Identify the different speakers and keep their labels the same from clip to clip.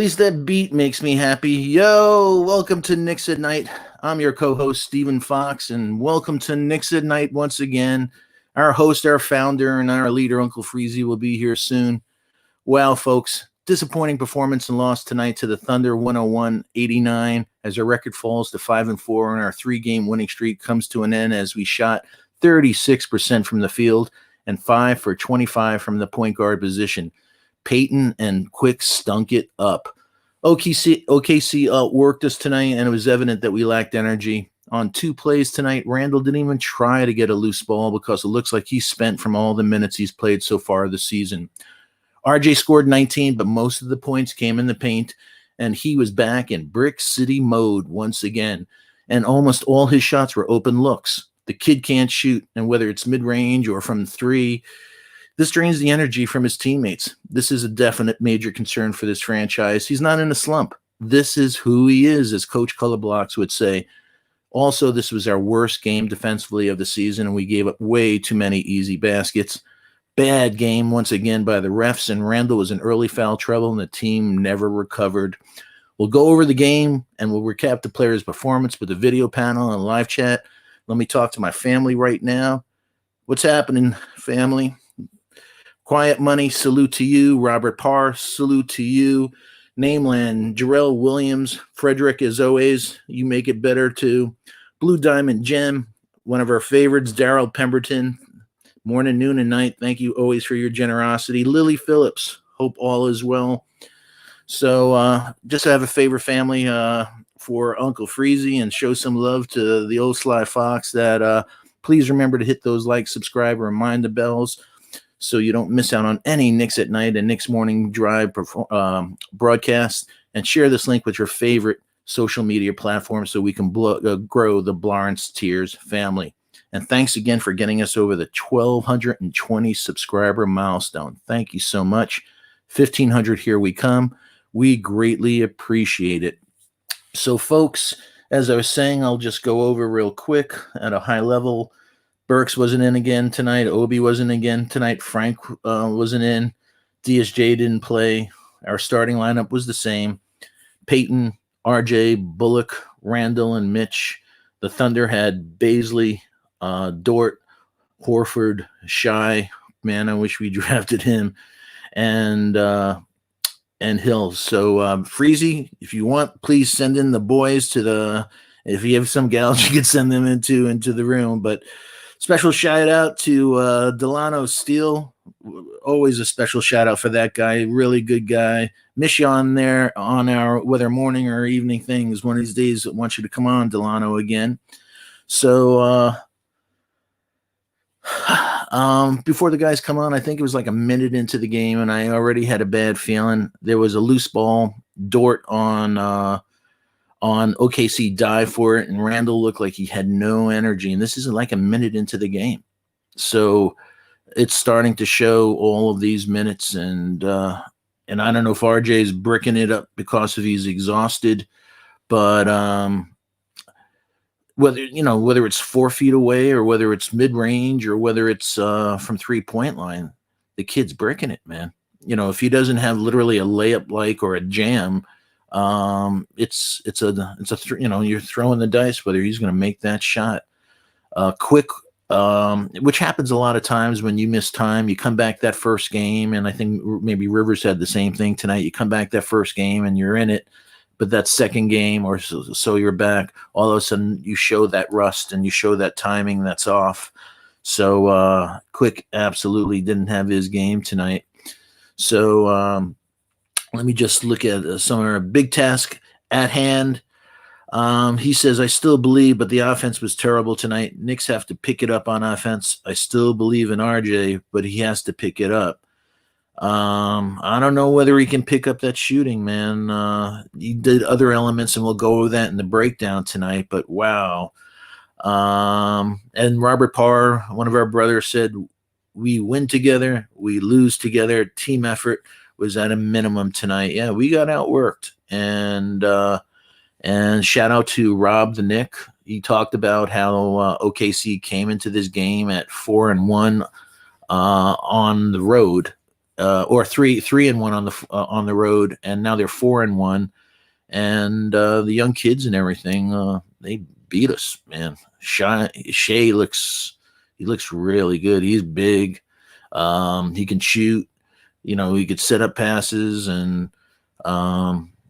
Speaker 1: least that beat makes me happy. Yo, welcome to Knicks at Night. I'm your co-host, Stephen Fox, and welcome to Knicks at Night once again. Our host, our founder, and our leader, Uncle Freezy, will be here soon. Well, folks, disappointing performance and loss tonight to the Thunder, 101-89, as our record falls to 5-4, and our three-game winning streak comes to an end as we shot 36% from the field and 5 for 25 from the point guard position. Payton and Quick stunk it up. OKC outworked us tonight, and it was evident that we lacked energy. On 2 plays tonight, Randall didn't even try to get a loose ball because it looks like he's spent from all the minutes he's played so far this season. RJ scored 19, but most of the points came in the paint, and he was back in Brick City mode once again. And almost all his shots were open looks. The kid can't shoot, and whether it's mid-range or from 3, this drains the energy from his teammates. This is a definite major concern for this franchise. He's not in a slump. This is who he is, as Coach Colorblocks would say. Also, this was our worst game defensively of the season, and we gave up way too many easy baskets. Bad game once again by the refs, and Randall was in early foul trouble, and the team never recovered. We'll go over the game, and we'll recap the players' performance with the video panel and live chat. Let me talk to my family right now. What's happening, family? Quiet Money, salute to you. Robert Parr, salute to you. Nameland, Jarrell Williams, Frederick, as always, you make it better too. Blue Diamond Gem, one of our favorites, Daryl Pemberton, morning, noon, and night. Thank you always for your generosity. Lily Phillips, hope all is well. So just have a favor, family, for Uncle Freezy, and show some love to the old Sly Fox. That please remember to hit those like, subscribe, remind the bells, so you don't miss out on any Knicks at Night and Knicks Morning Drive broadcast, and share this link with your favorite social media platform so we can grow the Lawrence Tears family. And thanks again for getting us over the 1,220 subscriber milestone. Thank you so much. 1,500, here we come. We greatly appreciate it. So, folks, as I was saying, I'll just go over real quick at a high level. Burks wasn't in again tonight. Obi wasn't again tonight. Frank wasn't in. DSJ didn't play. Our starting lineup was the same. Payton, RJ, Bullock, Randall, and Mitch. The Thunder had Baisley, Dort, Horford, Shy. Man, I wish we drafted him. And Hill. So, Freezy, if you want, please send in the boys to the. If you have some gals, you could send them into the room. But special shout out to Delano Steele. Always a special shout out for that guy. Really good guy. Miss you on there on our whether morning or evening things. One of these days, I want you to come on, Delano, again. So before the guys come on, I think it was like a minute into the game, and I already had a bad feeling. There was a loose ball. Dort on OKC dive for it, and Randall looked like he had no energy, and this isn't like a minute into the game. So it's starting to show all of these minutes, and I don't know if RJ's bricking it up because of he's exhausted, but whether it's 4 feet away or whether it's mid-range or whether it's from 3-point line, the kid's bricking it, man. If he doesn't have literally a layup or a jam, you're throwing the dice whether he's going to make that shot. Quick, which happens a lot of times when you miss time. You come back that first game, and I think maybe Rivers had the same thing tonight. You come back that first game and you're in it, but that second game or so you're back, all of a sudden you show that rust and you show that timing that's off. So Quick absolutely didn't have his game tonight. So let me just look at some of our big task at hand. He says, I still believe, but the offense was terrible tonight. Knicks have to pick it up on offense. I still believe in RJ, but he has to pick it up. I don't know whether he can pick up that shooting, man. He did other elements, and we'll go over that in the breakdown tonight, but wow. And Robert Parr, one of our brothers, said, we win together, we lose together. Team effort was at a minimum tonight. Yeah, we got outworked. And shout out to Rob the Nick. He talked about how OKC came into this game at 4-1 on the road. or 3-1 on the road, and now they're 4-1. And the young kids and everything, they beat us, man. Shea looks really good. He's big. He can shoot. He could set up passes, and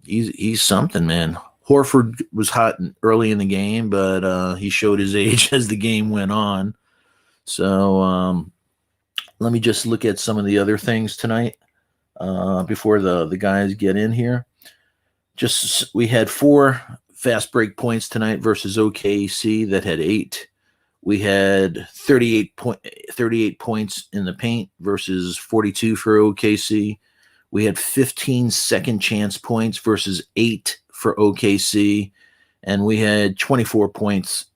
Speaker 1: he's something, man. Horford was hot early in the game, but he showed his age as the game went on. So let me just look at some of the other things tonight before the guys get in here. We had 4 fast break points tonight versus OKC that had 8. We had 38 points in the paint versus 42 for OKC. We had 15 second chance points versus 8 for OKC. And we had 24 points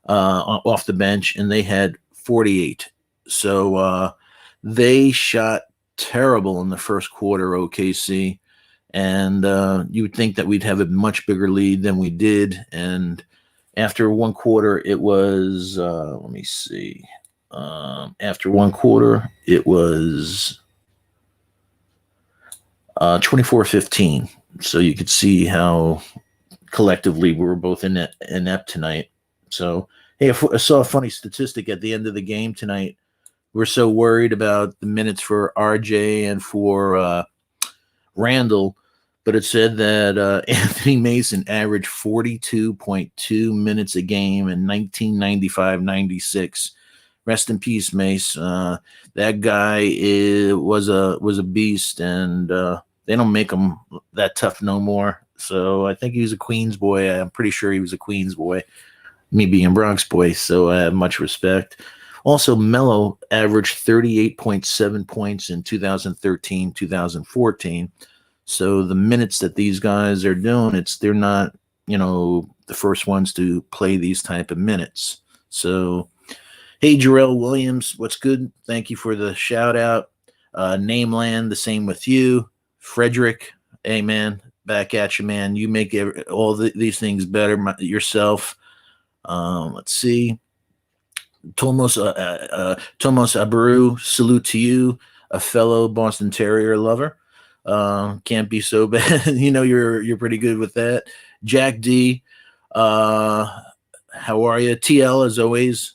Speaker 1: off the bench, and they had 48. So they shot terrible in the first quarter, OKC. And you would think that we'd have a much bigger lead than we did. And after one quarter, it was, let me see. After one quarter, it was 24-15. So you could see how collectively we were both inept tonight. So, hey, I saw a funny statistic at the end of the game tonight. We're so worried about the minutes for RJ and for Randall, but it said that Anthony Mason averaged 42.2 minutes a game in 1995-96. Rest in peace, Mace. That guy was a beast, and they don't make him that tough no more. So I think he was a Queens boy. I'm pretty sure he was a Queens boy, me being a Bronx boy, so I have much respect. Also, Melo averaged 38.7 points in 2013-2014. So the minutes that these guys are doing, they're not, the first ones to play these type of minutes. So, hey, Jarrell Williams, what's good? Thank you for the shout out. Nameland, the same with you. Frederick, hey, man, back at you, man. You make these things better yourself. Let's see. Tomos Abreu, salute to you, a fellow Boston Terrier lover. Can't be so bad. You're pretty good with that. Jack D, how are you? TL, as always.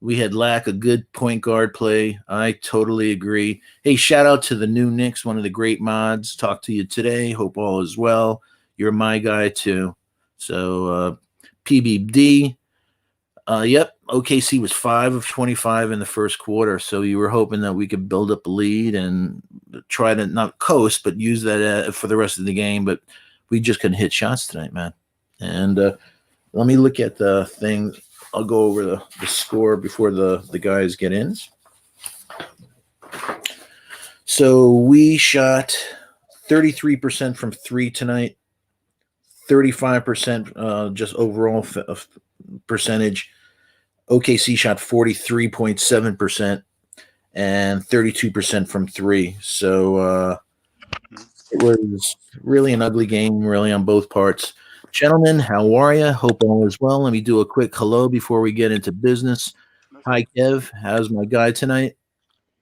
Speaker 1: We had lack a good point guard play. I totally agree. Hey, shout out to the new Knicks, one of the great mods. Talk to you today. Hope all is well. You're my guy too. So PBD. Yep, OKC was 5 of 25 in the first quarter, so you were hoping that we could build up a lead and try to not coast, but use that for the rest of the game, but we just couldn't hit shots tonight, man. And let me look at the thing. I'll go over the score before the guys get in. So we shot 33% from 3 tonight, 35% just overall percentage. OKC shot 43.7% and 32% from 3. So it was really an ugly game, really, on both parts. Gentlemen, how are you? Hope all is well. Let me do a quick hello before we get into business. Hi, Kev. How's my guy tonight?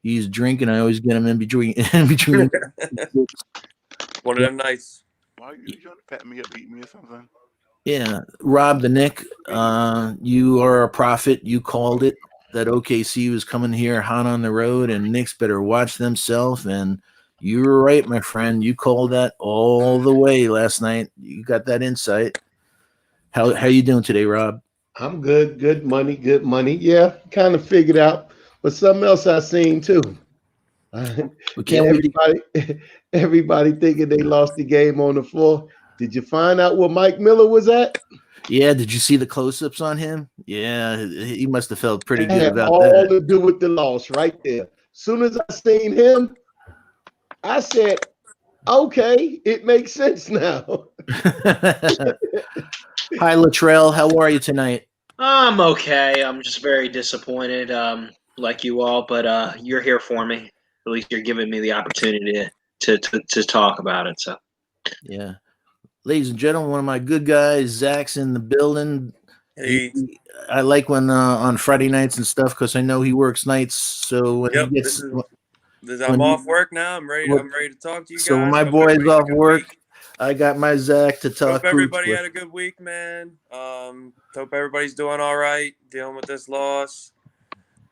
Speaker 1: He's drinking. I always get him in between.
Speaker 2: One of them nights.
Speaker 3: Why are you trying to pat me up, beat me or something?
Speaker 1: Yeah, Rob the Nick, you are a prophet. You called it that OKC was coming here hot on the road, and Knicks better watch themselves. And you were right, my friend. You called that all the way last night. You got that insight. How you doing today, Rob?
Speaker 4: I'm good. Good money. Good money. Yeah, kind of figured out. But something else I seen too. Everybody thinking they lost the game on the floor. Did you find out where Mike Miller was at?
Speaker 1: Yeah, did you see the close-ups on him? Yeah, he must have felt pretty good about
Speaker 4: all
Speaker 1: that.
Speaker 4: All to do with the loss right there. Soon as I seen him, I said, okay, it makes sense now.
Speaker 1: Hi, Latrell. How are you tonight?
Speaker 5: I'm okay. I'm just very disappointed, like you all, but you're here for me. At least you're giving me the opportunity to talk about it. So,
Speaker 1: yeah. Ladies and gentlemen, one of my good guys, Zach's in the building.
Speaker 2: Hey.
Speaker 1: I like when on Friday nights and stuff, because I know he works nights. So when
Speaker 2: I'm off work now. I'm ready to talk to you guys.
Speaker 1: So when my
Speaker 2: Hope
Speaker 1: boy's
Speaker 2: everybody had a
Speaker 1: off
Speaker 2: good
Speaker 1: work,
Speaker 2: week.
Speaker 1: I got my Zach to talk.
Speaker 2: Hope everybody
Speaker 1: hoops
Speaker 2: had a good week, man. Hope everybody's doing all right, dealing with this loss.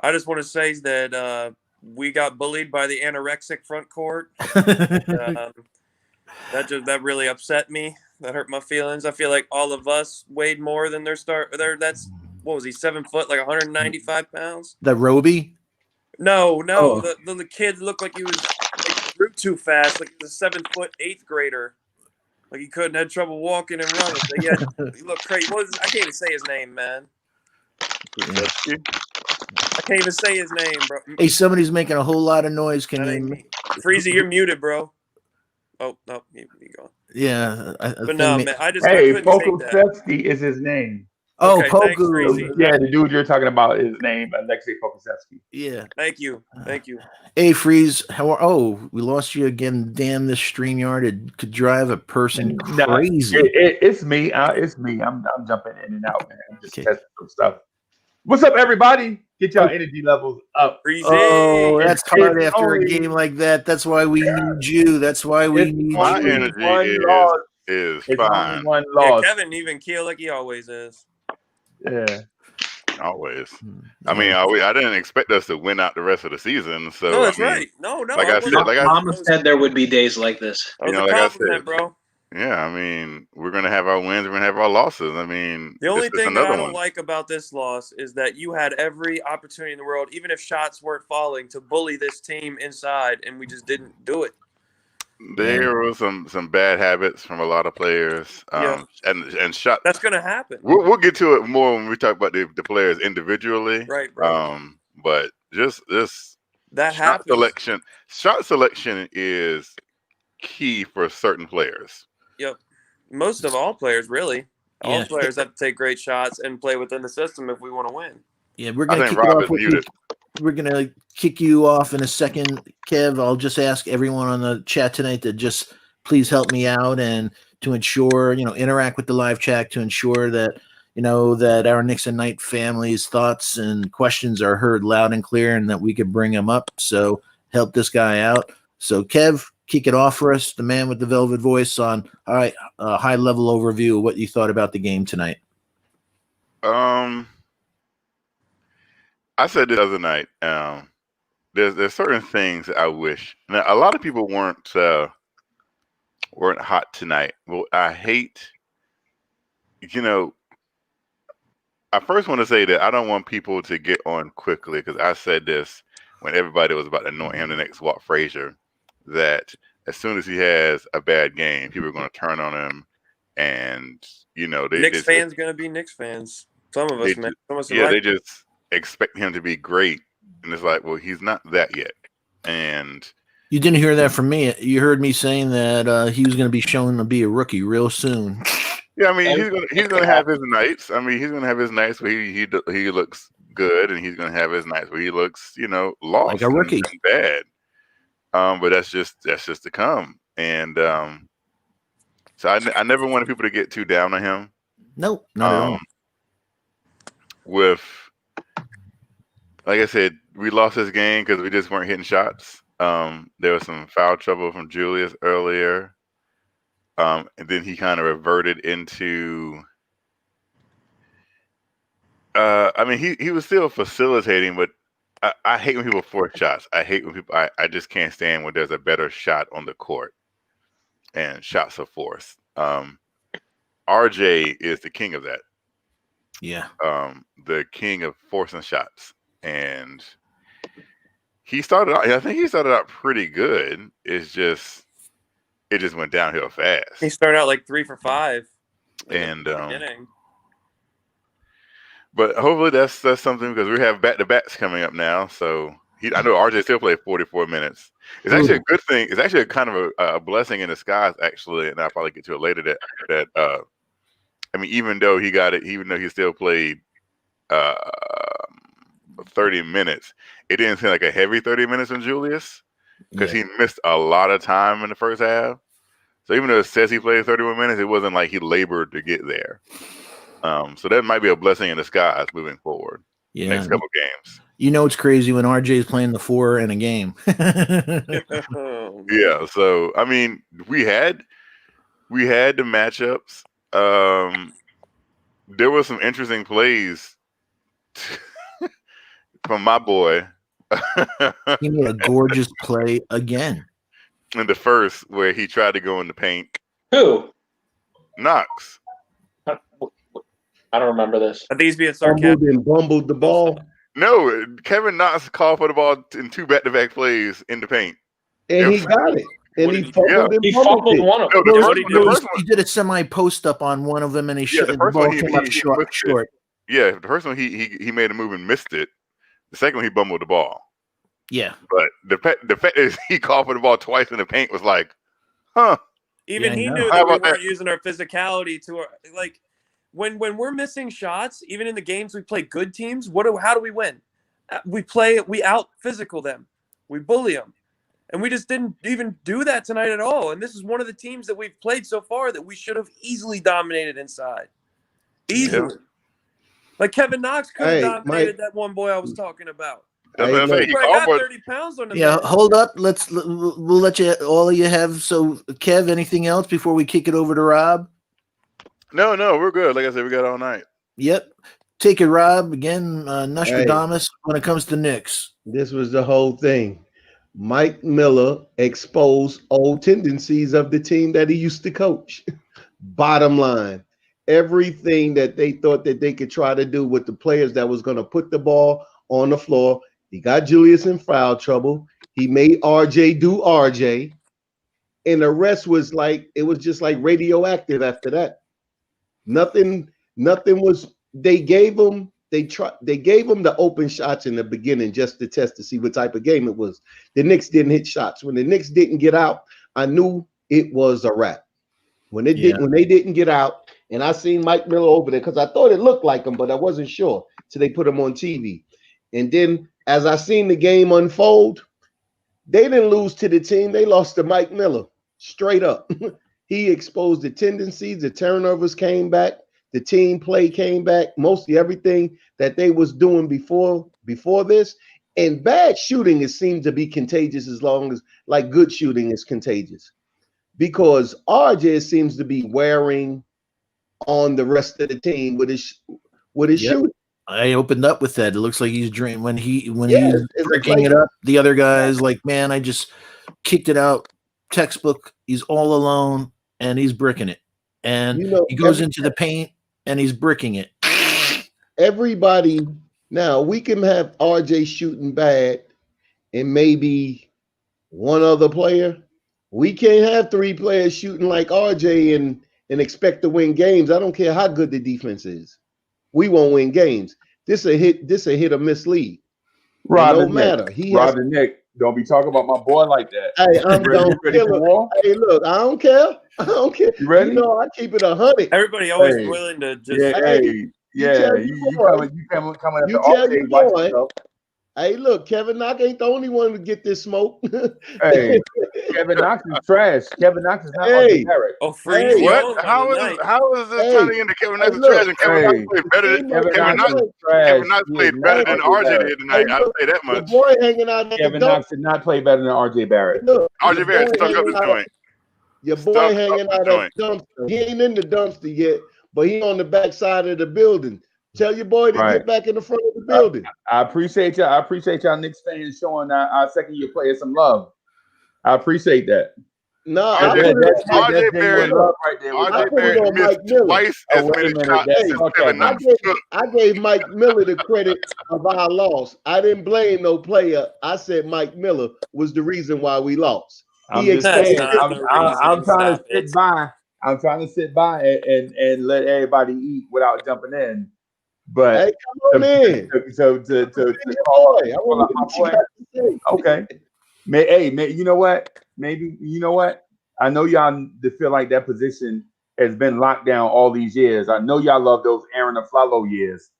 Speaker 2: I just want to say that we got bullied by the anorexic front court. That really upset me. That hurt my feelings. I feel like all of us weighed more than that's what was he, 7 foot, like 195 pounds?
Speaker 1: The Roby?
Speaker 2: No.
Speaker 1: Oh.
Speaker 2: The kid looked like he grew too fast, like he was a 7 foot 8th grader. Like he had trouble walking and running. But he looked crazy. I can't even say his name, man. I can't even say his name, bro.
Speaker 1: Hey, somebody's making a whole lot of noise. Can
Speaker 2: That
Speaker 1: you?
Speaker 2: ain't me. Freezy, you're muted, bro. Oh no, you go.
Speaker 1: Yeah,
Speaker 2: But no, man, I couldn't take that.
Speaker 6: Pokusevsky is his name.
Speaker 1: Oh,
Speaker 2: Okay, thanks,
Speaker 1: Poku.
Speaker 2: Freezy.
Speaker 6: Yeah, the dude you're talking about is named Alexei Pokusevsky.
Speaker 1: Yeah.
Speaker 2: Thank you.
Speaker 1: Hey, Freeze. We lost you again. Damn, this StreamYard, it could drive a person crazy.
Speaker 6: It's me. It's me. I'm jumping in and out, man. I'm just testing some stuff. What's up, everybody? Get y'all energy levels up.
Speaker 2: Freezy.
Speaker 1: Oh, that's hard
Speaker 6: It's
Speaker 1: after a
Speaker 6: only-
Speaker 1: game like that. That's why we need you. That's why we need
Speaker 3: My
Speaker 1: you.
Speaker 3: energy is
Speaker 6: It's
Speaker 3: fine.
Speaker 6: only one
Speaker 2: Yeah,
Speaker 6: loss.
Speaker 2: Kevin even keel like he always is.
Speaker 6: Yeah.
Speaker 3: Always. I mean, I didn't expect us to win out the rest of the season. So
Speaker 2: No, that's
Speaker 3: I mean,
Speaker 2: right. No.
Speaker 3: like I said,
Speaker 5: Mama said there would be days like this.
Speaker 2: That was
Speaker 3: You know,
Speaker 2: a
Speaker 3: like I
Speaker 2: compliment,
Speaker 3: said.
Speaker 2: bro.
Speaker 3: yeah, I mean, we're gonna have our wins, we're gonna have our losses. I mean,
Speaker 2: The only
Speaker 3: it's
Speaker 2: thing that I
Speaker 3: another
Speaker 2: don't
Speaker 3: one.
Speaker 2: like about this loss is that you had every opportunity in the world, even if shots weren't falling, to bully this team inside, and we just didn't do it.
Speaker 3: There were some bad habits from a lot of players. And shot.
Speaker 2: That's gonna happen.
Speaker 3: We'll get to it more when we talk about the players individually.
Speaker 2: Right, bro.
Speaker 3: But just
Speaker 2: That
Speaker 3: shot
Speaker 2: happens.
Speaker 3: selection is key for certain players.
Speaker 2: Yep. Most of all players, really. All players have to take great shots and play within the system if we want to win.
Speaker 1: Yeah, we're
Speaker 3: I
Speaker 1: gonna
Speaker 3: think
Speaker 1: kick it
Speaker 3: Rob
Speaker 1: off
Speaker 3: is
Speaker 1: with
Speaker 3: muted.
Speaker 1: We're gonna kick you off in a second, Kev. I'll just ask everyone on the chat tonight to just please help me out and to ensure, interact with the live chat to ensure that, that our Knicks and Night family's thoughts and questions are heard loud and clear and that we could bring them up. So help this guy out. So Kev, kick it off for us, the man with the velvet voice, on a high level overview of what you thought about the game tonight.
Speaker 3: I said this the other night. There's certain things that I wish. Now, a lot of people weren't hot tonight. Well, I hate. I first want to say that I don't want people to get on quickly because I said this when everybody was about to anoint him the next Walt Frazier, that as soon as he has a bad game, people are going to turn on him, and
Speaker 2: Knicks fans gonna be Knicks fans. Some of us, man. Some of us
Speaker 3: they just expect him to be great, and it's like, well, he's not that yet. And
Speaker 1: you didn't hear that from me. You heard me saying that he was going to be shown to be a rookie real soon.
Speaker 3: yeah, I mean, he's gonna have his nights. I mean, he's gonna have his nights where he looks good, and he's gonna have his nights where he looks, lost
Speaker 1: like a rookie,
Speaker 3: and bad. But that's just to come. And so I never wanted people to get too down on him.
Speaker 1: Nope, not at all.
Speaker 3: With, like I said, we lost this game because we just weren't hitting shots. There was some foul trouble from Julius earlier. And then he kind of reverted into I mean, he was still facilitating, but I hate when people force shots. I hate when people I just can't stand when there's a better shot on the court and shots are forced. RJ is the king of that.
Speaker 1: Yeah.
Speaker 3: The king of forcing shots. And he started out, I think he started out pretty good. It just went downhill fast.
Speaker 2: He started out like 3 for 5.
Speaker 3: And
Speaker 2: beginning.
Speaker 3: But hopefully that's something, because we have back-to-backs coming up now. So I know RJ still played 44 minutes. It's actually a good thing. It's actually a kind of a blessing in disguise, actually, and I'll probably get to it later. That I mean, even though he still played 30 minutes, it didn't seem like a heavy 30 minutes on Julius, because he missed a lot of time in the first half. So even though it says he played 31 minutes, it wasn't like he labored to get there. So that might be a blessing in disguise moving forward.
Speaker 1: Yeah.
Speaker 3: Next couple games.
Speaker 1: You know it's crazy when RJ's playing the 4 in a game.
Speaker 2: Oh,
Speaker 3: Yeah, so I mean, we had the matchups. There were some interesting plays from my boy
Speaker 1: He made a gorgeous play again.
Speaker 3: in the first where he tried to go in the paint.
Speaker 5: Who?
Speaker 3: Knox.
Speaker 5: I don't remember this.
Speaker 2: I think he's being
Speaker 4: Fumbled
Speaker 2: sarcastic.
Speaker 4: and bumbled the ball,
Speaker 3: No, Kevin Knox called for the ball in 2 back-to-back plays in the paint.
Speaker 4: and he got it. And
Speaker 2: What
Speaker 4: he
Speaker 2: did he do?
Speaker 4: fumbled and
Speaker 5: He
Speaker 4: bumbled
Speaker 5: fumbled
Speaker 4: it.
Speaker 5: one of
Speaker 3: No,
Speaker 5: them.
Speaker 3: the
Speaker 2: What
Speaker 3: first,
Speaker 2: did he do?
Speaker 3: the first one,
Speaker 1: He did a semi post up on one of them, and the
Speaker 3: first
Speaker 1: ball
Speaker 3: one
Speaker 1: came
Speaker 3: he
Speaker 1: up short.
Speaker 3: missed it.
Speaker 1: short.
Speaker 3: Yeah, the first one he made a move and missed it. The second one he bumbled the ball.
Speaker 1: Yeah.
Speaker 3: But the fact is he called for the ball twice in the paint was like, huh?
Speaker 2: Even
Speaker 1: Yeah, I
Speaker 2: he
Speaker 1: know.
Speaker 2: knew
Speaker 3: How
Speaker 2: that we
Speaker 3: about
Speaker 2: weren't
Speaker 3: that?
Speaker 2: using our physicality to our, like when we're missing shots, even in the games we play good teams, how do we win? We out physical them. We bully them. And we just didn't even do that tonight at all. And this is one of the teams that we've played so far that we should have easily dominated inside. Easily.
Speaker 3: Yeah.
Speaker 2: Like Kevin Knox could have
Speaker 4: Hey,
Speaker 2: dominated that one boy I was talking about.
Speaker 3: That's
Speaker 4: Hey,
Speaker 3: what I'm saying.
Speaker 4: look.
Speaker 3: He
Speaker 2: Bro, I
Speaker 3: called
Speaker 2: got
Speaker 3: for it.
Speaker 2: 30 pounds on him.
Speaker 1: Yeah,
Speaker 2: man.
Speaker 1: hold up. We'll let you all of you have. So, Kev, anything else before we kick it over to Rob?
Speaker 3: No, we're good. Like I said, we got all night.
Speaker 1: Yep. Take it, Rob. Again, Nostradamus when it comes to Knicks.
Speaker 4: This was the whole thing. Mike Miller exposed old tendencies of the team that he used to coach. Bottom line, everything that they thought that they could try to do with the players that was going to put the ball on the floor. He got Julius in foul trouble. He made RJ do RJ. And the rest was like, it was just like radioactive after that. Nothing was, they gave him the open shots in the beginning just to test to see what type of game it was. The Knicks didn't hit shots. When the Knicks didn't get out, I knew it was a wrap. When they didn't get out, and I seen Mike Miller over there because I thought it looked like him, but I wasn't sure till they put him on TV. And then as I seen the game unfold, they didn't lose to the team. They lost to Mike Miller straight up. He exposed the tendencies. The turnovers came back. The team play came back. Mostly everything that they was doing before this. And bad shooting, it seems to be contagious as long as like good shooting is contagious. Because RJ seems to be wearing on the rest of the team with his shooting.
Speaker 1: I opened up with that. It looks like he's dreaming when he's
Speaker 4: it
Speaker 1: breaking it up. The other guy's like, man, I just kicked it out. Textbook. He's all alone and he's bricking it. And he goes into the paint and he's bricking it.
Speaker 4: Everybody, now we can have RJ shooting bad and maybe one other player. We can't have 3 players shooting like RJ and expect to win games. I don't care how good the defense is. We won't win games. This a hit or miss lead. No matter.
Speaker 6: Rob and Nick, don't be talking about my boy like that.
Speaker 4: Hey, I'm done. Hey, look, I don't care.
Speaker 6: You ready?
Speaker 4: You know, I keep it 100.
Speaker 2: Everybody always willing to just.
Speaker 6: You coming at the RJ watch yourself.
Speaker 4: Hey, look, Kevin Knox ain't the only one to get this smoke.
Speaker 6: Hey, Kevin Knox is trash. Kevin Knox is not RJ Barrett.
Speaker 2: Oh, freeze!
Speaker 3: What? How is this turning into Kevin Knox is trash and Kevin Knox played better than Kevin Knox played better than RJ did tonight? I'll say that much.
Speaker 4: The boy hanging out at
Speaker 6: Kevin
Speaker 4: the
Speaker 6: Knox did not play better than RJ Barrett.
Speaker 4: Look,
Speaker 3: RJ Barrett stuck up the joint.
Speaker 4: Your boy hanging out at the dumpster. He ain't in the dumpster yet, but he on the back side of the building. Tell your boy to get back in the front of the building.
Speaker 6: I appreciate y'all. I appreciate y'all Knicks fans showing our second year players some love. I appreciate that.
Speaker 4: No,
Speaker 3: RJ Barrett missed twice as many shots as Kevin Knox took.
Speaker 4: I gave Mike Miller the credit of our loss. I didn't blame no player. I said Mike Miller was the reason why we lost.
Speaker 6: I'm trying to sit by. I'm trying to sit by and let everybody eat without jumping in. But
Speaker 4: hey, come on in.
Speaker 6: Okay. You know what? Maybe you know what? I know y'all feel like that position has been locked down all these years. I know y'all love those Aaron Aflalo years.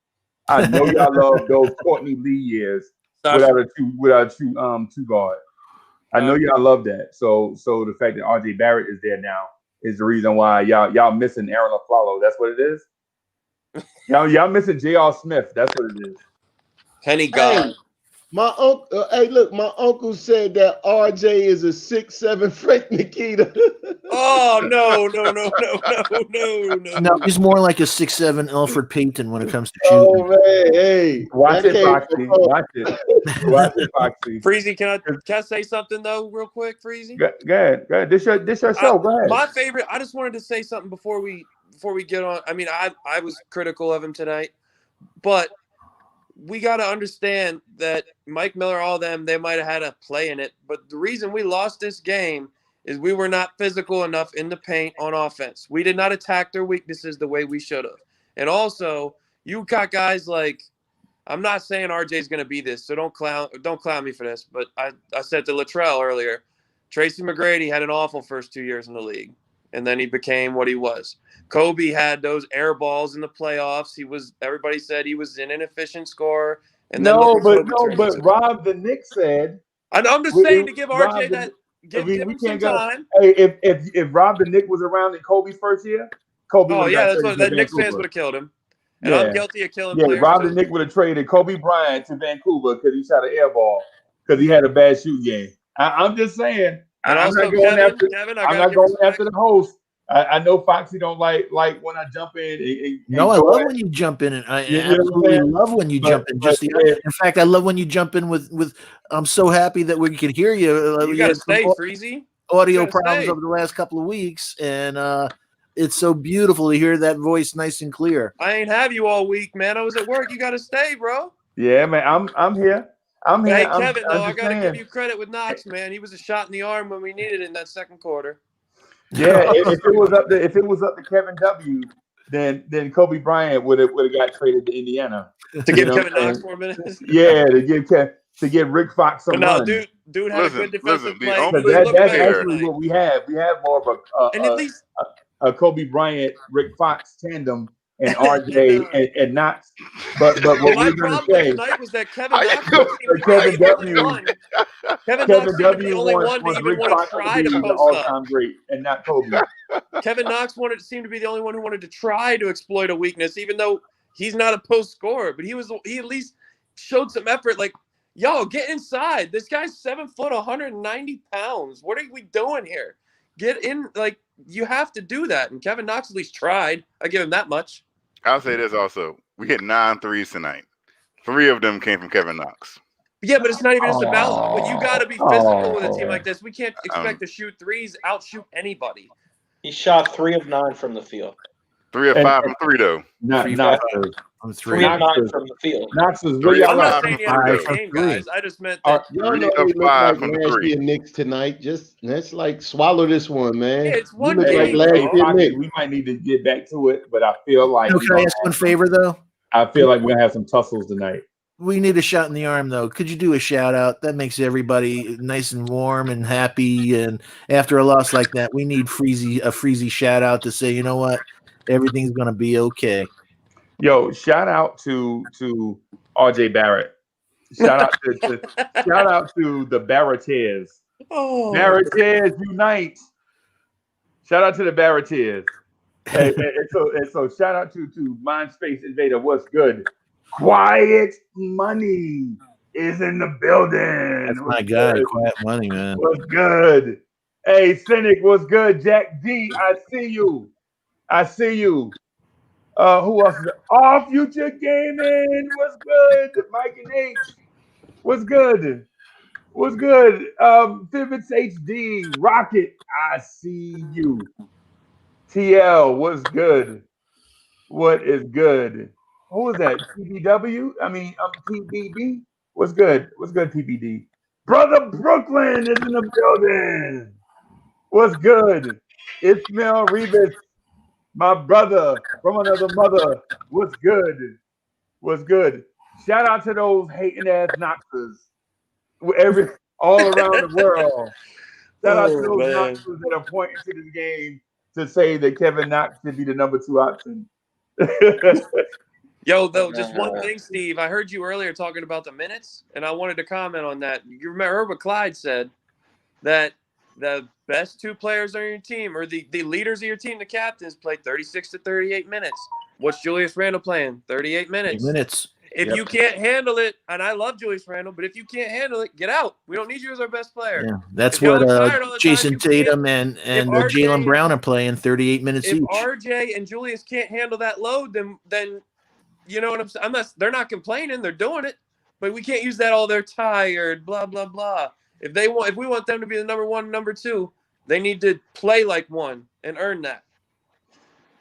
Speaker 6: I know y'all love those Courtney Lee years without a two guard. I know y'all love that. So the fact that RJ Barrett is there now is the reason why y'all missing Aaron Aflalo. That's what it is. Y'all missing J.R. Smith. That's what it is.
Speaker 2: Kenny God.
Speaker 4: My uncle, hey, look, my uncle said that RJ is a 6'7" Frank Nikita.
Speaker 2: Oh no.
Speaker 1: No, he's more like a 6'7" Alfred Payton when it comes to
Speaker 4: Oh
Speaker 1: shooting.
Speaker 4: man, hey,
Speaker 6: Watch
Speaker 4: that
Speaker 6: it,
Speaker 4: came
Speaker 6: Foxy.
Speaker 4: from
Speaker 6: Watch it. Watch it, Foxy.
Speaker 2: Freezy, can I say something though, real quick, Freezy?
Speaker 6: Go ahead. This your show. Go ahead.
Speaker 2: My favorite. I just wanted to say something before we get on. I mean, I was critical of him tonight, but we got to understand that Mike Miller, all them, they might have had a play in it. But the reason we lost this game is we were not physical enough in the paint on offense. We did not attack their weaknesses the way we should have. And also, you got guys like, I'm not saying RJ's going to be this, so don't clown me for this. But I said to Latrell earlier, Tracy McGrady had an awful first 2 years in the league, and then he became what he was. Kobe had those air balls in the playoffs. Everybody said he was an inefficient scorer. And then
Speaker 6: but Rob the Knicks said.
Speaker 2: I'm just saying to give RJ that. Give him some time.
Speaker 6: Hey, if Rob the Knick was around in Kobe's first year, Kobe.
Speaker 2: Oh yeah, that's what the Knicks fans would have killed him. And I'm guilty of killing players.
Speaker 6: Rob the
Speaker 2: too.
Speaker 6: Knick would have traded Kobe Bryant to Vancouver because he shot an air ball because he had a bad shoot game. I'm just saying.
Speaker 2: And
Speaker 6: I'm
Speaker 2: also,
Speaker 6: not going
Speaker 2: Kevin,
Speaker 6: I'm not going after the host. I know Foxy don't like when I jump in.
Speaker 1: No, I love when you jump in, and I absolutely love when you jump in. In fact, I love when you jump in with. I'm so happy that we can hear you.
Speaker 2: You got to stay, Freezy.
Speaker 1: Audio problems over the last couple of weeks, and it's so beautiful to hear that voice nice and clear.
Speaker 2: I ain't have you all week, man. I was at work. You got to stay, bro.
Speaker 6: Yeah, man. I'm here.
Speaker 2: Hey, Kevin, though, I got to give you credit with Knox, man. He was a shot in the arm when we needed it in that second quarter.
Speaker 6: Yeah, if it was up to Kevin W, then Kobe Bryant would have got traded to Indiana
Speaker 2: to give Kevin Knox 4 minutes.
Speaker 6: Yeah, to give Rick Fox some run.
Speaker 2: Dude had a good defensive play.
Speaker 6: That's actually what we have. We have more of a Kobe Bryant Rick Fox tandem and RJ and Knox. But what
Speaker 2: my
Speaker 6: we're going to
Speaker 2: problem
Speaker 6: say
Speaker 2: tonight was that Kevin Knox Kevin W. only one to even want to try to post
Speaker 6: all-time great, and not Kobe.
Speaker 2: Kevin Knox seemed to be the only one who wanted to try to exploit a weakness, even though he's not a post scorer. But he at least showed some effort. Like, yo, get inside. This guy's 7 foot, 190 pounds. What are we doing here? Get in. Like, you have to do that. And Kevin Knox at least tried. I give him that much.
Speaker 3: I'll say this also. We hit 9 threes tonight. 3 of them came from Kevin Knox.
Speaker 2: Yeah, but it's not even just about what you got to be physical with a team like this. We can't expect to shoot threes, outshoot anybody.
Speaker 5: He shot 3 of 9 from the field.
Speaker 3: 3 of 5 from 3 though.
Speaker 5: Not 3 of 9 from the field.
Speaker 6: Knox is
Speaker 3: really
Speaker 2: I'm not saying he had a good game, guys. I just meant that.
Speaker 4: Y'all know we look like last year Knicks tonight. Just let's swallow this one, man.
Speaker 2: Yeah, it's one
Speaker 4: game.
Speaker 6: We might need to get back to it, but I feel like.
Speaker 1: Can I ask one favor though?
Speaker 6: I feel like we're gonna have some tussles tonight.
Speaker 1: We need a shot in the arm, though. Could you do a shout out? That makes everybody nice and warm and happy. And after a loss like that, we need a Freezy shout out to say, you know what, everything's gonna be okay.
Speaker 6: Yo, shout out to RJ Barrett. Shout out to the Barretteers.
Speaker 2: Oh,
Speaker 6: Barretteers unite! Shout out to the Barretteers. and so shout out to Mindspace Invader. What's good? Quiet Money is in the building.
Speaker 1: That's my guy, Quiet Money, man.
Speaker 6: What's good? Hey, Cynic, what's good? Jack D, I see you. Who else? All Future Gaming, what's good? Mike and H, what's good? Fibbits HD, Rocket, I see you. TL, what's good? What is good? Who was that? TBW? TBD? What's good? TBD? Brother Brooklyn is in the building. What's good? Ismail Rivas, my brother from another mother. What's good? Shout out to those hating ass Knoxers all around the world. Shout out to those Knoxers that are pointing to this game to say that Kevin Knox should be the number 2 option.
Speaker 2: Yo, though, just one thing, Steve. I heard you earlier talking about the minutes, and I wanted to comment on that. You remember what Clyde said, that the best 2 players on your team, or the leaders of your team, the captains, play 36 to 38 minutes. What's Julius Randle playing? 38 minutes. If you can't handle it, and I love Julius Randle, but if you can't handle it, get out. We don't need you as our best player.
Speaker 1: Yeah, that's
Speaker 2: If y'all
Speaker 1: what
Speaker 2: are tired all the
Speaker 1: Jason
Speaker 2: time, you
Speaker 1: Tatum and
Speaker 2: RJ
Speaker 1: Jaylen Brown are playing 38 minutes
Speaker 2: If
Speaker 1: each.
Speaker 2: RJ and Julius can't handle that load, then you know what I'm saying? They're not complaining, they're doing it. But we can't use that all they're tired, blah, blah, blah. If we want them to be the number one, number two, they need to play like one and earn that.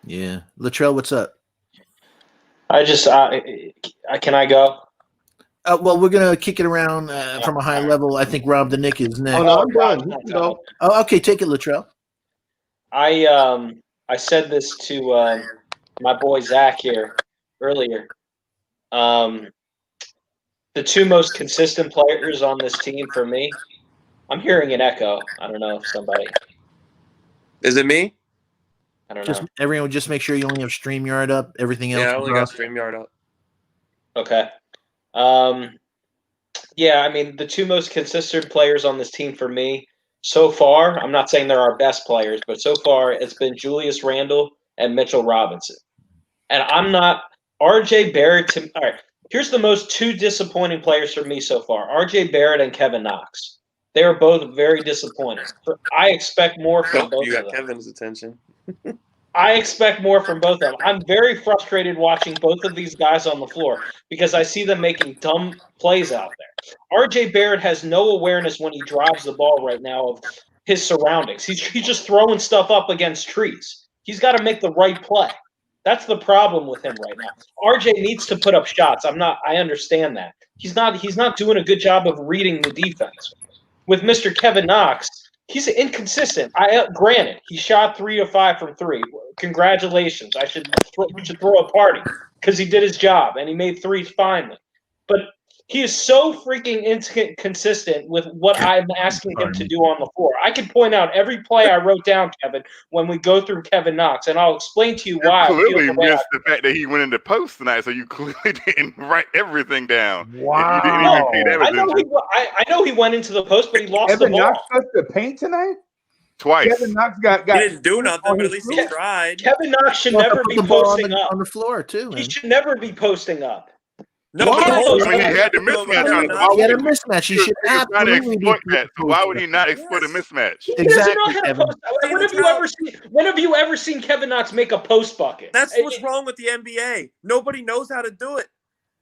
Speaker 1: Yeah. Latrell, what's up?
Speaker 5: Can I go?
Speaker 1: Well, we're going to kick it around from a high level. I think Rob the Nick is next.
Speaker 4: Oh, no, I'm done. You can go.
Speaker 1: Oh, okay. Take it, Latrell.
Speaker 5: I said this to my boy Zach here earlier. The two most consistent players on this team for me, I'm hearing an echo. I don't know if somebody.
Speaker 2: Is it me?
Speaker 5: I don't know.
Speaker 1: Everyone, just make sure you only have StreamYard up. Everything else.
Speaker 2: Yeah, I only got StreamYard up.
Speaker 5: Okay. Yeah, I mean, the two most consistent players on this team for me so far, I'm not saying they're our best players, but so far it's been Julius Randle and Mitchell Robinson. And I'm not RJ Barrett. All right, here's the most two disappointing players for me so far: RJ Barrett and Kevin Knox. They are both very disappointing. I expect more from both
Speaker 2: You
Speaker 5: of
Speaker 2: got
Speaker 5: them.
Speaker 2: Kevin's attention.
Speaker 5: I expect more from both of them. I'm very frustrated watching both of these guys on the floor because I see them making dumb plays out there. RJ Barrett has no awareness when he drives the ball right now of his surroundings. He's just throwing stuff up against trees. He's got to make the right play. That's the problem with him right now. RJ needs to put up shots. I understand that. He's not doing a good job of reading the defense. With Mr. Kevin Knox, he's inconsistent. Granted, he shot 3 of 5 from 3. Congratulations. We should throw a party because he did his job and he made 3s finally. But he is so freaking inconsistent with what I'm asking him to do on the floor. I can point out every play I wrote down, Kevin, when we go through Kevin Knox, and I'll explain to you why.
Speaker 3: You clearly missed the fact that he went into post tonight, so you clearly didn't write everything down.
Speaker 6: Wow.
Speaker 3: You didn't even pay that
Speaker 5: I know he went into the post, but he lost
Speaker 6: Kevin
Speaker 5: the ball.
Speaker 6: Knox touched the paint tonight?
Speaker 3: twice.
Speaker 6: Kevin Knox got
Speaker 2: He didn't do nothing, but at least he tried.
Speaker 5: Kevin Knox should
Speaker 1: You have to
Speaker 5: never
Speaker 1: put
Speaker 5: be
Speaker 1: the ball
Speaker 5: posting up.
Speaker 1: on the floor too.
Speaker 5: He
Speaker 1: Man.
Speaker 5: should never be posting up.
Speaker 2: No,
Speaker 5: Why?
Speaker 2: but
Speaker 3: I mean, he had the mismatch on him.
Speaker 1: He had a mismatch. He should absolutely be
Speaker 3: exploit that. So why would he not exploit a mismatch?
Speaker 5: He
Speaker 1: Exactly,
Speaker 5: doesn't know how to
Speaker 1: Kevin.
Speaker 5: post. When have you ever seen Kevin Knox make a post bucket?
Speaker 2: That's what's wrong with the NBA. Nobody knows how to do it.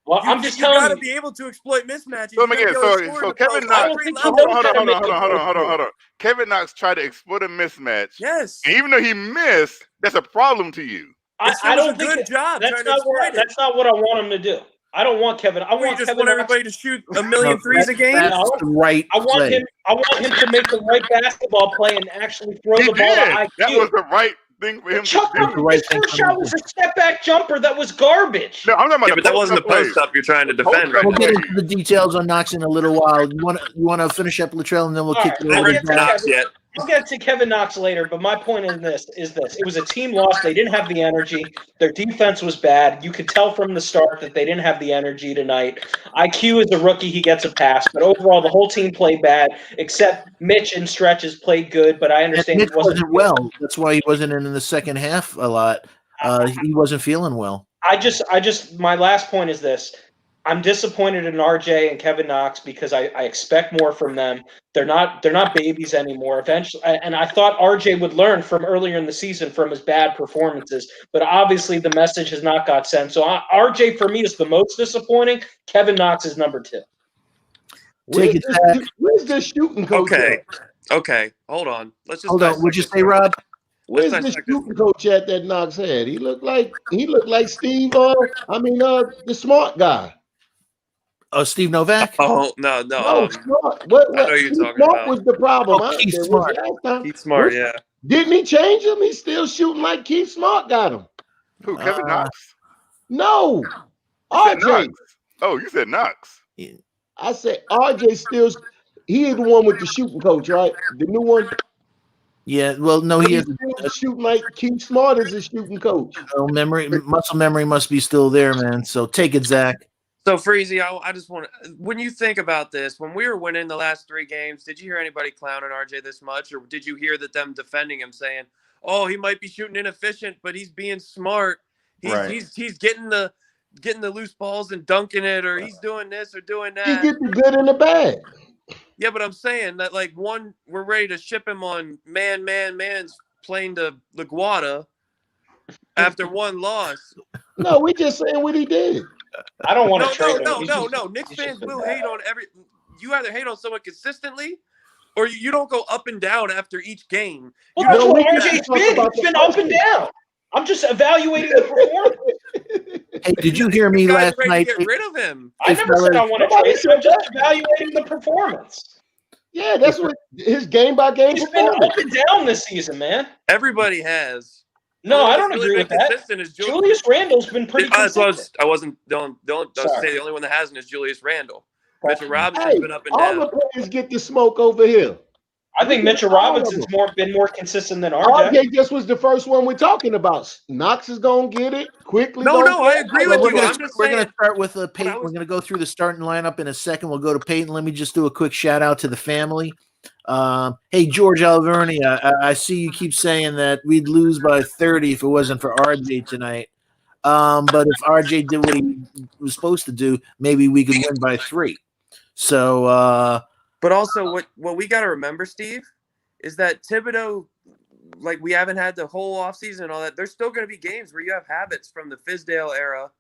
Speaker 5: Well, I'm just telling
Speaker 2: you.
Speaker 5: You.
Speaker 2: got to be able to exploit mismatches.
Speaker 3: So again, so Kevin Knox. Hold on. Kevin Knox tried to exploit a mismatch.
Speaker 2: Yes.
Speaker 3: And even though he missed, that's a problem to you.
Speaker 5: I don't think
Speaker 2: good job.
Speaker 5: That's not what I want him to do. I don't want Kevin. I want
Speaker 2: just
Speaker 5: Kevin
Speaker 2: want everybody to shoot a million threes a game.
Speaker 1: That's the right
Speaker 5: I want
Speaker 1: play.
Speaker 5: him. I want him to make the right basketball play and actually throw
Speaker 3: He
Speaker 5: the ball to
Speaker 3: did.
Speaker 5: IQ.
Speaker 3: That was the right thing for him to do.
Speaker 5: His first shot was a step back jumper that was garbage.
Speaker 3: No, I'm talking about
Speaker 2: Yeah, but that wasn't the post up you're trying to defend. Right?
Speaker 1: We'll get into the details on Knox in a little while. You want to finish up Latrell, and then we'll kick it over to Zach.
Speaker 5: I'll get to Kevin Knox later, but my point is this. It was a team loss. They didn't have the energy. Their defense was bad. You could tell from the start that they didn't have the energy tonight. IQ is a rookie. He gets a pass. But overall, the whole team played bad, except Mitch in stretches played good, but I understand
Speaker 1: Mitch wasn't well. That's why he wasn't in the second half a lot. He wasn't feeling well.
Speaker 5: My last point is this. I'm disappointed in RJ and Kevin Knox because I expect more from them. They're not babies anymore. Eventually, and I thought RJ would learn from earlier in the season from his bad performances, but obviously the message has not got sent. So RJ for me is the most disappointing. Kevin Knox is number 2.
Speaker 1: Take it back.
Speaker 4: Where's the shooting coach?
Speaker 2: Okay. Hold on. Let's just
Speaker 1: hold on. Would you say, Rob?
Speaker 4: Where's the shooting coach at that Knox had? He looked like Steve. The smart guy.
Speaker 1: Oh, Steve Novak?
Speaker 2: Oh, no.
Speaker 4: Smart. What
Speaker 2: I know you're talking
Speaker 4: Smart
Speaker 2: about.
Speaker 4: was the problem.
Speaker 1: Keith Smart.
Speaker 2: Keith Smart, yeah.
Speaker 4: Didn't he change him? He's still shooting like Keith Smart got him.
Speaker 3: Who, Kevin Knox?
Speaker 4: No. RJ.
Speaker 3: Oh, you said Knox.
Speaker 4: I said RJ still. He is the one with the shooting coach, right? The new one.
Speaker 1: Yeah, well, no, he is
Speaker 4: shooting like Keith Smart is a shooting coach.
Speaker 1: Muscle memory must be still there, man. So take it, Zach.
Speaker 2: So, Freezy, I just want to – when you think about this, when we were winning the last 3 games, did you hear anybody clowning RJ this much? Or did you hear that them defending him saying, oh, he might be shooting inefficient, but he's being smart. He's getting the getting the loose balls and dunking it, or he's doing this or doing
Speaker 4: You
Speaker 2: that.
Speaker 4: get the good and the bad.
Speaker 2: Yeah, but I'm saying that like we're ready to ship him on man's plane to LaGuardia after one loss.
Speaker 4: No, we just saying what he did.
Speaker 5: I don't want to trade him.
Speaker 2: No. Knicks fans will hate on every. You either hate on someone consistently, or you don't go up and down after each game.
Speaker 5: Well, that's what RJ's been. He's been up and down. I'm just evaluating the performance.
Speaker 1: Hey, did you hear me
Speaker 2: You guys
Speaker 1: last
Speaker 2: are ready
Speaker 1: night?
Speaker 2: to get rid of him.
Speaker 5: I never said I want to trade him. I'm just evaluating the performance.
Speaker 4: Yeah, that's what his game by game
Speaker 5: He's been
Speaker 4: performance.
Speaker 5: up and down this season, man.
Speaker 2: Everybody has.
Speaker 5: No, I don't
Speaker 2: What's
Speaker 5: agree
Speaker 2: really
Speaker 5: with that.
Speaker 2: consistent is
Speaker 5: Julius Randle's been pretty consistent.
Speaker 2: I wasn't don't
Speaker 5: Sorry.
Speaker 2: say the only one that hasn't is Julius Randle.
Speaker 5: Okay.
Speaker 2: Mitchell Robinson's
Speaker 4: Hey,
Speaker 2: been up and
Speaker 4: all
Speaker 2: down.
Speaker 4: the players get the smoke over here.
Speaker 5: I think Mitchell Robinson's been more consistent than RJ.
Speaker 4: RJ just was the first one we're talking about. Knox is gonna get it quickly.
Speaker 2: I agree with
Speaker 1: We're
Speaker 2: you.
Speaker 1: gonna start with Payton.
Speaker 2: was-
Speaker 1: We're gonna go through the starting lineup in a second. We'll go to Payton. Let me just do a quick shout out to the family. Hey, George Alverni, I see you keep saying that we'd lose by 30 if it wasn't for RJ tonight. But if RJ did what he was supposed to do, maybe we could win by 3. So,
Speaker 2: But also, what we got to remember, Steve, is that Thibodeau, like we haven't had the whole offseason and all that. There's still going to be games where you have habits from the Fizdale era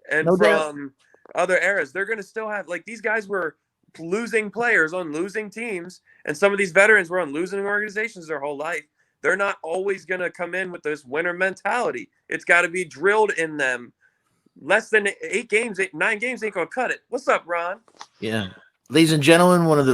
Speaker 2: and from other eras. They're going to still have, like, these guys were losing players on losing teams, and some of these veterans were on losing organizations their whole life. They're not always going to come in with this winner mentality. It's got to be drilled in them. Less than 9 games ain't going to cut it. What's up, Ron?
Speaker 1: yeah. Ladies and gentlemen, one of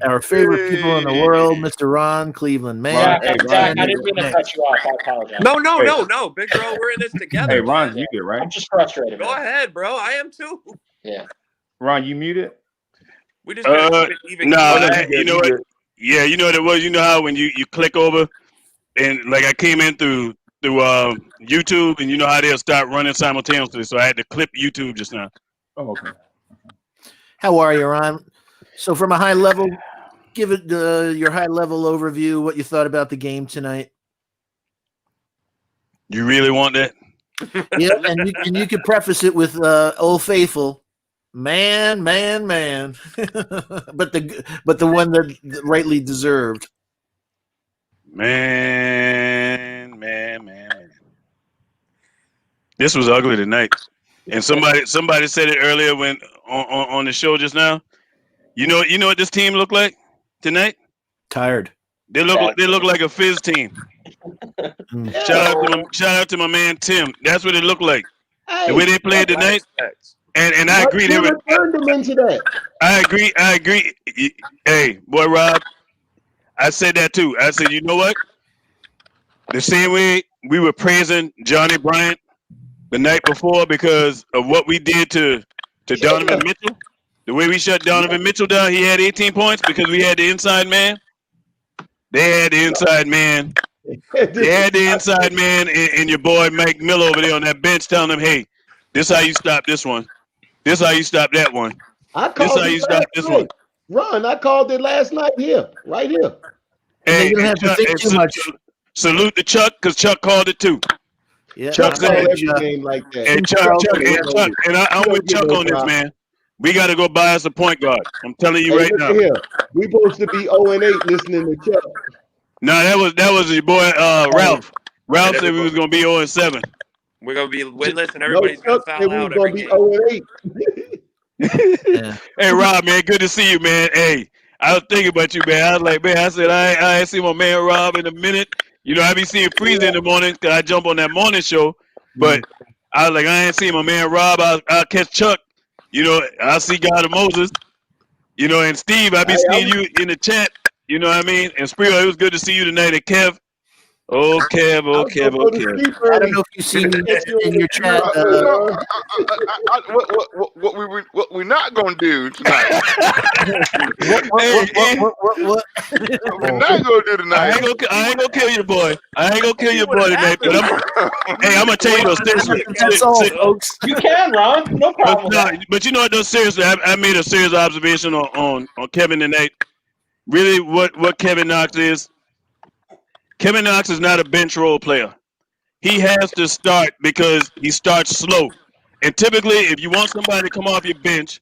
Speaker 1: our favorite people in the world, Mr. Ron Cleveland, man.
Speaker 5: Zach, I didn't mean to cut you off. I apologize.
Speaker 2: No, big bro, we're in this together.
Speaker 6: Hey, Ron, you good, right?
Speaker 5: I'm just frustrated.
Speaker 2: Go ahead, bro. I am too.
Speaker 5: Yeah.
Speaker 6: Ron, you muted?
Speaker 2: We just
Speaker 7: you know what? Yeah, you know what it was. You know how when you click over, and like I came in through YouTube, and you know how they'll start running simultaneously. So I had to clip YouTube just now.
Speaker 6: Oh, okay.
Speaker 1: How are you, Ron? So from a high level, give it your high level overview, what you thought about the game tonight.
Speaker 7: You really want that?
Speaker 1: Yeah, and you could preface it with Old Faithful, man, but the one that rightly deserved.
Speaker 7: Man. This was ugly tonight, and somebody said it earlier when on the show just now. You know what this team looked like tonight?
Speaker 1: Tired.
Speaker 7: They look like a Fizz team. Shout out to my man Tim. That's what it looked like.
Speaker 4: Hey,
Speaker 7: the way they played tonight. And I agree.
Speaker 4: They turned them into that.
Speaker 7: I agree. Hey, boy, Rob, I said that too. I said, you know what? The same way we were praising Johnny Bryant the night before because of what we did to Donovan Mitchell. The way we shut Donovan Mitchell down, he had 18 points because we had the inside man. They had the inside man. They had the inside man and your boy Mike Miller over there on that bench telling them, hey, this is how you stop this one. This is how you stop that one. This is how you stop this one.
Speaker 4: Ron, I called it last night here, right here.
Speaker 7: Hey,
Speaker 1: you don't have to think too much.
Speaker 7: Salute to Chuck because Chuck called it too.
Speaker 1: Yeah,
Speaker 7: Chuck said
Speaker 4: every game like that.
Speaker 7: And Chuck, and I'm with Chuck on this, man. We got to go buy us a point guard. I'm telling you right now.
Speaker 4: Here. We supposed to be 0-8 listening to Chuck.
Speaker 7: No, that was your boy Ralph. Ralph said we was gonna be 0-7.
Speaker 2: We're gonna be winless, and everybody's gonna foul out every game.
Speaker 4: 0-8.
Speaker 1: Yeah.
Speaker 7: Hey Rob, man, good to see you, man. Hey, I was thinking about you, man. I was like, man, I said I ain't seen my man Rob in a minute. You know, I be seeing Freezer in the morning because I jump on that morning show. But I was like, I ain't seen my man Rob. I'll catch Chuck. You know, I see God of Moses. You know, and Steve, I be seeing you in the chat. You know what I mean? And Spree, it was good to see you tonight. And Kev. Oh, Kev.
Speaker 1: I don't know if you see me in your chat.
Speaker 3: What we're not gonna do tonight.
Speaker 1: What?
Speaker 3: We're not gonna do tonight.
Speaker 7: I ain't gonna kill your boy. I ain't gonna kill your boy tonight. But I'm gonna tell you though, seriously.
Speaker 1: That's all, folks.
Speaker 5: You can, Ron. No problem.
Speaker 7: But you know what though, seriously, I made a serious observation on Kevin tonight. Really, what Kevin Knox is. Kevin Knox is not a bench role player. He has to start because he starts slow. And typically, if you want somebody to come off your bench,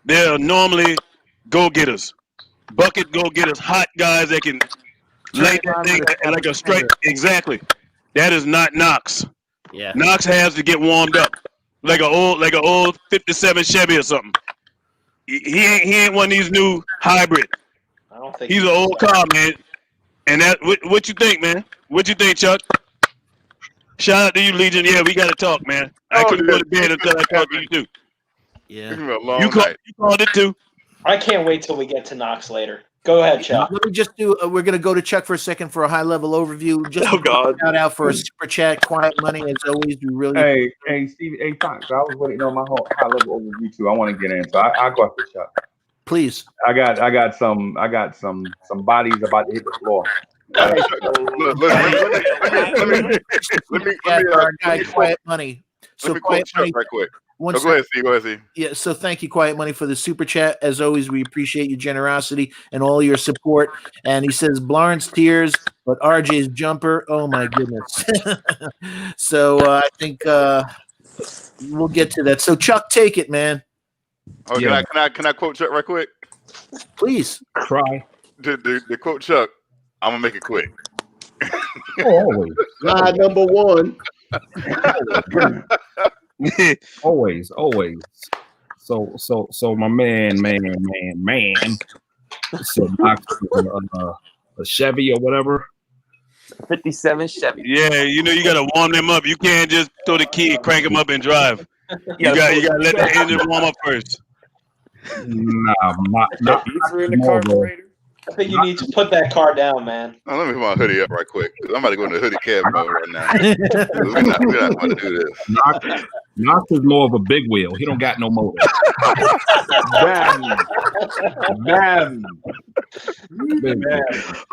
Speaker 7: they're normally go-getters. Bucket go-getters, hot guys that can lay that thing like a straight. Exactly. That is not Knox.
Speaker 1: Yeah.
Speaker 7: Knox has to get warmed up like an old 57 Chevy or something. He ain't one of these new hybrid.
Speaker 5: I don't think
Speaker 7: He's an old car, man. And that what you think, man? What you think, Chuck? Shout out to you, Legion. Yeah, we got to talk, man. I couldn't go to bed until I talked to you too.
Speaker 1: Yeah.
Speaker 3: It's been a long
Speaker 7: You called it too.
Speaker 5: I can't wait till we get to Knox later. Go ahead, Chuck.
Speaker 1: Let me just do. We're going to go to Chuck for a second for a high-level overview. Just
Speaker 2: Oh, God.
Speaker 1: shout out for a super chat. Quiet money, as always. We really.
Speaker 6: Hey, Steve. Hey, Fox. I was waiting on my whole high level overview too. I want to get in, so I'll go after Chuck.
Speaker 1: Please.
Speaker 6: I got some bodies about to hit the floor.
Speaker 1: Let me Quiet Money. So
Speaker 3: Let me quote Chuck right quick. Go ahead, Steve.
Speaker 1: Yeah, so thank you, Quiet Money, for the super chat. As always, we appreciate your generosity and all your support. And he says, Blarn's tears, but RJ's jumper. Oh, my goodness. So I think we'll get to that. So, Chuck, take it, man.
Speaker 3: Oh,
Speaker 8: Yeah.
Speaker 3: can I quote Chuck right quick?
Speaker 1: Please.
Speaker 8: Try.
Speaker 3: The quote Chuck, I'm going to make it quick.
Speaker 8: Always.
Speaker 4: Lie number one.
Speaker 8: Always. So my man. So a Chevy or whatever.
Speaker 2: 57 Chevy.
Speaker 7: Yeah, you know you gotta warm them up. You can't just throw the key, crank them up, and drive. You gotta let the engine warm up first.
Speaker 8: Nah, not
Speaker 2: Heater in the
Speaker 8: more of a-
Speaker 2: carburetor.
Speaker 5: I think you need to put that car down, man.
Speaker 3: Oh, let me put my hoodie up right quick. 'Cause I'm about to go into hoodie cab mode right now. We're not about to do this.
Speaker 8: Knox is more of a big wheel. He don't got no motor.
Speaker 6: Bam.
Speaker 8: Big wheel.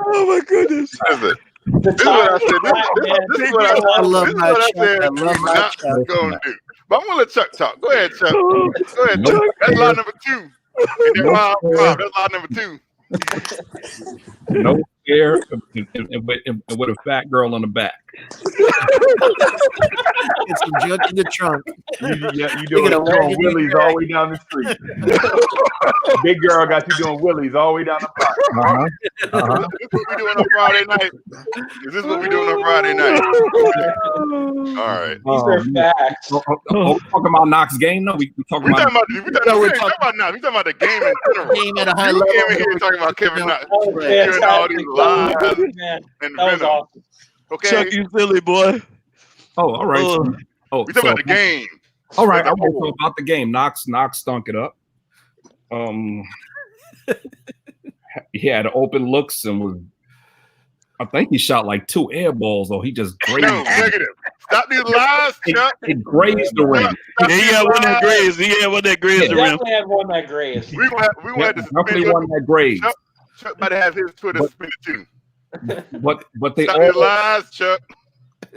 Speaker 7: Oh my goodness!
Speaker 3: Listen,
Speaker 5: The
Speaker 3: this is what I said. This is what I
Speaker 1: I love
Speaker 3: this is
Speaker 1: my
Speaker 3: what I
Speaker 1: Chuck.
Speaker 3: said.
Speaker 1: I love my
Speaker 3: Not
Speaker 1: Chuck.
Speaker 3: going to do. But I'm gonna let Chuck talk. Go ahead, Chuck. Go ahead, Chuck. That's line number 2. And then Rob, that's line number 2.
Speaker 8: No scare and with a fat girl on the back.
Speaker 1: It's some junk in the trunk.
Speaker 6: You doing willies all the way down the street. Big girl got you doing willies all the way down the block.
Speaker 3: Is this what we doing on Friday night? All right.
Speaker 5: These are facts.
Speaker 8: Talking about Knox game? No, we talking
Speaker 3: We
Speaker 8: about.
Speaker 3: talking about the game in general.
Speaker 1: Game at a high
Speaker 3: We
Speaker 1: level.
Speaker 3: came in here talking about Kevin Knox.
Speaker 5: That was
Speaker 3: Hearing all
Speaker 5: fantastic.
Speaker 3: these lies
Speaker 5: Man,
Speaker 3: and
Speaker 5: that was
Speaker 3: venom.
Speaker 5: awesome.
Speaker 3: Okay.
Speaker 7: Chuck, you silly boy.
Speaker 8: Oh, all right.
Speaker 3: We talking about the game.
Speaker 8: All right. I want to talk about the game. Knox stunk it up. He had open looks and was. I think he shot like 2 air balls, or he just grazed.
Speaker 3: No, negative. Stop these lies, Chuck.
Speaker 8: It grazed the rim.
Speaker 7: Yeah, he got one that grazed. He had one that grazed the rim.
Speaker 5: Definitely had one that grazed.
Speaker 3: We went to
Speaker 8: Definitely one that grazed.
Speaker 3: Chuck might have his Twitter suspended too.
Speaker 8: But they
Speaker 3: Stop these
Speaker 8: all
Speaker 3: lies, Chuck.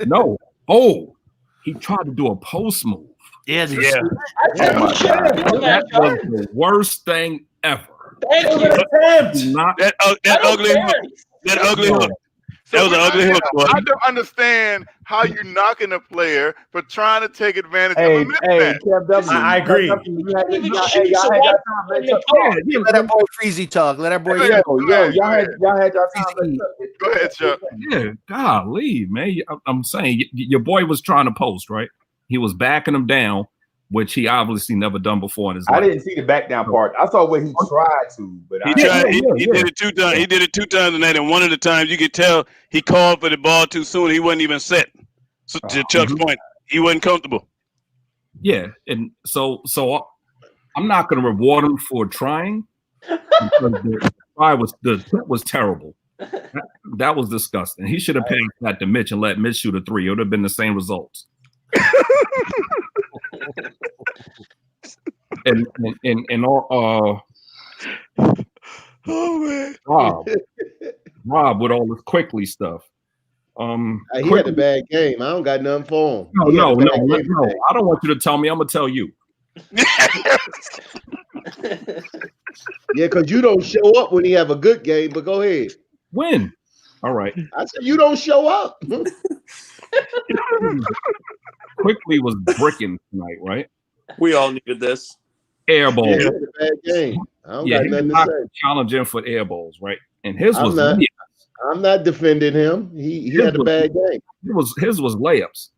Speaker 8: no. Oh, he tried to do a post move.
Speaker 1: Yeah.
Speaker 5: I think we should have done
Speaker 8: That
Speaker 5: that.
Speaker 8: was the worst thing ever.
Speaker 5: Thank you.
Speaker 8: Not
Speaker 7: That ugly hook. That ugly hook. That was an ugly hook, boy.
Speaker 3: I don't understand how you knocking a player for trying to take advantage of a
Speaker 6: Hey,
Speaker 3: mismatch.
Speaker 6: Kev W.
Speaker 9: I agree.
Speaker 5: Even shoot someone in the car.
Speaker 1: Let our boy Freezy talk. Let our boy.
Speaker 3: Yeah.
Speaker 6: Y'all had your time.
Speaker 3: Go ahead, Chuck.
Speaker 8: Yeah, golly, man. I'm saying your boy was trying to post, right? He was backing him down, which he obviously never done before in his life.
Speaker 6: I didn't see the back down part. I saw where he tried to, but
Speaker 7: He did it 2 times. He did it 2 times tonight, and one of the times you could tell he called for the ball too soon. He wasn't even set. So, to Chuck's point, he wasn't comfortable.
Speaker 8: Yeah, and so I'm not going to reward him for trying because the tip was terrible. That was disgusting. He should have passed that to Mitch and let Mitch shoot a 3. It would have been the same results. and all
Speaker 7: Oh man,
Speaker 8: Rob with all this Quickley stuff.
Speaker 4: He had a bad game. I don't got nothing for him.
Speaker 8: No. I don't want you to tell me. I'm gonna tell you.
Speaker 4: Yeah, because you don't show up when he have a good game. But go ahead.
Speaker 8: When? All right.
Speaker 4: I said you don't show up.
Speaker 8: Quickley was bricking tonight, right?
Speaker 2: We all needed this.
Speaker 8: Air balls.
Speaker 4: Yeah, he had a bad game. I don't got
Speaker 8: he
Speaker 4: nothing
Speaker 8: was
Speaker 4: to say.
Speaker 8: challenging for air balls, right? And his was
Speaker 4: I'm not defending him. He had a bad game.
Speaker 8: His was layups,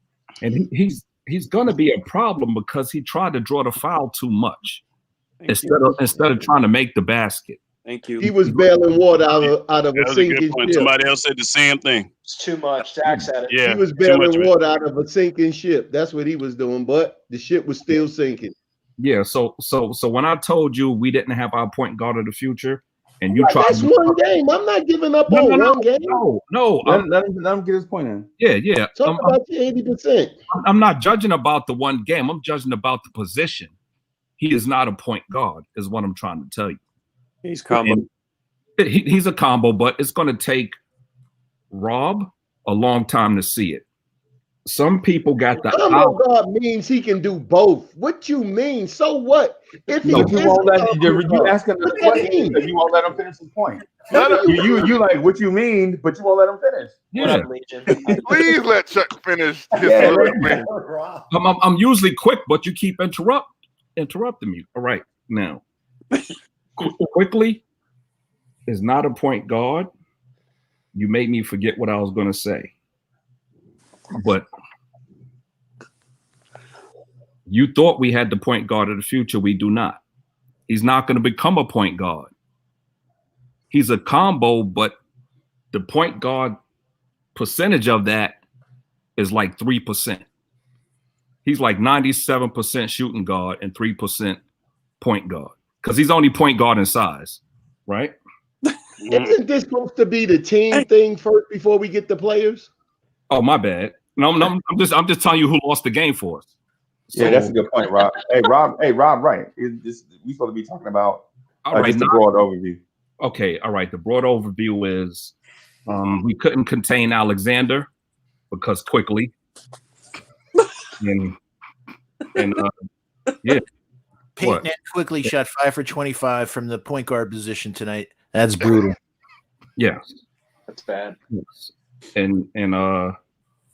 Speaker 8: and he's going to be a problem because he tried to draw the foul too much instead of trying to make the basket.
Speaker 2: Thank you.
Speaker 4: He was bailing water out of
Speaker 7: That
Speaker 4: a
Speaker 7: was a good
Speaker 4: sinking
Speaker 7: point.
Speaker 4: ship.
Speaker 7: Somebody else said the same thing.
Speaker 5: It's too much. Zach said it.
Speaker 7: Yeah,
Speaker 4: He was bailing water out of a sinking ship. That's what he was doing, but the ship was still sinking.
Speaker 8: Yeah. So when I told you we didn't have our point guard of the future, and you tried,
Speaker 4: that's one game. I'm not giving up on one game.
Speaker 8: No.
Speaker 6: Let him get his point in.
Speaker 8: Yeah.
Speaker 4: Talk about your 80%.
Speaker 8: I'm not judging about the one game. I'm judging about the position. He is not a point guard, is what I'm trying to tell you.
Speaker 2: He's combo.
Speaker 8: He's a combo, but it's going to take Rob a long time to see it. Some people got the
Speaker 4: combo guard means he can do both. What you mean? So what? If he
Speaker 6: you asking the question, you won't let him finish his point. You like what you mean, but you won't let him finish.
Speaker 8: Yeah.
Speaker 3: Please let Chuck finish.
Speaker 8: I'm usually quick, but you keep interrupting me. All right, now Quickley is not a point guard. You made me forget what I was going to say. But you thought we had the point guard of the future. We do not. He's not going to become a point guard. He's a combo, but the point guard percentage of that is like 3%. He's like 97% shooting guard and 3% point guard because he's only point guard in size, right?
Speaker 4: Isn't this supposed to be the team thing first before we get the players?
Speaker 8: Oh, my bad. No, I'm just telling you who lost the game for us. So,
Speaker 6: yeah, that's a good point, Rob. Rob, right? We supposed to be talking about just a broad overview.
Speaker 8: Okay, all right. The broad overview is we couldn't contain Alexander because Quickley. and yeah.
Speaker 1: Payton and Quickley shot 5 for 25 from the point guard position tonight. That's brutal.
Speaker 8: Yeah.
Speaker 5: That's bad.
Speaker 8: Yes. And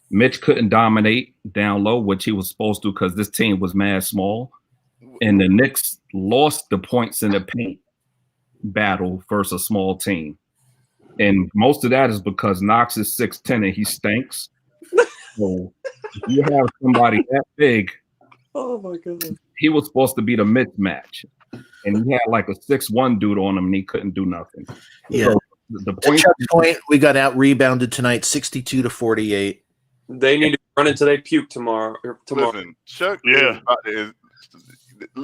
Speaker 8: Mitch couldn't dominate down low, which he was supposed to because this team was mad small. And the Knicks lost the points in the paint battle versus a small team. And most of that is because Knox is 6'10" and he stinks. So if you have somebody that big,
Speaker 2: oh my goodness,
Speaker 8: he was supposed to be the mismatch. And he had like a 6'1" dude on him and he couldn't do nothing.
Speaker 1: Yeah.
Speaker 8: So the
Speaker 1: point, we got out rebounded tonight, 62-48.
Speaker 2: They need to run until they puke tomorrow.
Speaker 3: Listen, Chuck. Yeah.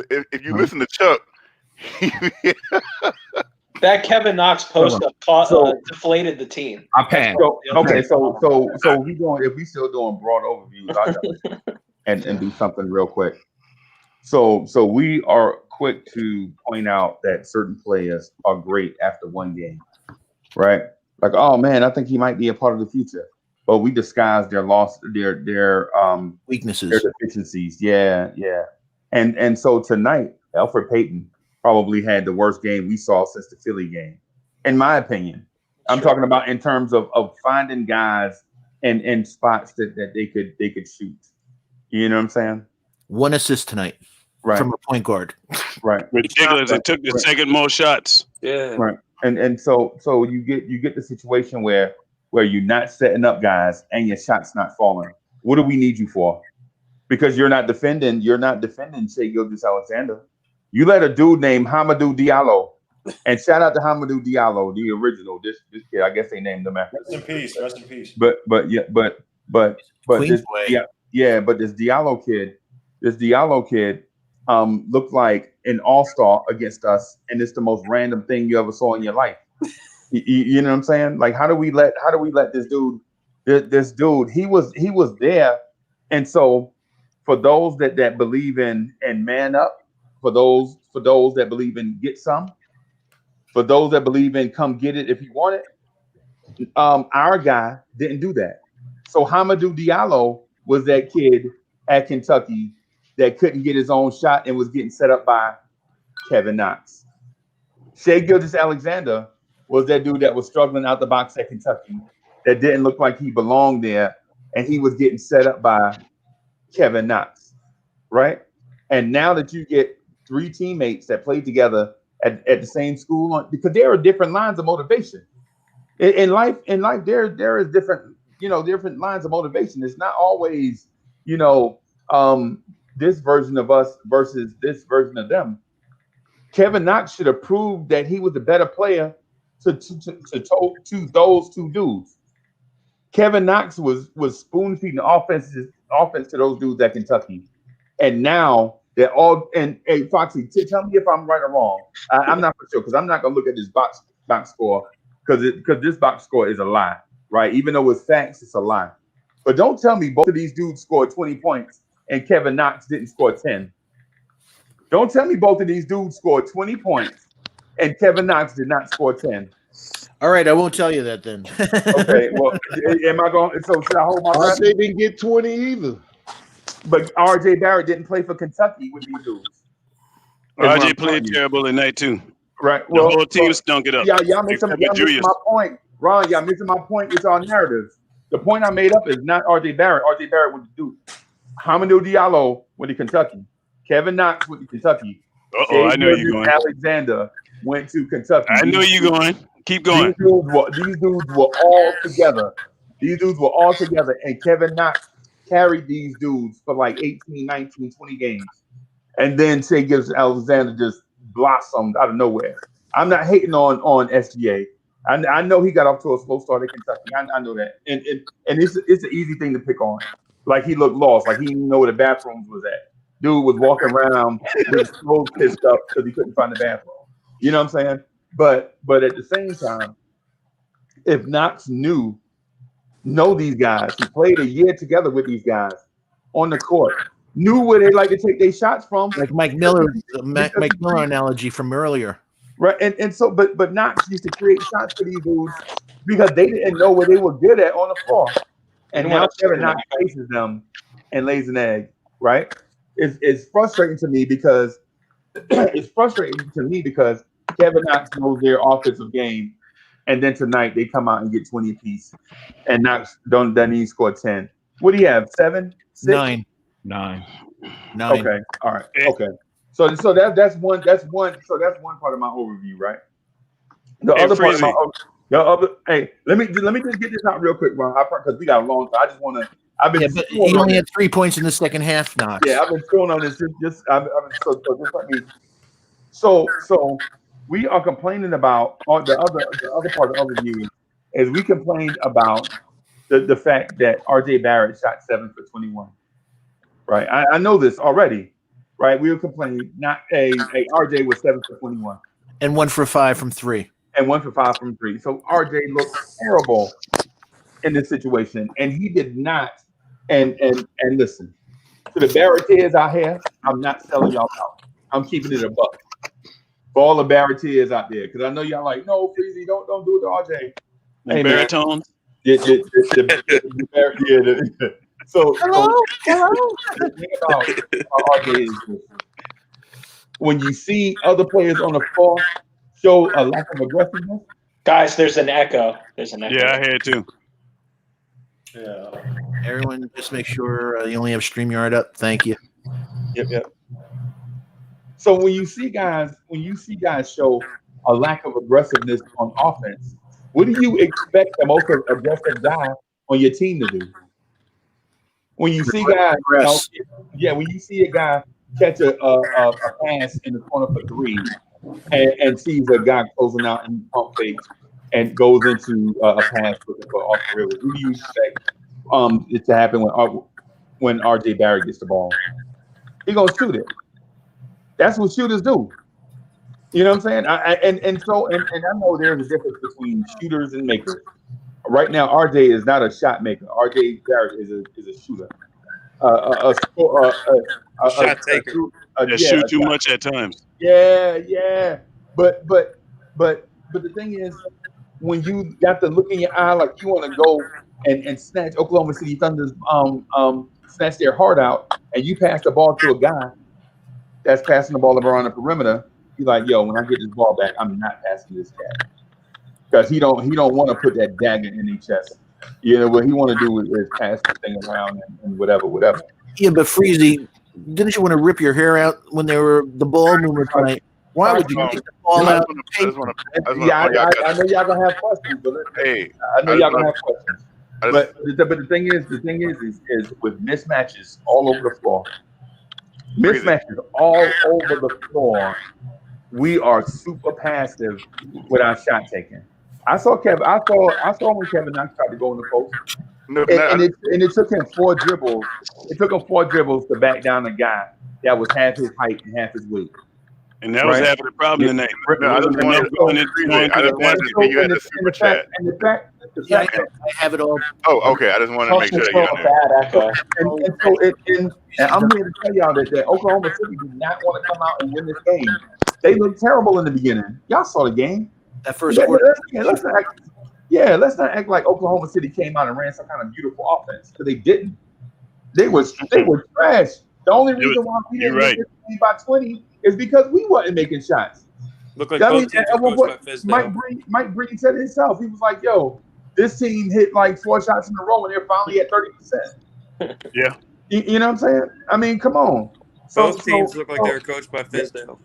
Speaker 3: If you listen to Chuck,
Speaker 5: that Kevin Knox post deflated the team.
Speaker 8: I passed.
Speaker 6: So we going. If we still doing broad overviews, I'll jump in and do something real quick. So we are quick to point out that certain players are great after one game, right? Like, oh man, I think he might be a part of the future. But we disguise their
Speaker 1: weaknesses,
Speaker 6: their deficiencies. Yeah. And so tonight, Elfrid Payton probably had the worst game we saw since the Philly game, in my opinion. I'm talking about in terms of finding guys in spots that they could shoot. You know what I'm saying?
Speaker 1: 1 assist tonight,
Speaker 6: right,
Speaker 1: from a point guard.
Speaker 6: Right,
Speaker 7: ridiculous. It took the second most shots.
Speaker 2: Yeah,
Speaker 6: right. And so you get the situation where you're not setting up guys and your shot's not falling. What do we need you for? Because you're not defending Shai Gilgeous-Alexander. You let a dude named Hamidou Diallo, and shout out to Hamidou Diallo, the original. This kid, I guess they named him after.
Speaker 9: Rest in peace. Rest in peace.
Speaker 6: But this Diallo kid looked like an all-star against us, and it's the most random thing you ever saw in your life. You know what I'm saying? Like, how do we let this dude? He was there, and so for those that believe in man up, for those that believe in get some, for those that believe in come get it if you want it, our guy didn't do that. So Hamidou Diallo was that kid at Kentucky that couldn't get his own shot and was getting set up by Kevin Knox. Shai Gilgeous-Alexander was that dude that was struggling out the box at Kentucky that didn't look like he belonged there, and he was getting set up by Kevin Knox, right? And now that you get 3 teammates that play together at the same school, because there are different lines of motivation. In life, there is different, different lines of motivation. It's not always, this version of us versus this version of them. Kevin Knox should have proved that he was a better player to those 2 dudes. Kevin Knox was spoon feeding offense to those dudes at Kentucky, and now they're all. And hey, Foxy, tell me if I'm right or wrong. I'm not for sure because I'm not gonna look at this box score because this box score is a lie, right? Even though it's facts, it's a lie. But don't tell me both of these dudes scored 20 points and Kevin Knox didn't score 10. Don't tell me both of these dudes scored 20 points and Kevin Knox did not score 10.
Speaker 1: All right, I won't tell you that then.
Speaker 6: Okay, well, am I going? So should I hold my breath?
Speaker 4: They didn't get 20 either.
Speaker 6: But RJ Barrett didn't play for Kentucky with these dudes.
Speaker 7: RJ played terrible at night too.
Speaker 6: Right.
Speaker 7: The whole team stunk it up.
Speaker 6: Y'all missing my point. Ron, y'all missing my point. It's our narrative. The point I made up is not RJ Barrett. RJ Barrett went to Duke. Hamidou Diallo went to Kentucky. Kevin Knox went to Kentucky.
Speaker 7: I know you're going.
Speaker 6: Alexander went to Kentucky.
Speaker 7: I know you're going. Keep going.
Speaker 6: These dudes were all together. And Kevin Knox carried these dudes for like 18, 19, 20 games. And then Shea Gilgeous-Alexander just blossomed out of nowhere. I'm not hating on SGA. I know he got off to a slow start at Kentucky. I know that. And it's an easy thing to pick on. Like he looked lost. Like he didn't know where the bathrooms was at. Dude was walking around with his clothes pissed up because he couldn't find the bathroom. You know what I'm saying? But at the same time, if Knox know these guys, he played a year together with these guys on the court, knew where they like to take their shots from.
Speaker 1: Like Mike Miller analogy from earlier.
Speaker 6: Right. And so but Knox used to create shots for these dudes because they didn't know where they were good at on the floor. And now Kevin Knox faces them and lays an egg, right? It's frustrating to me because Kevin Knox knows their offensive game, and then tonight they come out and get 20 apiece, and Knox doesn't even score 10. What do you have? 7, 6?
Speaker 1: 9.
Speaker 6: Okay, all right, okay. So that's one part of my overview, right? The other part of hey, let me just get this out real quick, Ron, because we got a long time. I just want to.
Speaker 1: But he only had 3 points in the second half, Knox.
Speaker 6: Yeah, I've been throwing on this. Just let me. So we are complaining about the other part of the overview is we complained about the fact that RJ Barrett shot 7 for 21. Right, I know this already. Right, we were complaining. Not RJ was 7 for 21
Speaker 1: and 1 for 5 from 3.
Speaker 6: And 1 for 5 from 3. So RJ looked terrible in this situation, and he did not. And listen, to the Barretteers out here, I'm not selling y'all out. I'm keeping it a buck for all the Barretteers out there, because I know y'all like, no, Freezy, don't do it to RJ.
Speaker 7: Hey, baritones.
Speaker 6: So the thing about RJ is this. When you see other players on the floor show a lack of aggressiveness,
Speaker 5: guys, there's an echo.
Speaker 7: Yeah, I had to.
Speaker 5: Yeah.
Speaker 1: Everyone, just make sure you only have StreamYard up. Thank you.
Speaker 6: Yep. So when you see guys show a lack of aggressiveness on offense, what do you expect the most aggressive guy on your team to do? When you see guys, when you see a guy catch a pass in the corner for 3 and sees a guy closing out and pump fakes and goes into a pass looking for off the river, who do you expect it to happen when RJ Barrett gets the ball? He's gonna shoot it. That's what shooters do. You know what I'm saying? And I know there's a difference between shooters and makers. Right now, RJ is not a shot maker. RJ Barrett is a shooter. A
Speaker 2: shot taker.
Speaker 7: Shoot too much at times.
Speaker 6: Yeah. But the thing is, when you got to look in your eye like you want to go and snatch Oklahoma City Thunder's snatch their heart out, and you pass the ball to a guy that's passing the ball around the perimeter, you're like, yo, when I get this ball back, I'm not passing this guy. Because he don't want to put that dagger in his chest. You know, what he want to do is pass the thing around and whatever.
Speaker 1: Yeah, but Freezy, didn't you want to rip your hair out when they were the ball movement tonight? Why would you take the ball out?
Speaker 3: I just want to.
Speaker 6: Yeah, I know y'all gonna have questions, but
Speaker 3: Hey,
Speaker 6: I know
Speaker 3: I
Speaker 6: y'all
Speaker 3: just
Speaker 6: gonna
Speaker 3: wanna-
Speaker 6: have questions. But the thing is with mismatches all over the floor, mismatches all over the floor, we are super passive with our shot taking. I saw when Kevin Knox tried to go in the post, and it took him 4 dribbles. It took him 4 dribbles to back down a guy that was half his height and half his weight.
Speaker 7: And that was half of the problem tonight.
Speaker 3: I just wanted to see you had the super chat.
Speaker 1: Yeah, I have it all.
Speaker 3: Oh, okay. I just wanted to make sure that you
Speaker 6: bad echo. And I'm here to tell y'all that Oklahoma City did not want to come out and win this game. They looked terrible in the beginning. Y'all saw the game.
Speaker 1: That first quarter.
Speaker 6: Let's not act like Oklahoma City came out and ran some kind of beautiful offense, because they didn't. They were trash. The only reason why we didn't win this game by 20 is because we wasn't making shots.
Speaker 2: Look like both teams are coached by Fizdale.
Speaker 6: Mike Breen said it himself. He was like, "Yo, this team hit like 4 shots in a row, and they're finally at 30%."
Speaker 7: Yeah,
Speaker 6: you know what I'm saying? I mean, come on.
Speaker 2: Both teams look like they're coached by Fizdale.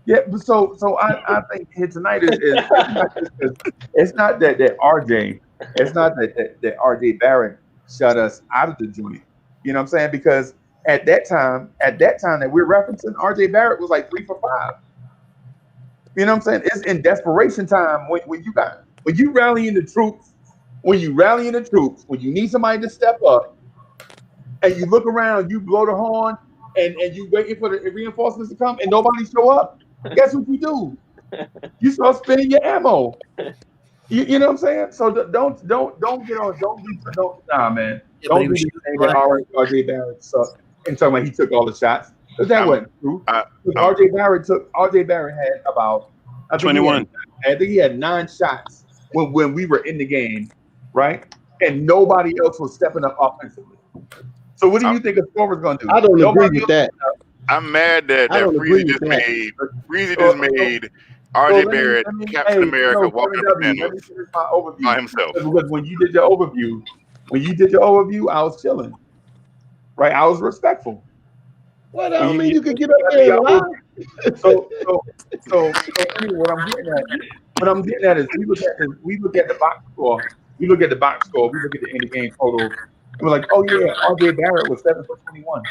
Speaker 6: Yeah, but so I think here tonight is it's not that RJ, it's not that RJ Barrett shut us out of the joint. You know what I'm saying? Because at that time that we're referencing, RJ Barrett was like 3 for 5. You know what I'm saying? It's in desperation time when you rallying the troops, when you need somebody to step up, and you look around, you blow the horn, and you waiting for the reinforcements to come, and nobody show up. Guess what you do? You start spending your ammo. You know what I'm saying? So don't man.
Speaker 1: Yeah,
Speaker 6: Don't be saying that RJ Barrett sucked and talking about he took all the shots. Because that wasn't true. RJ Barrett had about
Speaker 7: 21.
Speaker 6: I think he had 9 shots when we were in the game, right? And nobody else was stepping up offensively. So what do you think a scorer's going to do?
Speaker 4: I don't agree with that.
Speaker 3: I'm mad that Freezy just made RJ Barrett, Captain America, walking up the panels by himself.
Speaker 6: Because when you did your overview, I was chilling. Right? I was respectful.
Speaker 4: Well, I don't mean you could get up there and lie.
Speaker 6: So anyway, what I'm getting at is we look at the box score. We look at the end of game total. And we're like, oh yeah, RJ Barrett was 7 for 21.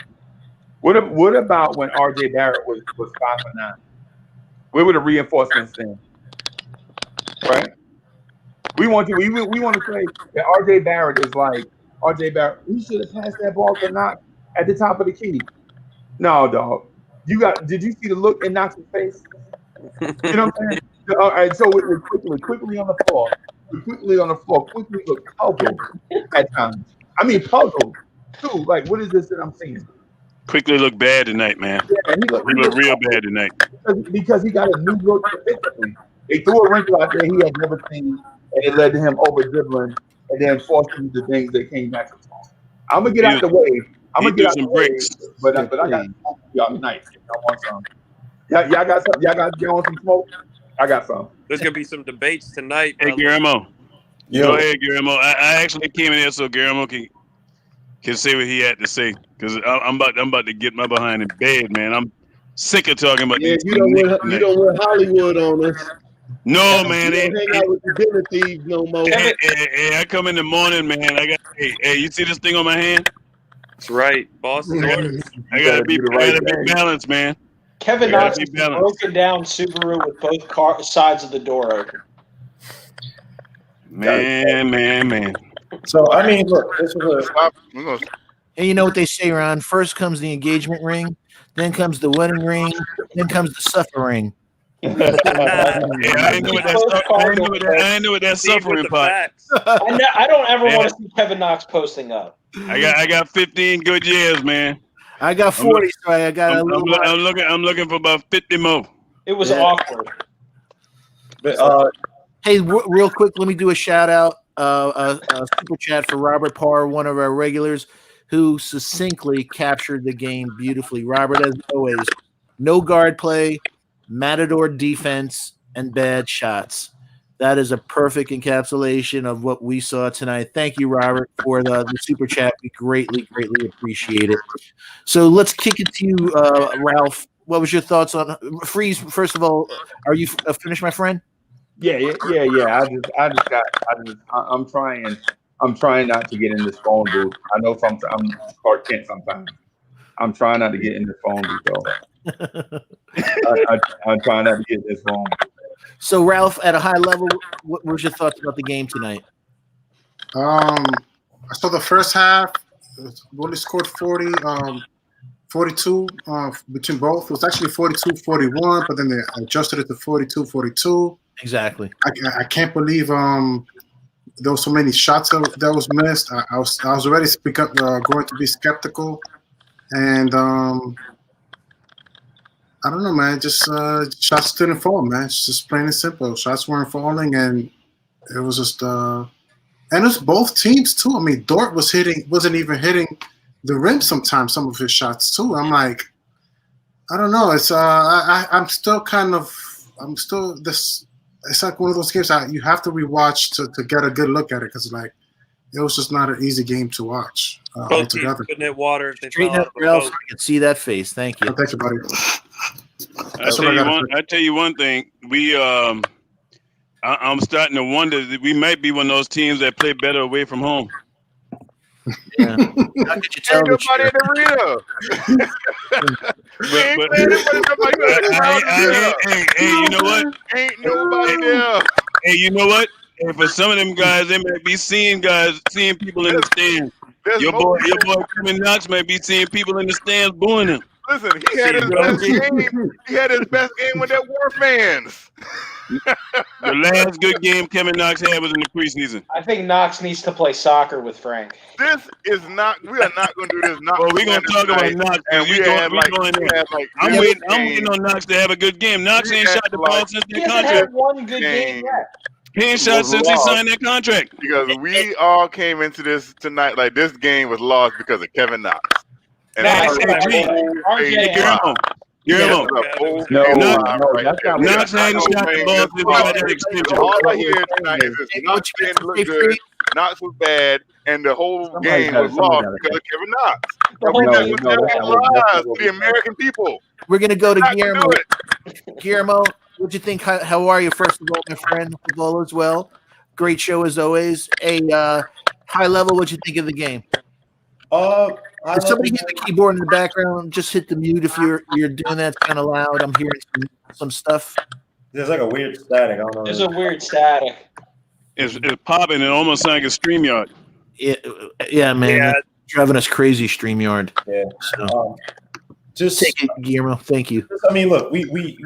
Speaker 6: What about when RJ Barrett was 5 for 9? Where were the reinforcements then? Right? We want to say that RJ Barrett is like RJ Barrett. We should have passed that ball to Knox at the top of the key. No, dog. Did you see the look in Knox's face? You know what I'm saying? All right, so we're quickly on the floor. Quickly look puzzled at times. I mean puzzled too. Like, what is this that I'm seeing?
Speaker 7: Quickly look bad tonight, man.
Speaker 6: Yeah, he looked
Speaker 7: real bad tonight.
Speaker 6: Because he got a new look defensively. They threw a wrinkle out there he had never seen, and it led to him over dribbling and then forcing the things that came back. I'm gonna get out the way. But I got y'all tonight. Y'all want some? Y'all got some? Y'all want some smoke? I got some.
Speaker 2: There's gonna be some debates tonight.
Speaker 7: Hey, Guillermo. Go ahead, Guillermo. I actually came in here so Guillermo can say what he had to say, because I'm about to get my behind in bed, man. I'm sick of talking about these.
Speaker 4: You don't want Hollywood on us.
Speaker 7: No, man.
Speaker 4: You don't hang out with the dinner thieves no more.
Speaker 7: Hey, I come in the morning, man. Hey, you see this thing on my hand?
Speaker 2: That's right, boss.
Speaker 7: I gotta be balanced, man.
Speaker 5: Kevin Knox is a broken down Subaru with both sides of the door open.
Speaker 7: Man.
Speaker 9: So I mean, look, this is
Speaker 1: And you know what they say, Ron? First comes the engagement ring, then comes the wedding ring, then comes the suffering.
Speaker 7: I ain't know what that suffering part.
Speaker 5: I don't ever want to see Kevin Knox posting up.
Speaker 7: I got 15 good years, man.
Speaker 1: I got 40, so I got a little.
Speaker 7: I'm looking for about 50 more.
Speaker 5: It was awkward.
Speaker 1: Hey, real quick, let me do a shout out, a super chat for Robert Parr, one of our regulars, who succinctly captured the game beautifully. Robert, as always, no guard play, matador defense, and bad shots. That is a perfect encapsulation of what we saw tonight. Thank you, Robert, for the super chat. We greatly appreciate it. So let's kick it to you, Ralph. What was your thoughts on Freeze? First of all, are you finished, my friend?
Speaker 6: Yeah. I'm trying not to get in this phone booth. I know I'm Clark Kent sometimes. I'm trying not to get in this phone booth, though. I'm trying not to get in this phone booth.
Speaker 1: So, Ralph, at a high level, what was your thoughts about the game tonight?
Speaker 9: I saw the first half. Only scored 42 between both. It was actually 42-41, but then they adjusted it to 42-42.
Speaker 1: Exactly.
Speaker 9: I can't believe there were so many shots that was missed. I was already going to be skeptical, and I don't know, man. Just shots didn't fall, man. It's just plain and simple. Shots weren't falling, and it was just and it was both teams too. I mean, Dort wasn't even hitting the rim sometimes. Some of his shots too. I'm like, I don't know. It's I'm still this. It's like one of those games you have to rewatch to get a good look at it, because like it was just not an easy game to watch altogether.
Speaker 2: Couldn't hit water if they
Speaker 1: Straighten up, Ralph. I can see that face. Thank you.
Speaker 9: Thank you, buddy.
Speaker 7: I tell you one thing. I'm starting to wonder that we might be one of those teams that play better away from home.
Speaker 1: Yeah. How could you tell?
Speaker 3: Ain't nobody in the arena.
Speaker 7: Hey, you know what?
Speaker 3: Ain't nobody there.
Speaker 7: Hey, you know what? And for some of them guys, they might be seeing people in the stands. Your boy Knox might be seeing people in the stands booing him.
Speaker 3: Listen, he had his best game. He had his best game with that War fans.
Speaker 7: The last good game Kevin Knox had was in the preseason.
Speaker 5: I think Knox needs to play soccer with Frank.
Speaker 3: This is not. We are not going to do this.
Speaker 7: Well, we're going to talk about Knox.
Speaker 3: And
Speaker 7: I'm waiting on Knox to have a good game. Knox ain't shot the ball since their contract.
Speaker 5: He hasn't had one good game yet.
Speaker 7: He ain't shot since they signed that contract.
Speaker 3: Because we all came into this tonight like this game was lost because of Kevin Knox. And
Speaker 7: Knox hadn't shot the ball since they got that extension.
Speaker 3: All I hear tonight is Knox didn't look good, Knox was bad, and the whole game was lost because of Kevin Knox. The American people.
Speaker 1: We're gonna go to Guillermo. Guillermo, what'd you think? How are you? First of all, my friend, football as well. Great show as always. A high level, what'd you think of the game? If somebody hit the keyboard in the background, just hit the mute if you're doing that. It's kind of loud. I'm hearing some stuff.
Speaker 9: There's like a weird static. I don't know.
Speaker 5: There's a weird static.
Speaker 7: It's popping. It almost sounds like a StreamYard.
Speaker 1: Yeah, man. Yeah. Driving us crazy, StreamYard.
Speaker 9: Yeah.
Speaker 1: So, just take it, Guillermo. Thank you.
Speaker 9: I mean, look, we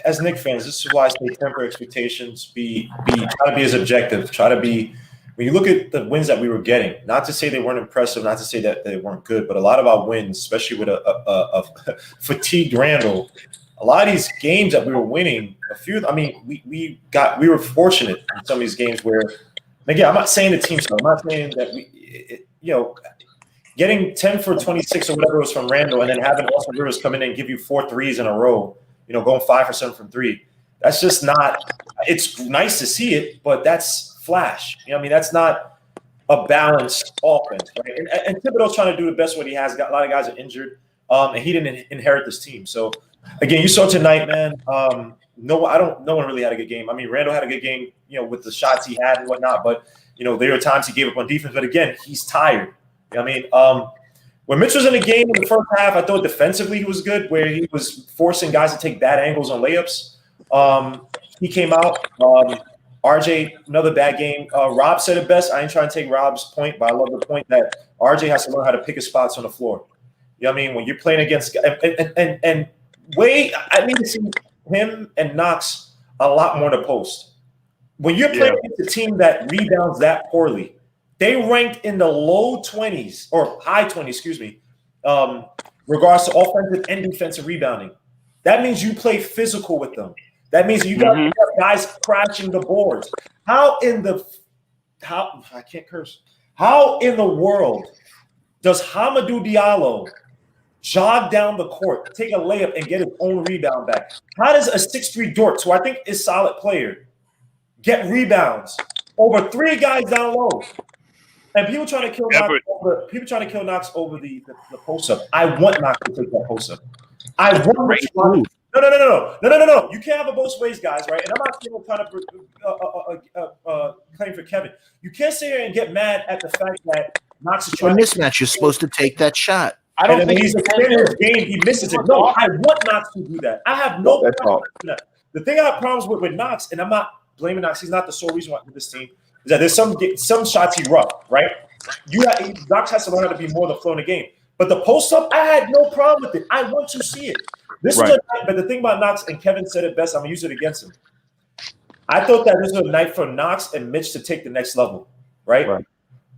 Speaker 9: as Knicks fans, this is why I say temper expectations. Try to be as objective. Try to be. When you look at the wins that we were getting, not to say they weren't impressive, not to say that they weren't good, but a lot of our wins, especially with a fatigued Randall, a lot of these games that we were winning, we were fortunate in some of these games where, again, I'm not saying the team, so I'm not saying that getting 10 for 26 or whatever it was from Randall, and then having Austin Rivers come in and give you 4 threes in a row, going 5 for 7 from 3. That's just not. It's nice to see it, but that's flash. That's not a balanced offense, right? And Thibodeau's trying to do the best what he has. Got a lot of guys are injured, and he didn't inherit this team. So again, you saw tonight, man. No one really had a good game. I mean, Randall had a good game, with the shots he had and whatnot. But there were times he gave up on defense. But again, he's tired. When Mitch was in the game in the first half, I thought defensively he was good, where he was forcing guys to take bad angles on layups. He came out. RJ, another bad game. Rob said it best. I ain't trying to take Rob's point, but I love the point that RJ has to learn how to pick his spots on the floor. When you're playing against and Wade, I need to see him and Knox a lot more in the post. When you're playing against a team that rebounds that poorly, they ranked in the low 20s or high 20s, excuse me, regards to offensive and defensive rebounding. That means you play physical with them. That means you got guys crashing the boards. How in the world does Hamidou Diallo jog down the court, take a layup, and get his own rebound back? How does a 6'3" Dort, who I think is a solid player, get rebounds over 3 guys down low. And people trying to kill Knox over the post up. I want Knox to take that post up. I want No. You can't have it both ways, guys, right? And I'm not trying to claim for Kevin. You can't sit here and get mad at the fact that Knox is trying.
Speaker 1: In this match, you're supposed to take that shot.
Speaker 5: I don't think
Speaker 9: he's extending his game. He misses it. No, I want Knox to do that. I have no problem with that. The thing I have problems with Knox, and I'm not blaming Knox. He's not the sole reason why this team is that there's some shots he rough, right? Knox has to learn how to be more the flow in the game. But the post up, I had no problem with it. I want to see it. This was a night, but the thing about Knox, and Kevin said it best, I'm gonna use it against him. I thought that this was a night for Knox and Mitch to take the next level, right?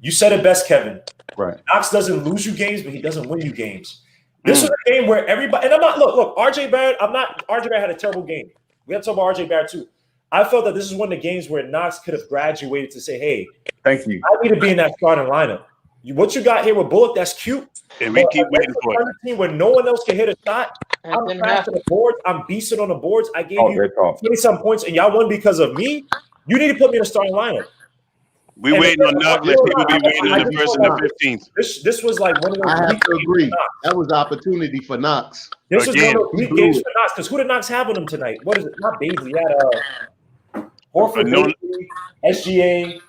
Speaker 9: You said it best, Kevin.
Speaker 6: Right.
Speaker 9: Knox doesn't lose you games, but he doesn't win you games. This was a game where everybody, and I'm not, look, RJ Barrett, RJ Barrett had a terrible game. We have to talk about RJ Barrett too. I felt that this is one of the games where Knox could have graduated to say, hey,
Speaker 6: thank you.
Speaker 9: I need to be in that starting lineup. What you got here with Bullock, that's cute.
Speaker 7: And we keep waiting for it.
Speaker 9: Team where no one else can hit a shot. I'm fast to the boards. I'm beasting on the boards. I gave you 20-some points, and y'all won because of me. You need to put me in a starting lineup.
Speaker 7: We waiting on Knox. Let people be waiting on the first and the 15th.
Speaker 9: This was like one of those.
Speaker 4: I have to agree. That was opportunity for Knox.
Speaker 9: This was one of those weak games for Knox because who did Knox have on him tonight? What is it? Not Baisley. He had Horford, SGA.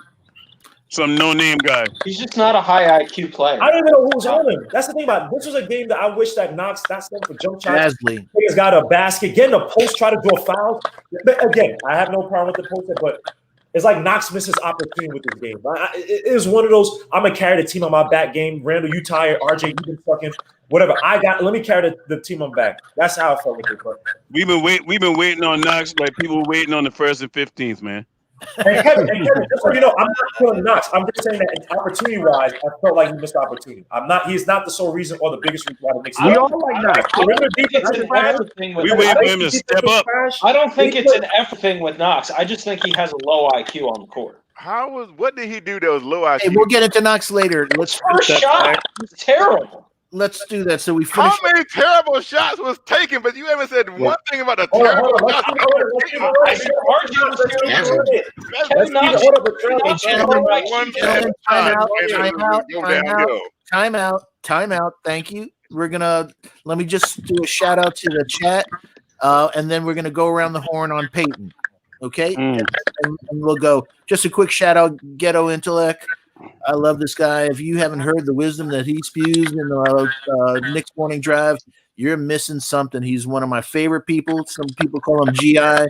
Speaker 7: Some no-name guy.
Speaker 5: He's just not a high IQ player.
Speaker 9: I don't even know who was on him. That's the thing about it. This was a game that I wish that Knox, that's them for jump shots. He's got a basket, getting a post, try to draw fouls. But again, I have no problem with the post, but it's like Knox misses opportunity with this game. It is one of those, I'm going to carry the team on my back game. Randall, you tired. RJ, you been fucking whatever. Let me carry the team on back. That's how I felt with it. But
Speaker 7: we've been waiting on Knox like people were waiting on the 1st and 15th, man.
Speaker 9: And Kevin, just so you know, I'm not killing Knox. I'm just saying that opportunity-wise, I felt like he missed opportunity. He's not the sole reason or the biggest reason why the Knicks.
Speaker 5: We all like Knox.
Speaker 7: We wait for him to step up.
Speaker 5: I don't think it's an effort thing with Knox. I just think he has a low IQ on the court.
Speaker 3: What did he do that was low IQ?
Speaker 1: Hey, we'll get into Knox later. Let's
Speaker 5: first shot. It's terrible.
Speaker 1: Let's do that. So we finish.
Speaker 3: How many terrible shots was taken? But you haven't said one thing about the terrible shots.
Speaker 1: Time out. Thank you. Let me just do a shout out to the chat, and then we're gonna go around the horn on Payton. Okay, and we'll go. Just a quick shout out, Ghetto Intellect. I love this guy. If you haven't heard the wisdom that he spews in the Knicks morning drive, you're missing something. He's one of my favorite people. Some people call him GI. I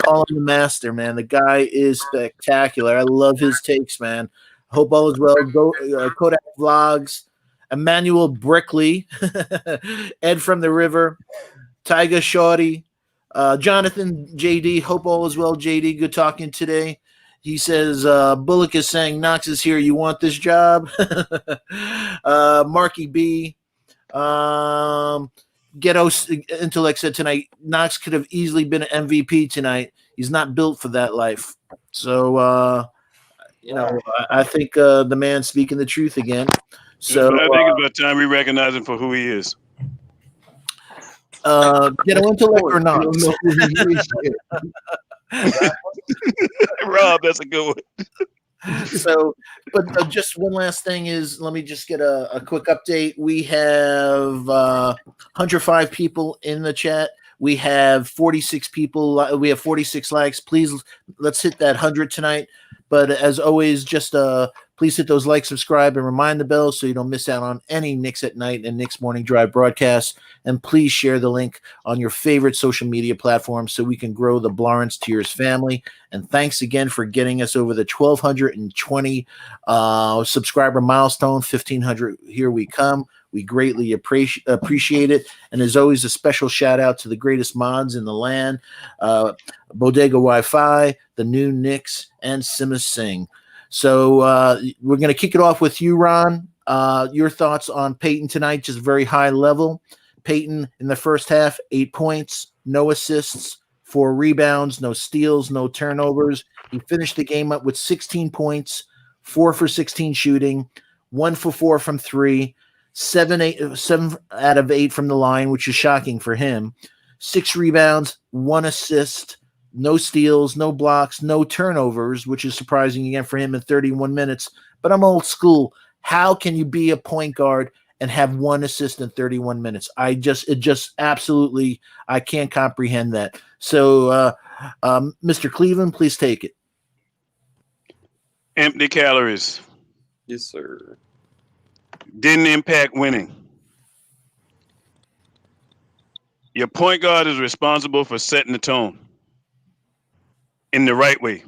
Speaker 1: call him the master, man. The guy is spectacular. I love his takes, man. Hope all is well. Go Kodak Vlogs, Emmanuel Brickley, Ed from the River, Tyga Shorty, Jonathan JD. Hope all is well, JD. Good talking today. He says, Bullock is saying, Knox is here. You want this job? Marky B. Ghetto Intellect said tonight, Knox could have easily been an MVP tonight. He's not built for that life. So, I think the man's speaking the truth again. So
Speaker 7: I think it's about time we recognize him for who he is.
Speaker 1: Ghetto Intellect or not?
Speaker 7: Rob, that's a good one.
Speaker 1: So, but just one last thing is, let me just get a quick update. We have 105 people in the chat. We have 46 people. We have 46 likes. Please, let's hit that 100 tonight. But as always, just please hit those likes, subscribe, and remind the bell so you don't miss out on any Knicks at Night and Knicks Morning Drive broadcasts. And please share the link on your favorite social media platforms so we can grow the Blarence Tears family. And thanks again for getting us over the 1,220 subscriber milestone. 1,500, here we come. We greatly appreciate it. And as always, a special shout out to the greatest mods in the land, Bodega Wi-Fi, the new Knicks, and Simas Singh. So we're going to kick it off with you, Ron. Your thoughts on Payton tonight, just very high level. Payton in the first half, 8 points, no assists, 4 rebounds, no steals, no turnovers. He finished the game up with 16 points, 4 for 16 shooting, 1 for 4 from 3, 7 out of 8 from the line, which is shocking for him. 6 rebounds, 1 assist, no steals, no blocks, no turnovers, which is surprising again for him in 31 minutes. But I'm old school. How can you be a point guard and have 1 assist in 31 minutes? I can't comprehend that. So, Mr. Cleveland, please take it.
Speaker 7: Empty calories.
Speaker 2: Yes, sir.
Speaker 7: Didn't impact winning. Your point guard is responsible for setting the tone in the right way.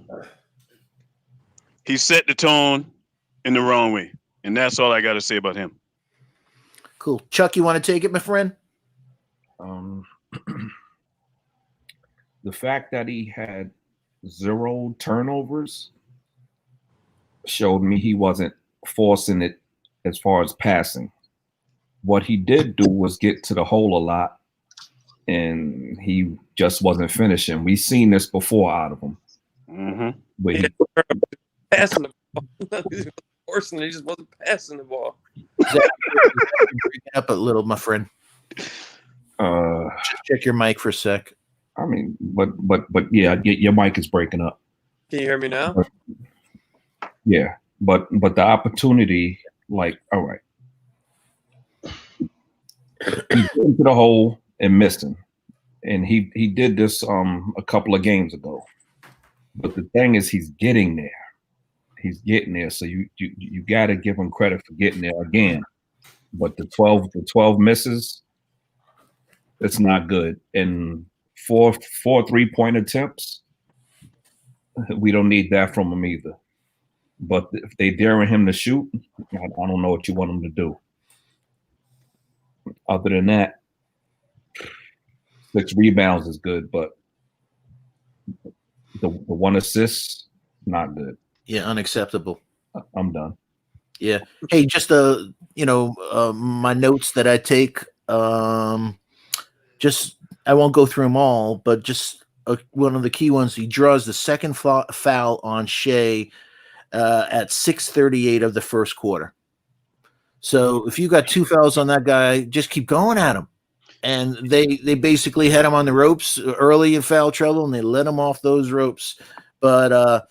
Speaker 7: He set the tone in the wrong way. And that's all I got to say about him.
Speaker 1: Cool. Chuck, you want to take it, my friend?
Speaker 8: The fact that he had 0 turnovers showed me he wasn't forcing it as far as passing. What he did do was get to the hole a lot, and he just wasn't finishing. We've seen this before out of him.
Speaker 7: Mm-hmm.
Speaker 8: But he,
Speaker 2: Passing the ball. He was forcing it, he just wasn't passing the ball.
Speaker 1: Up a little, my friend. Just check your mic for a sec.
Speaker 8: I mean, but yeah, your mic is breaking up.
Speaker 2: Can you hear me now?
Speaker 8: Yeah, but the opportunity, like, all right, he's into the hole and missing, and he did this a couple of games ago. But the thing is, he's getting there. He's getting there, so you got to give him credit for getting there again. But the 12 misses, it's not good. And four 3-point attempts, we don't need that from him either. But if they daring him to shoot, I don't know what you want him to do. Other than that, 6 rebounds is good, but the 1 assist, not good.
Speaker 1: Yeah, unacceptable.
Speaker 8: I'm done.
Speaker 1: Yeah. Hey, just my notes that I take. Just I won't go through them all, but just one of the key ones. He draws the second foul on Shea at 6:38 of the first quarter. So if you got 2 fouls on that guy, just keep going at him. And they basically had him on the ropes early in foul trouble, and they let him off those ropes. But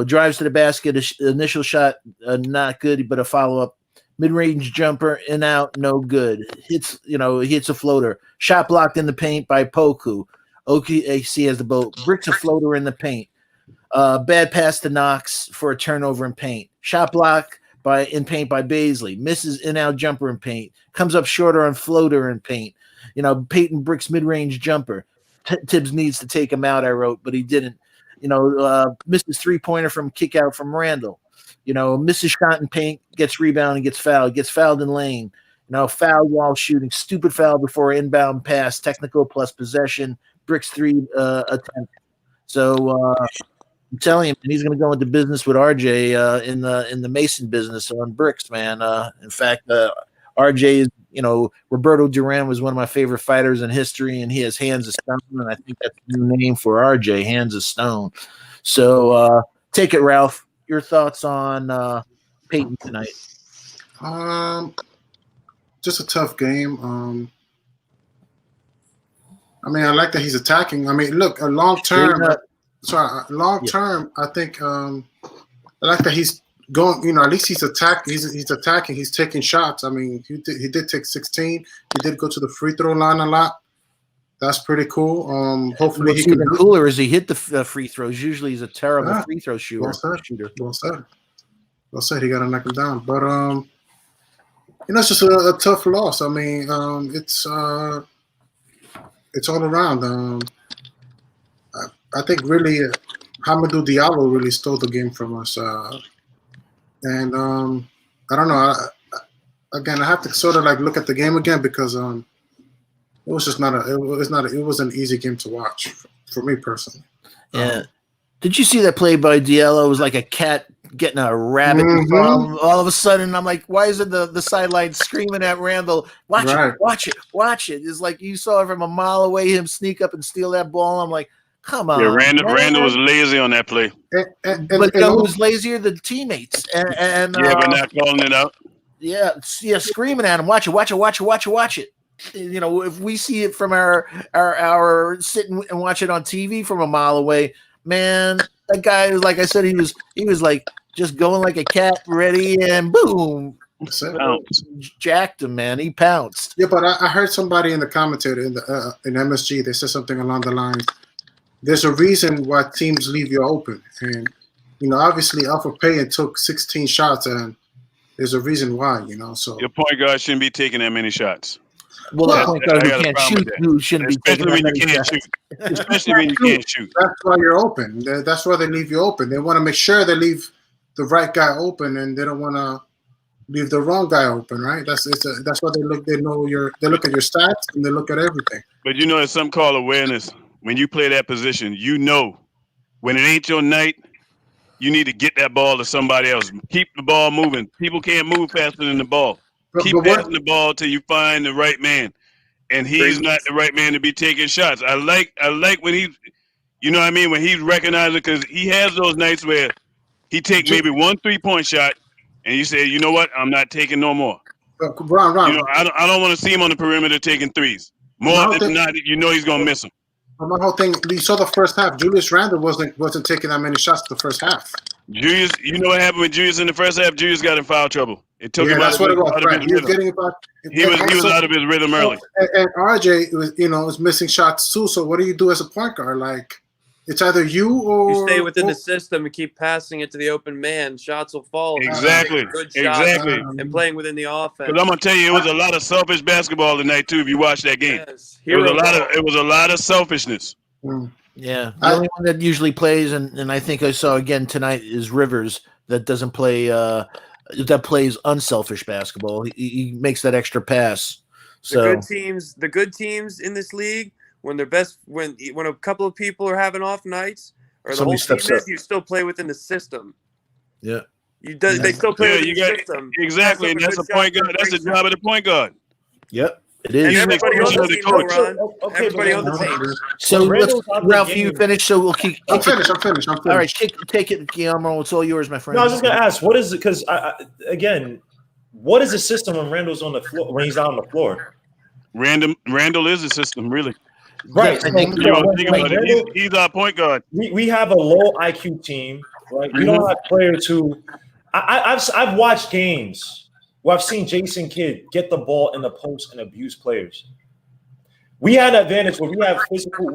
Speaker 1: drives to the basket, initial shot, not good, but a follow-up. Mid-range jumper, in out, no good. Hits a floater. Shot blocked in the paint by Poku. OKC has the boat. Bricks a floater in the paint. Bad pass to Knox for a turnover in paint. Shot block in paint by Baisley. Misses in-out jumper in paint. Comes up shorter on floater in paint. Payton bricks mid-range jumper. Tibbs needs to take him out, I wrote, but he didn't. Misses 3-pointer from kick out from Randall. Misses shot in paint, gets rebound and gets fouled. Gets fouled in lane. Foul while shooting. Stupid foul before inbound pass. Technical plus possession. Bricks 3 attempt. So I'm telling him, he's going to go into business with RJ in the Mason business on bricks, man. In fact, RJ is, Roberto Duran was one of my favorite fighters in history, and he has hands of stone, and I think that's the new name for RJ, hands of stone. So take it, Ralph. Your thoughts on Payton tonight?
Speaker 10: Just a tough game. I like that he's attacking. Look, long term, I think I like that he's going. At least he's attacking. He's attacking. He's taking shots. He did take 16. He did go to the free throw line a lot. That's pretty cool. Hopefully,
Speaker 1: what's even cooler is he hit the free throws. Usually, he's a terrible free throw shooter.
Speaker 10: Well said. He got to knock him down. But it's just a tough loss. It's all around. I think really Hamidou Diallo really stole the game from us. And I don't know. Again, I have to sort of look at the game again because it was just it was an easy game to watch for me personally.
Speaker 1: Yeah. Did you see that play by Diallo? It was like a cat getting a rabbit.
Speaker 10: Mm-hmm.
Speaker 1: All of a sudden, I'm like, why isn't the sideline screaming at Randall? Watch it. It's like you saw from a mile away him sneak up and steal that ball. I'm like, come on.
Speaker 7: Yeah, Randall was lazy on that play.
Speaker 1: But who was lazier? The teammates. And
Speaker 7: but not calling it out.
Speaker 1: Yeah, screaming at him. Watch it. You know, if we see it from our sitting and watch it on TV from a mile away, man, that guy, like I said, he was like just going like a cat, ready, and boom, jacked him, man. He pounced.
Speaker 10: Yeah, but I heard somebody in the commentator in MSG. They said something along the lines. There's a reason why teams leave you open, and you know, obviously, Alpha Payton took 16 shots, and there's a reason why. You know, so
Speaker 7: your point guard shouldn't be taking that many shots.
Speaker 1: Well, the point guard who can't shoot, who shouldn't be taking that many shots.
Speaker 7: Especially when you can't shoot.
Speaker 10: That's why you're open. That's why they leave you open. They want to make sure they leave the right guy open, and they don't want to leave the wrong guy open, right? That's why they look. They know they look at your stats and they look at everything.
Speaker 7: But you know, it's something called awareness. When you play that position, you know when it ain't your night, you need to get that ball to somebody else. Keep the ball moving. People can't move faster than the ball. Keep passing the ball till you find the right man, and he's not the right man to be taking shots. I like when he, you know what I mean, when he's recognizing, because he has those nights where he take maybe 1 3-point shot, and you say, you know what, I'm not taking no more.
Speaker 10: Ron.
Speaker 7: You know, I don't want to see him on the perimeter taking threes. More than not, you know he's gonna miss them.
Speaker 10: My whole thing, you saw the first half. Julius Randle wasn't taking that many shots the first half.
Speaker 7: Julius, you know what happened with Julius in the first half? Julius got in foul trouble. It took him out of his rhythm. He was out of his rhythm early.
Speaker 10: And RJ was missing shots too. So what do you do as a point guard? Like, it's either you or
Speaker 2: you stay within the system and keep passing it to the open man. Shots will fall.
Speaker 7: Exactly.
Speaker 2: Good shots and playing within the offense.
Speaker 7: Because I'm gonna tell you, it was a lot of selfish basketball tonight too. If you watch that game, it was a lot of selfishness.
Speaker 1: Yeah, the only one that usually plays, and I think I saw again tonight, is Rivers. That doesn't play. That plays unselfish basketball. He makes that extra pass. So
Speaker 2: the good teams in this league, when they're best, when a couple of people are having off nights, or the whole team is, you still play within the system.
Speaker 1: Yeah,
Speaker 2: they still play within the system.
Speaker 7: Exactly, and that's the point guard. That's the job of the point guard.
Speaker 1: Yep. It is.
Speaker 2: And everybody on the team, Ron. Everybody on the team.
Speaker 1: So Ralph, you finished. So we'll keep.
Speaker 10: I'm finished. All
Speaker 1: right, take it, Guillermo. It's all yours, my friend.
Speaker 9: No, I was just gonna ask, what is it? Because again, what is the system when Randall's on the floor? When he's out on the floor,
Speaker 7: Randall is the system, really.
Speaker 9: Right.
Speaker 7: He's our point guard.
Speaker 9: We have a low IQ team, right? We don't have players who. I've watched games. Well, I've seen Jason Kidd get the ball in the post and abuse players. We had an advantage where we have physical.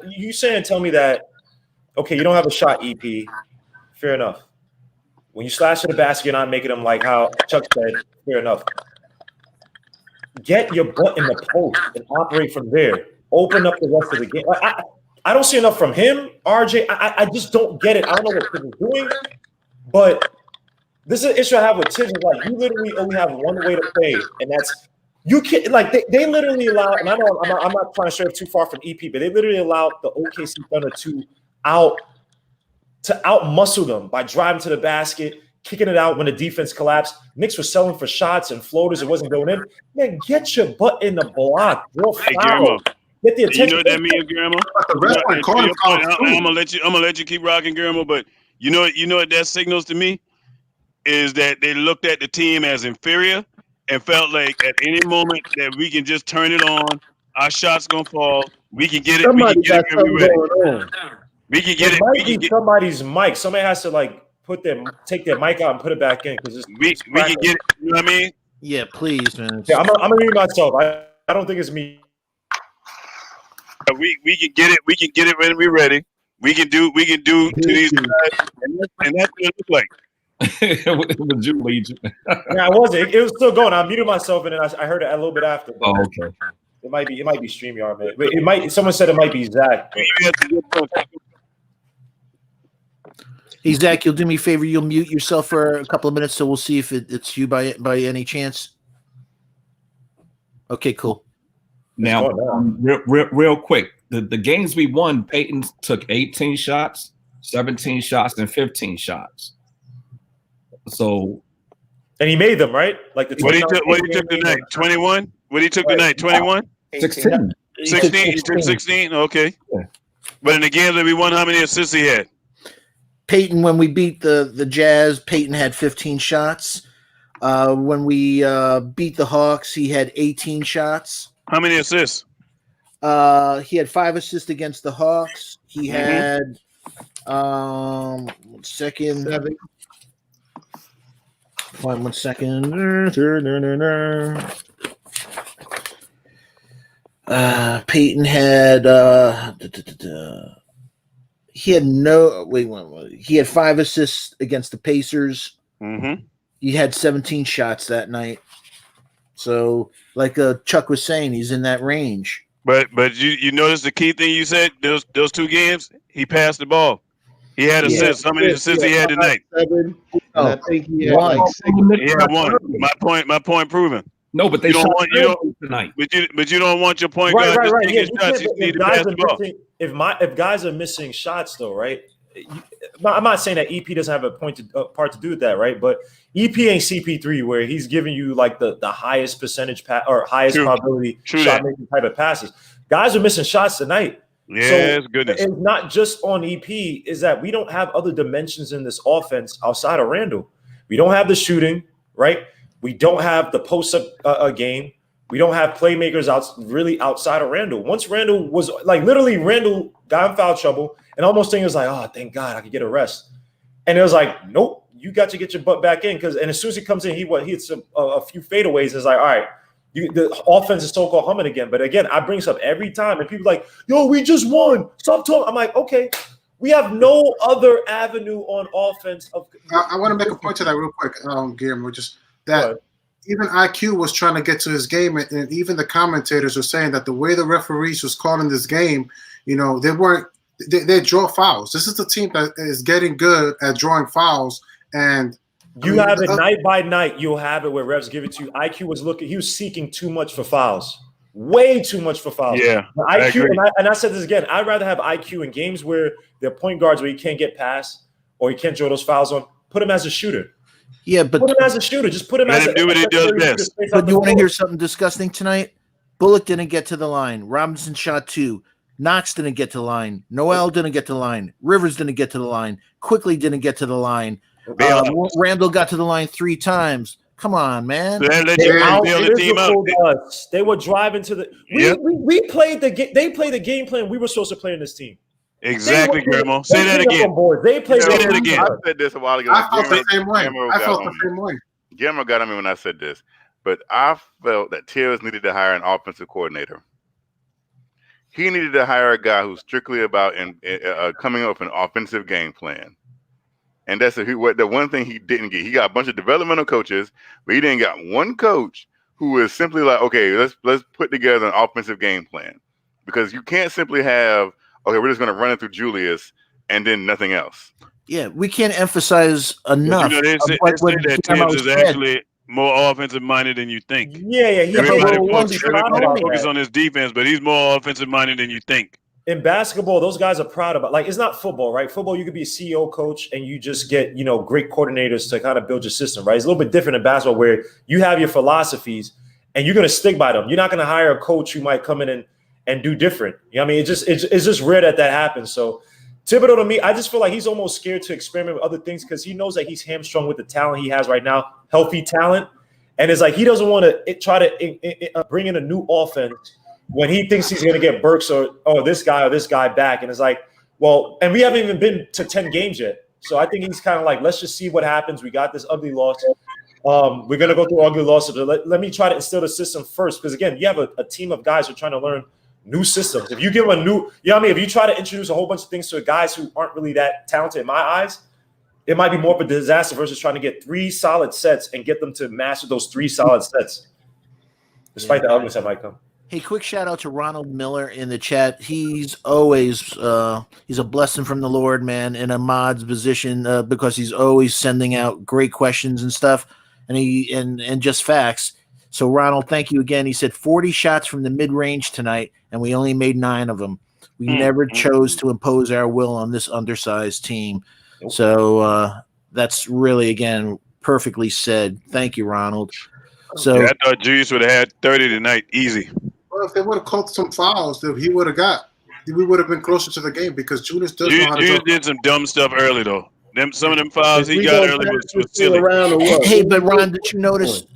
Speaker 9: You saying tell me that, okay, you don't have a shot, EP. Fair enough. When you slash to the basket, you're not making them like how Chuck said. Fair enough. Get your butt in the post and operate from there. Open up the rest of the game. I don't see enough from him, RJ. I just don't get it. I don't know what Tibbs is doing, but this is an issue I have with Tibbs. Like, you literally only have one way to play, and that's you can't. Like, they literally allow. And I know I'm not trying to stray too far from EP, but they literally allowed the OKC Thunder to out muscle them by driving to the basket, kicking it out when the defense collapsed. Knicks were selling for shots and floaters. It wasn't going in. Man, get your butt in the block. Foul. Get the attention.
Speaker 7: You know what that means, Guillermo? I'm gonna let you keep rocking, Guillermo. But you know what that signals to me is that they looked at the team as inferior and felt like at any moment that we can just turn it on, our shot's gonna fall. We can get it.
Speaker 9: Somebody
Speaker 7: we can get it when we're ready. We can get
Speaker 9: it. Might be somebody's mic. Somebody has to like take their mic out and put it back in because
Speaker 7: we can get it. You know what I mean?
Speaker 1: Yeah, please, man.
Speaker 9: Yeah, I'm gonna mute myself. I don't think it's me.
Speaker 7: We can get it. We can get it when we're ready. We can do to these guys, and that's what it looks like.
Speaker 8: With you, Legion.
Speaker 9: Yeah, I wasn't. It was still going. I muted myself, and then I heard it a little bit after.
Speaker 8: Oh, okay.
Speaker 9: It might be StreamYard, man. It might. Someone said it might be Zach.
Speaker 1: Hey, Zach, you'll do me a favor. You'll mute yourself for a couple of minutes, so we'll see if it's you by any chance. Okay, cool.
Speaker 8: Now, real quick, the games we won, Payton took 18 shots, 17 shots, and 15 shots. So,
Speaker 9: and he made them, right? Like
Speaker 7: what he took tonight, 21. What he took tonight, 21,
Speaker 8: 16.
Speaker 7: 16. He took 16. Okay. Yeah. But in the games that we won, how many assists he had?
Speaker 1: Payton, when we beat the Jazz, Payton had 15 shots. When we beat the Hawks, he had 18 shots.
Speaker 7: How many assists?
Speaker 1: He had 5 assists against the Hawks. He had 1 second.
Speaker 4: 7.
Speaker 1: One second. Payton had he had 5 assists against the Pacers. He had 17 shots that night. So, like Chuck was saying, he's in that range.
Speaker 7: But you notice the key thing you said, those 2 games, he passed the ball. He had assists. How many assists he had tonight?
Speaker 4: 7. And I think he had like 6.
Speaker 7: He had 1. My point proven.
Speaker 8: No, but they
Speaker 7: You don't
Speaker 8: shot
Speaker 7: want- you don't-
Speaker 8: tonight.
Speaker 7: But you don't want your point guard just
Speaker 9: Right.
Speaker 7: taking shots. You need
Speaker 9: If
Speaker 7: to pass
Speaker 9: guys
Speaker 7: the
Speaker 9: are
Speaker 7: ball.
Speaker 9: missing, if guys are missing shots, though, right? I'm not saying that EP doesn't have a part to do with that, right? But EP ain't CP3 where he's giving you like the highest percentage or highest probability shot making type of passes. Guys are missing shots tonight.
Speaker 7: Yes, goodness.
Speaker 9: It's not just on EP. Is that we don't have other dimensions in this offense outside of Randall. We don't have the shooting, right? We don't have the post-up game. We don't have playmakers outside of Randall. Once Randall was like literally Randall got in foul trouble and almost thinking was like, oh, thank God I could get a rest. And it was like, nope, you got to get your butt back in and as soon as he comes in, he hits a few fadeaways. And it's like, all right, the offense is so-called humming again. But again, I bring this up every time and people are like, yo, we just won. Stop talking. I'm like, okay, we have no other avenue on offense.
Speaker 10: I want to make a point to that real quick, Guillermo, just that even IQ was trying to get to his game, and even the commentators were saying that the way the referees was calling this game, they draw fouls. This is the team that is getting good at drawing fouls, and
Speaker 9: you have it night by night. You'll have it where refs give it to you. IQ was he was seeking too much for fouls, way too much for fouls.
Speaker 7: Yeah,
Speaker 9: IQ, and I said this again. I'd rather have IQ in games where they're point guards where you can't get past or you can't draw those fouls on. Put him as a shooter.
Speaker 1: Yeah, but
Speaker 9: put him as a shooter. Just put him
Speaker 7: Let
Speaker 9: as
Speaker 7: him do what he does best.
Speaker 1: But you want to hear something disgusting tonight? Bullock didn't get to the line. Robinson shot 2. Knox didn't get to the line. Noel didn't get to the line. Rivers didn't get to the line. Quickly didn't get to the line. Randall got to the line 3 times. Come on, man.
Speaker 9: They were driving to the. We played the game. They played the game plan we were supposed to play in this team.
Speaker 7: Exactly, Guillermo. Say that again.
Speaker 9: They played
Speaker 7: it again.
Speaker 3: I said this a while ago.
Speaker 10: I felt the same way.
Speaker 3: Guillermo got on me when I said this, but I felt that Tibbs needed to hire an offensive coordinator. He needed to hire a guy who's strictly about coming up with an offensive game plan. And that's the one thing he didn't get. He got a bunch of developmental coaches, but he didn't got one coach who is simply like, okay, let's put together an offensive game plan. Because you can't simply have, okay, we're just going to run it through Julius and then nothing else.
Speaker 1: Yeah, we can't emphasize enough.
Speaker 7: They say that Tibbs is actually more offensive minded than you think.
Speaker 9: Yeah.
Speaker 7: Everybody focus on his defense, but he's more offensive minded than you think.
Speaker 9: In basketball, those guys are proud about. Like, it's not football, right? Football, you could be a CEO coach and you just get great coordinators to kind of build your system, right? It's a little bit different in basketball where you have your philosophies and you're going to stick by them. You're not going to hire a coach who might come in and do different. You know what I mean? It's just rare that happens. So Thibodeau, to me, I just feel like he's almost scared to experiment with other things because he knows that he's hamstrung with the talent he has right now, healthy talent. And it's like he doesn't want to try to bring in a new offense when he thinks he's going to get Burks or this guy back. And it's like, well, and we haven't even been to 10 games yet. So I think he's kind of like, let's just see what happens. We got this ugly loss. We're going to go through ugly losses. Let me try to instill the system first. Because, again, you have a team of guys who are trying to learn new systems. If you give them a new, if you try to introduce a whole bunch of things to guys who aren't really that talented in my eyes, it might be more of a disaster versus trying to get 3 solid sets and get them to master those 3 solid sets, despite the ugliness that might come.
Speaker 1: Hey, quick shout out to Ronald Miller in the chat. He's always he's a blessing from the Lord, man, in a mod's position because he's always sending out great questions and stuff, and just facts. So Ronald, thank you again. He said 40 shots from the mid-range tonight, and we only made 9 of them. We never chose to impose our will on this undersized team. So that's really, again, perfectly said. Thank you, Ronald. So
Speaker 7: I thought Julius would have had 30 tonight, easy.
Speaker 10: Well, if they would have called some fouls that he would have got, we would have been closer to the game because Julius does know how to
Speaker 7: Julius did some dumb stuff early, though. Some of them fouls he got early was silly.
Speaker 1: Hey, but Ron, did you notice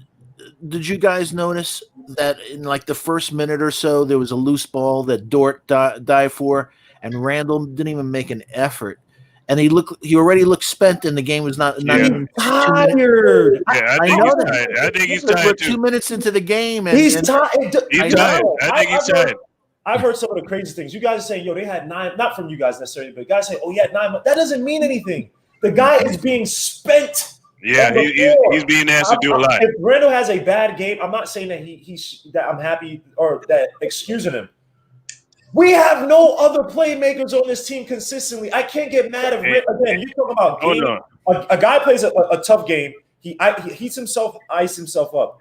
Speaker 1: did you guys notice that in like the first minute or so there was a loose ball that Dort dived for, and Randall didn't even make an effort, and he already looked spent, and the game was not even
Speaker 5: tired.
Speaker 7: Yeah,
Speaker 1: I know that.
Speaker 7: Tired. I think he's
Speaker 1: We're
Speaker 7: tired
Speaker 1: 2
Speaker 7: too.
Speaker 1: minutes into the game, and
Speaker 5: He's tired.
Speaker 7: He's tired. I think he's tired.
Speaker 9: I've heard some of the crazy things. You guys are saying, yo, they had 9, not from you guys necessarily, but guys say, oh, he had 9 months. That doesn't mean anything. The guy is being spent.
Speaker 7: Yeah, he's being asked to do a lot.
Speaker 9: If Randall has a bad game, I'm not saying that that I'm happy or that excusing him. We have no other playmakers on this team consistently. I can't get mad at again. You're talking about game. A guy plays a tough game. He heats himself, ice himself up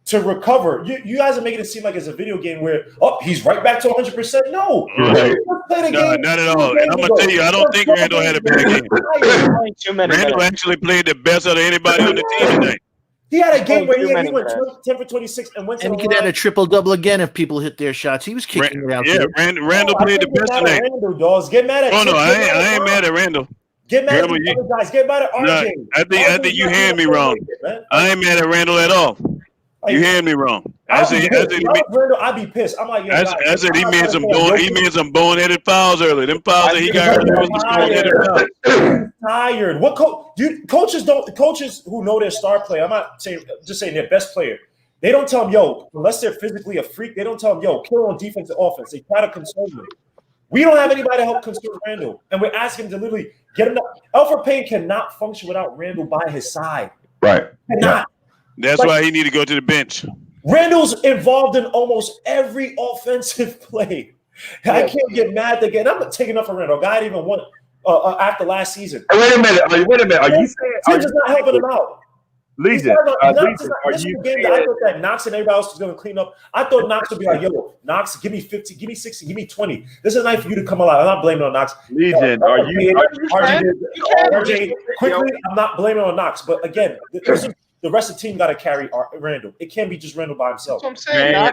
Speaker 9: to recover. You guys are making it seem like it's a video game where he's right back to 100%. No,
Speaker 7: right. Not at all. And I'm gonna tell you, I don't think Randall had a bad game. Randall actually played the best out of anybody on the team tonight.
Speaker 9: He had a game where he went 10 for 26 and went to
Speaker 1: he could add a triple-double again if people hit their shots. He was kicking it out.
Speaker 7: Yeah, Randall played the best tonight.
Speaker 9: Get mad at
Speaker 7: I ain't mad at Randall.
Speaker 9: Get mad at the other guys. Get mad at RJ.
Speaker 7: I think you hand me wrong. I ain't mad at Randall at all. You hand me wrong. I said
Speaker 9: Randall, I'd be pissed. I'm like,
Speaker 7: I said he made some boneheaded fouls earlier. Them fouls that he got
Speaker 9: earlier. Tired. What coaches who know their star player? I'm not saying just saying their best player. They don't tell them, yo, unless they're physically a freak. They don't tell them, yo, kill on defense and offense. They try to console them. We don't have anybody to help console Randall, and we're asking him to literally get him. Alfred Payton cannot function without Randall by his side.
Speaker 6: Right.
Speaker 9: Cannot.
Speaker 7: That's why he need to go to the bench.
Speaker 9: Randall's involved in almost every offensive play. I can't get mad again. I'm not taking enough for Randall. Guy didn't even won after last season.
Speaker 6: Wait a minute. Are you saying
Speaker 9: Tim's just not helping him out?
Speaker 6: Legion,
Speaker 9: this is the game that I thought that Knox and everybody else was going to clean up. I thought Knox would be like, yo, Knox, give me 50, give me 60, give me 20. This is a night for you to come alive. I'm not blaming on Knox.
Speaker 6: Legion,
Speaker 9: RJ, quickly, I'm not blaming on Knox. But again, the rest of the team got to carry Randall. It can't be just Randall by himself.
Speaker 6: That's what I'm saying. Are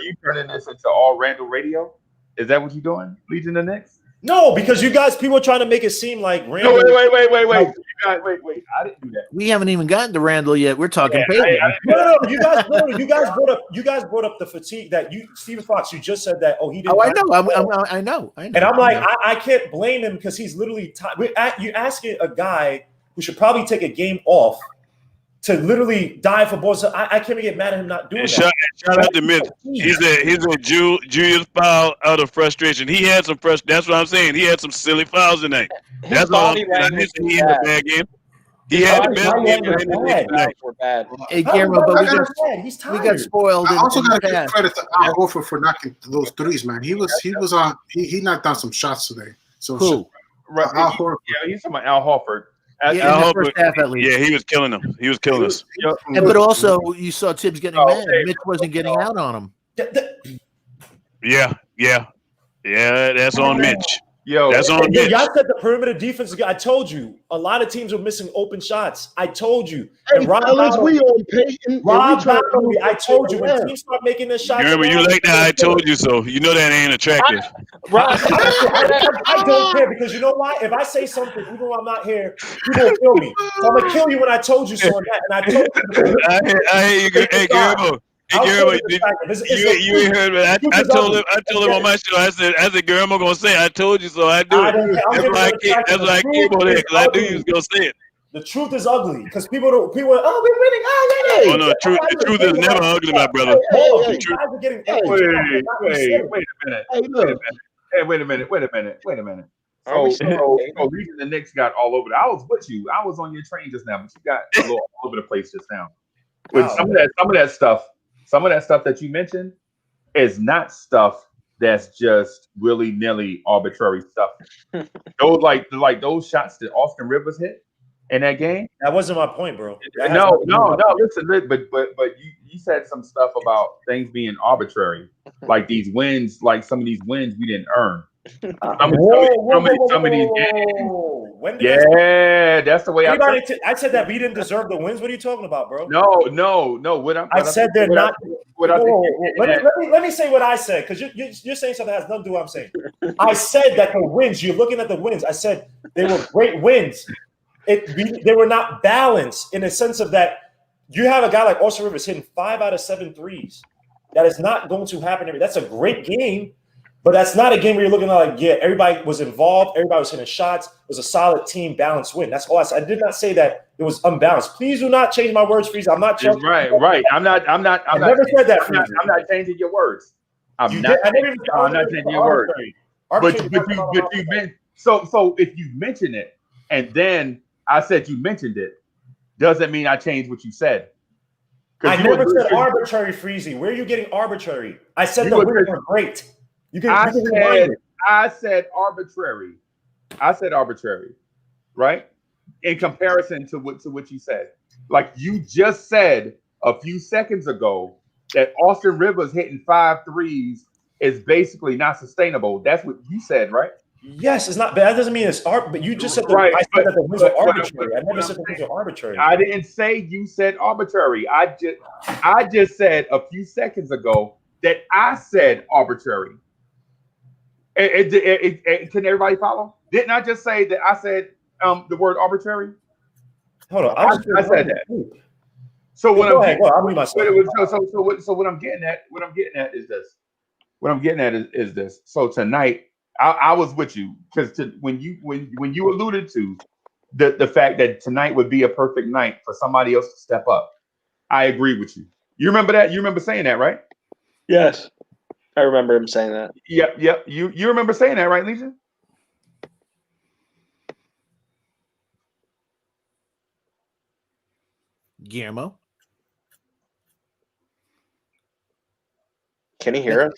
Speaker 6: you turning this into all Randall radio? Is that what you're doing, Legion the Knicks?
Speaker 9: No, because people are trying to make it seem like Randall.
Speaker 6: No, wait. Wait. I didn't do that.
Speaker 1: We haven't even gotten to Randall yet. We're talking Payton.
Speaker 9: No. You guys brought up the fatigue that Stephen Fox. You just said that. Oh, he didn't.
Speaker 1: Oh, I know. And
Speaker 9: I'm like, I can't blame him because he's literally. You're asking a guy who should probably take a game off to literally dive for balls. I can't get mad at him not doing that.
Speaker 7: Shout out to Myth. He's a Julius foul out of frustration. He had some That's what I'm saying. He had some silly fouls tonight. That's all I'm saying. I didn't say he had a bad game. He had the best game tonight.
Speaker 1: Hey, Guillermo, but we got spoiled.
Speaker 10: I also got to give credit to Al Horford for knocking those threes, man. He knocked down some shots today. So
Speaker 1: who?
Speaker 6: Al Horford. Yeah, he's talking about Al Horford.
Speaker 1: In the first half, at least.
Speaker 7: Yeah, he was killing them. He was killing us.
Speaker 1: But also, you saw Tibbs getting mad. Mitch wasn't getting out on him.
Speaker 7: Yeah. That's on Mitch.
Speaker 6: That's
Speaker 7: on Mitch.
Speaker 9: Y'all said the perimeter defense. I told you a lot of teams were missing open shots. I told you.
Speaker 4: Hey, fellas, we on Payton.
Speaker 9: I told you when teams start making their shots.
Speaker 7: Remember, you like that? I told you so. You know that ain't attractive.
Speaker 9: I don't care because you know why? If I say something, even though I'm not here, people will kill me. So I'm gonna kill you when I told you so. On that, and I told you.
Speaker 7: I hear you. Hey, Guillermo. Hey, Guillermo, you ain't heard me. I told him on my show. I said, Guillermo gonna say, I told you so. I do it. That's why I came on there because I knew he was gonna say it.
Speaker 9: The truth is ugly because people are, we're winning.
Speaker 7: Oh no, the truth is never ugly, my brother.
Speaker 6: Wait a minute. So Legion the Knicks got all over. I was with you. I was on your train just now, but you got a little all over the place just now. With some of that stuff that you mentioned is not stuff that's just willy-nilly arbitrary stuff. Those like those shots that Austin Rivers hit in that game.
Speaker 9: That wasn't my point, bro.
Speaker 6: No. Listen, but you said some stuff about things being arbitrary, like these wins, like some of these wins we didn't earn. Some of these games. That's the way
Speaker 9: I said that we didn't deserve the wins. What are you talking about, bro?
Speaker 6: No.
Speaker 9: I said they're not. Let me say what I said because you're saying something that has nothing to do with what I'm saying. I said that the wins. You're looking at the wins. I said they were great wins. They were not balanced in the sense of that. you have a guy like Austin Rivers hitting 5 out of 7 threes. That is not going to happen. That's a great game, but that's not a game where you're looking at like, yeah, everybody was involved, everybody was hitting shots. It was a solid team balanced win. That's all I said. I did not say that it was unbalanced. Please do not change my words, Freeze. I'm not changing.
Speaker 6: Right. I'm not
Speaker 9: said that.
Speaker 6: I'm not changing your words. I'm not changing your words. But you meant so if you mention it and then I said you mentioned it, doesn't mean I changed what you said.
Speaker 9: I never said arbitrary, Freezy. Where are you getting arbitrary? I said the wins were great.
Speaker 6: I said arbitrary. I said arbitrary, right? In comparison to what you said. Like you just said a few seconds ago that Austin Rivers hitting 5 threes is basically not sustainable. That's what you said, right?
Speaker 9: Yes, it's not, but that doesn't mean it's art. But you just said I said that the wins were arbitrary. I never said the wins were arbitrary.
Speaker 6: I didn't say you said arbitrary. I just said a few seconds ago that I said arbitrary. Can everybody follow? Didn't I just say that I said the word arbitrary?
Speaker 9: Hold on,
Speaker 6: I said that. So what I'm getting at is this. What I'm getting at is this. So tonight, I was with you because when you alluded to the fact that tonight would be a perfect night for somebody else to step up, I agree with you. You remember that? You remember saying that, right?
Speaker 5: Yes, I remember him saying that.
Speaker 6: Yep. You remember saying that, right, Legion?
Speaker 1: Guillermo?
Speaker 5: Can he hear us?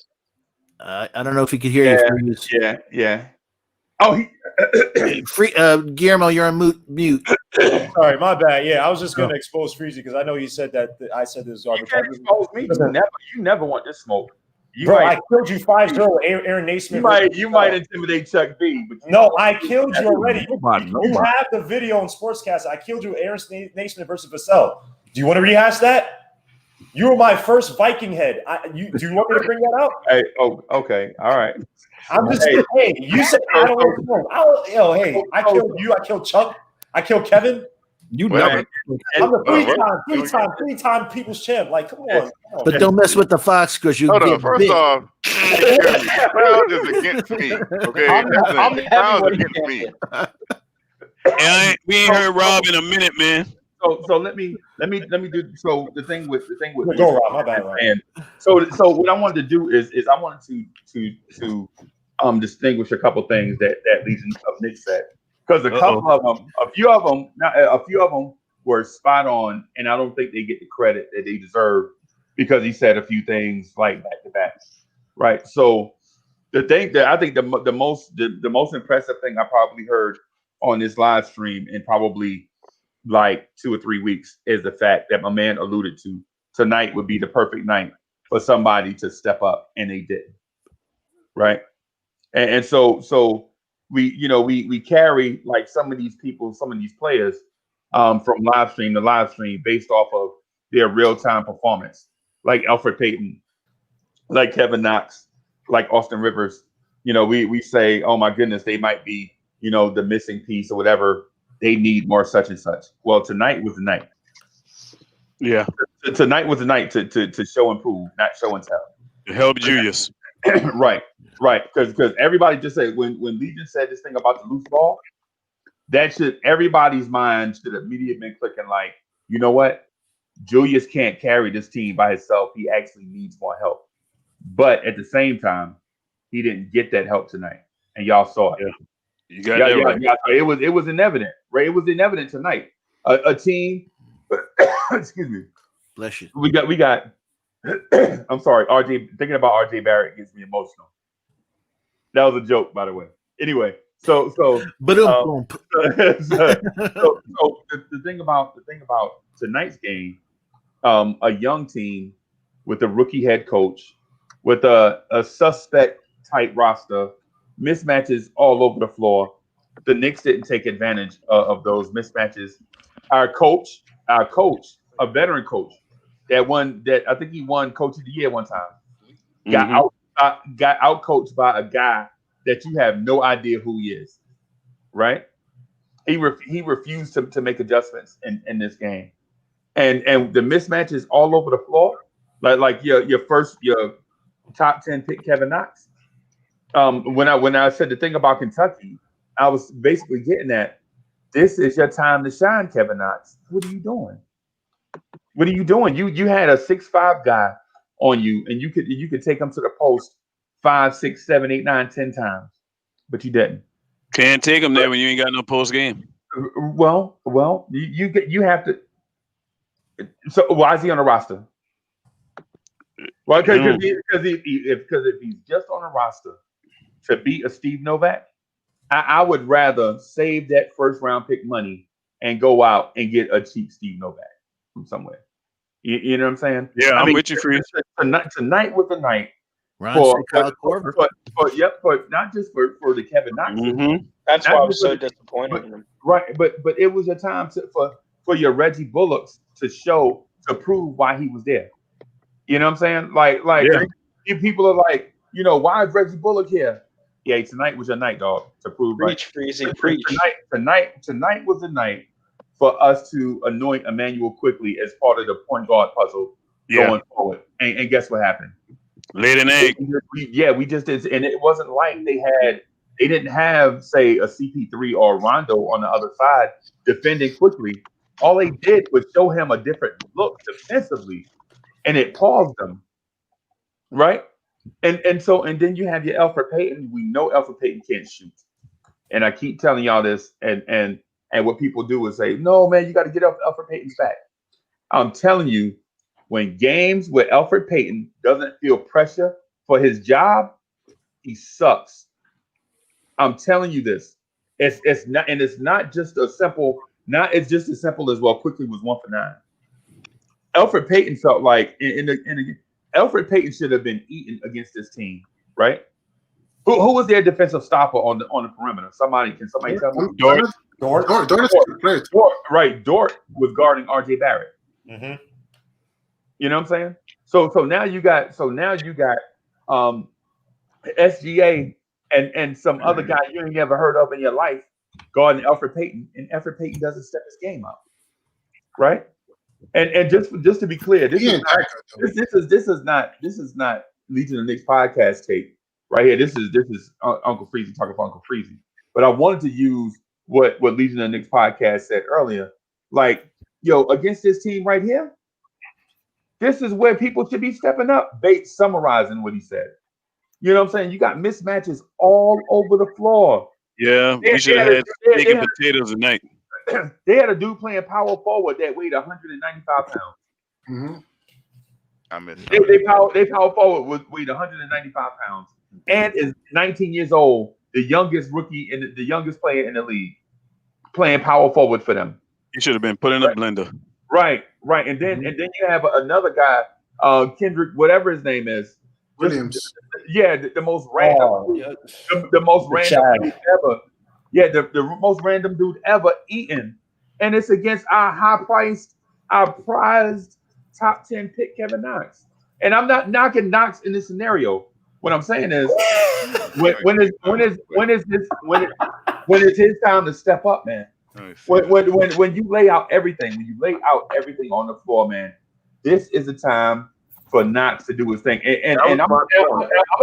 Speaker 1: I don't know if he could hear you.
Speaker 6: Yeah. Oh,
Speaker 1: Guillermo, you're on mute.
Speaker 9: Sorry, my bad. Yeah, I was just going to expose Freezy because I know you said that I said this was arbitrary.
Speaker 6: You can't expose me. You never want this smoke.
Speaker 9: I killed you 5-0 with Aaron Naismith.
Speaker 6: You might intimidate Chuck B. But
Speaker 9: no, I killed you already. You have the video on Sportscast. I killed you with Aaron Naismith versus Vassell. Do you want to rehash that? You were my first Viking head. Do you want me to bring that up?
Speaker 6: Hey, okay, all right.
Speaker 9: I'm just hey, you said I don't know. Hey, I killed you. I killed Chuck. I killed Kevin.
Speaker 8: You never.
Speaker 9: I'm the three-time people's champ. Like, come on.
Speaker 1: But don't mess with the Fox because you
Speaker 3: Hold
Speaker 1: get
Speaker 3: on. First
Speaker 1: big.
Speaker 3: off, crowd is against me. Okay,
Speaker 5: I'm
Speaker 3: crowd is against me.
Speaker 7: And we ain't heard Rob in a minute, man.
Speaker 6: So let me do. So the thing with
Speaker 9: go Rob, my bad.
Speaker 6: And so what I wanted to do is I wanted to distinguish a couple things that Legion of Knicks said, because a few of them were spot on, and I don't think they get the credit that they deserve because he said a few things like back to back, right? So the thing that I think the most impressive thing I probably heard on this live stream in probably like 2 or 3 weeks is the fact that my man alluded to tonight would be the perfect night for somebody to step up, and they didn't, right? And so we carry like some of these people, some of these players from live stream to live stream based off of their real-time performance, like Alfred Payton, like Kevin Knox, like Austin Rivers. We say, oh my goodness, they might be the missing piece or whatever. They need more such and such. Well, tonight was the night.
Speaker 7: Yeah.
Speaker 6: Tonight was the night to show and prove, not show and tell.
Speaker 7: To help Julius.
Speaker 6: Right. Because everybody just said when Legion said this thing about the loose ball, everybody's mind should immediately been clicking like, you know what? Julius can't carry this team by himself. He actually needs more help. But at the same time, he didn't get that help tonight, and y'all saw it.
Speaker 7: Yeah. You got that right.
Speaker 6: Yeah. It was inevident, right? It was inevident tonight. A team. Excuse me.
Speaker 1: Bless you.
Speaker 6: We got. I'm sorry, RJ. Thinking about RJ Barrett gets me emotional. That was a joke, by the way. Anyway, so the thing about tonight's game, a young team with a rookie head coach, with a suspect type roster. Mismatches all over the floor. The Knicks didn't take advantage of those mismatches. Our coach, a veteran coach, that I think he won Coach of the Year one time, got out coached by a guy that you have no idea who he is, right? He refused to make adjustments in this game. and the mismatches all over the floor, like your top 10 pick Kevin Knox. When I said the thing about Kentucky, I was basically getting at, this is your time to shine, Kevin Knox. What are you doing? What are you doing? You had a 6'5" guy on you, and you could take him to the post 5, 6, 7, 8, 9, 10 times, but you didn't.
Speaker 7: Can't take him there when you ain't got no post game.
Speaker 6: Well, you have to. So why is he on the roster? Well, because if he's just on the roster to beat a Steve Novak, I would rather save that first round pick money and go out and get a cheap Steve Novak from somewhere. You know what I'm saying?
Speaker 7: Yeah, I'm with you, Freeze.
Speaker 6: Tonight was the night
Speaker 1: for
Speaker 6: not just for the Kevin Knox.
Speaker 7: Mm-hmm.
Speaker 5: That's why I was so disappointed in him.
Speaker 6: Right, but it was a time for your Reggie Bullocks to prove why he was there. You know what I'm saying? Like people are like, why is Reggie Bullock here? Yeah, tonight was your night, dog, to prove.
Speaker 5: Preach, Freezy, preach.
Speaker 6: Tonight was the night for us to anoint Emmanuel Quickley as part of the point guard puzzle going forward. And guess what happened?
Speaker 7: Laid an egg.
Speaker 6: We just did, and it wasn't like they didn't have, say, a CP3 or Rondo on the other side defending Quickley. All they did was show him a different look defensively, and it paused them, right? And then you have your Alfred Payton. We know Alfred Payton can't shoot, and I keep telling y'all this. And what people do is say, "No, man, you got to get off Alfred Payton's back." I'm telling you, when games where Alfred Payton doesn't feel pressure for his job, he sucks. I'm telling you this. It's not just as simple as, well, Quickley was 1 for 9. Alfred Payton felt like Alfred Payton should have been eaten against this team, right? Who was their defensive stopper on the perimeter? Can somebody tell me?
Speaker 10: Dort.
Speaker 6: Right, Dort was guarding RJ Barrett.
Speaker 9: Mm-hmm.
Speaker 6: You know what I'm saying? So now you got SGA and some other guy you ain't ever heard of in your life guarding Alfred Payton, and Alfred Payton doesn't step his game up, right? And just to be clear, this is not Legion of Knicks podcast tape right here. This is Uncle Freezy talking for Uncle Freezy. But I wanted to use what Legion of Knicks podcast said earlier. Like, against this team right here, this is where people should be stepping up. Bates summarizing what he said. You know what I'm saying? You got mismatches all over the floor.
Speaker 7: Yeah, we should have had steak and potatoes tonight.
Speaker 6: They had a dude playing power forward that weighed 195 pounds.
Speaker 10: Mm-hmm.
Speaker 3: I missed
Speaker 6: they power forward weighed 195 pounds and is 19 years old, the youngest rookie and the youngest player in the league, playing power forward for them.
Speaker 7: He should have been put in a blender.
Speaker 6: Right. And then you have another guy, Kendrick, whatever his name is,
Speaker 10: Williams.
Speaker 6: The most random, the most random dude ever. Yeah, the most random dude ever eaten, and it's against our prized top 10 pick Kevin Knox. And I'm not knocking Knox in this scenario. What I'm saying is, when is his time to step up, man? When you lay out everything, on the floor, man, this is the time for Knox to do his thing. And I'm gonna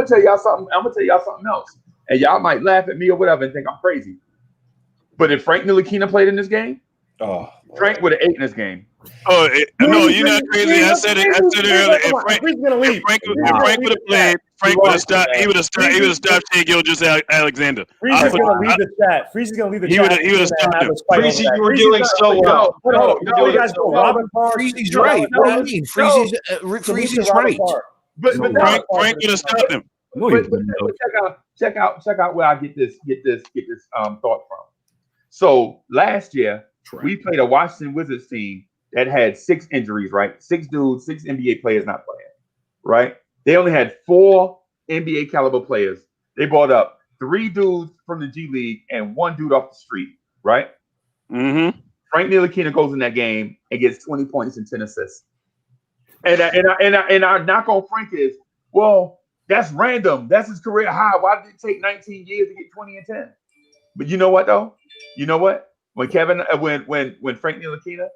Speaker 6: tell y'all something. I'm gonna tell y'all something else. And y'all might laugh at me or whatever and think I'm crazy. But if Frank Ntilikina played in this game, Frank would have ate in this game.
Speaker 7: Oh, no, you're not crazy. I said it earlier. If Frank would have played, Frank would have stopped. He would have stopped Shea Gilgeous-Alexander.
Speaker 11: Freezy's going to lead the chat. Freezy's going to lead the chat.
Speaker 7: He would have stopped him.
Speaker 5: Freezy, you were doing so well.
Speaker 1: Freezy's right. What do you mean? Freezy's right.
Speaker 6: But
Speaker 7: Frank would have stopped him.
Speaker 6: But check out where I get this thought from. So last year we played a Washington Wizards team that had 6 injuries, right? 6 dudes, 6 NBA players not playing, right? They only had 4 NBA caliber players. They brought up 3 dudes from the G League and 1 dude off the street, right?
Speaker 7: Mm-hmm.
Speaker 6: Frank Ntilikina goes in that game and gets 20 points and 10 assists. And our knock on Frank is, well, that's random. That's his career high. Why did it take 19 years to get 20 and 10? But you know what though? You know what? When Frank Ntilikina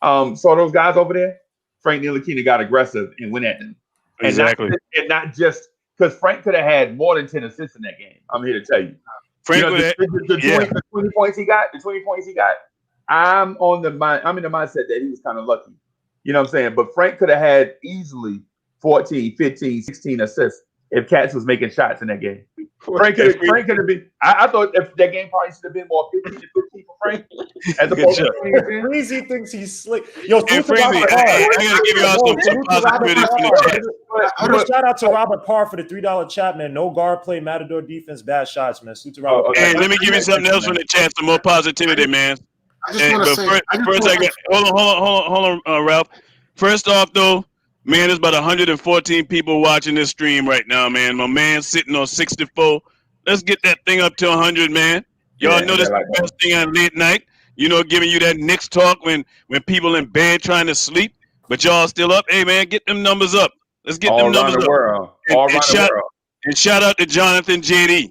Speaker 6: saw those guys over there, Frank Ntilikina got aggressive and went at them.
Speaker 7: Exactly.
Speaker 6: And not just because Frank could have had more than 10 assists in that game. I'm here to tell you.
Speaker 7: Frank,
Speaker 6: the 20 points he got, I'm in the mindset that he was kind of lucky. You know what I'm saying? But Frank could have had easily 14, 15, 16 assists if Cats was making shots in that game. Frank could have been. I thought if that game probably should have been more 15 to 15 for Frank. As opposed to
Speaker 11: Freezy thinks he's slick. Yo,
Speaker 7: Hey, Freezy, I gotta give y'all some positivity from the chat.
Speaker 11: Shout out to Robert Parr for the $3 chat, man. No guard play, Matador defense, bad shots, man. Salute to Robert.
Speaker 7: Hey, let me give you something else from the chat, some more positivity, man.
Speaker 10: I just want to say.
Speaker 7: Hold on, Ralph. First off, though, man, there's about 114 people watching this stream right now, man. My man's sitting on 64. Let's get that thing up to 100, man. Y'all know this is the best thing on late night. You know, giving you that Knicks talk when people in bed trying to sleep, but y'all still up. Hey, man, get them numbers up. Let's get them numbers up. And shout out to Jonathan JD.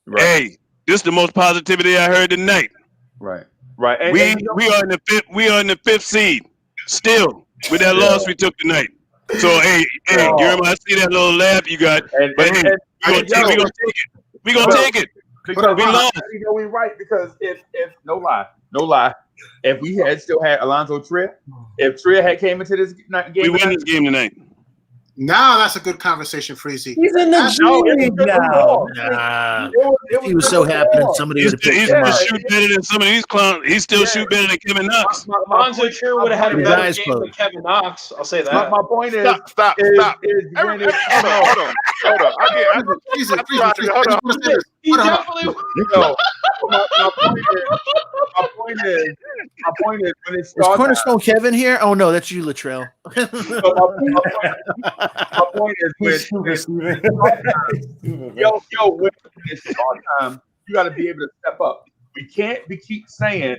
Speaker 7: Right. Hey, this is the most positivity I heard tonight.
Speaker 6: Right.
Speaker 7: And we are in the fifth. We are in the 5th seed still with that loss we took tonight. So hey, Guillermo, I see that little laugh you got. But hey, we're gonna take it. We're gonna take it. We lost.
Speaker 6: You know, we're right because if no lie, if we had still had Alonzo Trier, if Trier had came into this game,
Speaker 7: we win this game tonight.
Speaker 10: Now that's a good conversation, Freezy.
Speaker 11: He's in the G now.
Speaker 1: He was so happy that somebody would have picked him up.
Speaker 7: Shoot better than some of these clowns. He still shoot better than Kevin Knox.
Speaker 5: Alonzo Trier would have had a better game than Kevin Knox. I'll say that.
Speaker 6: My point is, stop. Hold on.
Speaker 5: He definitely.
Speaker 6: My point is when it
Speaker 1: Is
Speaker 6: starts.
Speaker 1: Cornerstone Kevin here? Oh no, that's you, Latrell.
Speaker 6: My point is when it's all time, you got to be able to step up. We can't keep saying,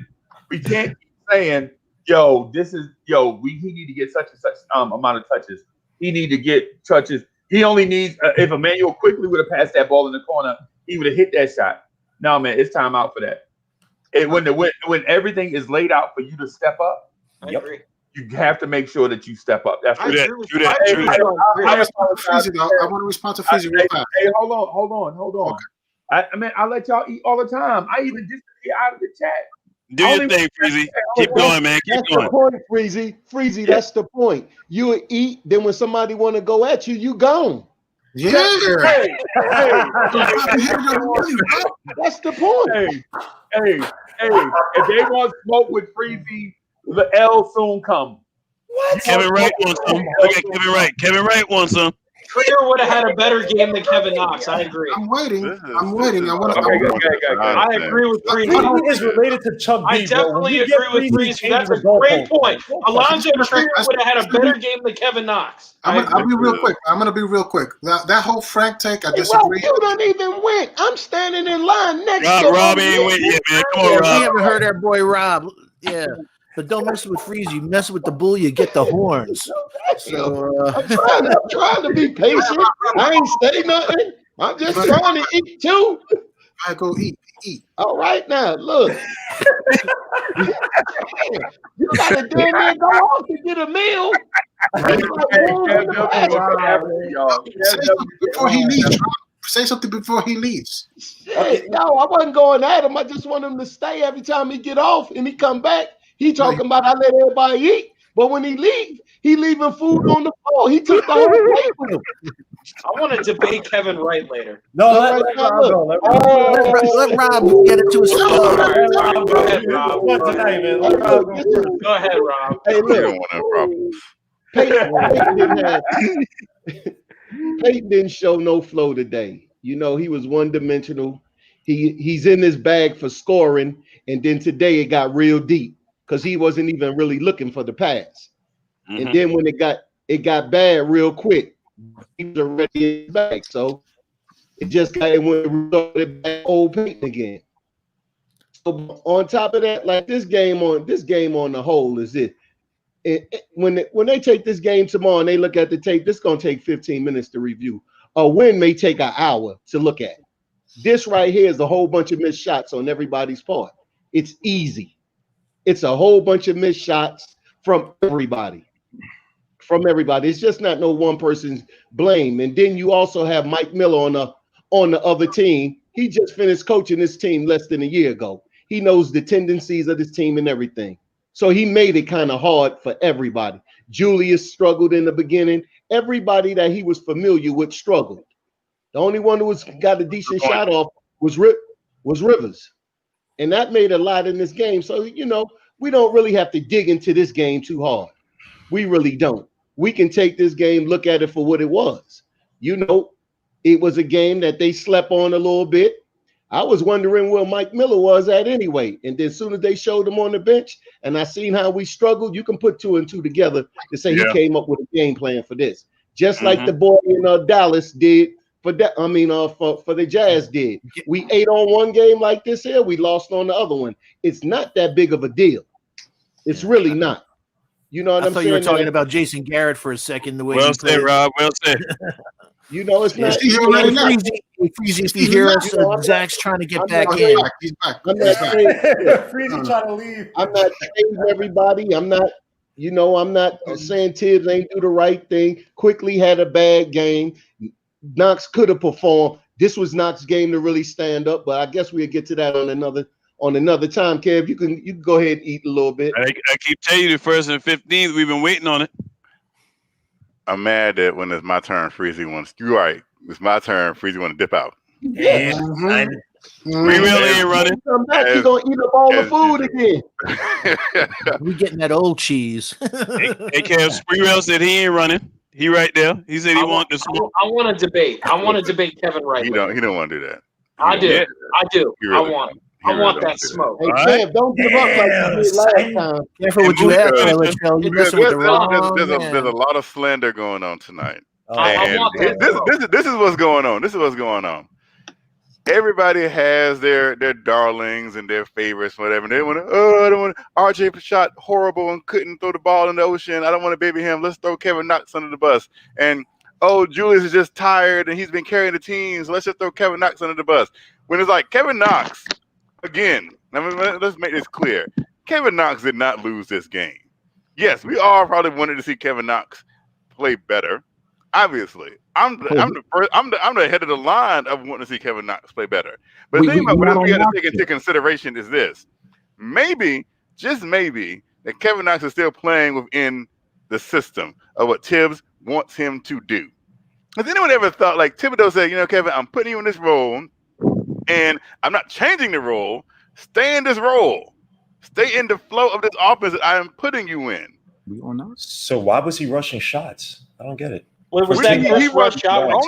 Speaker 6: yo, he need to get such and such amount of touches. He need to get touches. He only needs if Emmanuel quickly would have passed that ball in the corner, he would have hit that shot. No, man, it's time out for that. And when everything is laid out for you to step up,
Speaker 5: I agree.
Speaker 6: You have to make sure that you step up. That's
Speaker 10: I want to respond to Freezy real fast.
Speaker 6: Hey, hold on. Okay. I let y'all eat all the time. I even disappear out of the chat.
Speaker 7: Do your thing, Freezy. Keep going, man. Keep going.
Speaker 4: That's the point, Freezy. That's the point. You would eat, then when somebody want to go at you, you gone.
Speaker 10: Yeah.
Speaker 6: Hey.
Speaker 4: That's the point.
Speaker 6: Hey. If they want smoke with Freezy, the L soon come.
Speaker 7: What? Kevin Wright wants some. Look at Kevin Wright. Kevin Wright wants some.
Speaker 5: Trier would have had a better game than Kevin Knox. I agree.
Speaker 10: I'm waiting. I
Speaker 5: agree with Freezy.
Speaker 11: Freezy is related to Chuck B.
Speaker 5: I definitely agree with Freezy. That's a great point. Alonzo Trier would have had a better game than Kevin Knox.
Speaker 10: I'll be real quick. I'm going to be real quick. That whole Frank take, I disagree.
Speaker 4: You don't even win. I'm standing in line next to
Speaker 7: Rob ain't win yet, man. Come on, Rob.
Speaker 1: We haven't heard our boy Rob. Yeah. But don't mess with Freeze. You mess with the bull, you get the horns. So,
Speaker 4: I'm trying to be patient. I ain't say nothing. I'm just trying to eat too.
Speaker 10: I go eat.
Speaker 4: All right now, look. You gotta damn near go off to get a meal.
Speaker 10: Before he leaves. Say something before he leaves.
Speaker 4: Hey, no, I wasn't going at him. I just want him to stay every time he get off and he come back. He talking about I let everybody eat, but when he leave, he leaving food on the floor. He took the whole plate with him.
Speaker 5: I want to debate Kevin Wright later.
Speaker 11: No, let Rob go.
Speaker 1: Let Rob get it to his
Speaker 5: Go ahead, Rob. Go ahead, Rob.
Speaker 4: Hey, look. Payton didn't show no flow today. You know, he was one-dimensional. He's in his bag for scoring, and then today it got real deep because he wasn't even really looking for the pass. Mm-hmm. And then when it got bad real quick, he was already in his bag. So it just went back old Payton again. So on top of that, like this game on the whole is it. When they take this game tomorrow and they look at the tape, this is going to take 15 minutes to review. A win may take an hour to look at. This right here is a whole bunch of missed shots on everybody's part. It's easy. It's a whole bunch of missed shots from everybody. From everybody. It's just not no one person's blame. And then you also have Mike Miller on the other team. He just finished coaching this team less than a year ago. He knows the tendencies of this team and everything. So he made it kind of hard for everybody. Julius struggled in the beginning. Everybody that he was familiar with struggled. The only one who got a decent shot off was Rivers. And that made a lot in this game. So, you know, we don't really have to dig into this game too hard. We really don't. We can take this game, look at it for what it was. You know, it was a game that they slept on a little bit. I was wondering where Mike Miller was at anyway. And then as soon as they showed him on the bench and I seen how we struggled, you can put 2 and 2 together to say he came up with a game plan for this. Just like the boy in Dallas did for that. I mean, for the Jazz did. We ate on one game like this here. We lost on the other one. It's not that big of a deal. It's really not. You know what I'm saying?
Speaker 1: I thought you were talking about Jason Garrett for a second. The way
Speaker 7: well said, Rob. Well said.
Speaker 4: You know, it's not.
Speaker 1: Freezy, if you hear us, Zach's trying to get back in.
Speaker 10: He's back.
Speaker 4: I'm not
Speaker 11: Freezy trying to leave.
Speaker 4: I'm not saying everybody. I'm not, you know, I'm not saying Tibbs ain't do the right thing. Quickly had a bad game. Knox could have performed. This was Knox's game to really stand up, but I guess we'll get to that on another time. Kev, you can go ahead and eat a little bit.
Speaker 7: I keep telling you the 1st and 15th, we've been waiting on it.
Speaker 3: I'm mad that when it's my turn, Freezy wants. You're right. It's my turn. Freezy want to dip out.
Speaker 7: We really ain't running.
Speaker 4: Come back, you're gonna eat up all the food again.
Speaker 1: We getting that old cheese.
Speaker 7: Hey, Kev, Spreewell said he ain't running. He right there. He said he want to smoke.
Speaker 5: I want to debate. I want to debate Kevin Wright.
Speaker 3: He don't want to do that.
Speaker 5: I do.
Speaker 7: Yeah.
Speaker 5: I do.
Speaker 3: Really
Speaker 5: I want it. I want that smoke.
Speaker 4: Hey, Kev, don't give up like you did last time.
Speaker 1: Careful what you have, Tyler. You're messing with the wrong
Speaker 3: There's
Speaker 1: man.
Speaker 3: a lot of slander going on tonight.
Speaker 5: I
Speaker 3: And
Speaker 5: want that.
Speaker 3: this is what's going on. This is what's going on. Everybody has their darlings and their favorites, whatever. And they want to, I don't want to. RJ shot horrible and couldn't throw the ball in the ocean. I don't want to baby him. Let's throw Kevin Knox under the bus. And Julius is just tired and he's been carrying the team. So let's just throw Kevin Knox under the bus. When it's like Kevin Knox, again, let's make this clear. Kevin Knox did not lose this game. Yes, we all probably wanted to see Kevin Knox play better. Obviously, I'm the head of the line of wanting to see Kevin Knox play better. But the thing about what we got to take into consideration is this: maybe, just maybe, that Kevin Knox is still playing within the system of what Tibbs wants him to do. Has anyone ever thought, like Thibodeau said, you know, Kevin, I'm putting you in this role, and I'm not changing the role. Stay in this role. Stay in the flow of this offense that I am putting you in.
Speaker 9: So why was he rushing shots? I don't get it.
Speaker 5: What was that first rush shot?
Speaker 3: That's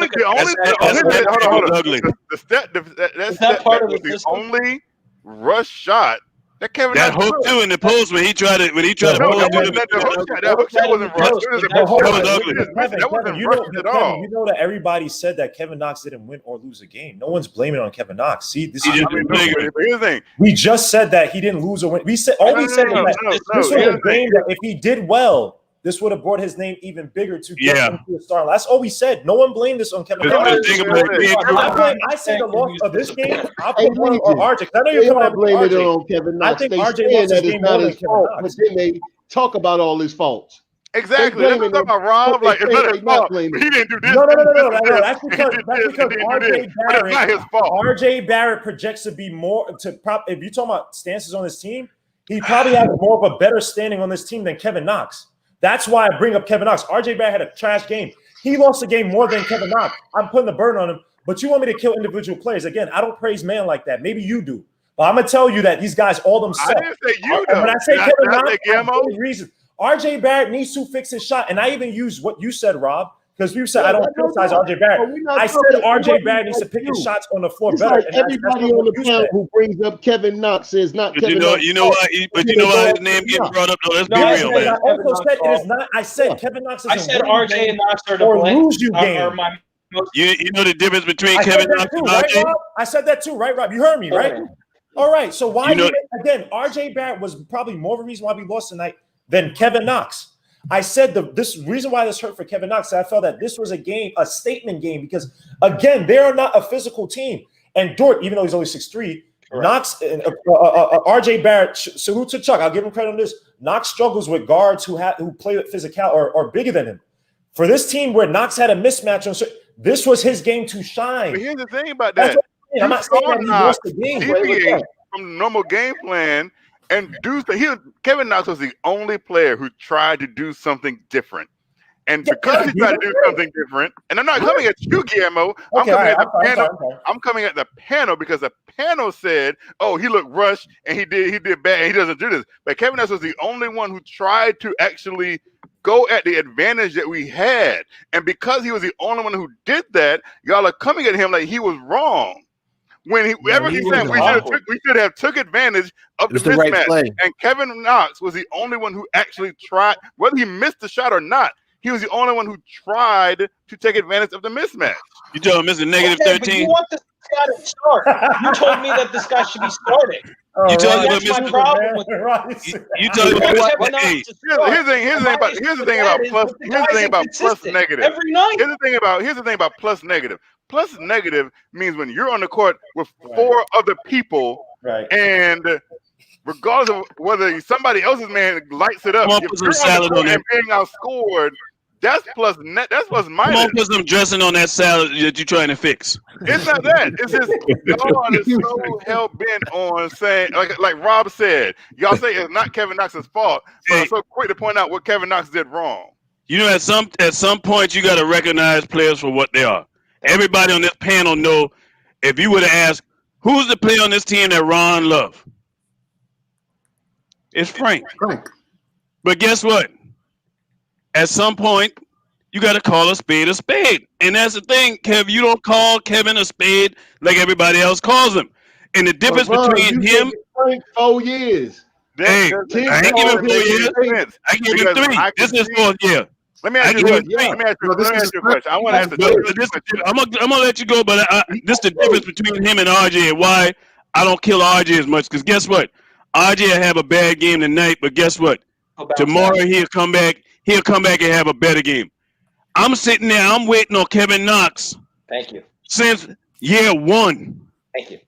Speaker 3: part of the only rush shot that Kevin.
Speaker 7: That hook too in the post when he tried to pull it.
Speaker 3: That hook shot wasn't rushed. That wasn't rushed at all.
Speaker 9: You know that everybody said that Kevin Knox didn't win or lose a game. No one's blaming it on Kevin Knox. See, this is
Speaker 3: here's the thing.
Speaker 9: We just said that he didn't lose or win. We said all we said was that this was a game that if he did well, this would have brought his name even bigger to get him to a star. That's all we said. No one blamed this on Kevin Knox. I said the loss of this game. I'll put one on RJ. I know you're coming at
Speaker 4: blaming it on Kevin Knox.
Speaker 9: I think RJ lost this game more than Kevin
Speaker 4: Knox.
Speaker 9: Knox.
Speaker 4: But then they talk about all his faults.
Speaker 3: Exactly. That's what I'm talking about, Rob. Like, it's not his fault. He didn't do this.
Speaker 9: No. That's because RJ Barrett.
Speaker 3: It's not his fault.
Speaker 9: RJ Barrett projects to be more if you're talking about stances on this team, he probably has more of a better standing on this team than Kevin Knox. That's why I bring up Kevin Knox. RJ Barrett had a trash game. He lost the game more than Kevin Knox. I'm putting the burden on him. But you want me to kill individual players. Again, I don't praise man like that. Maybe you do. But I'm going to tell you that these guys all themselves.
Speaker 3: I didn't say you, though.
Speaker 9: When I say Kevin Knox, for reason. RJ Barrett needs to fix his shot. And I even used what you said, Rob, because you said I don't criticize RJ Barrett. I said RJ Barrett needs to pick his shots on the floor better.
Speaker 4: Like everybody on the panel who brings up Kevin Knox is not Kevin Knox.
Speaker 7: You know why his name gets brought up, though? Let's be real, man.
Speaker 9: I also said it is not. I said Kevin Knox is
Speaker 5: I said RJ and Knox are to blame.
Speaker 9: Lose you game.
Speaker 7: You know the difference between Kevin Knox and RJ?
Speaker 9: I said that too, right, Rob? You heard me, right? All right. So why again? RJ Barrett was probably more of a reason why we lost tonight than Kevin Knox. I said this reason why this hurt for Kevin Knox. I felt that this was a statement game because again, they are not a physical team. And Dort, even though he's only 6'3", Knox and RJ Barrett. Salute to Chuck. I'll give him credit on this.
Speaker 11: Knox struggles with guards who play with physical or bigger than him. For this team where Knox had a mismatch on, this was his game to shine.
Speaker 3: But here's the thing about that.
Speaker 11: I'm not saying that he lost the game.
Speaker 3: Deviate from the normal game plan and Kevin Knox was the only player who tried to do something different. And because he tried to do something different, and I'm not coming at you, Guillermo. I'm coming at the panel because the panel said, "Oh, he looked rushed and he did bad. And he doesn't do this." But Kevin Knox was the only one who tried to actually go at the advantage that we had, and because he was the only one who did that, y'all are coming at him like he was wrong. When everything said we should have took advantage of the mismatch,
Speaker 1: right
Speaker 3: and Kevin Knox was the only one who actually tried, whether he missed the shot or not. He was the only one who tried to take advantage of the mismatch.
Speaker 7: You told him Mr. Negative 13.
Speaker 5: You want this guy to start. You told me that this guy should be starting.
Speaker 7: You told him
Speaker 5: that's my problem with
Speaker 7: you told him
Speaker 3: here's the thing about plus negative.
Speaker 5: Every night.
Speaker 3: Here's the thing about plus negative. Plus negative means when you're on the court with four other people, and regardless of whether somebody else's man lights it up, if you're on the court and being outscored, that's plus net. That's plus minus.
Speaker 7: Come on, put some dressing on that salad that you're trying to fix.
Speaker 3: It's not that. It's just y'all is so hell bent on saying, like Rob said, y'all say it's not Kevin Knox's fault. So I'm so quick to point out what Kevin Knox did wrong.
Speaker 7: You know, at some point, you got to recognize players for what they are. Everybody on this panel know if you would have asked, who's the player on this team that Ron love? It's Frank. But guess what? At some point, you got to call a spade a spade. And that's the thing, Kev. You don't call Kevin a spade like everybody else calls him. And the difference between him...
Speaker 4: 4 years.
Speaker 7: Hey, I ain't giving 4 years. I give him 3. This is 4th year.
Speaker 3: Let me ask you a question. I want to ask
Speaker 7: I'm gonna let you go, but this is the difference between him and RJ and why I don't kill RJ as much. Because guess what? RJ will have a bad game tonight, but guess what? Tomorrow he'll come back and have a better game. I'm sitting there, I'm waiting on Kevin Knox.
Speaker 5: Thank you.
Speaker 7: Since year 1.
Speaker 5: Thank you.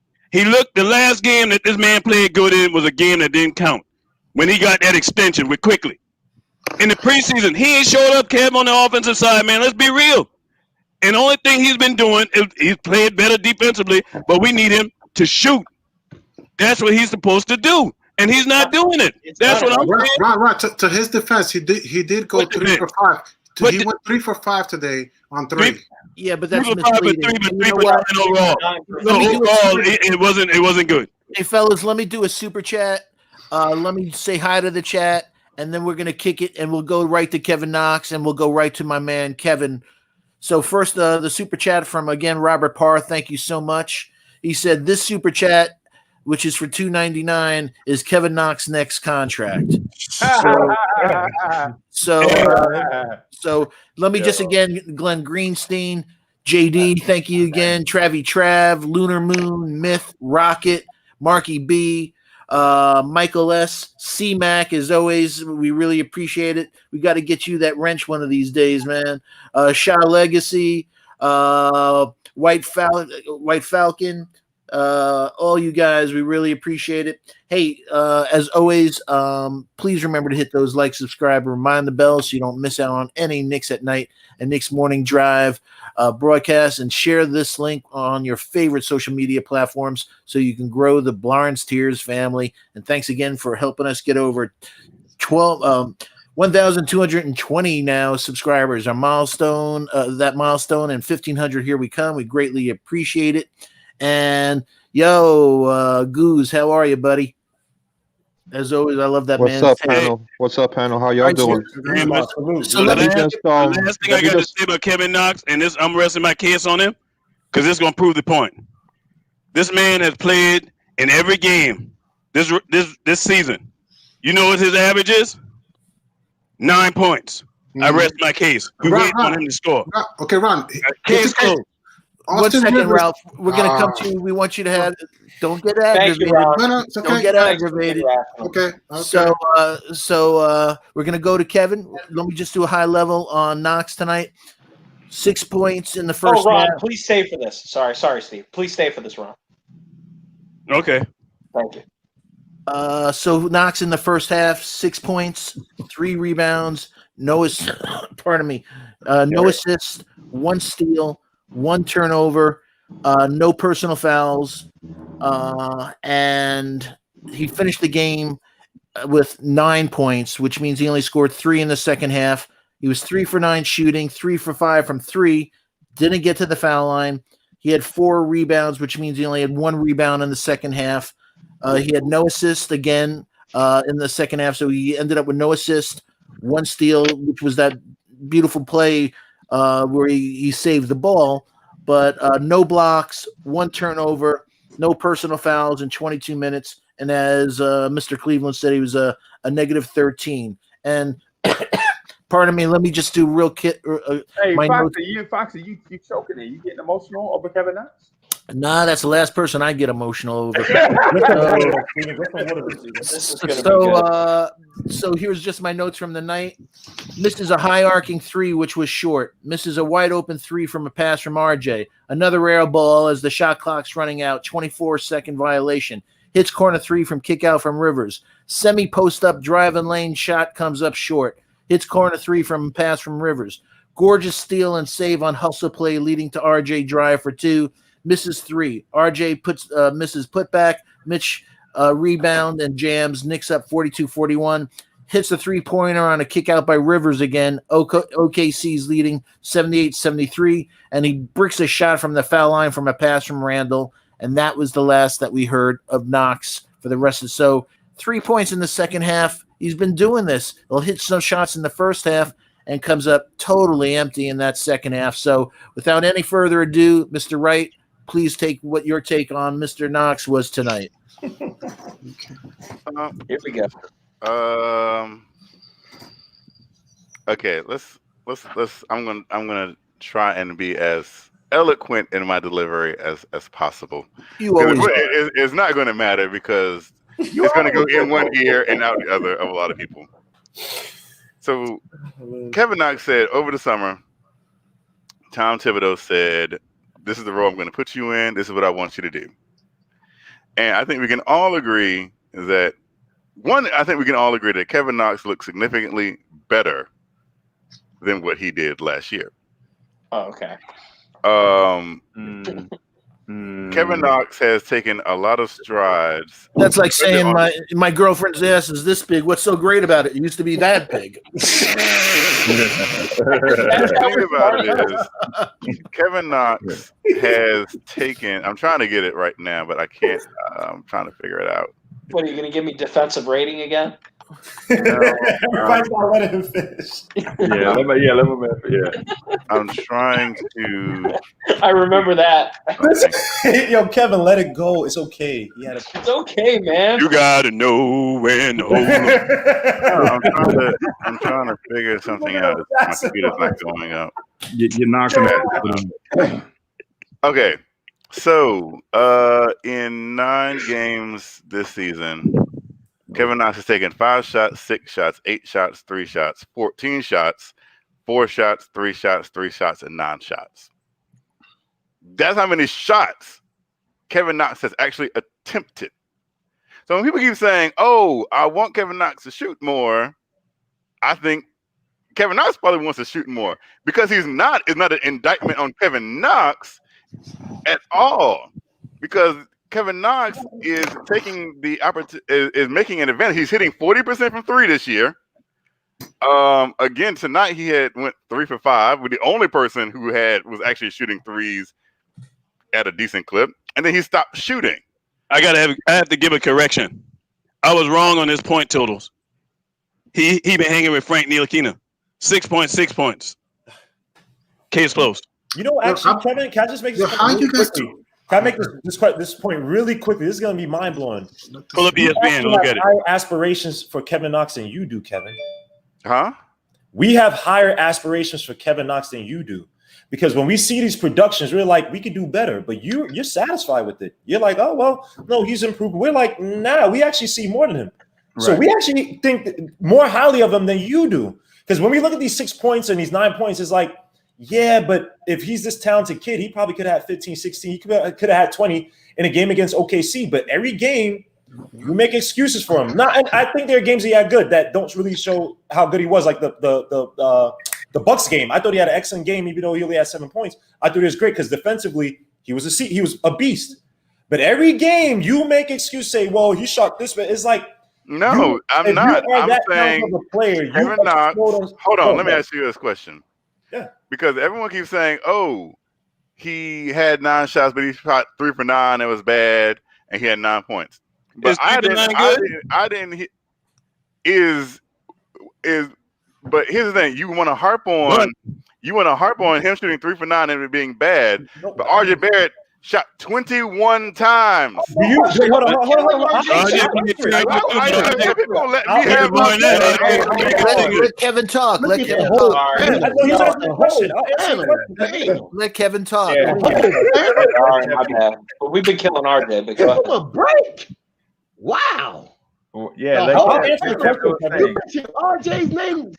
Speaker 7: The last game that this man played good in was a game that didn't count. When he got that extension with Quickley. In the preseason, he ain't showed up, Kev, on the offensive side, man. Let's be real. And the only thing he's been doing is he's played better defensively, but we need him to shoot. That's what he's supposed to do. And he's not doing it. That's what I'm saying.
Speaker 10: Right. To his defense, he did go 3 for 5. He went 3 for 5 today on 3.
Speaker 1: Yeah, but that's
Speaker 7: 3 for 5, but 3 for 5 overall. It wasn't good.
Speaker 1: Hey, fellas, let me do a super chat. Let me say hi to the chat, and then we're going to kick it, and we'll go right to Kevin Knox, and we'll go right to my man, Kevin. So first, the super chat from, again, Robert Parr. Thank you so much. He said, this super chat, which is for $2.99, is Kevin Knox's next contract. So let me just again, Glenn Greenstein, JD, thank you again, Travie Trav, Lunar Moon, Myth, Rocket, Marky B, Michael S, C-Mac, as always, we really appreciate it. We got to get you that wrench one of these days, man. Shaw Legacy, White Falcon, all you guys, we really appreciate it. Hey, as always, please remember to hit those like, subscribe, remind the bell so you don't miss out on any Knicks at Night and Knicks Morning Drive broadcast, and share this link on your favorite social media platforms so you can grow the Blarns Tears family. And thanks again for helping us get over 1,220 now subscribers. Our milestone, and 1,500, here we come. We greatly appreciate it. And Goose, how are you, buddy? As always, I love that man.
Speaker 12: What's up, panel? How y'all doing?
Speaker 7: So the last thing I got to say about Kevin Knox, and this, I'm resting my case on him, because this is going to prove the point. This man has played in every game this season. You know what his average is? 9 points. I rest my case. We wait on him to score.
Speaker 10: Okay, Ron.
Speaker 7: Case closed.
Speaker 1: 1 second, Ralph. We're going to come to you. We want you to have. Don't get aggravated. Don't get aggravated.
Speaker 10: Okay.
Speaker 1: So we're going to go to Kevin. Let me just do a high level on Knox tonight. 6 points in the first.
Speaker 5: Ron, please stay for this. Sorry, Steve. Please stay for this, Ron.
Speaker 7: Okay.
Speaker 5: Thank you.
Speaker 1: So Knox in the first half, 6 points, 3 rebounds, no assists, no assists, 1 steal, 1 turnover, no personal fouls, and he finished the game with 9 points, which means he only scored 3 in the second half. He was 3 for 9 shooting, 3 for 5 from 3, didn't get to the foul line. He had 4 rebounds, which means he only had 1 rebound in the second half. He had no assist again in the second half, so he ended up with no assist, 1 steal, which was that beautiful play where he saved the ball, but no blocks, 1 turnover, no personal fouls in 22 minutes, and as Mr. Cleveland said, he was a negative 13. And pardon me, let me just do real kit.
Speaker 6: Hey, Foxy, you choking it. You getting emotional over Kevin Knox?
Speaker 1: Nah, that's the last person I get emotional over. So here's just my notes from the night. Misses a high arcing 3, which was short. Misses a wide open 3 from a pass from RJ. Another air ball as the shot clock's running out. 24-second violation. Hits corner 3 from kick out from Rivers. Semi post up driving lane shot comes up short. Hits corner 3 from a pass from Rivers. Gorgeous steal and save on hustle play leading to RJ drive for 2. Misses 3. RJ misses putback. Mitch rebound and jams. Knicks up 42-41. Hits a 3-pointer on a kick out by Rivers again. OKC's leading 78-73. And he bricks a shot from the foul line from a pass from Randall. And that was the last that we heard of Knox for the rest of the. So 3 points in the second half. He's been doing this. He'll hit some shots in the first half and comes up totally empty in that second half. So without any further ado, Mr. Wright, please take what your take on Mr. Knox was tonight.
Speaker 5: Here we go.
Speaker 3: Okay, let's. I'm gonna try and be as eloquent in my delivery as possible. It's not going to matter because it's going to go in one ear and out the other of a lot of people. So Kevin Knox said over the summer, Tom Thibodeau said, "This is the role I'm going to put you in. This is what I want you to do." And I think we can all agree that Kevin Knox looks significantly better than what he did last year.
Speaker 5: Oh, okay.
Speaker 3: Kevin Knox has taken a lot of strides.
Speaker 1: That's like saying my girlfriend's ass is this big. What's so great about it? It used to be that big.
Speaker 3: The thing about it is, Kevin Knox has taken. I'm trying to get it right now, but I can't. I'm trying to figure it out.
Speaker 5: What, are you going to give me defensive rating again?
Speaker 9: Everybody's gonna let him finish.
Speaker 6: Let me.
Speaker 3: I'm trying to.
Speaker 5: I remember that.
Speaker 9: Yo, Kevin, let it go. It's okay.
Speaker 5: It's okay, man.
Speaker 7: You gotta know when to hold on.
Speaker 3: I'm trying to figure something out. My computer's not going up.
Speaker 8: You're not gonna.
Speaker 3: Okay, so in 9 games this season, Kevin Knox has taken 5 shots, 6 shots, 8 shots, 3 shots, 14 shots, 4 shots, 3 shots, 3 shots, and 9 shots. That's how many shots Kevin Knox has actually attempted. So when people keep saying, "Oh, I want Kevin Knox to shoot more," I think Kevin Knox probably wants to shoot more because it's not an indictment on Kevin Knox at all. Because Kevin Knox is taking the opportunity, is making an advantage. He's hitting 40% from 3 this year. Again, tonight he went 3 for 5. With the only person who was actually shooting threes at a decent clip, and then he stopped shooting.
Speaker 7: I have to give a correction. I was wrong on his point totals. He been hanging with Frank Ntilikina. 6.6 points. Case closed.
Speaker 11: You know, actually, Kevin, can I just make this point really quickly? Can I make this point really quickly? This is going to be mind blowing.
Speaker 7: Pull up ESPN. Look at it.
Speaker 11: Higher aspirations for Kevin Knox than you do, Kevin.
Speaker 3: Huh?
Speaker 11: We have higher aspirations for Kevin Knox than you do, because when we see these productions, we're like, we could do better. But you're satisfied with it. You're like, oh well, no, he's improving. We're like, nah, we actually see more than him. Right. So we actually think more highly of him than you do. Because when we look at these 6 points and these 9 points, it's like, yeah, but if he's this talented kid, he probably could have had 15, 16. He could have had 20 in a game against OKC. But every game You make excuses for him. And I think there are games he had good that don't really show how good he was. Like the Bucks game, I thought he had an excellent game, even though he only had 7 points. I thought he was great because defensively he was a beast. But every game you make excuse, say, "Well, he shot this," but it's like,
Speaker 3: no, I'm not. I'm saying Kevin Knox. Hold on, let me ask you this question.
Speaker 11: Yeah,
Speaker 3: because everyone keeps saying, "Oh, he had 9 shots, but he shot 3 for 9. It was bad, and he had 9 points." But I didn't. But here's the thing: you want to harp on him shooting 3 for 9 and it being bad. But RJ Barrett shot 21 times.
Speaker 5: Hold on.
Speaker 1: Let Kevin talk. Let Kevin talk.
Speaker 5: But we've been killing RJ.
Speaker 4: Give him a break. Wow.
Speaker 6: Yeah,
Speaker 4: I'll answer the question. RJ's name.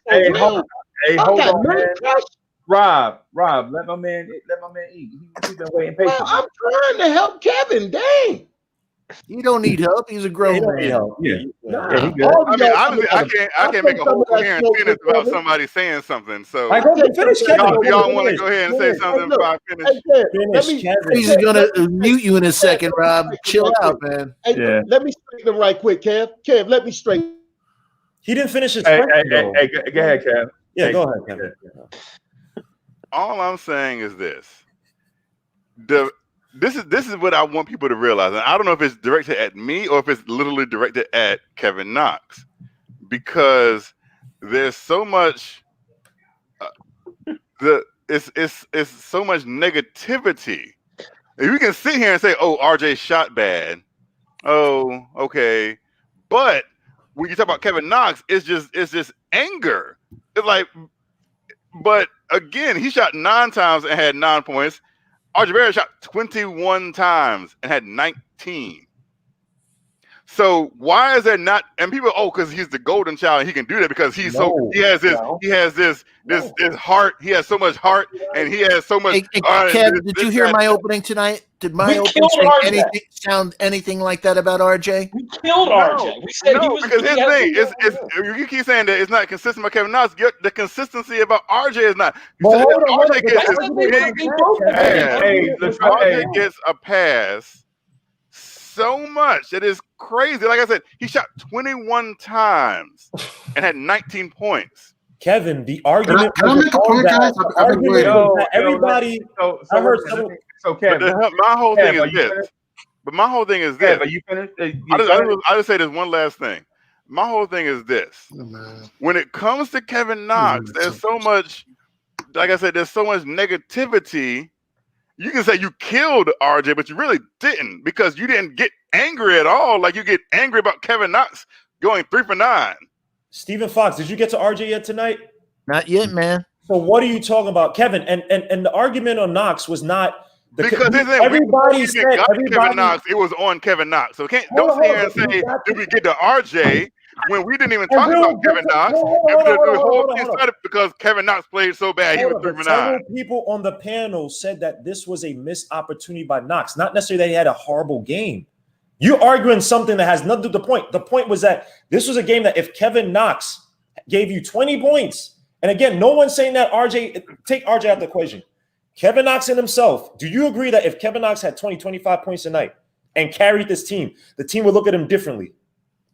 Speaker 6: Hold on, man. Rob, let my man eat. He's been waiting patiently.
Speaker 4: Well, I'm trying to help Kevin. Dang.
Speaker 1: You don't need help. He's a grown man.
Speaker 6: He good.
Speaker 3: I mean, honestly, I can't make a whole coherent sentence about somebody saying something. So y'all want to go ahead and say something before I finish?
Speaker 1: He's gonna mute you in a second, Rob. Chill out, man.
Speaker 4: Hey, let me straighten him right quick, Kev. Kev, let me straighten.
Speaker 11: He didn't finish his.
Speaker 6: Hey, go ahead, Kev.
Speaker 11: Yeah, go ahead, Kevin.
Speaker 3: All I'm saying is this. This is what I want people to realize. And I don't know if it's directed at me or if it's literally directed at Kevin Knox. Because there's so much it's so much negativity. If you can sit here and say, "Oh, RJ shot bad." Oh, okay. But when you talk about Kevin Knox, it's just anger. It's like, but again, he shot 9 times and had 9 points. RJ Barrett shot 21 times and had 19. So why is there not? And people, because he's the golden child and he can do that because he has this heart. He has so much heart and he has so much.
Speaker 1: Kev, did you hear my opening tonight? Did my opening sound anything like that about RJ?
Speaker 5: We killed RJ. We said he was.
Speaker 3: Because his thing is you keep saying that it's not consistent with Kevin Knox. The consistency about RJ is not. RJ gets a pass so much that is crazy. Like I said, he shot 21 times and had 19 points.
Speaker 11: Kevin, the argument.
Speaker 10: Can I make a point, guys?
Speaker 11: Everybody. I heard some.
Speaker 3: So Kevin, my whole thing is this. But my whole thing is this.
Speaker 6: Are you finished?
Speaker 3: I just say this one last thing. My whole thing is this. When it comes to Kevin Knox, there's so much. Like I said, there's so much negativity. You can say you killed RJ, but you really didn't because you didn't get angry at all. Like you get angry about Kevin Knox going 3 for 9.
Speaker 11: Stephen Fox, did you get to RJ yet tonight?
Speaker 1: Not yet, man.
Speaker 11: So what are you talking about, Kevin? And the argument on Knox was not
Speaker 3: because
Speaker 11: everybody said
Speaker 3: Kevin Knox. It was on Kevin Knox. So don't sit here and say did we get to RJ when we didn't even talk about Kevin Knox. The whole thing started because Kevin Knox played so bad. He was 3 for 9.
Speaker 11: Several people on the panel said that this was a missed opportunity by Knox, not necessarily that he had a horrible game. You're arguing something that has nothing to do with the point. The point was that this was a game that if Kevin Knox gave you 20 points, and again, no one's saying that take RJ out of the equation. Kevin Knox in himself, do you agree that if Kevin Knox had 25 points tonight and carried this team, the team would look at him differently?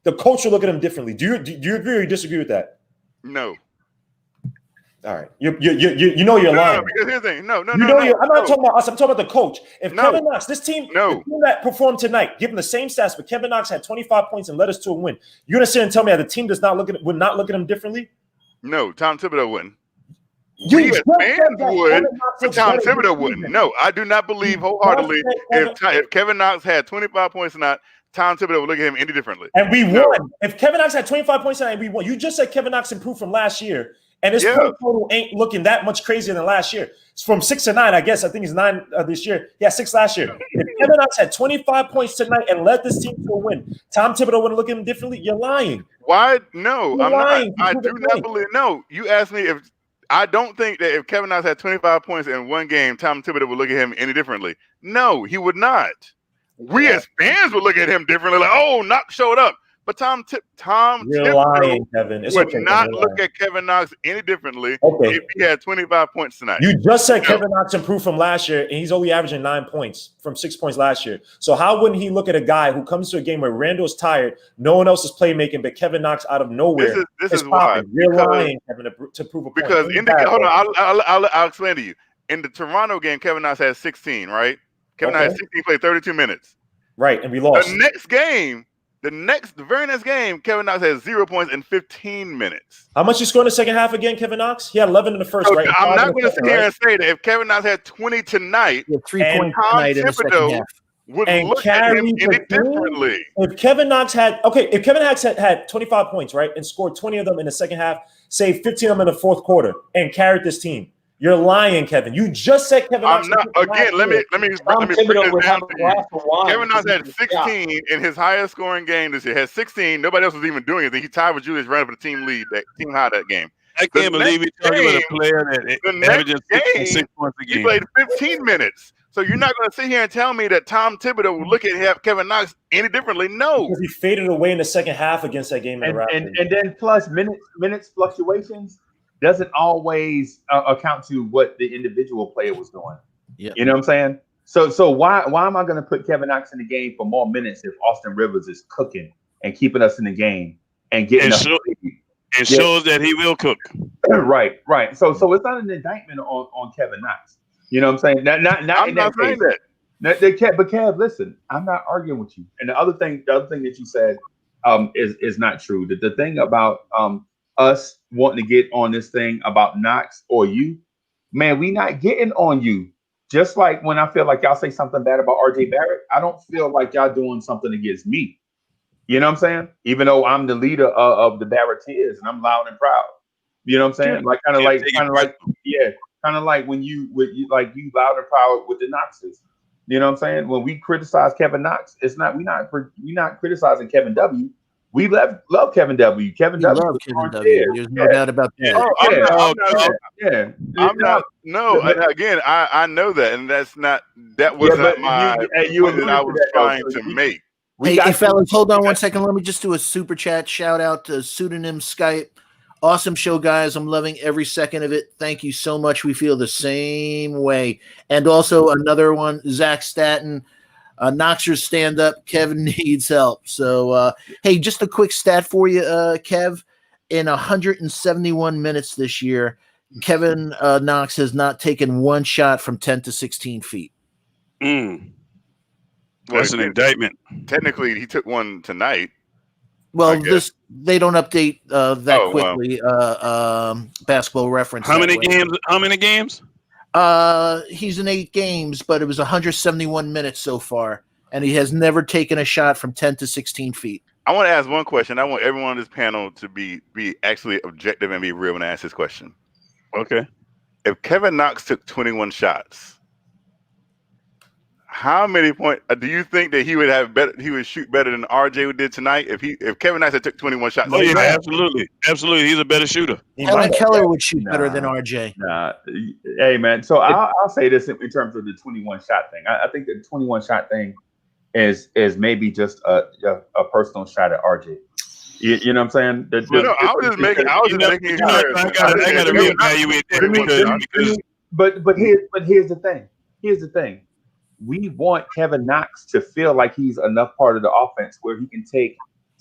Speaker 11: The coach will look at him differently. Do you agree or you disagree with that?
Speaker 3: No.
Speaker 11: All right. You know you're lying.
Speaker 3: No, because here's the thing. No.
Speaker 11: I'm not talking about us. I'm talking about the coach. If Kevin Knox, the team that performed tonight, given the same stats, but Kevin Knox had 25 points and led us to a win, you're gonna sit and tell me that the team would not look at him differently?
Speaker 3: No, Tom Thibodeau wouldn't. We as fans would, but Tom Thibodeau wouldn't. No, I do not believe wholeheartedly if Kevin Knox had 25 points tonight, Tom Thibodeau would look at him any differently.
Speaker 11: And we won. If Kevin Knox had 25 points tonight and we won, you just said Kevin Knox improved from last year. And his point total ain't looking that much crazier than last year. It's from 6 to 9, I guess. I think he's 9 this year. Yeah, 6 last year. If Kevin Knox had 25 points tonight and led this team to a win, Tom Thibodeau wouldn't look at him differently? You're lying.
Speaker 3: Why? No,
Speaker 11: You're
Speaker 3: I'm
Speaker 11: lying.
Speaker 3: not. I do not believe. No, you asked me if I don't think that if Kevin Knox had 25 points in one game, Tom Thibodeau would look at him any differently. No, he would not. we as fans would look at him differently, like, oh, Knox showed up. But Tom
Speaker 11: You're lying, Kevin. It's
Speaker 3: would
Speaker 11: okay,
Speaker 3: not
Speaker 11: Kevin,
Speaker 3: look at Kevin Knox any differently
Speaker 11: Okay.
Speaker 3: if he had 25 points tonight.
Speaker 11: You just said Kevin Knox improved from last year, and he's only averaging 9 points from 6 points last year. So how wouldn't he look at a guy who comes to a game where Randall's tired, no one else is playmaking, but Kevin Knox out of nowhere?
Speaker 3: This is why.
Speaker 11: You're lying, Kevin, to prove a point.
Speaker 3: Because hold on, I'll explain to you. In the Toronto game, Kevin Knox had 16, right? Kevin Knox had 16, played 32 minutes.
Speaker 11: Right, and we lost.
Speaker 3: The very next game, Kevin Knox had 0 points in 15 minutes.
Speaker 11: How much you scored in the second half again, Kevin Knox? He had 11 in the first,
Speaker 3: So
Speaker 11: right?
Speaker 3: I'm not going to sit here and say that if Kevin Knox had 20 tonight,
Speaker 1: 3 points tonight in the second half,
Speaker 3: would look at him any differently.
Speaker 11: If Kevin Knox had 25 points, right, and scored 20 of them in the second half, saved 15 of them in the fourth quarter, and carried this team, you're lying, Kevin. You just said Kevin Knox.
Speaker 3: Let me break this down to you. Kevin Knox had 16 in his highest scoring game this year. Had 16. Nobody else was even doing anything. He tied with Julius Randle for the team lead, that team high that game.
Speaker 7: I can't believe you're talking about a player that averages 6 points a game.
Speaker 3: He played 15 minutes. So you're not going to sit here and tell me that Tom Thibodeau will look at Kevin Knox any differently. No.
Speaker 11: Because he faded away in the second half against that game in the Raptors.
Speaker 6: And then plus minutes fluctuations doesn't always account to what the individual player was doing.
Speaker 1: Yeah.
Speaker 6: You know what I'm saying? So why am I going to put Kevin Knox in the game for more minutes if Austin Rivers is cooking and keeping us in the game and getting us?
Speaker 7: It shows that he will cook.
Speaker 6: Right. So it's not an indictment on Kevin Knox. You know what I'm saying?
Speaker 3: I'm not saying that.
Speaker 6: But Kev, listen, I'm not arguing with you. And the other thing that you said is not true. The thing about us wanting to get on this thing about Knox or you, man, we not getting on you. Just like when I feel like y'all say something bad about RJ Barrett, I don't feel like y'all doing something against me. You know what I'm saying? Even though I'm the leader of the Barretteers and I'm loud and proud. You know what I'm saying? Like kind of like when you loud and proud with the Knoxes. You know what I'm saying? When we criticize Kevin Knox, we're not criticizing Kevin W. We love Kevin W. Kevin W.
Speaker 1: Love Kevin W. There's no doubt about that.
Speaker 3: I'm not. No, again, I know that, and that was not my point that I was trying to make.
Speaker 1: Hey, fellas, hold on 1 second. Let me just do a super chat shout out to Pseudonym Skype. Awesome show, guys. I'm loving every second of it. Thank you so much. We feel the same way. And also another one, Zach Staten. Knoxers stand up. Kevin needs help. So, hey, just a quick stat for you, Kev. In 171 minutes this year, Kevin Knox has not taken one shot from 10 to 16 feet.
Speaker 7: That's an indictment.
Speaker 3: Technically, he took one tonight.
Speaker 1: Well, they don't update that quickly. Wow. Basketball Reference.
Speaker 7: How many games?
Speaker 1: He's in 8 games, but it was 171 minutes so far, and he has never taken a shot from 10 to 16 feet.
Speaker 3: I want to ask one question. I want everyone on this panel to be actually objective and be real when I ask this question.
Speaker 7: Okay.
Speaker 3: If Kevin Knox took 21 shots, how many points do you think that he would have better? He would shoot better than RJ did tonight if Kevin Knox had took 21 shots.
Speaker 7: Oh yeah, absolutely. He's a better shooter.
Speaker 1: Helen Keller would shoot better than RJ.
Speaker 6: Hey man, so I'll say this in terms of the 21 shot thing. I think the 21 shot thing is maybe just a personal shot at RJ. You know what I'm saying?
Speaker 3: I was just making. I got to reevaluate that
Speaker 6: But here's the thing. Here's the thing. We want Kevin Knox to feel like he's enough part of the offense where he can take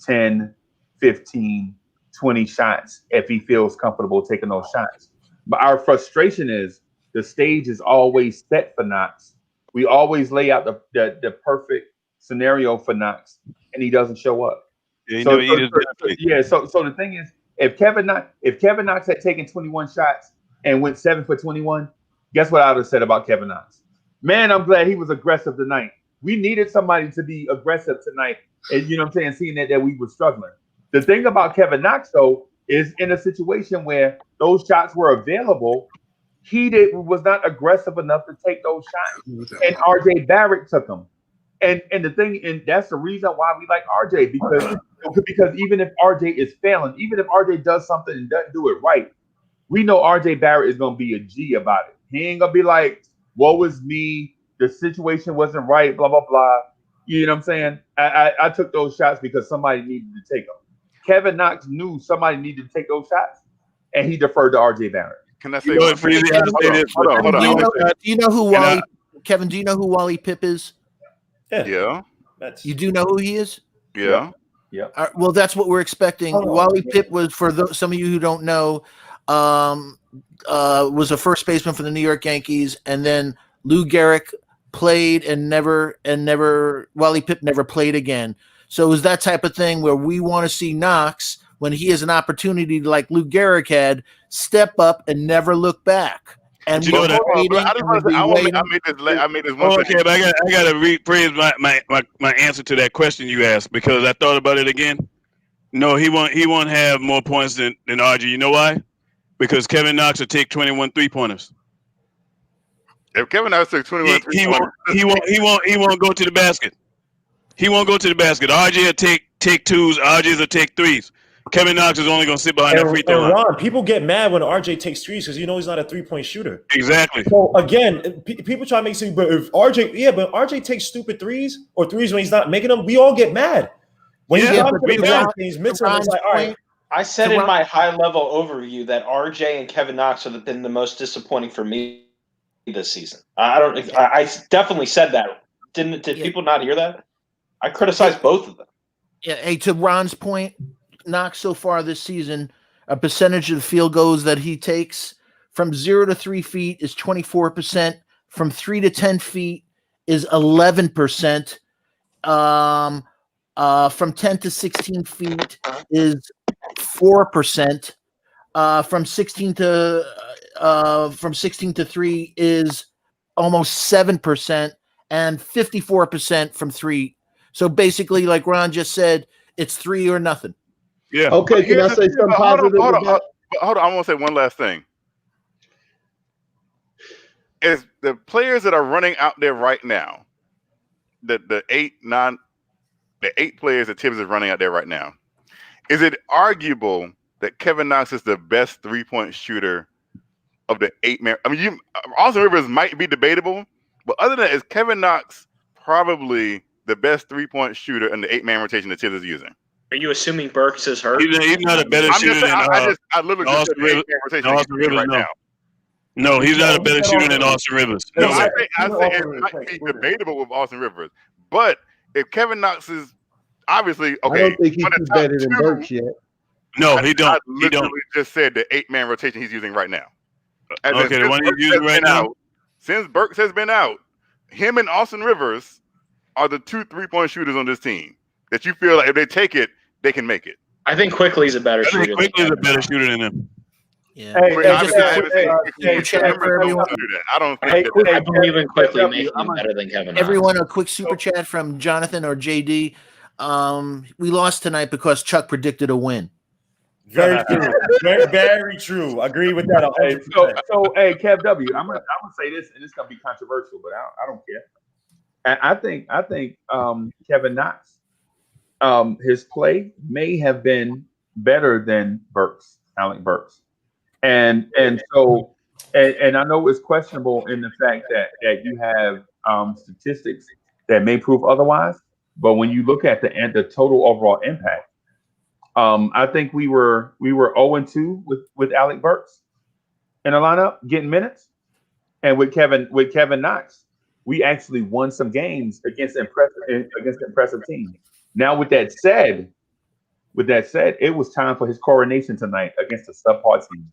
Speaker 6: 10, 15, 20 shots if he feels comfortable taking those shots. But our frustration is the stage is always set for Knox. We always lay out the perfect scenario for Knox, and he doesn't show up. So the thing is, if Kevin Knox had taken 21 shots and went 7 for 21, guess what I would have said about Kevin Knox? Man, I'm glad he was aggressive tonight. We needed somebody to be aggressive tonight, and you know what I'm saying, seeing that we were struggling. The thing about Kevin Knox, though, is in a situation where those shots were available, he was not aggressive enough to take those shots, and RJ Barrett took them. And that's the reason why we like RJ, because even if RJ is failing, even if RJ does something and doesn't do it right, we know RJ Barrett is gonna be a G about it. He ain't gonna be like, woe is me, the situation wasn't right, blah blah blah. You know what I'm saying? I took those shots because somebody needed to take them. Kevin Knox knew somebody needed to take those shots, and he deferred to R.J. Barrett.
Speaker 3: Can I say one thing? Hold on.
Speaker 1: Do you know who Wally? Kevin, do you know who Wally Pipp is?
Speaker 3: Yeah.
Speaker 1: You do know who he is?
Speaker 3: Yeah.
Speaker 6: Yeah.
Speaker 1: Well, that's what we're expecting. Wally Pipp was, for some of you who don't know, was a first baseman for the New York Yankees, and then Lou Gehrig played and never Wally Pipp never played again. So it was that type of thing where we want to see Knox, when he has an opportunity like Lou Gehrig had, step up and never look back. And
Speaker 3: I made this one.
Speaker 7: Okay, but I got to rephrase my answer to that question you asked, because I thought about it again. No, he won't have more points than RG. You know why? Because Kevin Knox will take 21 3-pointers.
Speaker 3: If Kevin Knox took 21 3-pointers,
Speaker 7: he won't go to the basket. He won't go to the basket. RJ will take twos. RJ's will take threes. Kevin Knox is only going to sit behind that free throw line.
Speaker 11: Ron, people get mad when RJ takes threes because he's not a 3-point shooter.
Speaker 7: Exactly.
Speaker 11: So again, people try to make sense, but if RJ takes stupid threes or threes when he's not making them, we all get mad. When he's missing, it's like, all right.
Speaker 5: I said in my high-level overview that RJ and Kevin Knox have been the most disappointing for me this season. I definitely said that. Did people not hear that? I criticized both of them.
Speaker 1: Yeah. Hey, to Ron's point, Knox so far this season, a percentage of the field goals that he takes from 0 to 3 feet is 24%. From 3 to 10 feet is 11%. From 10 to 16 feet is 4%. From 16 to 3 is almost 7%, and 54% from 3. So basically, like Ron just said, it's 3 or nothing.
Speaker 3: Yeah.
Speaker 4: Okay, can I say something positive?
Speaker 3: Hold on. I want to say one last thing. Is the players that are running out there right now, the 8 players that Tibbs is running out there right now, is it arguable that Kevin Knox is the best 3-point shooter of the 8-man? I mean, Austin Rivers might be debatable, but other than that, is Kevin Knox probably the best 3-point shooter in the 8-man rotation that Tibbs is using?
Speaker 5: Are you assuming Burks is hurt?
Speaker 7: He's not a better shooter than
Speaker 3: I literally just said the 8-man rotation
Speaker 7: Rivers
Speaker 3: now.
Speaker 7: No, he's not a better shooter than Austin Rivers.
Speaker 3: No, I say it might be debatable with Austin Rivers, but if Kevin Knox is obviously okay,
Speaker 4: I don't think he's better than Burks yet.
Speaker 7: No, he don't.
Speaker 3: I literally just said the 8-man rotation he's using right now.
Speaker 7: Okay, the one he's using right now.
Speaker 3: Since Burks has been out, him and Austin Rivers are the 2 3-point shooters on this team that you feel like if they take it, they can make it.
Speaker 5: I think Quickley's a better shooter.
Speaker 7: Quickley's a better shooter than him.
Speaker 1: Yeah.
Speaker 3: I don't think
Speaker 5: I believe in Quickley making him better than Kevin.
Speaker 1: Everyone, a quick super chat from Jonathan or JD. We lost tonight because Chuck predicted a win.
Speaker 11: Very true. Very true. Agree with that.
Speaker 6: Hey, Kev W, I'm gonna say this, and it's gonna be controversial, but I don't care. And I think Kevin Knox, his play may have been better than Alec Burks. And so I know it's questionable in the fact that you have statistics that may prove otherwise, but when you look at the total overall impact, I think we were 0-2 with Alec Burks in the lineup getting minutes, and with Kevin Knox, we actually won some games against impressive teams. Now, with that said, it was time for his coronation tonight against a subpar team.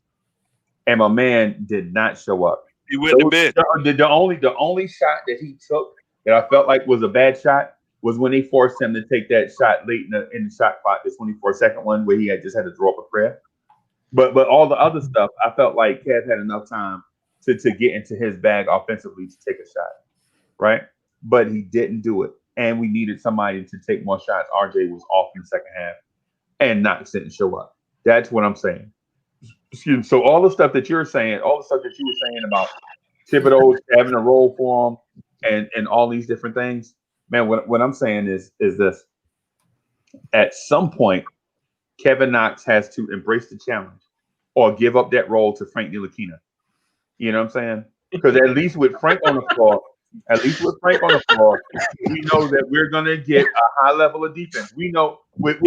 Speaker 6: And my man did not show up.
Speaker 7: He went to bed.
Speaker 6: The only shot that he took that I felt like was a bad shot was when they forced him to take that shot late in the shot clock, the 24-second one where he just had to draw up a prayer. But all the other stuff, I felt like Kev had enough time to get into his bag offensively to take a shot, right? But he didn't do it, and we needed somebody to take more shots. RJ was off in the second half, and Knox didn't show up. That's what I'm saying. Excuse me. So all the stuff that you're saying, all the stuff that you were saying about Thibodeau having a role for him and all these different things, man, what I'm saying is this. At some point, Kevin Knox has to embrace the challenge or give up that role to Frank Ntilikina. You know what I'm saying? Because at least with Frank on the floor, At least with Frank on the floor, we know that we're gonna get a high level of defense. We know with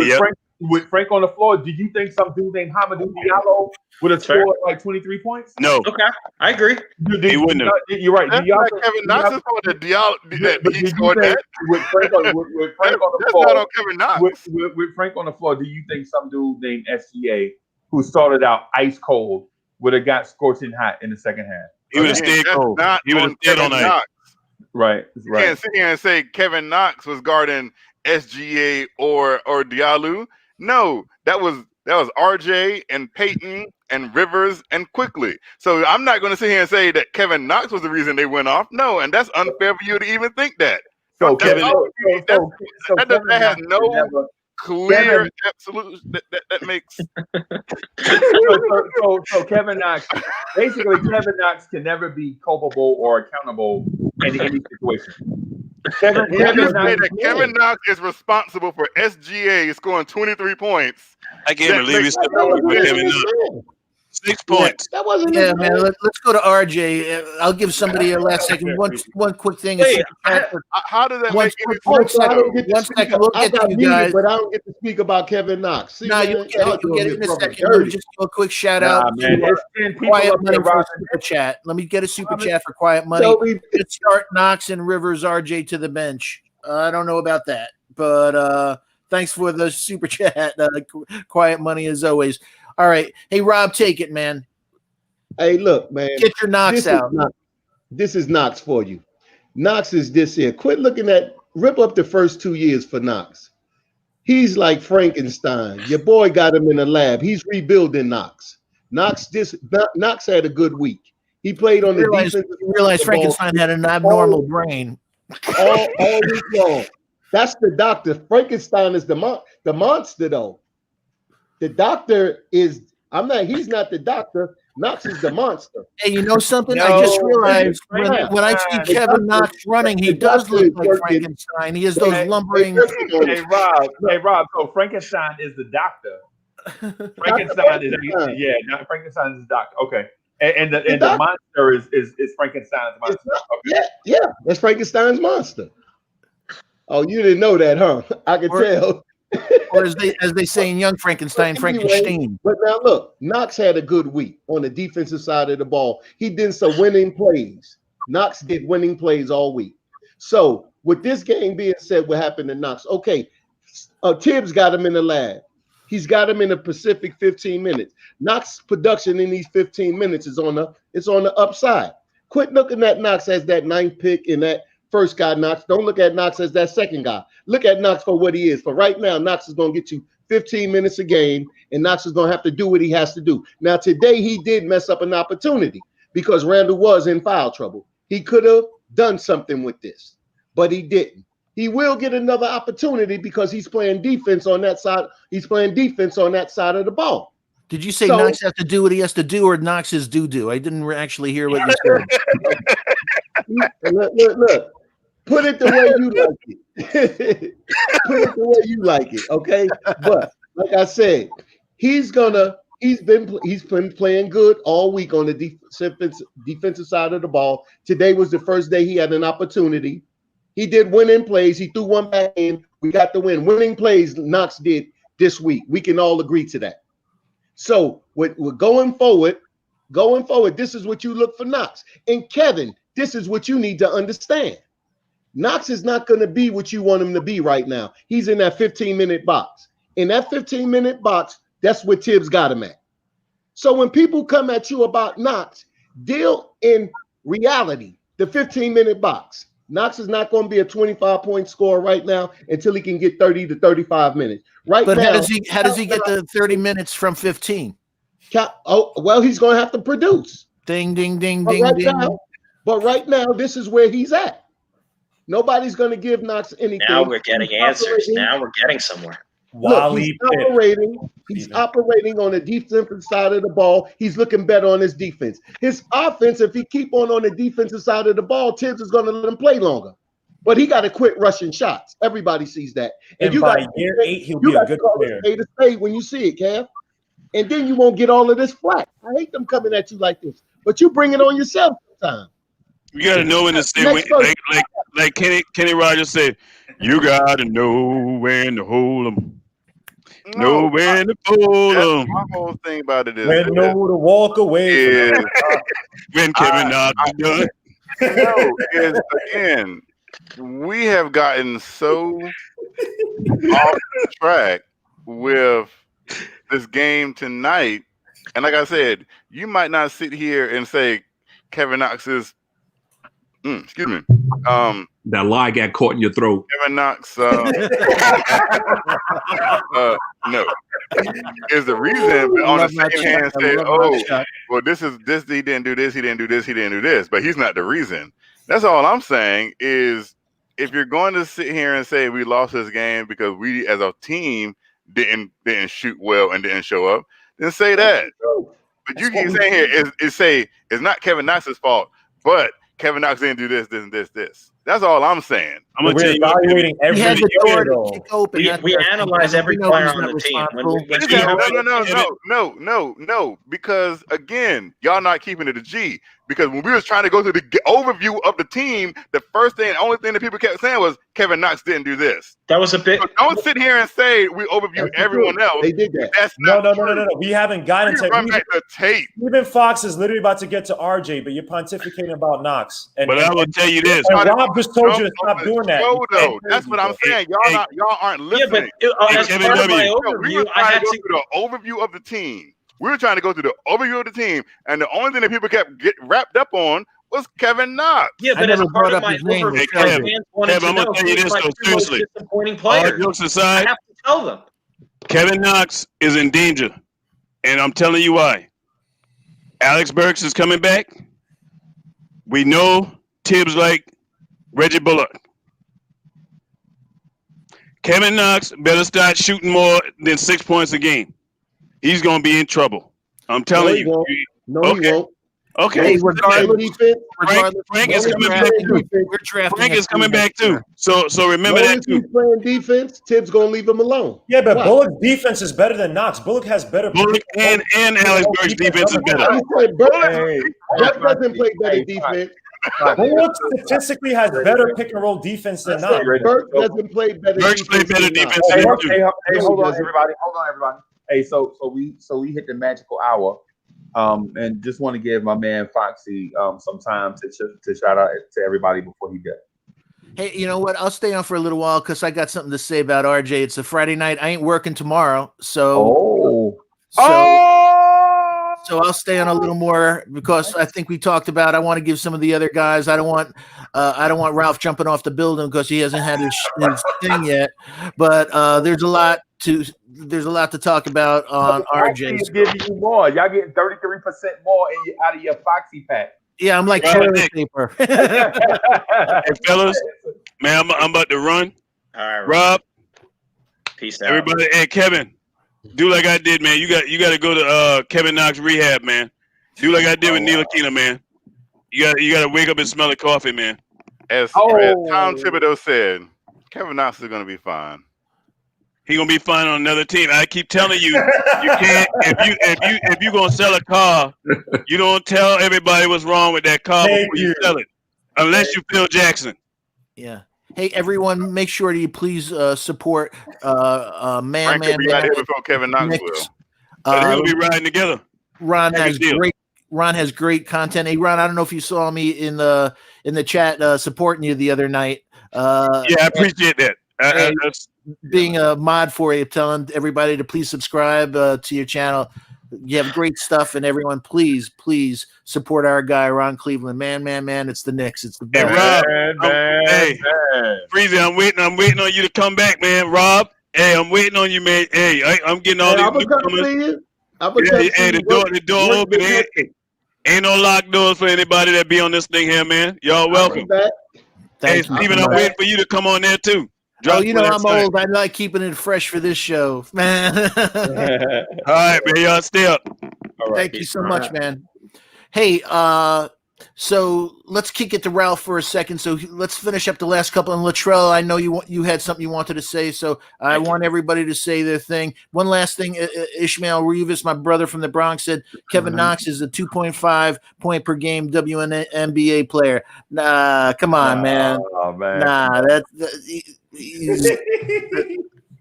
Speaker 6: Frank on the floor. Did you think some dude named Hamidou Diallo would have scored like 23 points?
Speaker 7: No.
Speaker 5: Okay, I agree.
Speaker 7: He wouldn't have.
Speaker 6: You're right.
Speaker 3: That's not Kevin Knox. It's called the Diallo. He scored that.
Speaker 6: With Frank on the
Speaker 3: That's
Speaker 6: floor,
Speaker 3: not on Kevin Knox.
Speaker 6: with Frank on the floor, do you think some dude named SGA, who started out ice cold, would have got scorching hot in the second half?
Speaker 7: He would have stayed cold. He would have stayed on ice.
Speaker 6: Right.
Speaker 3: You can't sit here and say Kevin Knox was guarding SGA or Diallo. No, that was RJ and Payton and Rivers and Quickley. So I'm not going to sit here and say that Kevin Knox was the reason they went off. No, and that's unfair for you to even think that.
Speaker 6: So
Speaker 3: that has no clear absolute that makes.
Speaker 6: So Kevin Knox, basically Kevin Knox can never be culpable or accountable in any situation.
Speaker 3: Kevin Knox is responsible for SGA scoring 23 points.
Speaker 7: I can't believe he's Kevin Knox. 6 points.
Speaker 1: That wasn't man. Let's go to RJ. I'll give somebody a last second. One quick thing.
Speaker 3: How does that
Speaker 1: make
Speaker 3: any
Speaker 1: sense?
Speaker 4: One second. We'll get to you guys. But I don't get to speak about Kevin Knox. See,
Speaker 1: you'll get it in a second. Let me just do a quick shout out to Quiet Money for a super chat. Let me get a super chat for Quiet Money. Let's start Knox and Rivers, RJ to the bench. I don't know about that, but thanks for the super chat. Quiet Money as always. All right. Hey, Rob, take it, man.
Speaker 4: Hey, look, man.
Speaker 1: Get your Knox out.
Speaker 4: This is Knox for you. Knox is this here. Quit looking at, rip up the first 2 years for Knox. He's like Frankenstein. Your boy got him in the lab. He's rebuilding Knox. Knox had a good week. He played on the defense.
Speaker 1: You realize Frankenstein had an abnormal brain.
Speaker 4: All week long. That's the doctor. Frankenstein is the monster, though. The doctor is, he's not the doctor. Knox is the monster.
Speaker 1: Hey, you know something? I just realized when I see Kevin Knox running, he does look like Frankenstein. He has those lumbering.
Speaker 6: Hey, Rob. So Frankenstein is the doctor. Frankenstein is the doctor. Okay. And the monster is Frankenstein's monster.
Speaker 4: Yeah, that's Frankenstein's monster. Oh, you didn't know that, huh? I can tell.
Speaker 1: Or as they say in Young Frankenstein, Frankenstein.
Speaker 4: But now look, Knox had a good week on the defensive side of the ball. He did some winning plays. Knox did winning plays all week. So with this game being said, what happened to Knox? Okay, Tibbs got him in the lab. He's got him in the Pacific 15 minutes. Knox production in these 15 minutes is on the upside. Quit looking at Knox as that 9th pick in that first guy, Knox. Don't look at Knox as that second guy. Look at Knox for what he is. For right now, Knox is going to get you 15 minutes a game, and Knox is going to have to do what he has to do. Now, today he did mess up an opportunity because Randall was in foul trouble. He could have done something with this, but he didn't. He will get another opportunity because he's playing defense on that side. He's playing defense on that side of the ball.
Speaker 1: Did you say Knox has to do what he has to do, or Knox is doo-doo? I didn't actually hear what you said.
Speaker 4: Look. Put it the way you like it. Put it the way you like it, okay? But like I said, he's been playing good all week on the defensive side of the ball. Today was the first day he had an opportunity. He did winning plays. He threw one back in. We got the win. Winning plays Knox did this week. We can all agree to that. So we're going forward, this is what you look for Knox. And Kevin, this is what you need to understand. Knox is not going to be what you want him to be right now. He's in that 15-minute box. In that 15-minute box, that's where Tibbs got him at. So when people come at you about Knox, deal in reality, the 15-minute box. Knox is not going to be a 25-point scorer right now until he can get 30 to 35 minutes. Right now,
Speaker 1: how does he get the 30 minutes from 15?
Speaker 4: Well, he's going to have to produce.
Speaker 1: Ding, ding, ding,
Speaker 4: But
Speaker 1: ding, ding.
Speaker 4: But right now, this is where he's at. Nobody's going to give Knox anything.
Speaker 5: Now we're getting answers. Now we're getting somewhere.
Speaker 4: Look, he's operating on the defensive side of the ball. He's looking better on his defense. His offense, if he keep on the defensive side of the ball, Tibbs is going to let him play longer. But he got to quit rushing shots. Everybody sees that.
Speaker 11: And by year 8, he'll be a good player.
Speaker 4: To stay when you see it, Kev. And then you won't get all of this flack. I hate them coming at you like this. But you bring it on yourself sometimes.
Speaker 7: You gotta know when to say when, like Kenny Rogers said, you gotta know when to hold them. Know when to hold them.
Speaker 3: My whole thing about it is
Speaker 11: When know to walk away from
Speaker 7: when Kevin Knox is done.
Speaker 3: No, is again, we have gotten so off track with this game tonight. And like I said, you might not sit here and say Kevin Knox is excuse me.
Speaker 8: That lie got caught in your throat.
Speaker 3: Kevin Knox no. Is the reason, but on the same hand say, well, this he didn't do this, he didn't do this, he didn't do this, but he's not the reason. That's all I'm saying is if you're going to sit here and say we lost this game because we as a team didn't shoot well and didn't show up, then say that. But you keep saying here is say it's not Kevin Knox's fault, but Kevin Knox didn't do this, this. That's all I'm saying.
Speaker 11: I'm gonna tell you, evaluating every
Speaker 5: player. We analyze every player on the team.
Speaker 3: No, because again, y'all not keeping it a G. Because when we was trying to go through the overview of the team, the only thing that people kept saying was Kevin Knox didn't do this.
Speaker 5: That was a bit.
Speaker 3: So don't sit here and say we overview everyone else.
Speaker 4: They did that.
Speaker 3: That's
Speaker 11: no. We haven't gotten to
Speaker 3: run back the tape.
Speaker 11: Stephen Fox is literally about to get to RJ, but you're pontificating about Knox.
Speaker 7: But I will tell you this.
Speaker 11: And Rob just told you to stop doing that.
Speaker 3: Though. That's what I'm saying. Y'all aren't listening.
Speaker 5: Yeah, but as part of my overview, I had to
Speaker 3: go through the overview of the team. We were trying to go through the overview of the team, and the only thing that people kept getting wrapped up on was Kevin Knox.
Speaker 5: Yeah, but as part of my overview, fans wanted to know who's my two most disappointing players.
Speaker 7: All jokes aside,
Speaker 5: I have to tell them.
Speaker 7: Kevin Knox is in danger, and I'm telling you why. Alex Burks is coming back. We know Tibbs like Reggie Bullock. Kevin Knox better start shooting more than 6 points a game. He's going to be in trouble. I'm telling you.
Speaker 4: He won't.
Speaker 7: Okay.
Speaker 3: Frank
Speaker 7: is coming back too. Frank is coming back too. So remember that too.
Speaker 4: He's playing defense, Tibbs gonna leave him alone.
Speaker 11: Yeah, but Bullock's defense is better than Knox. Bullock has better.
Speaker 7: Bullock and Alex Burks' defense is better.
Speaker 4: Burks doesn't play better defense.
Speaker 11: Bullock statistically has better pick and roll defense than Knox.
Speaker 4: Burks doesn't play better.
Speaker 7: Burks play better defense.
Speaker 6: Hey, hold on, everybody. Hey, so we hit the magical hour. And just want to give my man Foxy some time to shout out to everybody before he does.
Speaker 1: Hey, you know what? I'll stay on for a little while because I got something to say about RJ. It's a Friday night. I ain't working tomorrow, so I'll stay on a little more because I think we talked about. I want to give some of the other guys. I don't want Ralph jumping off the building because he hasn't had his thing yet. But there's a lot to talk about on RJ.
Speaker 6: He's giving you more. Y'all getting 33% more out of your Foxy pack.
Speaker 1: Yeah, I'm like toilet paper.
Speaker 7: Hey, fellas, man, I'm about to run.
Speaker 5: All right,
Speaker 7: Rob.
Speaker 5: Peace out.
Speaker 7: Everybody, hey, Kevin, do like I did, man. You got to go to Kevin Knox rehab, man. Do like I did with Ntilikina, man. You got to wake up and smell the coffee, man.
Speaker 3: As Tom Thibodeau said, Kevin Knox is going to be fine.
Speaker 7: He gonna be fine on another team. I keep telling you, you can't. If you gonna sell a car, you don't tell everybody what's wrong with that car before you sell it, unless you Phil Jackson.
Speaker 1: Yeah. Hey, everyone, make sure that you please support Man.
Speaker 3: Before Kevin Knox will.
Speaker 7: They'll be riding together.
Speaker 1: Ron has great content. Hey, Ron, I don't know if you saw me in the chat supporting you the other night.
Speaker 7: Yeah, I appreciate that.
Speaker 1: Being a mod for you, telling everybody to please subscribe to your channel. You have great stuff, and everyone, please support our guy Ron Cleveland. Man, it's the Knicks. It's the best.
Speaker 7: Hey, Rob, Freezy, I'm waiting on you to come back, man. Rob, hey, I'm waiting on you, man. Hey, I'm getting all these newcomers. Hey, the door open. Ain't no locked doors for anybody that be on this thing here, man. Y'all welcome. Hey, Steven, I'm waiting for you to come on there too.
Speaker 1: I'm old. I like keeping it fresh for this show, man.
Speaker 7: All right, man. Y'all stay up.
Speaker 1: Thank you so much, man. Hey, So let's kick it to Ralph for a second. So let's finish up the last couple. And Latrell, I know you had something you wanted to say, so I want everybody to say their thing. One last thing, Ishmael Rivas, my brother from the Bronx, said Kevin Knox is a 2.5 point per game WNBA player. Nah, come on, man.
Speaker 6: Oh man.
Speaker 1: Nah,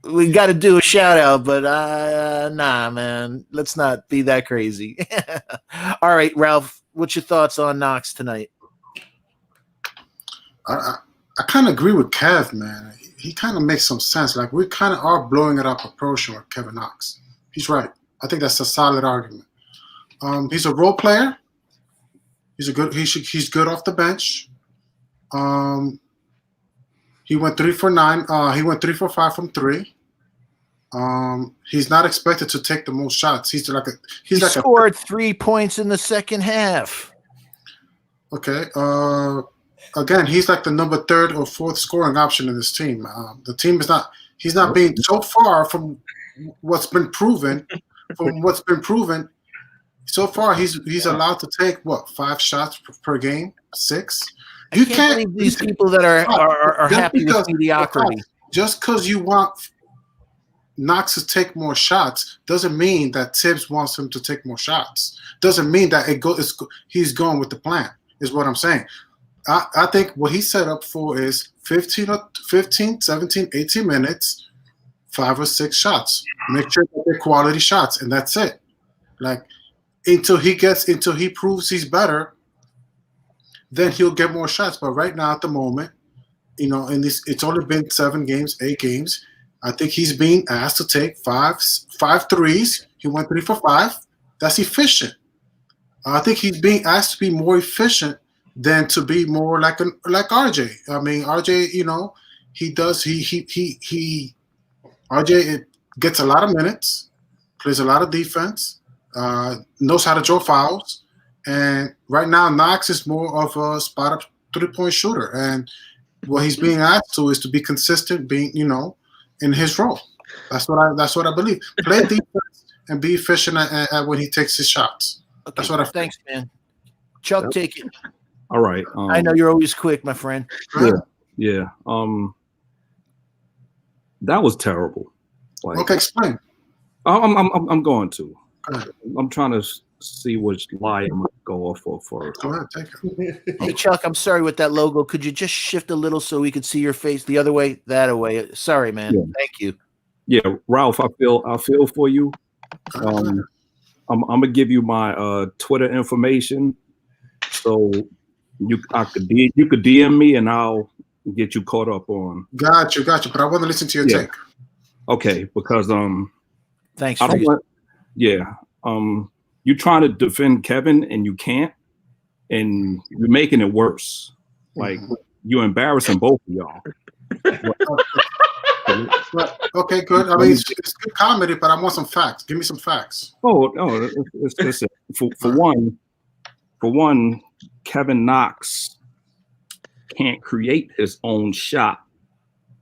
Speaker 1: we got to do a shout out, but nah, man. Let's not be that crazy. All right, Ralph. What's your thoughts on Knox tonight?
Speaker 10: I kind of agree with Kev, man. He kind of makes some sense. Like, we kind of are blowing it up approaching with Kevin Knox. He's right. I think that's a solid argument. He's a role player. He's good off the bench. He went 3 for 9. He went 3 for 5 from 3. He's not expected to take the most shots. He
Speaker 1: scored 3 points in the second half.
Speaker 10: Okay. Again, he's like the number 3rd or 4th scoring option in this team. The team is not. He's not being so far from what's been proven. So far, he's allowed to take 5 shots per game, 6.
Speaker 1: You can't believe these people that are happy with mediocrity.
Speaker 10: Just because you want Knox to take more shots doesn't mean that Tibbs wants him to take more shots. Doesn't mean that he's going with the plan, is what I'm saying. I think what he's set up for is 15, 17, 18 minutes, 5 or 6 shots. Make sure that they're quality shots, and that's it. Like, until he proves he's better, then he'll get more shots. But right now, at the moment, it's only been 7 games, 8 games. I think he's being asked to take 5 threes. He went 3 for 5. That's efficient. I think he's being asked to be more efficient than to be more like RJ. I mean, RJ, RJ gets a lot of minutes, plays a lot of defense, knows how to draw fouls, and right now Knox is more of a spot-up 3-point shooter. And what he's being asked to is to be consistent, being in his role. That's what I believe. Play defense and be efficient at when he takes his shots.
Speaker 1: Okay,
Speaker 10: that's what I
Speaker 1: thanks, man. Chuck, take it.
Speaker 8: All right.
Speaker 1: I know you're always quick, my friend.
Speaker 8: Yeah. That was terrible. Like,
Speaker 10: okay, explain.
Speaker 8: I'm going to. I'm trying to see which lie I'm gonna go off for first.
Speaker 10: Go ahead, take it.
Speaker 1: Hey, Chuck, I'm sorry with that logo. Could you just shift a little so we could see your face the other way, that way? Sorry, man.
Speaker 8: Yeah.
Speaker 1: Thank you.
Speaker 8: Yeah, Ralph, I feel for you. I'm gonna give you my Twitter information, so you could DM me and I'll get you caught up on.
Speaker 10: Got you. But I want to listen to your take.
Speaker 8: Okay, because
Speaker 1: thanks.
Speaker 8: You're trying to defend Kevin and you can't, and you're making it worse. Like, you're embarrassing both of y'all.
Speaker 10: Okay, good. I mean, it's good comedy, but I want some facts. Give me some facts.
Speaker 8: Listen. For one, Kevin Knox can't create his own shot,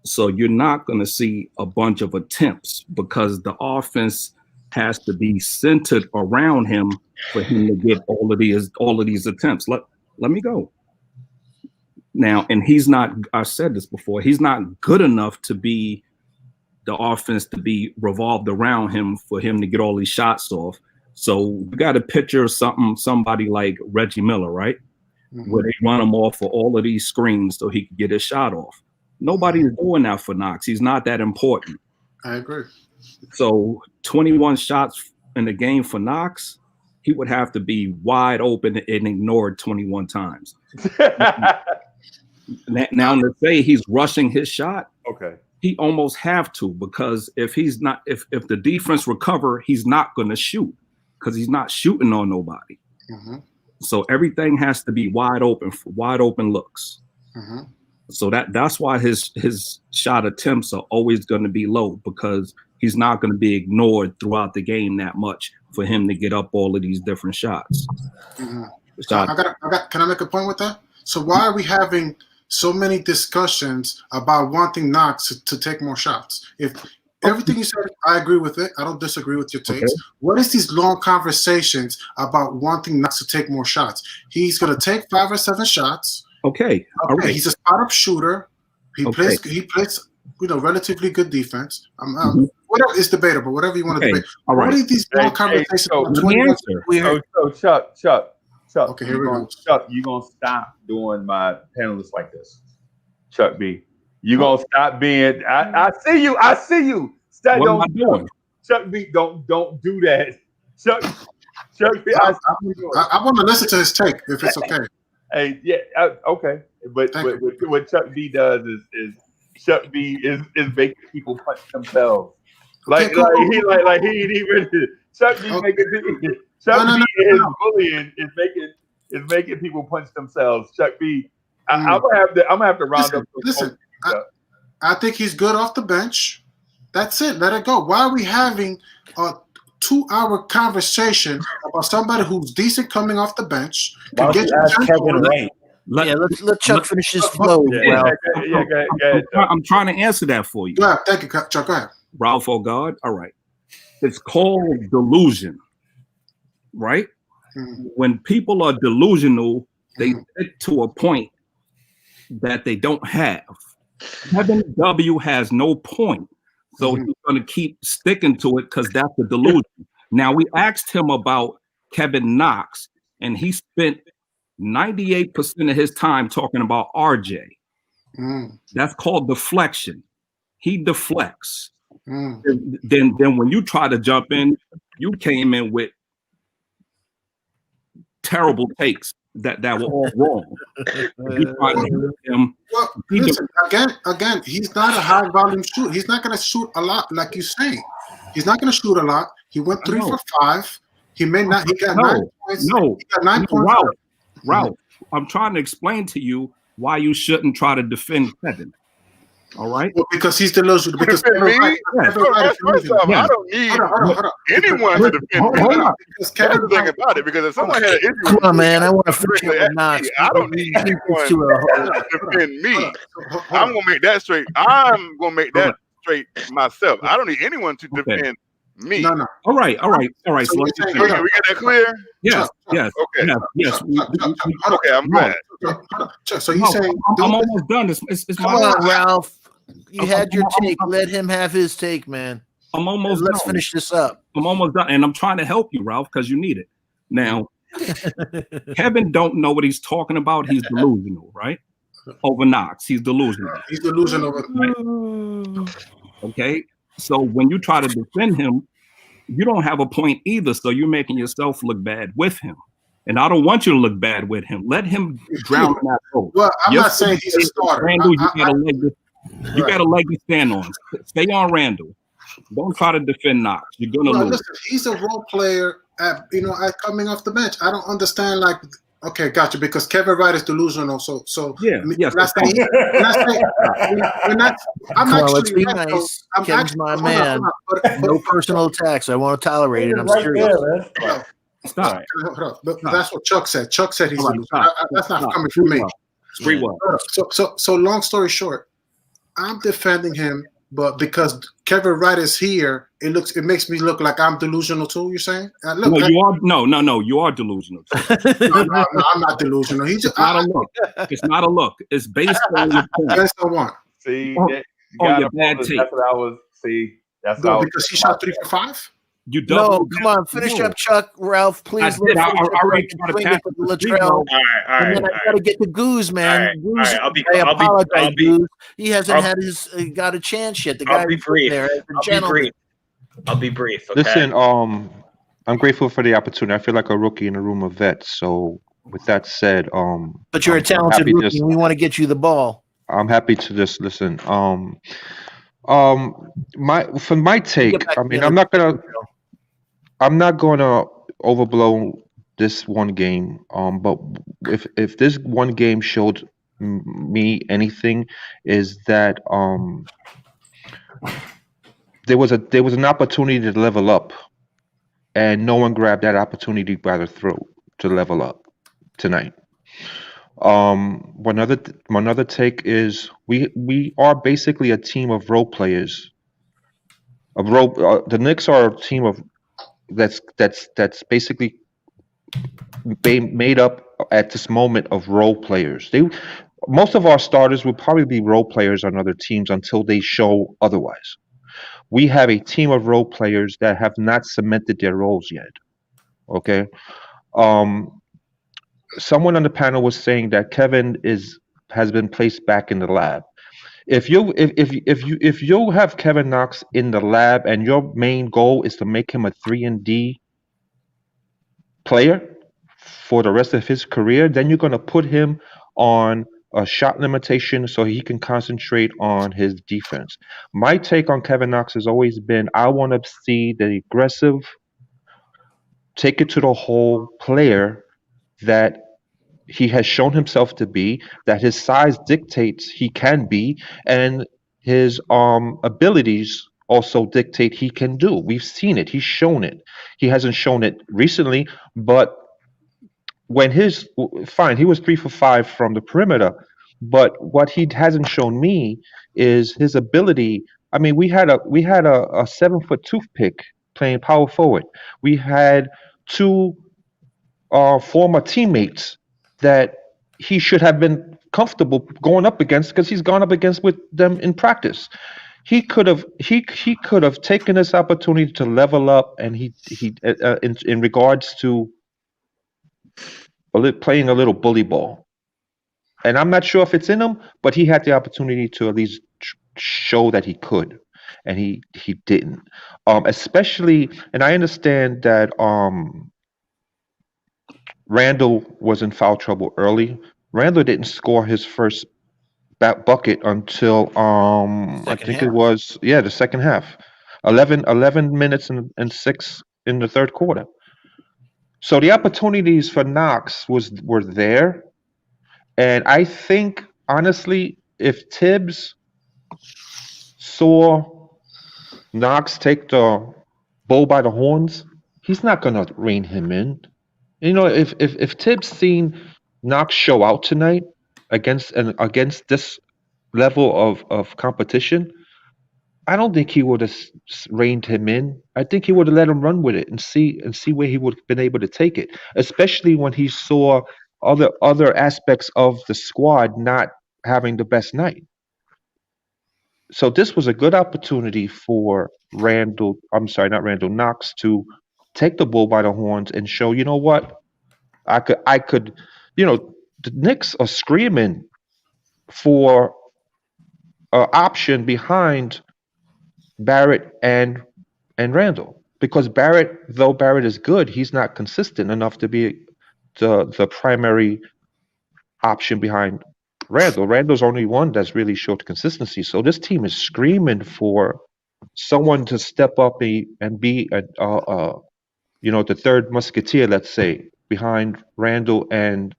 Speaker 8: so you're not going to see a bunch of attempts because the offense has to be centered around him for him to get all of these attempts. Let me go. Now, and he's not, I said this before, he's not good enough to be the offense to be revolved around him for him to get all these shots off. So you got to picture somebody like Reggie Miller, right? Where they run him off for all of these screens so he can get his shot off. Nobody's doing that for Knox. He's not that important.
Speaker 10: I agree.
Speaker 8: So 21 shots in the game for Knox, he would have to be wide open and ignored 21 times. Now to say he's rushing his shot,
Speaker 6: okay,
Speaker 8: he almost have to, because if the defense recover, he's not going to shoot because he's not shooting on nobody. So everything has to be wide open for wide open looks. So that's why his shot attempts are always going to be low, because he's not going to be ignored throughout the game that much for him to get up all of these different shots.
Speaker 10: Can I make a point with that? So why are we having so many discussions about wanting Knox to take more shots? If everything you said is I agree with it. I don't disagree with your takes.
Speaker 8: Okay.
Speaker 10: What is these long conversations about wanting Knox to take more shots? He's going to take 5 or 7 shots.
Speaker 8: Okay. All right.
Speaker 10: He's a spot-up shooter. He
Speaker 8: Okay.
Speaker 10: plays relatively good defense. Whatever, it's debatable. Whatever you want to debate.
Speaker 8: All right.
Speaker 10: What are these long conversations about?
Speaker 8: Let me answer.
Speaker 6: So Chuck.
Speaker 10: Okay, here we go.
Speaker 6: Chuck, you gonna stop doing my panelists like this? Chuck B, you gonna stop being? I see you. Stop,
Speaker 8: What am I doing?
Speaker 6: Chuck B, don't do that. Chuck B,
Speaker 10: I want to listen to his take if it's okay.
Speaker 6: Hey, yeah, okay. But what Chuck B does is Chuck B is making people punch themselves. Like he ain't even Chuck B making Chuck B is bullying is making people punch themselves. Chuck B, I'm gonna have to round up.
Speaker 10: Listen, I think he's good off the bench. That's it. Let it go. Why are we having a 2-hour conversation about somebody who's decent coming off the bench?
Speaker 11: Why don't you ask Kevin Wright?
Speaker 1: Let Chuck finish his flow. Ralph.
Speaker 8: I'm trying to answer that for you.
Speaker 10: Go ahead. Thank you, Chuck. Go ahead.
Speaker 8: Ralph, oh God. All right. It's called delusion, right? When people are delusional, they get to a point that they don't have. Kevin W has no point. So he's going to keep sticking to it because that's the delusion. Now, we asked him about Kevin Knox, and he spent 98% of his time talking about RJ. That's called deflection. He deflects. Then when you try to jump in, you came in with terrible takes that were all wrong. You tried to hit him.
Speaker 10: Well, listen, again, he's not a high volume shooter. He's not going to shoot a lot, like you say. He's not going to shoot a lot. He went 3 for 5. He may not. He got 9 points. He got 9 points.
Speaker 8: Ralph, I'm trying to explain to you why you shouldn't try to defend Kevin. All right?
Speaker 10: Well, because he's delusional. Because
Speaker 3: I don't need anyone to defend me. That's the thing about it. Because if someone had an issue,
Speaker 1: come on, man, I want to finish with Knox.
Speaker 3: I don't need anyone to defend me. I'm gonna make that straight. I'm gonna make that straight myself. I don't need anyone to defend me.
Speaker 10: No.
Speaker 8: All right. So
Speaker 3: we get that clear?
Speaker 8: Yes.
Speaker 3: Okay.
Speaker 8: Yes.
Speaker 3: Okay, I'm glad.
Speaker 10: So you saying
Speaker 8: I'm almost done. It's
Speaker 1: come on, Ralph. You had your take. Let him have his take, man.
Speaker 8: I'm almost
Speaker 1: Let's
Speaker 8: done.
Speaker 1: finish this up.
Speaker 8: I'm almost done. And I'm trying to help you, Ralph, because you need it. Now, Kevin don't know what he's talking about. He's delusional, right? Over Knox. He's delusional.
Speaker 10: He's delusional. Right?
Speaker 8: Okay? So when you try to defend him, you don't have a point either. So you're making yourself look bad with him. And I don't want you to look bad with him. Let him drown in that boat.
Speaker 10: Well, I'm not saying he's a starter.
Speaker 8: Randall, you got a leg to stand on. Stay on Randall. Don't try to defend Knox. You're gonna lose.
Speaker 10: Listen, he's a role player at coming off the bench. I don't understand. Like, okay, gotcha. Because Kevin Wright is delusional. So
Speaker 8: yeah, yes.
Speaker 10: Let's be
Speaker 1: nice. Kevin's my man. No personal attacks. I won't tolerate it. I'm serious.
Speaker 8: Stop.
Speaker 10: That's what Chuck said. Chuck said he's delusional. That's not coming from me. So long story short, I'm defending him, but because Kevin Wright is here, it makes me look like I'm delusional too. You're saying?
Speaker 8: No, you are delusional.
Speaker 10: No, I'm not delusional. He's just
Speaker 8: not a look. It's not a look. It's based on your point.
Speaker 10: Based on what?
Speaker 6: See,
Speaker 8: on your bad take.
Speaker 6: That's what I was. See, that's
Speaker 10: because he shot 3 for 5.
Speaker 8: You don't.
Speaker 1: No, come on, finish up, Chuck. Ralph, please.
Speaker 8: I already tried to pass
Speaker 1: Latrell. All right. I gotta get the Goose, man. Goose, I apologize, Goose. He hasn't got a chance yet. The guy
Speaker 13: I'll be brief. I'll be brief. Okay?
Speaker 12: Listen, I'm grateful for the opportunity. I feel like a rookie in a room of vets. So, with that said,
Speaker 1: but you're a talented rookie, and we want to get you the ball.
Speaker 12: I'm happy to just listen. For my take, I mean, I'm not gonna overblow this one game. But if this one game showed me anything, is that there was an opportunity to level up, and no one grabbed that opportunity by the throat to level up tonight. One other take is we are basically a team of role players The Knicks are a team of that's basically made up at this moment of role players. Most of our starters would probably be role players on other teams until they show otherwise. We have a team of role players that have not cemented their roles yet. Okay. Someone on the panel was saying that Kevin has been placed back in the lab. If you have Kevin Knox in the lab and your main goal is to make him a 3-and-D player for the rest of his career, then you're going to put him on a shot limitation so he can concentrate on his defense. My take on Kevin Knox has always been I want to see the aggressive, take it to the hole player that he has shown himself to be, that his size dictates he can be, and his abilities also dictate he can do. We've seen it. He's shown it. He hasn't shown it recently, but when he was 3 for 5 from the perimeter, but what he hasn't shown me is his ability. I mean, we had a 7-foot toothpick playing power forward. We had two former teammates that he should have been comfortable going up against because he's gone up against with them in practice. He could have taken this opportunity to level up, and he in regards to playing a little bully ball. And I'm not sure if it's in him, but he had the opportunity to at least show that he could, and he didn't. Especially, and I understand that Randall was in foul trouble early. Randall didn't score his first bucket until I think it was the second half. 11 minutes and 6 in the third quarter. So the opportunities for Knox were there, and I think honestly, if Tibbs saw Knox take the bull by the horns, he's not gonna rein him in. You know, if Tibbs seen Knox show out tonight against this level of competition, I don't think he would have reined him in. I think he would have let him run with it and see where he would have been able to take it, especially when he saw other aspects of the squad not having the best night. So this was a good opportunity for Knox to take the bull by the horns and show, you know what, I could, the Knicks are screaming for an option behind Barrett and Randall, because though Barrett is good, he's not consistent enough to be the primary option behind Randall. Randall's only one that's really showed consistency. So this team is screaming for someone to step up and be the third musketeer, let's say, behind Randall and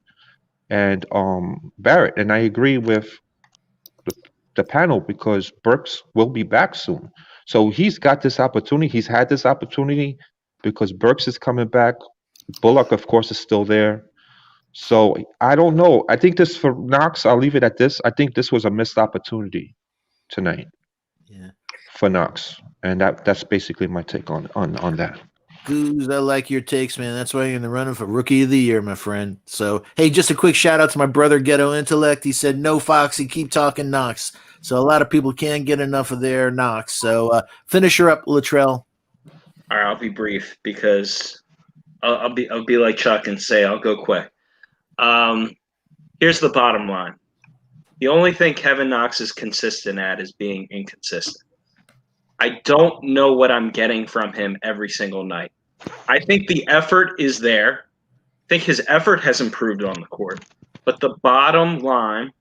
Speaker 12: Barrett. And I agree with the panel because Burks will be back soon. So he's got this opportunity. He's had this opportunity because Burks is coming back. Bullock, of course, is still there. So I don't know. I think this for Knox, I'll leave it at this. I think this was a missed opportunity tonight for Knox. And that's basically my take on that.
Speaker 1: Goose, I like your takes, man. That's why you're in the running for Rookie of the Year, my friend. So, hey, just a quick shout out to my brother Ghetto Intellect. He said, "No, Foxy, keep talking Knox." So a lot of people can't get enough of their Knox. So finish her up, Latrell.
Speaker 13: All right, I'll be brief because I'll be like Chuck and say I'll go quick. Here's the bottom line: the only thing Kevin Knox is consistent at is being inconsistent. I don't know what I'm getting from him every single night. I think the effort is there. I think his effort has improved on the court. But the bottom line,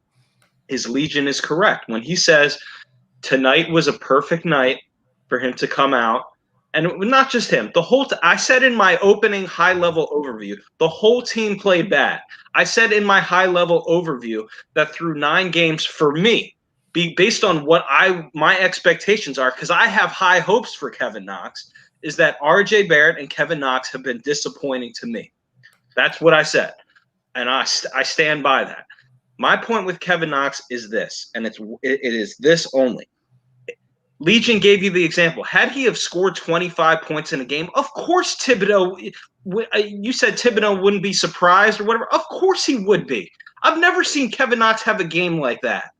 Speaker 13: his Legion is correct. When he says tonight was a perfect night for him to come out, and not just him, the whole I said in my opening high-level overview, the whole team played bad. I said in my high-level overview that through 9 games for me, based on what my expectations are, because I have high hopes for Kevin Knox, is that RJ Barrett and Kevin Knox have been disappointing to me. That's what I said, and I stand by that. My point with Kevin Knox is this, and it is this only. Legion gave you the example. Had he have scored 25 points in a game, of course Thibodeau, you said Thibodeau wouldn't be surprised or whatever. Of course he would be. I've never seen Kevin Knox have a game like that.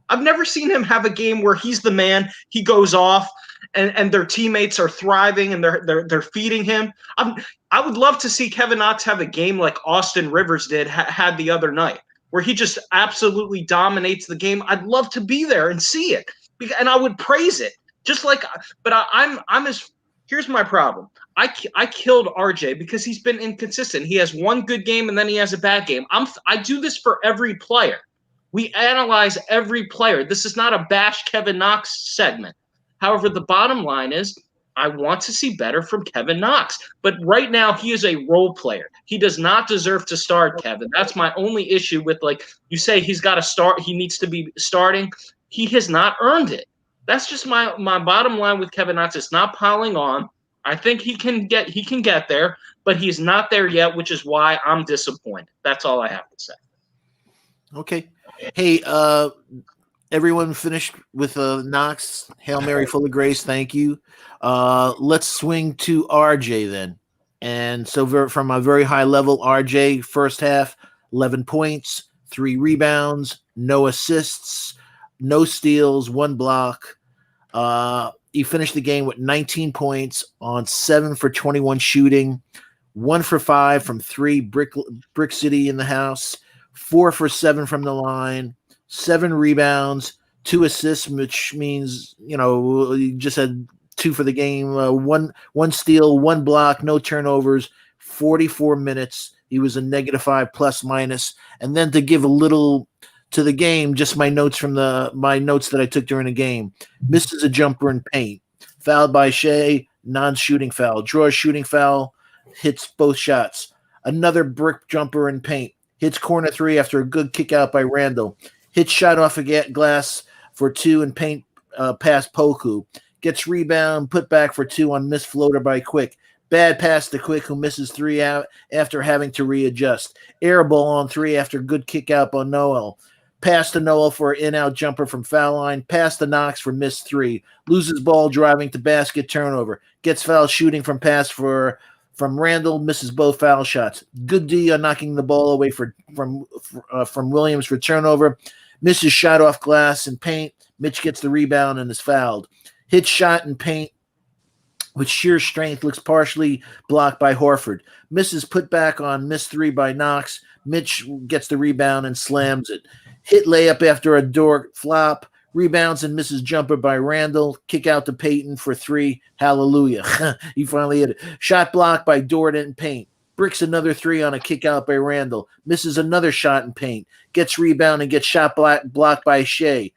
Speaker 13: I've never seen him have a game where he's the man, he goes off, and their teammates are thriving and they're feeding him. I would love to see Kevin Knox have a game like Austin Rivers had the other night, where he just absolutely dominates the game. I'd love to be there and see it, and I would praise it. Just like, but here's my problem. I killed RJ because he's been inconsistent. He has one good game and then he has a bad game. I do this for every player. We analyze every player. This is not a bash Kevin Knox segment. However, the bottom line is I want to see better from Kevin Knox. But right now, he is a role player. He does not deserve to start, Kevin. That's my only issue with, like, you say he's got to start. He needs to be starting. He has not earned it. That's just my bottom line with Kevin Knox. It's not piling on. I think he can get there, but he's not there yet, which is why I'm disappointed. That's all I have to say.
Speaker 1: Okay. Hey, everyone finished with Knox. Hail Mary, full of grace. Thank you. Let's swing to RJ then. And so from a very high level, RJ, first half, 11 points, 3 rebounds, no assists, no steals, 1 block. He finished the game with 19 points on 7 for 21 shooting, 1 for 5 from 3, Brick City in the house, 4 for 7 from the line, 7 rebounds, 2 assists, which means, you just had 2 for the game, one steal, 1 block, no turnovers, 44 minutes. He was a -5 plus minus. And then to give a little to the game, just my notes from my notes that I took during the game. Misses a jumper in paint. Fouled by Shea, non-shooting foul. Draws shooting foul, hits both shots. Another brick jumper in paint. Hits corner 3 after a good kick out by Randall. Hits shot off a glass for 2 and paint past Poku. Gets rebound, put back for 2 on missed floater by Quick. Bad pass to Quick, who misses 3 out after having to readjust. Air ball on 3 after good kick out by Noel. Pass to Noel for an in-out jumper from foul line. Pass to Knox for missed 3. Loses ball driving to basket, turnover. Gets foul shooting from pass from Randall, misses both foul shots. Good D on knocking the ball away from Williams for turnover. Misses shot off glass and paint. Mitch gets the rebound and is fouled. Hits shot in paint with sheer strength, looks partially blocked by Horford. Misses put back on missed 3 by Knox. Mitch gets the rebound and slams it. Hit layup after a door flop. Rebounds and misses jumper by Randall. Kick out to Payton for 3. Hallelujah. He finally hit it. Shot blocked by Dort in paint. Bricks another 3 on a kick out by Randall. Misses another shot in paint. Gets rebound and gets shot blocked by Shea.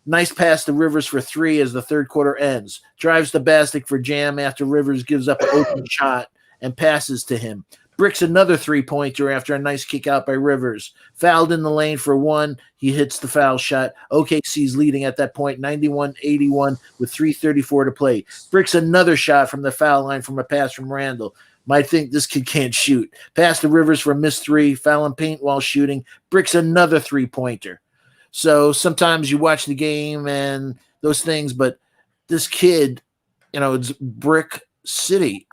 Speaker 1: Nice pass to Rivers for 3 as the third quarter ends. Drives to Bastic for jam after Rivers gives up an open shot and passes to him. Bricks another 3-pointer after a nice kick out by Rivers. Fouled in the lane for 1. He hits the foul shot. OKC's leading at that point, 91-81 with 3:34 to play. Bricks another shot from the foul line from a pass from Randall. Might think this kid can't shoot. Pass to Rivers for a missed 3. Foul and paint while shooting. Bricks another 3-pointer. So sometimes you watch the game and those things, but this kid, it's Brick City.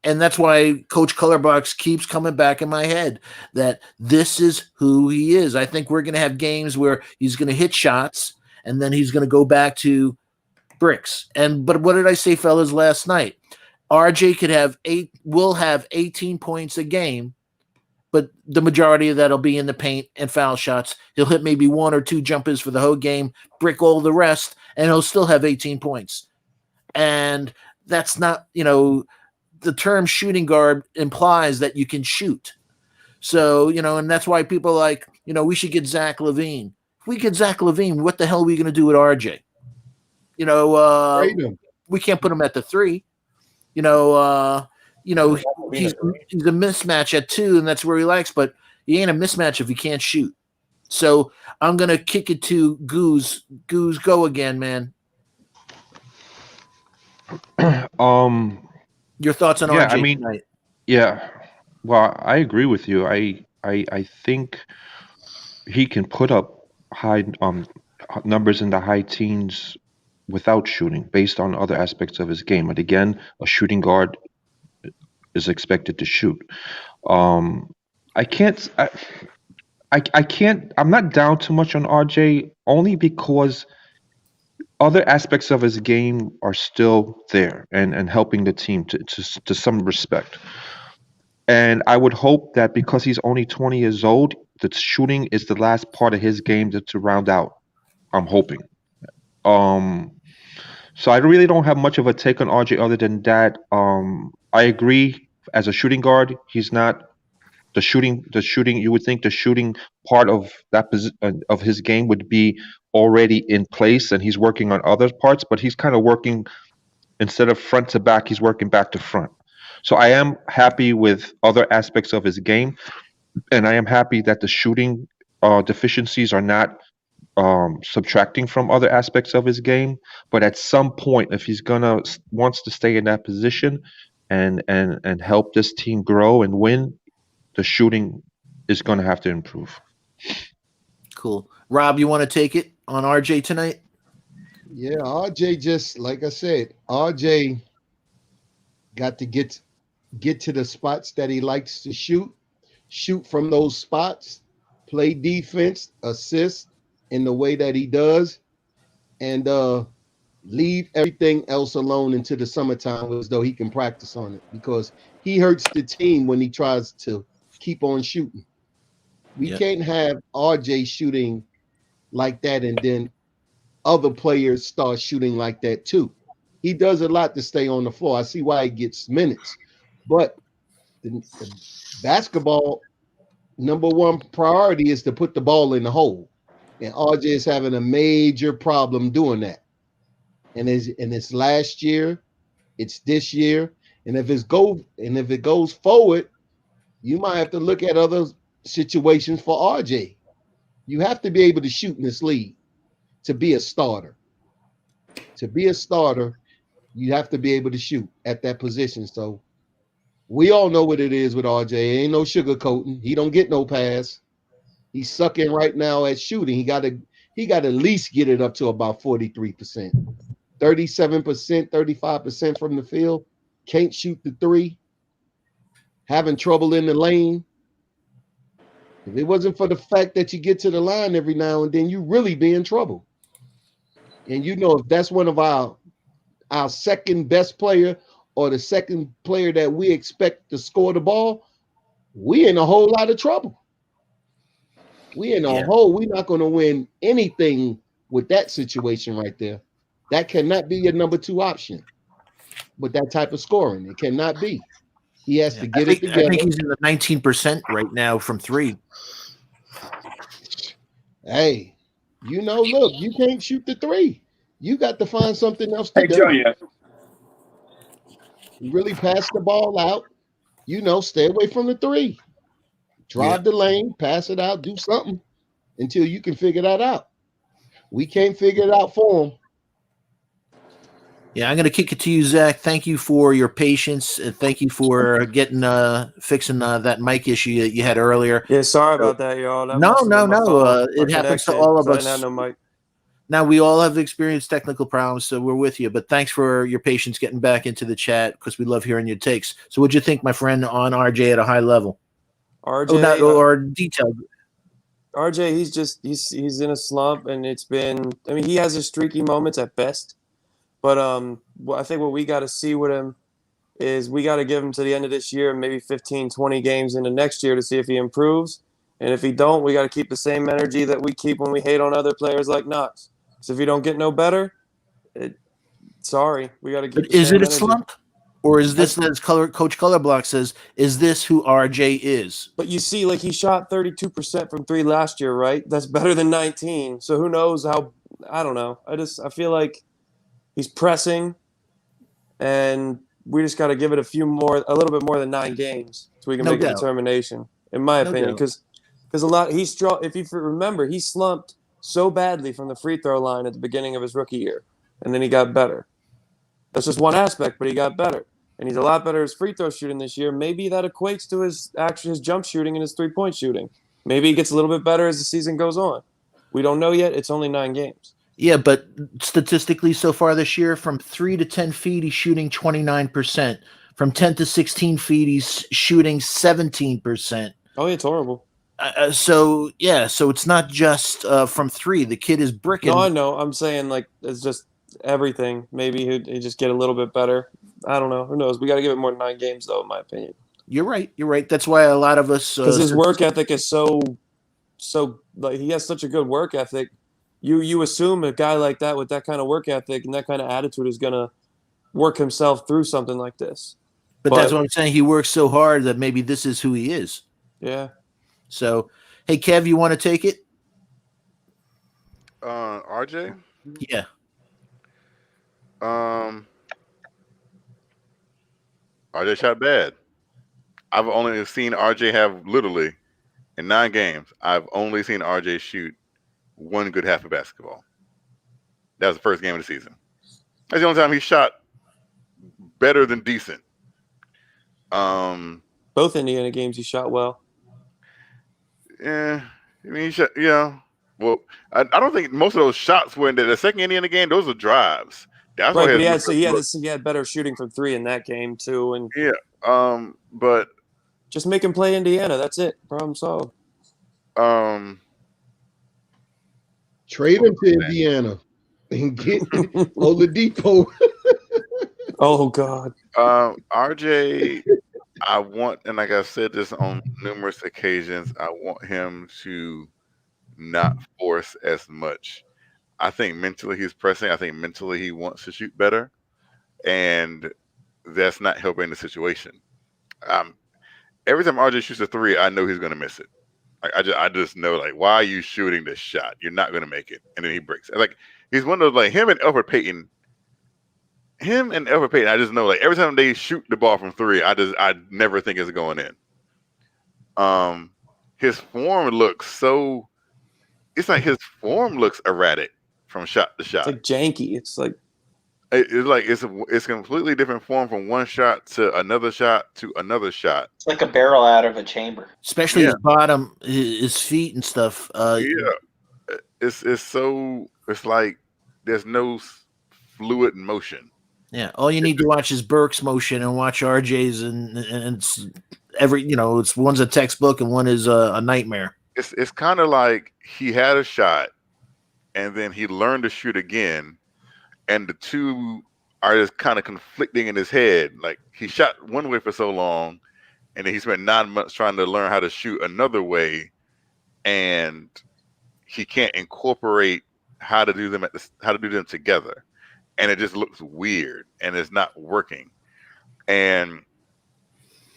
Speaker 1: And that's why Coach Colorbox keeps coming back in my head that this is who he is. I think we're going to have games where he's going to hit shots and then he's going to go back to bricks. But what did I say, fellas, last night? RJ will have 18 points a game, but the majority of that will be in the paint and foul shots. He'll hit maybe 1 or 2 jumpers for the whole game, brick all the rest, and he'll still have 18 points. And that's not, the term shooting guard implies that you can shoot. So, and that's why people like, we should get Zach LaVine. If we get Zach LaVine, what the hell are we going to do with RJ? We can't put him at the 3. He's a mismatch at 2, and that's where he likes, but he ain't a mismatch if he can't shoot. So I'm going to kick it to Goose. Goose, go again, man. Your thoughts on RJ tonight?
Speaker 12: Yeah. Well, I agree with you. I think he can put up high numbers in the high teens without shooting based on other aspects of his game. And again, a shooting guard is expected to shoot. I can't. I can't. I'm not down too much on RJ only because other aspects of his game are still there and helping the team to some respect. And I would hope that because he's only 20 years old, that shooting is the last part of his game to round out. I'm hoping. So I really don't have much of a take on RJ other than that. I agree. As a shooting guard, he's not the shooting. You would think the shooting part of of his game would be already in place, and he's working on other parts. But he's kind of working instead of front to back. He's working back to front. So I am happy with other aspects of his game, and I am happy that the shooting deficiencies are not subtracting from other aspects of his game. But at some point, if he's wants to stay in that position and help this team grow and win, the shooting is gonna have to improve.
Speaker 1: Cool. Rob, you want to take it on RJ tonight?
Speaker 4: Yeah, RJ, just like I said, RJ got to get to the spots that he likes to shoot from those spots, play defense, assist in the way that he does, and leave everything else alone into the summertime as though he can practice on it, because he hurts the team when he tries to keep on shooting. We can't have RJ shooting like that and then other players start shooting like that too. He does a lot to stay on the floor. I see why he gets minutes, but the basketball number one priority is to put the ball in the hole, and RJ is having a major problem doing that. And it's last year, it's this year, and if it goes forward, you might have to look at other situations for RJ. You have to be able to shoot in this league to be a starter. To be a starter, you have to be able to shoot at that position. So we all know what it is with RJ. Ain't no sugarcoating. He don't get no pass. He's sucking right now at shooting. He got to at least get it up to about 43%. 37%, 35% from the field. Can't shoot the three. Having trouble in the lane. If it wasn't for the fact that you get to the line every now and then, you really be in trouble. And you know, if that's one of our second best player or the second player that we expect to score the ball, we in a whole lot of trouble. We in a hole. We're not going to win anything with that situation right there. That cannot be your number two option with that type of scoring. It cannot be. He has to get it together.
Speaker 1: I think he's in the 19% right now from three.
Speaker 4: Hey, you know, look, you can't shoot the three. You got to find something else to do. You really pass the ball out. You know, stay away from the three. Drive the lane, pass it out, do something until you can figure that out. We can't figure it out for him.
Speaker 1: Yeah, I'm going to kick it to you, Zach. Thank you for your patience. Thank you for fixing that mic issue that you had earlier.
Speaker 2: Yeah, sorry about that, y'all.
Speaker 1: No. It happens to all of us.
Speaker 2: I didn't have no mic.
Speaker 1: Now, we all have experienced technical problems, so we're with you. But thanks for your patience getting back into the chat, because we love hearing your takes. So what'd you think, my friend, on RJ at a high level?
Speaker 2: RJ
Speaker 1: or detailed.
Speaker 2: RJ, he's in a slump, and it's been. I mean, he has his streaky moments at best, but I think what we got to see with him is we got to give him to the end of this year, maybe 15, 20 games into next year to see if he improves, and if he don't, we got to keep the same energy that we keep when we hate on other players like Knox. Because if he don't get no better, sorry, we got to keep.
Speaker 1: But is it a slump? Or is this, as Coach Colorblock says, is this who RJ is?
Speaker 2: But you see, like, he shot 32% from three last year, right? That's better than 19. So who knows how – I don't know. I feel like he's pressing, and we just got to give it a little bit more than 9 games so we can make a determination, in my opinion. Because if you remember, he slumped so badly from the free throw line at the beginning of his rookie year, and then he got better. That's just one aspect, but he got better. And he's a lot better at his free throw shooting this year. Maybe that equates to his jump shooting and his three-point shooting. Maybe he gets a little bit better as the season goes on. We don't know yet. It's only 9 games.
Speaker 1: Yeah, but statistically so far this year, from 3 to 10 feet, he's shooting 29%. From 10 to 16 feet, he's shooting 17%.
Speaker 2: Oh, it's horrible.
Speaker 1: So it's not just from 3. The kid is bricking.
Speaker 2: No, I know. I'm saying like it's just everything. Maybe he'd just get a little bit better. I don't know. Who knows? We got to give it more than 9 games, though, in my opinion.
Speaker 1: You're right. That's why a lot of us
Speaker 2: because his work ethic is so like he has such a good work ethic. You assume a guy like that with that kind of work ethic and that kind of attitude is gonna work himself through something like this.
Speaker 1: But that's what I'm saying. He works so hard that maybe this is who he is.
Speaker 2: Yeah.
Speaker 1: So, hey, Kev, you want to take it?
Speaker 3: RJ?
Speaker 1: Yeah.
Speaker 3: RJ shot bad. I've only seen RJ have literally in 9 games. I've only seen RJ shoot 1 good half of basketball. That was the first game of the season. That's the only time he shot better than decent.
Speaker 2: Both Indiana games he shot well.
Speaker 3: Yeah, I mean he shot. Yeah, well, I don't think most of those shots were in the second Indiana game. Those are drives. That's
Speaker 2: right, but he had better shooting from 3 in that game too, and
Speaker 3: yeah. But
Speaker 2: just make him play Indiana. That's it. Problem solved.
Speaker 4: Trade him to Indiana and get Oladipo.
Speaker 2: Oh God.
Speaker 3: RJ, I want, and like I said this on numerous occasions, I want him to not force as much. I think mentally he's pressing. I think mentally he wants to shoot better, and that's not helping the situation. Every time RJ shoots a 3, I know he's going to miss it. Like, I just know, like, why are you shooting this shot? You're not going to make it, and then he breaks it. Like, he's one of those, like, him and Payton. I just know, like, every time they shoot the ball from 3, I never think it's going in. His form looks so. It's like his form looks erratic from shot to shot.
Speaker 2: It's like janky. It's like
Speaker 3: it's completely different form from one shot to another shot to another shot.
Speaker 5: It's like a barrel out of a chamber.
Speaker 1: Especially his bottom, his feet and stuff.
Speaker 3: It's like there's no fluid motion.
Speaker 1: Yeah, all you need to watch is Burke's motion and watch RJ's, and it's it's one's a textbook and one is a nightmare.
Speaker 3: It's kind of like he had a shot, and then he learned to shoot again, and the two are just kind of conflicting in his head. Like he shot one way for so long, and then he spent 9 months trying to learn how to shoot another way, and he can't incorporate how to do them together, and it just looks weird, and it's not working. And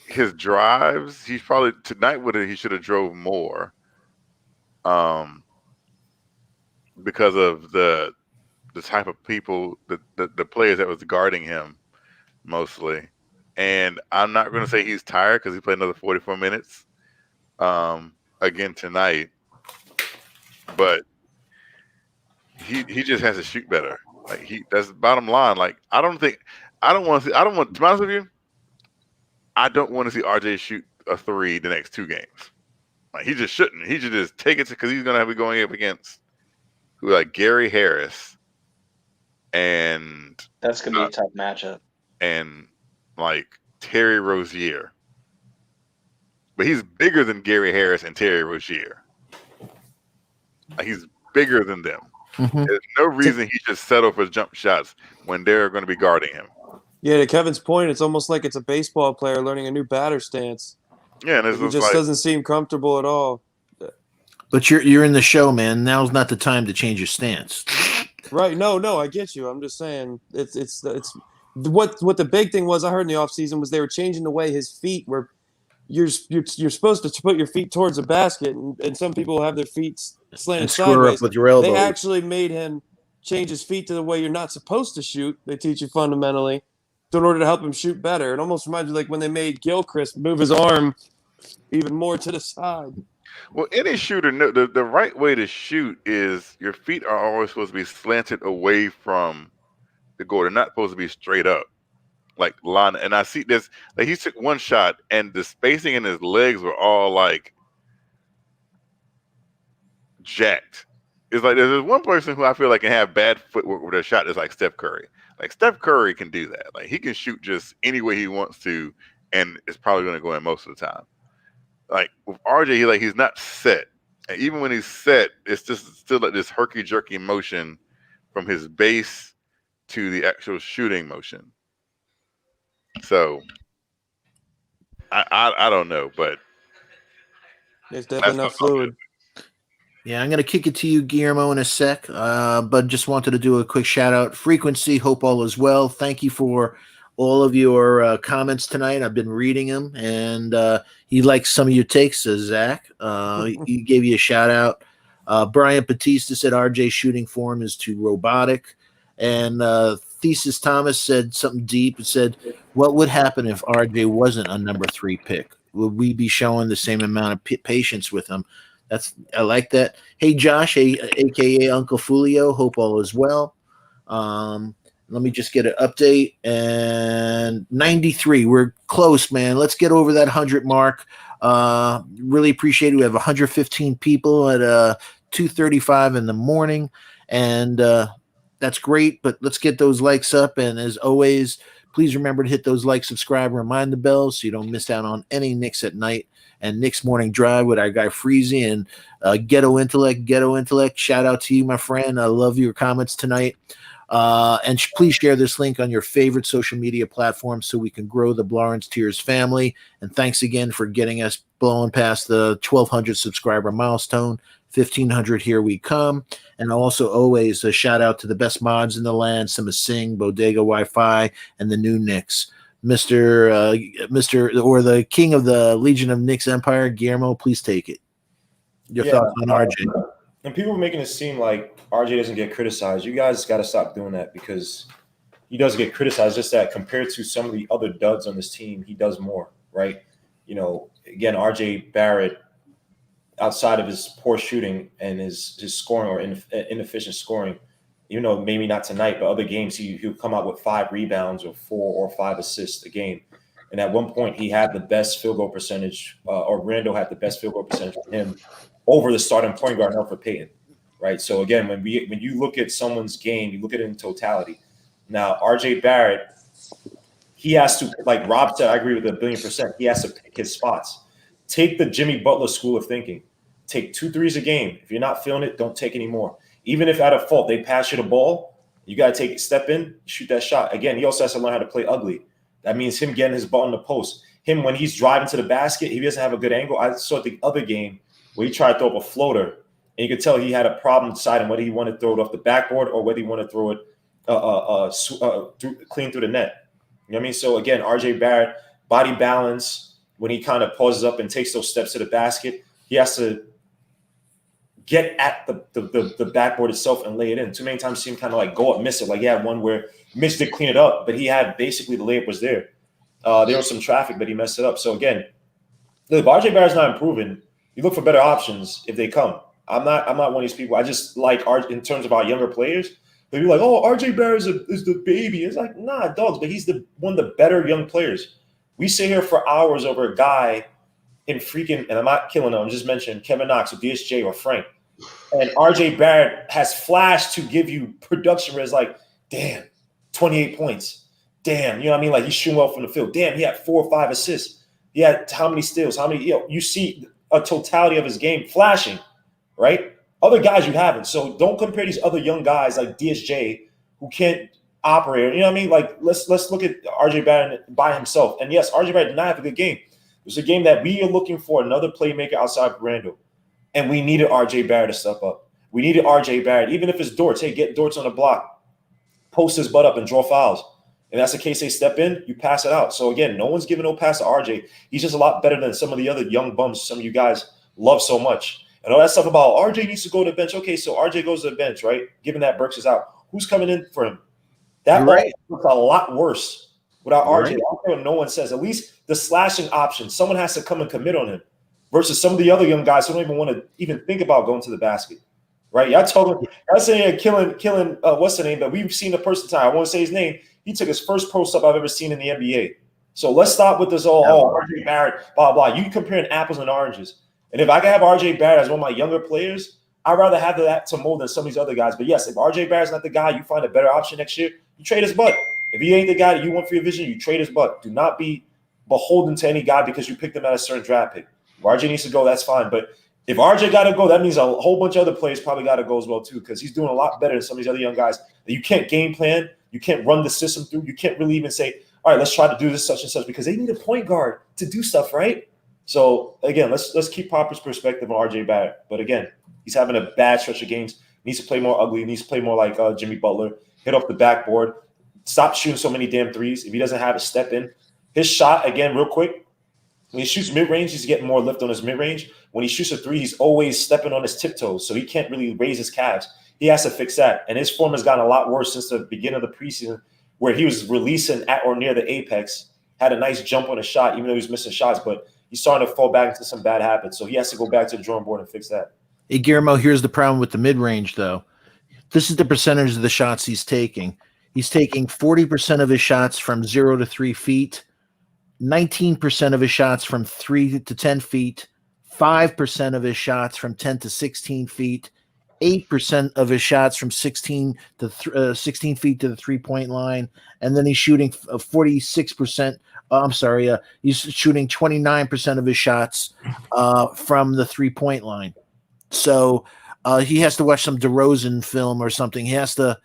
Speaker 3: his drives, he's probably tonight he should have drove more. Because of the type of people, the players that was guarding him mostly. And I'm not going to say he's tired because he played another 44 minutes again tonight. But he just has to shoot better. Like that's the bottom line. Like I don't want to be honest with you, I don't want to see RJ shoot a 3 the next 2 games. Like he just shouldn't. He should just take it because he's going to have to be going up against Gary Harris, and
Speaker 5: that's going to be a tough matchup.
Speaker 3: And like Terry Rozier, but he's bigger than Gary Harris and Terry Rozier. Like he's bigger than them. Mm-hmm. There's no reason he should settle for jump shots when they're going to be guarding him.
Speaker 2: Yeah, to Kevin's point, it's almost like it's a baseball player learning a new batter stance.
Speaker 3: Yeah, and
Speaker 2: he just doesn't seem comfortable at all.
Speaker 1: But you're in the show, man. Now's not the time to change your stance.
Speaker 2: Right? No, I get you. I'm just saying it's what the big thing was. I heard in the offseason was they were changing the way his feet were. You're supposed to put your feet towards the basket, and some people have their feet slanted sideways.
Speaker 1: Up with your elbows.
Speaker 2: They actually made him change his feet to the way you're not supposed to shoot. They teach you fundamentally in order to help him shoot better. It almost reminds me like when they made Gilchrist move his arm even more to the side.
Speaker 3: Well, any shooter, the right way to shoot is your feet are always supposed to be slanted away from the goal. They're not supposed to be straight up, like line. And I see this, like he took one shot and the spacing in his legs were all like jacked. It's like there's one person who I feel like can have bad footwork with a shot that's like Steph Curry. Like Steph Curry can do that. Like he can shoot just any way he wants to, and it's probably going to go in most of the time. Like with RJ, he's not set, and even when he's set, it's just still like this herky jerky motion from his base to the actual shooting motion. So I don't know, but
Speaker 2: there's definitely enough fluid.
Speaker 1: Yeah, I'm going to kick it to you, Guillermo, in a sec, but just wanted to do a quick shout-out. Frequency, hope all is well. Thank you for all of your comments tonight. I've been reading them, and he likes some of your takes, says Zach. He gave you a shout-out. Brian Batista said RJ's shooting form is too robotic. And Thesis Thomas said something deep and said, what would happen if RJ wasn't a number 3 pick? Would we be showing the same amount of patience with him? I like that. Hey, Josh, aka Uncle Fulio, hope all is well. Let me just get an update. And 93, we're close, man. Let's get over that 100 mark. Really appreciate it. We have 115 people at 2:35 in the morning, and that's great. But let's get those likes up. And as always, please remember to hit those like, subscribe, remind the bell so you don't miss out on any Knicks at Night and Knicks Morning Drive with our guy Freezy and Ghetto Intellect. Shout out to you, my friend. I love your comments tonight. And please share this link on your favorite social media platform so we can grow the Lawrence Tears family. And thanks again for getting us blowing past the 1,200 subscriber milestone. 1,500, here we come. And also always a shout out to the best mods in the land, Sima Singh, Bodega Wi-Fi, and the new Knicks. Mr. or the king of the Legion of Knicks Empire, Guillermo, please take it. Your thoughts on RJ?
Speaker 9: And people are making it seem like RJ doesn't get criticized. You guys got to stop doing that because he does get criticized. Just that compared to some of the other duds on this team, he does more, right? You know, again, RJ Barrett, outside of his poor shooting and his scoring or inefficient scoring, you know, maybe not tonight, but other games, he'll come out with 5 rebounds or 4 or 5 assists a game. And at one point, he had the best field goal percentage, or Randall had the best field goal percentage for him over the starting point guard for Payton, right? So again, when you look at someone's game, you look at it in totality. Now, RJ Barrett, he has to, like Rob said, I agree with 1,000,000,000%. He has to pick his spots. Take the Jimmy Butler school of thinking. Take 2 threes a game. If you're not feeling it, don't take any more. Even if at a fault they pass you the ball, you got to take it, step in, shoot that shot. Again, he also has to learn how to play ugly. That means him getting his ball in the post. Him, when he's driving to the basket, he doesn't have a good angle. I saw the other game where he tried to throw up a floater, and you could tell he had a problem deciding whether he wanted to throw it off the backboard or whether he wanted to throw it clean through the net. You know what I mean? So, again, RJ Barrett, body balance, when he kind of pauses up and takes those steps to the basket, he has to get at the backboard itself and lay it in. Too many times you see him kind of like go up, miss it. Like he had one where Mitch did clean it up, but he had basically the layup was there. There was some traffic, but he messed it up. So again, look, RJ Barrett's not improving. You look for better options if they come. I'm not one of these people. I just like in terms of our younger players. They're like, oh, RJ Barrett is the baby. It's like, nah, dogs, but he's one of the better young players. We sit here for hours over a guy in freaking, and I'm not killing him, I'm just mentioning Kevin Knox or DSJ or Frank. And RJ Barrett has flashed to give you production where it's like, damn, 28 points. Damn, you know what I mean? Like he's shooting well from the field. Damn, he had 4 or 5 assists. He had how many steals? How many, you see a totality of his game flashing, right? Other guys you haven't. So don't compare these other young guys like DSJ who can't operate. You know what I mean? Like let's look at RJ Barrett by himself. And yes, RJ Barrett did not have a good game. It was a game that we are looking for another playmaker outside of Randall. And we needed RJ Barrett to step up. We needed RJ Barrett, even if it's Dortz. Hey, get Dortz on the block, post his butt up and draw fouls. And that's the case they step in, you pass it out. So again, no one's giving no pass to RJ. He's just a lot better than some of the other young bums some of you guys love so much. And all that stuff about RJ needs to go to the bench. Okay, so RJ goes to the bench, right? Given that Burks is out. Who's coming in for him? That looks a lot worse without RJ. I don't care what no one says. At least the slashing option, someone has to come and commit on him. Versus some of the other young guys who don't even want to even think about going to the basket, right? Y'all told him, I'm saying killing what's the name? But we've seen the person time. I won't say his name. He took his first post up I've ever seen in the NBA. So let's stop with this RJ Barrett, blah, blah. You comparing apples and oranges. And if I can have RJ Barrett as one of my younger players,
Speaker 11: I'd rather have that to mold than some of these other guys. But yes, if RJ Barrett's not the guy, you find a better option next year, you trade his butt. If he ain't the guy that you want for your vision, you trade his butt. Do not be beholden to any guy because you picked him at a certain draft pick. If RJ needs to go, that's fine. But if RJ got to go, that means a whole bunch of other players probably got to go as well too, because he's doing a lot better than some of these other young guys that you can't game plan, you can't run the system through, you can't really even say, all right, let's try to do this such and such, because they need a point guard to do stuff, right? So again, let's keep Popper's perspective on RJ Barrett. But again, he's having a bad stretch of games. Needs to play more ugly. Needs to play more like Jimmy Butler. Hit off the backboard. Stop shooting so many damn threes. If he doesn't have a step in, his shot again, real quick. When he shoots mid range, he's getting more lift on his mid range. When he shoots a three, he's always stepping on his tiptoes, so he can't really raise his calves. He has to fix that, and his form has gotten a lot worse since the beginning of the preseason, where he was releasing at or near the apex, had a nice jump on a shot, even though he was missing shots, but he's starting to fall back into some bad habits. So he has to go back to the drawing board and fix that.
Speaker 1: Hey, Guillermo, here's the problem with the mid-range, though. This is the percentage of the shots he's taking. He's taking 40% of his shots from 0 to 3 feet, 19% of his shots from 3 to 10 feet, 5% of his shots from 10 to 16 feet, 8% of his shots from 16 feet to the three-point line, and then he's shooting 46%. He's shooting 29% of his shots from the three-point line. So he has to watch some DeRozan film or something. He has to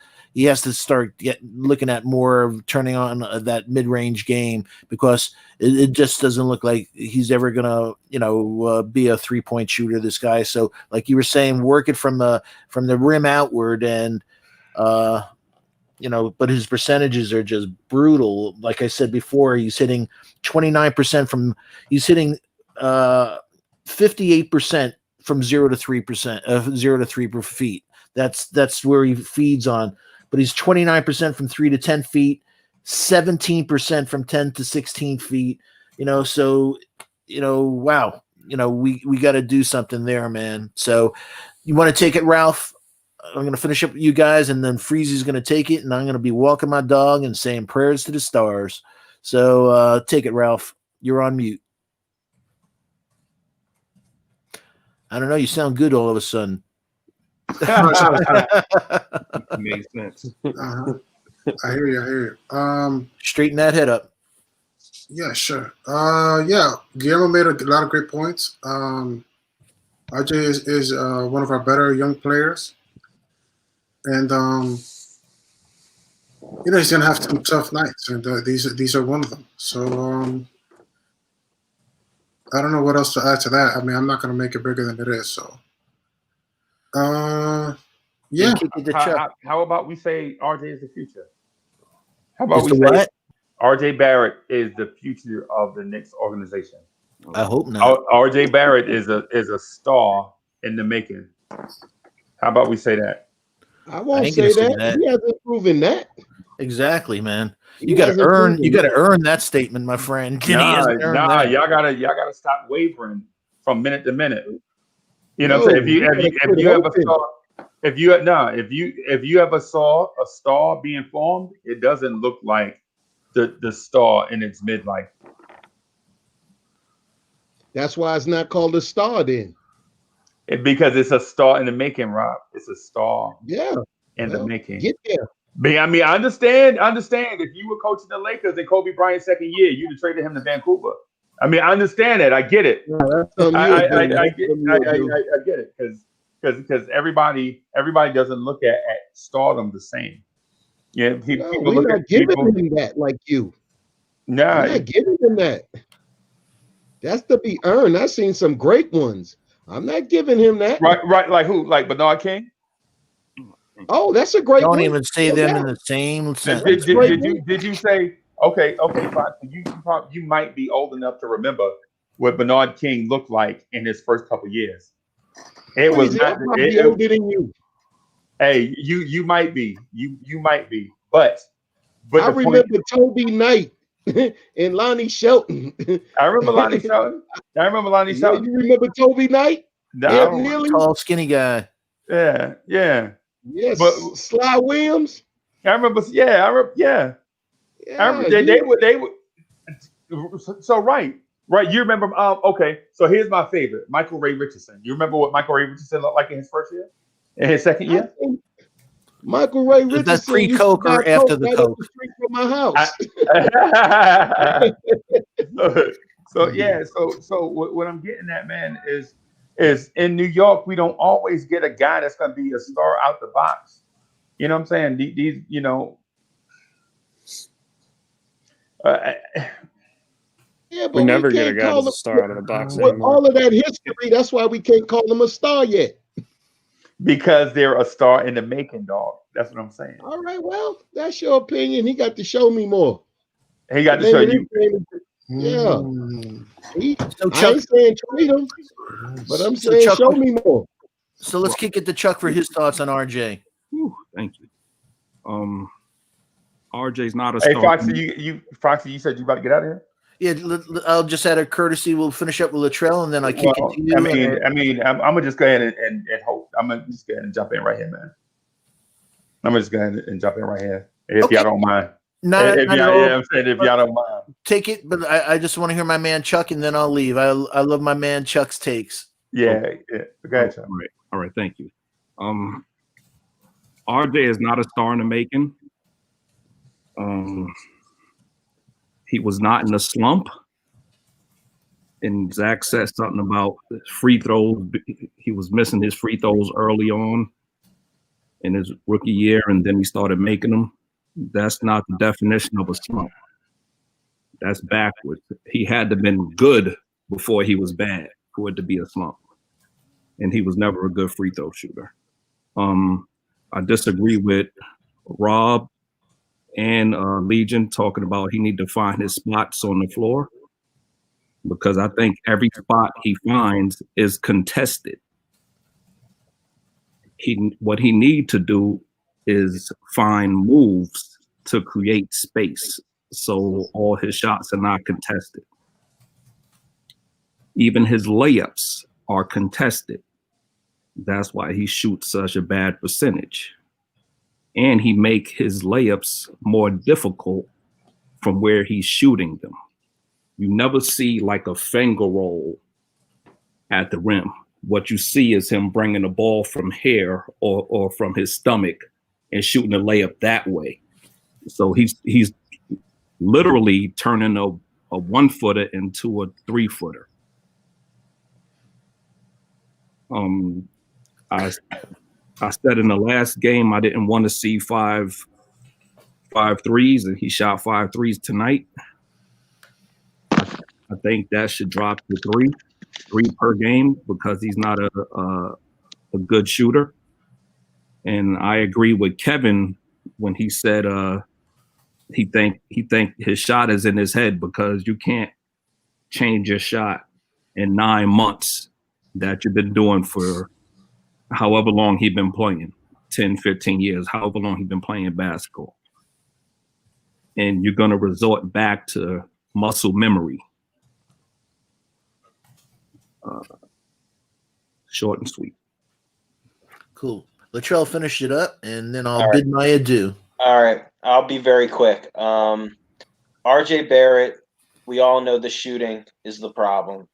Speaker 1: start looking at more of turning on that mid-range game, because it just doesn't look like he's ever gonna, be a three-point shooter, this guy. So, like you were saying, work it from the rim outward, and but his percentages are just brutal. Like I said before, he's hitting 29% he's hitting 58% from 0 to 3%, 0 to 3 feet. That's where he feeds on. But he's 29% from 3 to 10 feet, 17% from 10 to 16 feet. So, wow. We got to do something there, man. So you want to take it, Ralph? I'm going to finish up with you guys, and then Freezy's going to take it, and I'm going to be walking my dog and saying prayers to the stars. So take it, Ralph. You're on mute. I don't know. You sound good all of a sudden.
Speaker 8: Makes sense.
Speaker 10: I hear you.
Speaker 1: Straighten that head up.
Speaker 10: Yeah, sure. Guillermo made a lot of great points. RJ is one of our better young players, and he's gonna have some tough nights, and these are one of them. So I don't know what else to add to that. I mean, I'm not gonna make it bigger than it is. So. Yeah.
Speaker 6: How about we say RJ is the future? How about
Speaker 1: Is
Speaker 6: we
Speaker 1: the
Speaker 6: say
Speaker 1: what?
Speaker 6: RJ Barrett is the future of the Knicks organization?
Speaker 1: I hope not.
Speaker 6: RJ Barrett is a star in the making. How about we say that?
Speaker 4: I won't say that. He hasn't proven that.
Speaker 1: Exactly, man. You got to earn that statement, my friend.
Speaker 6: Y'all gotta stop wavering from minute to minute. If you ever saw a star being formed, it doesn't look like the star in its midlife.
Speaker 4: That's why it's not called a star then.
Speaker 6: Because it's a star in the making, Rob. It's a star.
Speaker 4: Yeah.
Speaker 6: In the making.
Speaker 4: Get there.
Speaker 6: I mean, I understand. If you were coaching the Lakers in Kobe Bryant's second year, you'd have traded him to Vancouver. I mean, I understand it. I get it. I get it because everybody doesn't look at stardom the same. Yeah, people
Speaker 4: we're not giving him that like you.
Speaker 6: No,
Speaker 4: we're not giving him that. That's to be earned. I've seen some great ones. I'm not giving him that.
Speaker 6: Right. Like who? Like Bernard King?
Speaker 4: Oh, that's a great one.
Speaker 1: Don't even say them in the same sentence.
Speaker 6: Did you say? Okay, fine. You might be old enough to remember what Bernard King looked like in his first couple years. It was not
Speaker 4: older than you.
Speaker 6: Hey, you might be. You might be. But
Speaker 4: I remember Toby Knight and Lonnie Shelton.
Speaker 6: I remember Lonnie Shelton. You
Speaker 4: remember Toby Knight?
Speaker 1: No, tall, skinny guy.
Speaker 6: Yeah.
Speaker 4: Yes,
Speaker 6: but
Speaker 4: Sly Williams.
Speaker 6: I remember. Yeah. I remember they would. So right. Right, you remember? Okay, so here's my favorite, Michael Ray Richardson. You remember what Michael Ray Richardson looked like in his first year, in his second year?
Speaker 4: Michael Ray
Speaker 1: That's
Speaker 4: Richardson used to
Speaker 1: pre-Coke
Speaker 4: buy
Speaker 1: or after
Speaker 4: Coke
Speaker 1: the
Speaker 4: right up
Speaker 1: Coke?
Speaker 4: the street from my house.
Speaker 6: So what I'm getting at, man, is in New York we don't always get a guy that's going to be a star out the box. You know what I'm saying? These you know.
Speaker 4: Yeah, but
Speaker 2: We never get a
Speaker 4: can't
Speaker 2: guy
Speaker 4: call
Speaker 2: that's a star out of the box
Speaker 4: with
Speaker 2: anymore.
Speaker 4: all of that history. That's why we can't call him a star yet.
Speaker 6: Because they're a star in the making, dog. That's what I'm saying.
Speaker 4: All right, well, that's your opinion. He got to show me more.
Speaker 6: He got to show you.
Speaker 4: Yeah.
Speaker 1: So
Speaker 4: I ain't saying trade him, but I'm saying
Speaker 1: Chuck,
Speaker 4: show me more.
Speaker 1: So let's kick it to Chuck for his thoughts on RJ.
Speaker 8: Whew, thank you. RJ's not a
Speaker 6: Hey,
Speaker 8: star.
Speaker 6: Foxy, you said you about to get out of here?
Speaker 1: Yeah, I'll just add a courtesy. We'll finish up with Latrell, and then I kick it to you.
Speaker 6: I'm gonna just go ahead and hope. I'm gonna just go ahead and jump in right here, man. I'm gonna just go ahead and jump in right here, if y'all don't mind.
Speaker 1: Not at all.
Speaker 6: I'm saying if y'all don't mind.
Speaker 1: Take it, but I just want to hear my man Chuck, and then I'll leave. I love my man Chuck's takes.
Speaker 6: Yeah. Go ahead, Chuck.
Speaker 8: All right, thank you. RJ is not a star in the making. He was not in a slump. And Zach said something about free throws. He was missing his free throws early on in his rookie year, and then he started making them. That's not the definition of a slump. That's backwards. He had to have been good before he was bad for it to be a slump. And he was never a good free throw shooter. I disagree with Rob and Legion talking about he need to find his spots on the floor, because I think every spot he finds is contested. What he need to do is find moves to create space so all his shots are not contested. Even his layups are contested. That's why he shoots such a bad percentage. And he make his layups more difficult from where he's shooting them. You never see like a finger roll at the rim. What you see is him bringing the ball from here or from his stomach and shooting a layup that way. So he's literally turning a 1-footer into a 3-footer. I said in the last game I didn't want to see five threes, and he shot 5 threes tonight. I think that should drop to 3 per game, because he's not a good shooter. And I agree with Kevin when he said he think his shot is in his head, because you can't change your shot in 9 months that you've been doing for however long he's been playing, 10, 15 years, however long he's been playing basketball. And you're going to resort back to muscle memory. Short and sweet.
Speaker 1: Cool. Latrell finished it up, and then I'll bid my adieu.
Speaker 5: All right. I'll be very quick. RJ Barrett, we all know the shooting is the problem.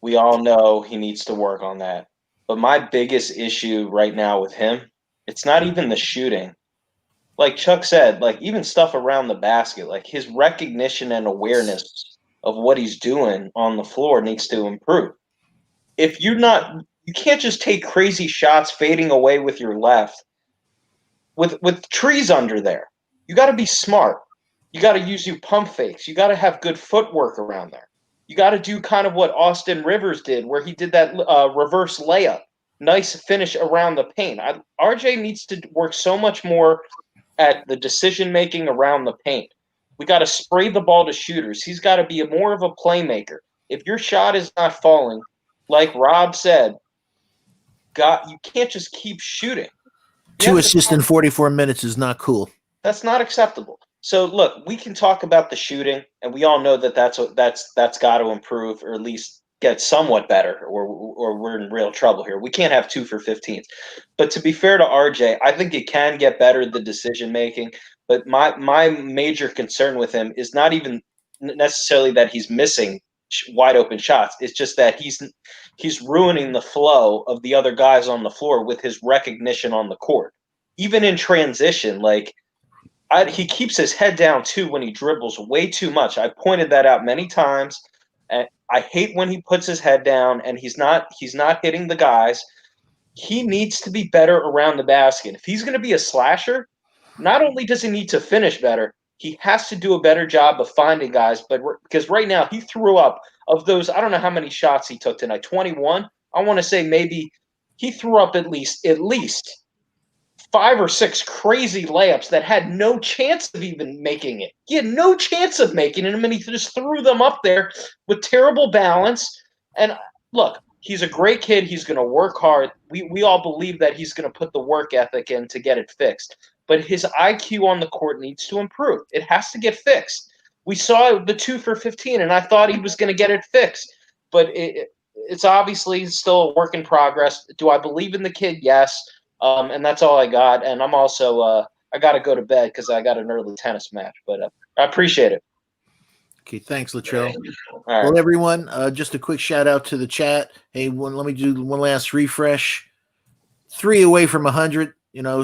Speaker 5: We all know he needs to work on that. But my biggest issue right now with him, it's not even the shooting. Like Chuck said, like even stuff around the basket, like his recognition and awareness of what he's doing on the floor needs to improve. If you're not, you can't just take crazy shots fading away with your left with trees under there. You got to be smart. You got to use your pump fakes. You got to have good footwork around there. You got to do kind of what Austin Rivers did, where he did that reverse layup. Nice finish around the paint. RJ needs to work so much more at the decision-making around the paint. We got to spray the ball to shooters. He's got to be more of a playmaker. If your shot is not falling, like Rob said, you can't just keep shooting.
Speaker 1: 2 assists in 44 minutes is not cool.
Speaker 5: That's not acceptable. So look, we can talk about the shooting, and we all know that's got to improve, or at least get somewhat better, or we're in real trouble here. We can't have 2 for 15s. But to be fair to RJ, I think it can get better, the decision making. But my major concern with him is not even necessarily that he's missing wide open shots. It's just that he's ruining the flow of the other guys on the floor with his recognition on the court. Even in transition, like he keeps his head down too when he dribbles way too much. I pointed that out many times. And I hate when he puts his head down and he's not hitting the guys. He needs to be better around the basket. If he's going to be a slasher, not only does he need to finish better, he has to do a better job of finding guys. But because right now he threw up of those, I don't know how many shots he took tonight, 21. I want to say maybe he threw up at least 5 or 6 crazy layups that had no chance of even making it. He had no chance of making it, and he just threw them up there with terrible balance. And look, he's a great kid. He's going to work hard. We all believe that he's going to put the work ethic in to get it fixed. But his IQ on the court needs to improve. It has to get fixed. We saw the 2 for 15, and I thought he was going to get it fixed. But it's obviously still a work in progress. Do I believe in the kid? Yes. And that's all I got. And I'm also I got to go to bed because I got an early tennis match. But I appreciate it.
Speaker 1: Okay, thanks, Latrell.
Speaker 5: All right.
Speaker 1: Well, everyone, just a quick shout out to the chat. Hey, let me do one last refresh. 3 away from 100.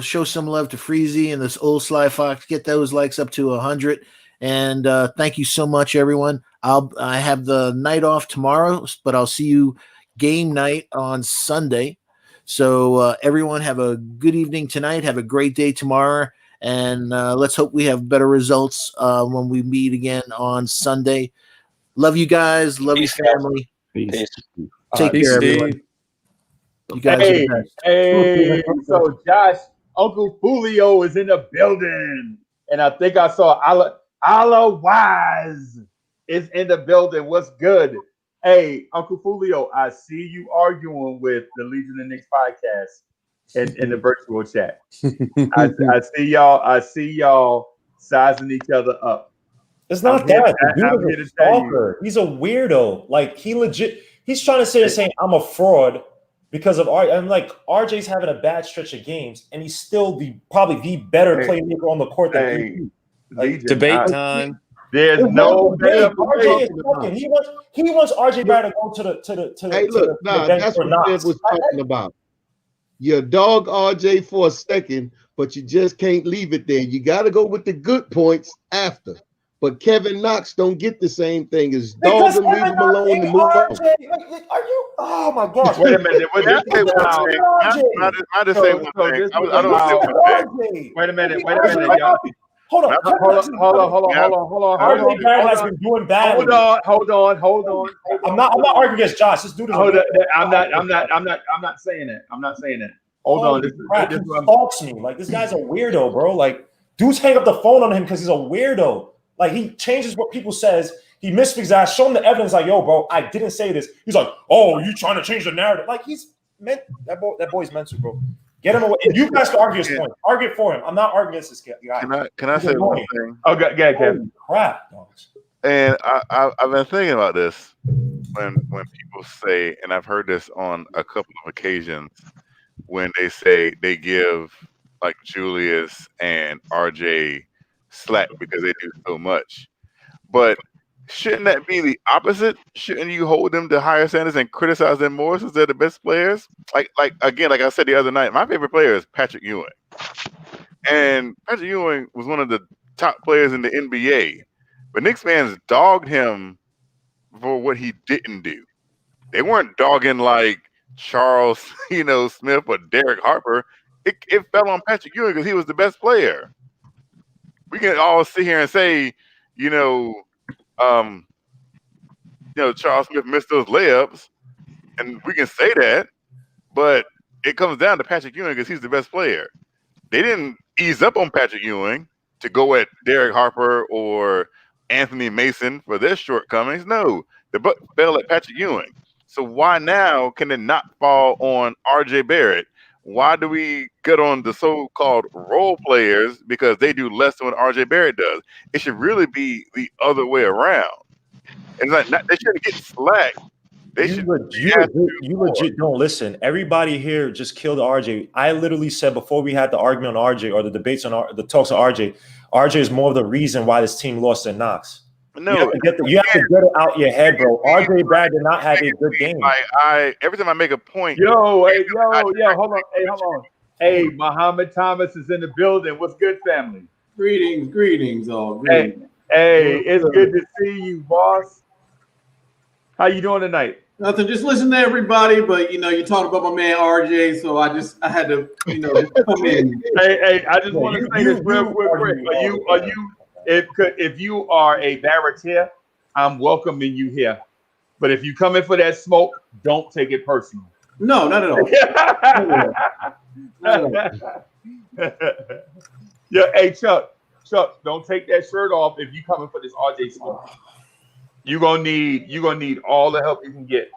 Speaker 1: Show some love to Freezy and this old Sly Fox. Get those likes up to 100. And thank you so much, everyone. I have the night off tomorrow, but I'll see you game night on Sunday. So everyone have a good evening tonight. Have a great day tomorrow. And let's hope we have better results when we meet again on Sunday. Love you guys. Love your family.
Speaker 8: Peace.
Speaker 1: Take care, everyone. You guys are the best.
Speaker 6: Hey, so Josh, Uncle Julio is in the building. And I think I saw Ala Wise is in the building. What's good? Hey, Uncle Julio, I see you arguing with the Legion of Knicks podcast in the virtual chat. I see y'all sizing each other up.
Speaker 11: It's not that. The dude is a stalker. He's a weirdo. Like he's trying to sit there saying I'm a fraud because of RJ. I'm like, RJ's having a bad stretch of games, and he's still probably the better playmaker on the court than you.
Speaker 2: Like, debate time.
Speaker 6: There's no better.
Speaker 11: RJ is fucking. He wants RJ Barrett to go to the.
Speaker 4: Hey, look, that's what Ed was talking about. You dog RJ for a second, but you just can't leave it there. You got to go with the good points after. But Kevin Knox don't get the same thing as dog and leave him alone and move on.
Speaker 11: Are you? Oh my gosh!
Speaker 3: Wait a minute. I just say one thing. I don't say one thing.
Speaker 6: Wait a minute, y'all. Hold on.
Speaker 11: RJ Barrett has been doing bad.
Speaker 6: Hold on.
Speaker 11: I'm not arguing against Josh. This dude is.
Speaker 6: I'm not saying that. Hold on. This
Speaker 11: stalks me. Like, this guy's a weirdo, bro. Like, dudes hang up the phone on him because he's a weirdo. Like, he changes what people says. He misspeaks. I show him the evidence. Like, yo, bro, I didn't say this. He's like, oh, you trying to change the narrative? Like, he's meant. That boy's mental, bro. Get him away. And you guys can argue his point. Argue for him. I'm not arguing against this guy.
Speaker 3: Can I say one thing?
Speaker 6: Oh, go ahead, Kevin.
Speaker 11: Crap.
Speaker 3: And I've been thinking about this when people say, and I've heard this on a couple of occasions, when they say they give like Julius and RJ slack because they do so much. But shouldn't that be the opposite? Shouldn't you hold them to higher standards and criticize them more since they're the best players? Like I said the other night, my favorite player is Patrick Ewing. And Patrick Ewing was one of the top players in the NBA. But Knicks fans dogged him for what he didn't do. They weren't dogging like Charles, Smith or Derek Harper. It fell on Patrick Ewing because he was the best player. We can all sit here and say, Charles Smith missed those layups, and we can say that, but it comes down to Patrick Ewing because he's the best player. They didn't ease up on Patrick Ewing to go at Derek Harper or Anthony Mason for their shortcomings. No, the buck fell at Patrick Ewing. So why now can it not fall on RJ Barrett? Why do we get on the so-called role players because they do less than what RJ Barrett does? It should really be the other way around. And they shouldn't get slack.
Speaker 11: You legit don't listen. Everybody here just killed RJ. I literally said before we had the argument on RJ or the debates on the talks on RJ is more of the reason why this team lost to Knox.
Speaker 3: No,
Speaker 11: you have to get it out your head, bro. RJ Barrett did not have a good game.
Speaker 3: I every time I make a point,
Speaker 6: hold on. Hey, Muhammad Thomas is in the building. What's good, family?
Speaker 14: Greetings, all. Greetings.
Speaker 6: Hey, it's good to see you, boss. How you doing tonight?
Speaker 14: Nothing. Just listen to everybody, but you talk about my man RJ, so I had to, just come in.
Speaker 6: Hey, I just want to say this real quick. Are you? If you are a Barrettier, I'm welcoming you here. But if you come in for that smoke, don't take it personal.
Speaker 14: No, not at all.
Speaker 6: Yeah, hey Chuck, don't take that shirt off if you coming for this RJ smoke. You're gonna need all the help you can get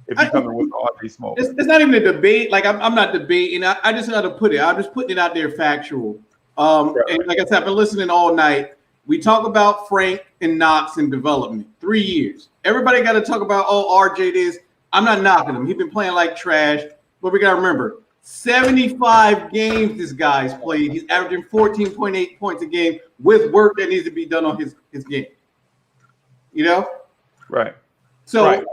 Speaker 6: if you're coming with RJ smoke.
Speaker 14: It's not even a debate. Like I'm not debating. I just know how to put it. I'm just putting it out there factual. And like I said, I've been listening all night. We talk about Frank and Knox and development. 3 years. Everybody got to talk about RJ this. I'm not knocking him. He's been playing like trash. But we got to remember, 75 games this guy's played. He's averaging 14.8 points a game with work that needs to be done on his game.
Speaker 6: Right.
Speaker 14: So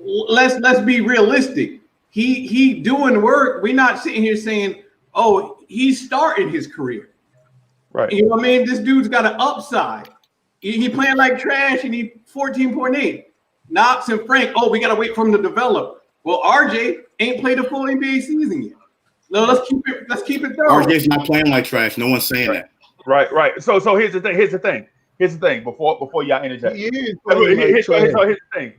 Speaker 14: let's be realistic. He doing work. We're not sitting here saying, oh, he's starting his career.
Speaker 6: Right.
Speaker 14: You know what I mean? This dude's got an upside. He playing like trash and he 14.8. Knox and Frank, we got to wait for him to develop. Well, RJ ain't played a full NBA season yet. No, let's keep it thorough.
Speaker 15: RJ's not playing like trash. No one's saying that.
Speaker 6: Right. So here's the thing. Before y'all interject. Here's the thing.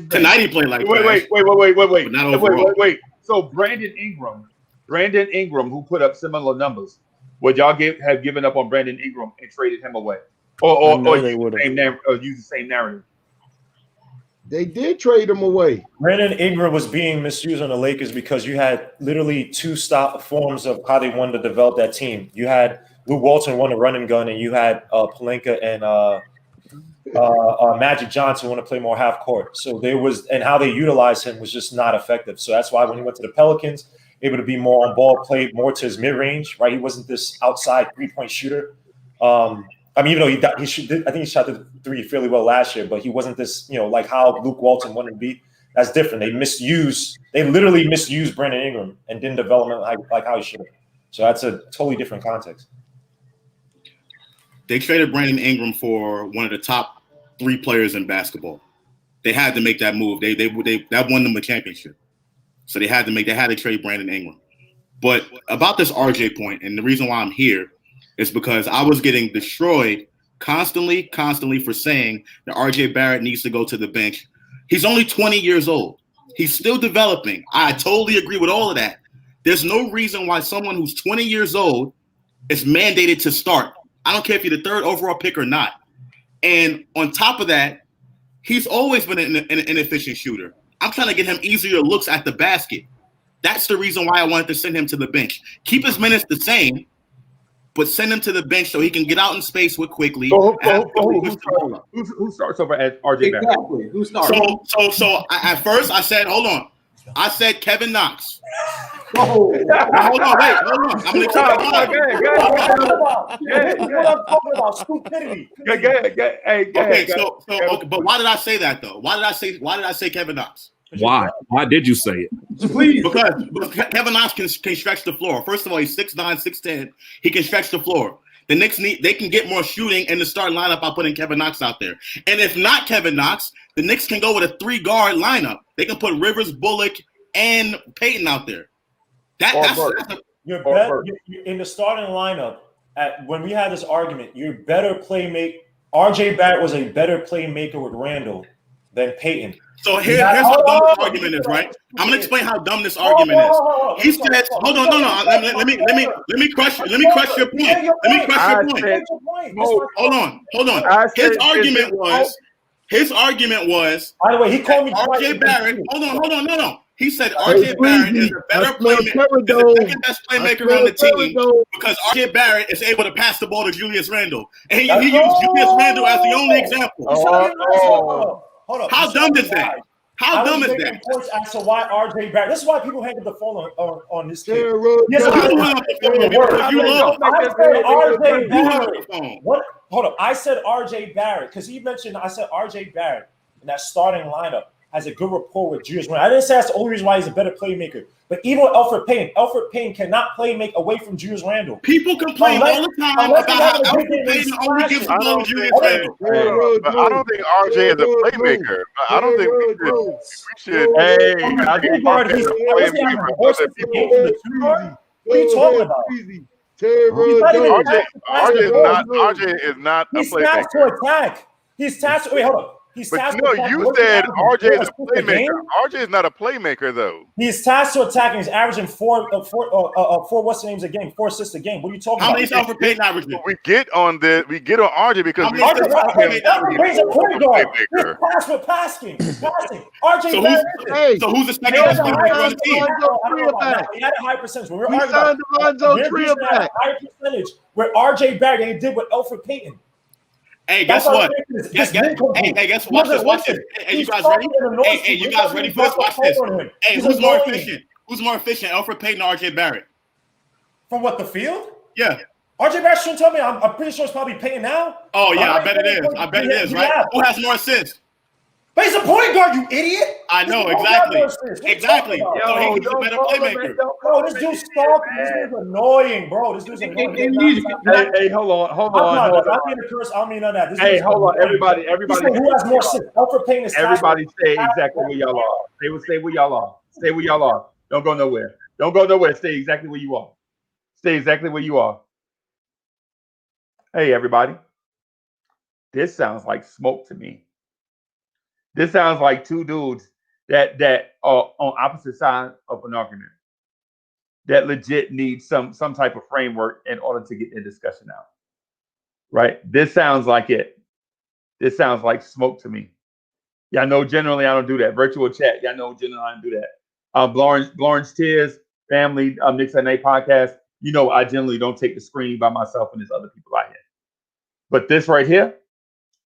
Speaker 15: Tonight he played like
Speaker 6: trash. Wait.
Speaker 15: Not overall.
Speaker 6: Wait. So Brandon Ingram, who put up similar numbers, would y'all have given up on Brandon Ingram and traded him away? Or use the same narrative?
Speaker 4: They did trade him away.
Speaker 11: Brandon Ingram was being misused on the Lakers because you had literally two forms of how they wanted to develop that team. You had Luke Walton run a run and gun, and you had Pelinka and Magic Johnson want to play more half court. So and how they utilized him was just not effective. So that's why when he went to the Pelicans, able to be more on ball, played more to his mid range. Right, he wasn't this outside 3-point shooter. Even though I think he shot the three fairly well last year, but he wasn't this, like how Luke Walton wanted to be. That's different. They literally misused Brandon Ingram and didn't develop him like how he should have. So that's a totally different context.
Speaker 15: They traded Brandon Ingram for one of the top 3 players in basketball. They had to make that move. That won them a championship. So they had to trade Brandon Ingram. But about this RJ point, and the reason why I'm here is because I was getting destroyed constantly for saying that RJ Barrett needs to go to the bench. He's only 20 years old. He's still developing. I totally agree with all of that. There's no reason why someone who's 20 years old is mandated to start. I don't care if you're the 3rd overall pick or not. And on top of that, he's always been an inefficient shooter. I'm trying to get him easier looks at the basket. That's the reason why I wanted to send him to the bench. Keep his minutes the same, but send him to the bench so he can get out in space with Quickley.
Speaker 6: Who starts over at RJ Barrett?
Speaker 14: Exactly. Who starts?
Speaker 15: So at first I said, hold on. I said Kevin Knox.
Speaker 14: Hold
Speaker 15: on. I'm going to
Speaker 11: talking about stupidity.
Speaker 15: Okay, but why did I say that though? Why did I say Kevin Knox?
Speaker 8: Why? Why did you say it?
Speaker 14: Please.
Speaker 15: Because Kevin Knox can stretch the floor. First of all, he's 6'9", 6'10". He can stretch the floor. The Knicks they can get more shooting in the starting lineup by putting Kevin Knox out there. And if not Kevin Knox, the Knicks can go with a 3-guard lineup. They can put Rivers, Bullock, and Payton out there.
Speaker 11: You're in the starting lineup. When we had this argument, you're better playmaker. RJ Barrett was a better playmaker with Randall than Payton.
Speaker 15: So here's how dumb this argument is, right? I'm gonna explain how dumb this argument is. He said, "Hold on, no. Let me crush your point. Hold on. His argument was.
Speaker 11: By the way, he called me
Speaker 15: RJ Barrett. Hold on, no. He said RJ Barrett is a better playmaker, the second best playmaker on the team because RJ Barrett is able to pass the ball to Julius Randle, and he used Julius Randle as the only example.
Speaker 11: Hold up.
Speaker 15: How dumb is that? How dumb is
Speaker 11: making
Speaker 15: that?
Speaker 11: points as to why RJ Barrett. This is why people hang up the phone on this kid.
Speaker 15: Yes,
Speaker 11: I
Speaker 15: you hung up the phone because you lost.
Speaker 11: I said RJ
Speaker 15: You hung up the
Speaker 11: Barrett.
Speaker 15: phone.
Speaker 11: What? Hold up. I said RJ Barrett because he mentioned. I said RJ Barrett in that starting lineup has a good rapport with Julius Randle. I didn't say that's the only reason why he's a better playmaker. But even with Elfrid Payton cannot play make away from Julius Randle.
Speaker 15: People complain all the time about how Elfrid Payton only gives the ball to Julius Randle.
Speaker 3: But I don't think RJ is a playmaker. I don't think we should.
Speaker 6: Hey,
Speaker 11: I think RJ is a playmaker. What are you talking about?
Speaker 3: RJ is not a
Speaker 11: He's tasked
Speaker 3: playmaker.
Speaker 11: to attack. He's tasked. Wait, hold on. He's
Speaker 3: But
Speaker 11: tasked
Speaker 3: no,
Speaker 11: to attack.
Speaker 3: you said RJ is a playmaker. RJ is not a playmaker though.
Speaker 11: He's tasked to attack, and he's averaging four what's the names a game, 4 assists a game. What are you talking
Speaker 15: How
Speaker 11: about?
Speaker 15: many Elfrid Payton averaging?
Speaker 3: We get on RJ because we
Speaker 11: RJ Barrett's a point guard. He's pass with passing. RJ Barrett.
Speaker 15: So who's the second best playmaker on the team?
Speaker 11: He had a high percentage. When we were arguing about a higher percentage with RJ Barrett than he did with Elfrid Payton.
Speaker 15: Hey, guess what? Guess what? Watch this. Watch this. Hey, you guys ready? Hey, you guys ready for this? Watch this. Hey, who's more efficient? Who's more efficient, Elfrid Payton or RJ Barrett?
Speaker 11: From what, the field?
Speaker 15: Yeah.
Speaker 11: RJ Barrett shouldn't tell me. I'm pretty sure it's probably Payton now.
Speaker 15: Oh yeah, I bet it is. I bet it is. Right? Who has more assists?
Speaker 11: But he's a point guard, you idiot.
Speaker 15: I know exactly. Exactly. So he's a better playmaker.
Speaker 11: Bro, this dude's stalking. This dude's annoying, bro. This dude's annoying.
Speaker 6: Hey, hold on.
Speaker 11: I mean the curse. I don't mean none of that.
Speaker 6: Hey, hold on, everybody.
Speaker 11: Who has more assists? Elfrid Payton is.
Speaker 6: Everybody stay exactly where y'all are. Stay where y'all are. Stay where y'all are. Don't go nowhere. Don't go nowhere. Stay exactly where you are. Stay exactly where you are. Hey, everybody. This sounds like smoke to me. This sounds like two dudes that are on opposite sides of an argument that legit need some type of framework in order to get the discussion out. Right? This sounds like it. This sounds like smoke to me. Y'all know generally I don't do that. Virtual chat. Y'all know generally I don't do that. Lawrence Tears, family, Knicks at Night podcast. You know I generally don't take the screen by myself and there's other people out here. But this right here,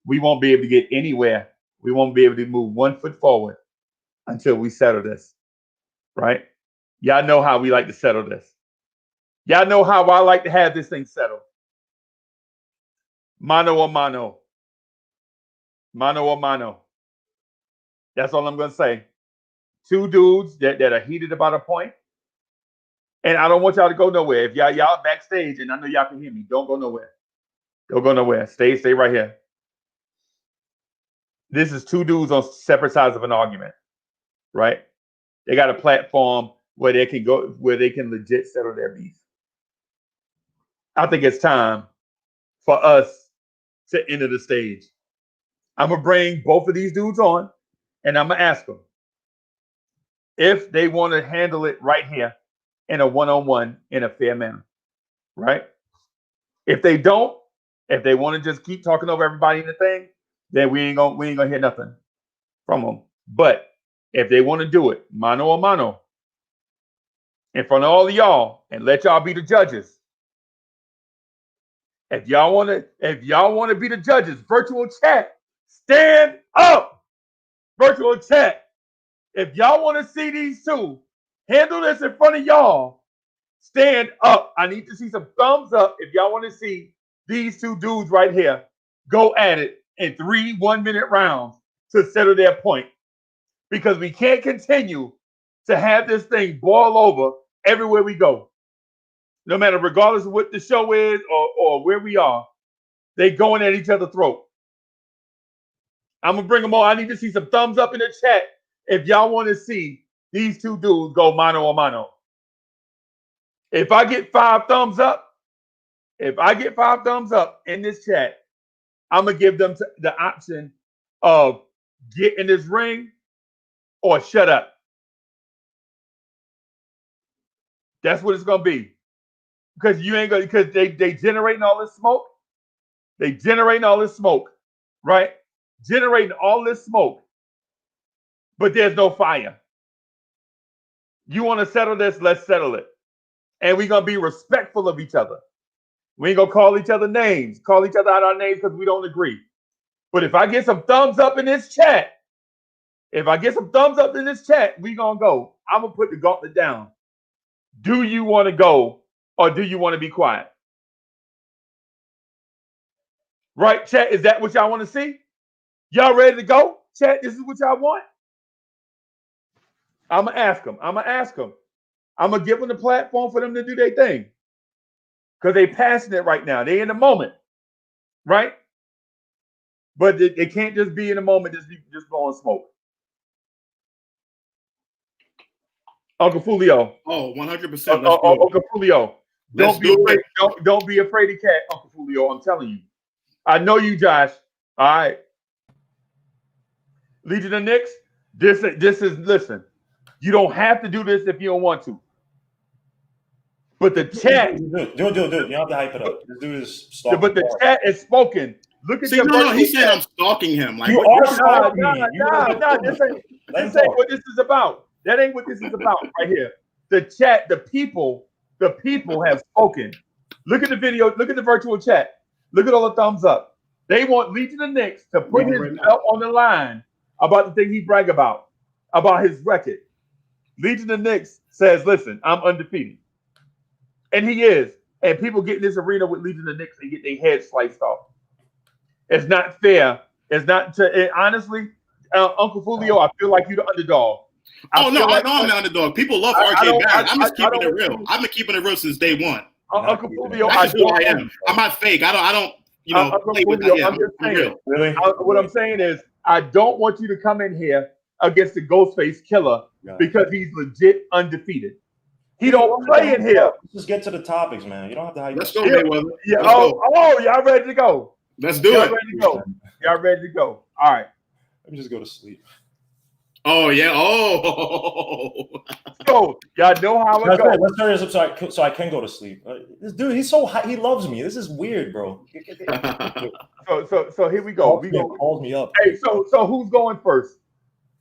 Speaker 6: we won't be able to get anywhere. We won't be able to move 1 foot forward until we settle this, right? Y'all know how we like to settle this. Y'all know how I like to have this thing settled. Mano a mano. Mano a mano. That's all I'm going to say. Two dudes that are heated about a point. And I don't want y'all to go nowhere. If y'all backstage, and I know y'all can hear me, don't go nowhere. Don't go nowhere. Stay right here. This is two dudes on separate sides of an argument, right? They got a platform where they can go, where they can legit settle their beef. I think it's time for us to enter the stage. I'm going to bring both of these dudes on, and I'm going to ask them if they want to handle it right here in a one-on-one in a fair manner, right? If they don't, if they want to just keep talking over everybody in the thing, then we ain't gonna hear nothing from them. But if they want to do it, mano a mano, in front of all of y'all, and let y'all be the judges. If y'all want to be the judges, virtual chat, stand up. Virtual chat. If y'all want to see these two handle this in front of y'all, stand up. I need to see some thumbs up if y'all want to see these two dudes right here go at it in 3 1-minute rounds to settle their point. Because we can't continue to have this thing boil over everywhere we go. No matter, regardless of what the show is or where we are, they going at each other's throat. I'm going to bring them all. I need to see some thumbs up in the chat if y'all want to see these two dudes go mano a mano. If I get 5 thumbs up, in this chat, I'm going to give them the option of get in this ring or shut up. That's what it's going to be. Because they generating all this smoke. They generating all this smoke, right? Generating all this smoke. But there's no fire. You want to settle this? Let's settle it. And we're going to be respectful of each other. We ain't going to call each other names, call each other out our names because we don't agree. But if I get some thumbs up in this chat, If I get some thumbs up in this chat, we gonna go. I'm gonna put the gauntlet down. Do you want to go or do you want to be quiet? Right, chat? Is that what y'all want to see? Y'all ready to go? Chat, this is what y'all want? I'm gonna ask them. I'm gonna give them the platform for them to do their thing. Because they passionate right now. They in the moment. Right? But they can't just be in the moment, just blowing smoke. Uncle Fulio.
Speaker 15: Oh, 100%.
Speaker 6: Uncle Fulio. Don't be afraid of cat, Uncle Fulio. I'm telling you. I know you, Josh. All right. Legion of Knicks. This is listen. You don't have to do this if you don't want to. But the chat.
Speaker 11: Do it. You don't have to hype it up. Just do this.
Speaker 6: But the chat is spoken. Look at
Speaker 15: he said I'm stalking him. Like
Speaker 11: you are stalking me.
Speaker 6: Nah. This ain't what this is about. That ain't what this is about right here. The chat, the people have spoken. Look at the video. Look at the virtual chat. Look at all the thumbs up. They want Legion of Knicks to put his belt on the line about the thing he brag about his record. Legion of Knicks says, listen, I'm undefeated. And he is. And people get in this arena with Legion of Knicks and get their heads sliced off. It's not fair. It's not. Honestly, Uncle Fulio, I feel like you're the underdog.
Speaker 15: I know I'm the underdog. People love RJ Barrett. I'm just keeping it real. I've been keeping it real since day one.
Speaker 6: Uncle Fulio,
Speaker 15: that's who I am. I'm not fake. I don't play with that.
Speaker 6: I'm just saying. Really? What I'm saying is, I don't want you to come in here against the Ghostface Killer because he's legit undefeated. He don't play in here.
Speaker 11: Let's just get to the topics, man. You don't have to hype.
Speaker 15: Let's go, Mayweather.
Speaker 6: Yeah. Y'all ready to go?
Speaker 15: Let's do it.
Speaker 6: Y'all ready to go? All right.
Speaker 11: Let me just go to sleep.
Speaker 15: Oh yeah. Oh.
Speaker 6: So y'all know how it goes.
Speaker 11: Let's turn this up so I can go to sleep. This dude, he's so high. He loves me. This is weird, bro.
Speaker 6: So here we go.
Speaker 11: Calls me up.
Speaker 6: Hey, so who's going first?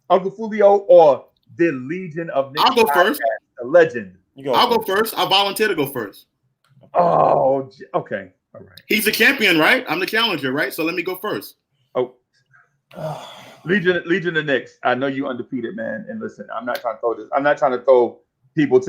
Speaker 6: Uncle Fulio or the Legion of Knicks?
Speaker 15: I'll go first.
Speaker 6: The legend.
Speaker 15: I'll go first. I volunteer to go first.
Speaker 6: Oh, okay. All right.
Speaker 15: He's the champion, right? I'm the challenger, right? So let me go first.
Speaker 6: Oh. Legion of Knicks. I know you undefeated, man. And listen, I'm not trying to throw this. I'm not trying to throw people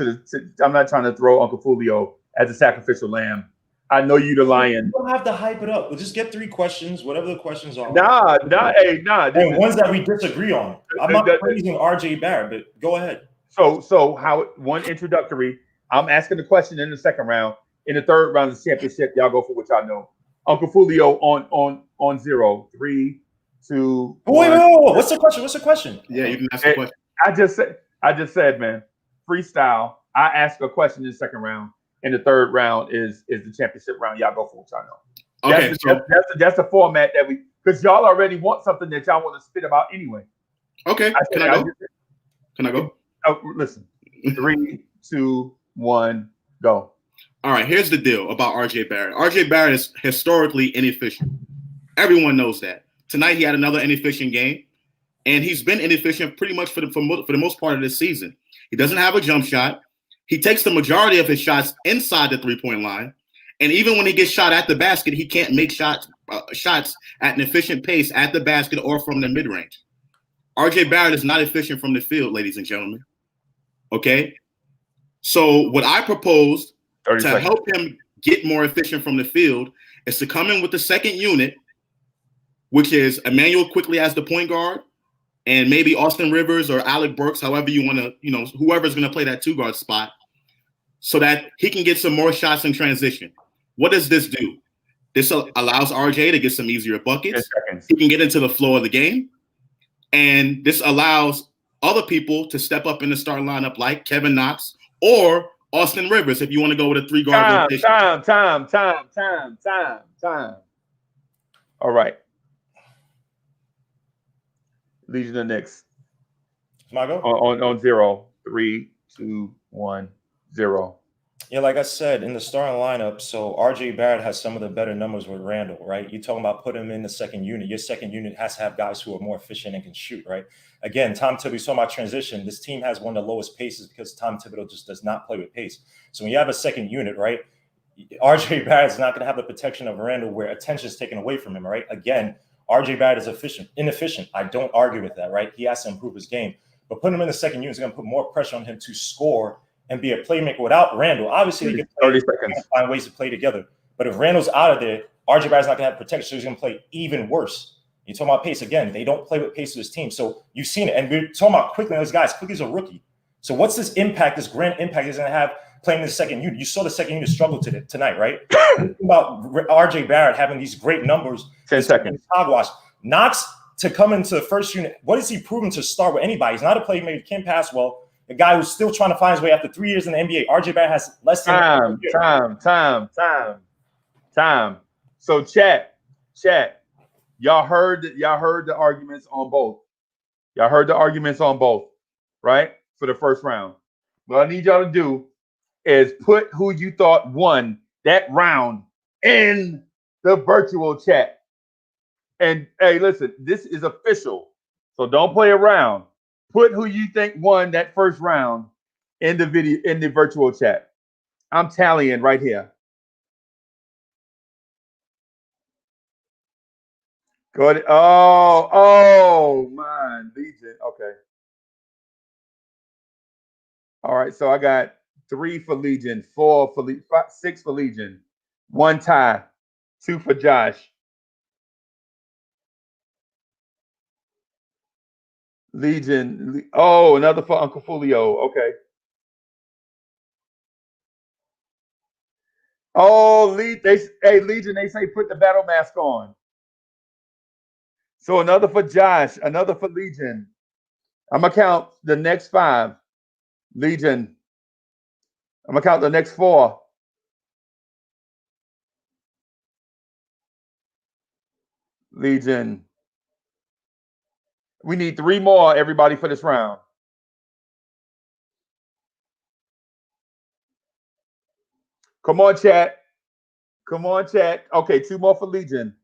Speaker 6: I'm not trying to throw Uncle Fulio as a sacrificial lamb. I know you the lion.
Speaker 11: You don't have to hype it up. We'll just get 3 questions, whatever the questions are.
Speaker 6: Nah.
Speaker 11: And ones that we disagree on. I'm not praising RJ Barrett, but go ahead.
Speaker 6: So how one introductory. I'm asking the question in the second round. In the third round of the championship, y'all go for what y'all know. Uncle Fulio on 0, 3, 2.
Speaker 11: Wait. What's the question?
Speaker 15: Yeah, you can ask the question.
Speaker 6: I just said, man, freestyle. I ask a question in the second round. And the third round is the championship round. Y'all go for what y'all know.
Speaker 15: Okay,
Speaker 6: that's the format that because y'all already want something that y'all want to spit about anyway.
Speaker 15: Okay, can I go?
Speaker 6: Oh, listen. 3, 2, 1, go.
Speaker 15: All right, here's the deal about RJ Barrett. RJ Barrett is historically inefficient. Everyone knows that. Tonight he had another inefficient game, and he's been inefficient pretty much for the most part of this season. He doesn't have a jump shot. He takes the majority of his shots inside the three-point line, and even when he gets shot at the basket, he can't make shots at an efficient pace at the basket or from the mid-range. RJ Barrett is not efficient from the field, ladies and gentlemen. Okay? So what I proposed to help him get more efficient from the field is to come in with the second unit, which is Emmanuel Quickley as the point guard, and maybe Austin Rivers or Alec Burks, however you want to, whoever's going to play that 2-guard spot, so that he can get some more shots in transition. What does this do? This allows RJ to get some easier buckets. He can get into the flow of the game. And this allows other people to step up in the starting lineup like Kevin Knox or Austin Rivers if you want to go with a 3-guard rotation.
Speaker 6: Time. All right. Legion of Knicks.
Speaker 11: My go?
Speaker 6: On 0, 3, 2, 1, 0.
Speaker 11: Yeah, like I said, in the starting lineup, so RJ Barrett has some of the better numbers with Randall, right? You're talking about putting him in the second unit. Your second unit has to have guys who are more efficient and can shoot, right? Again, Tom Thibodeau, saw my transition. This team has one of the lowest paces because Tom Thibodeau just does not play with pace. So when you have a second unit, right, RJ Barrett's not going to have the protection of Randall where attention is taken away from him, right? Again, RJ Barrett is inefficient. I don't argue with that, right? He has to improve his game. But putting him in the second unit is going to put more pressure on him to score and be a playmaker without Randall. Obviously, they can
Speaker 6: 30 seconds.
Speaker 11: find ways to play together. But if Randall's out of there, RJ Barrett's not going to have protection, so he's going to play even worse. You're talking about pace again. They don't play with pace with his team. So you've seen it. And we're talking about Quickley and those guys. Quickley's a rookie. So what's this impact, this grand impact he's going to have playing in the second unit? You saw the second unit struggle tonight, right? About RJ Barrett having these great numbers.
Speaker 6: 10 seconds.
Speaker 11: Hogwash. Knox to come into the first unit. What has he proven to start with anybody? He's not a playmaker, can't pass well. A guy who's still trying to find his way after 3 years in the NBA. RJ Barrett has less than
Speaker 6: time. So chat. Y'all heard the arguments on both. Y'all heard the arguments on both, right? For the first round. What I need y'all to do is put who you thought won that round in the virtual chat. And hey, listen, this is official. So don't play around. Put who you think won that first round in the virtual chat. I'm tallying right here. Go ahead. Oh, man. Legion. Okay. All right. So I got 3 for Legion, 4 for 6 for Legion, 1 tie, 2 for Josh. Legion. Oh, another for Uncle Fulio. Okay. Oh, Legion, they say put the battle mask on. So another for Josh, another for Legion. I'm going to count the next 5. Legion. I'm going to count the next 4. Legion. We need 3 more, everybody, for this round. Come on, chat. Okay, 2 more for Legion.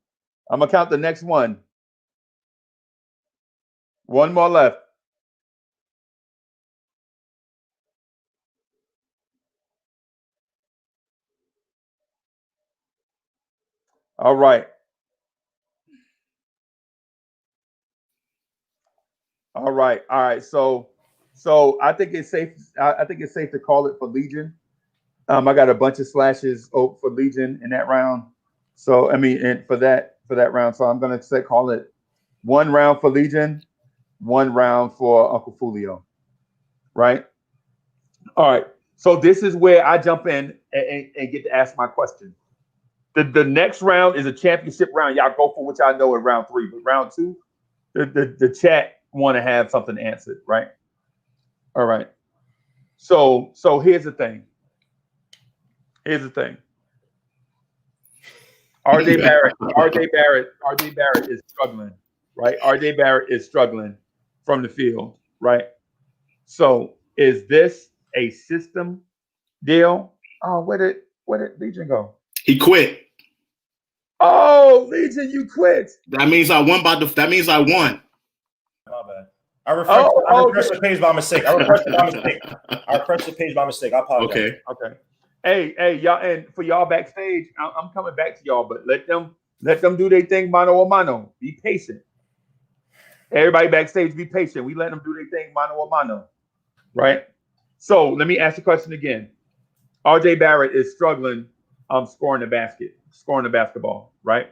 Speaker 6: I'm going to count the next one. 1 more left. All right. So I think it's safe. I think it's safe to call it for Legion. I got a bunch of slashes for Legion in that round. So and for that round. So I'm gonna call it 1 round for Legion, 1 round for Uncle Fulio. Right. All right. So this is where I jump in and get to ask my question. The next round is a championship round. Y'all go for what y'all know in round 3, but round 2, the chat want to have something answered, right? All right. So here's the thing. RJ Barrett is struggling, right? RJ Barrett is struggling from the field, right? So is this a system deal? Oh, where did Legion go?
Speaker 15: He quit.
Speaker 6: Oh, Legion, you quit.
Speaker 15: That means I won That means I won.
Speaker 11: My bad. I refreshed the page by mistake. I refreshed the page by mistake. I apologize.
Speaker 15: Okay.
Speaker 6: Hey, y'all, and for y'all backstage, I'm coming back to y'all, but let them do their thing mano a mano. Be patient. Everybody backstage, be patient. We let them do their thing mano a mano, right? So let me ask the question again. RJ Barrett is struggling scoring the basketball, right?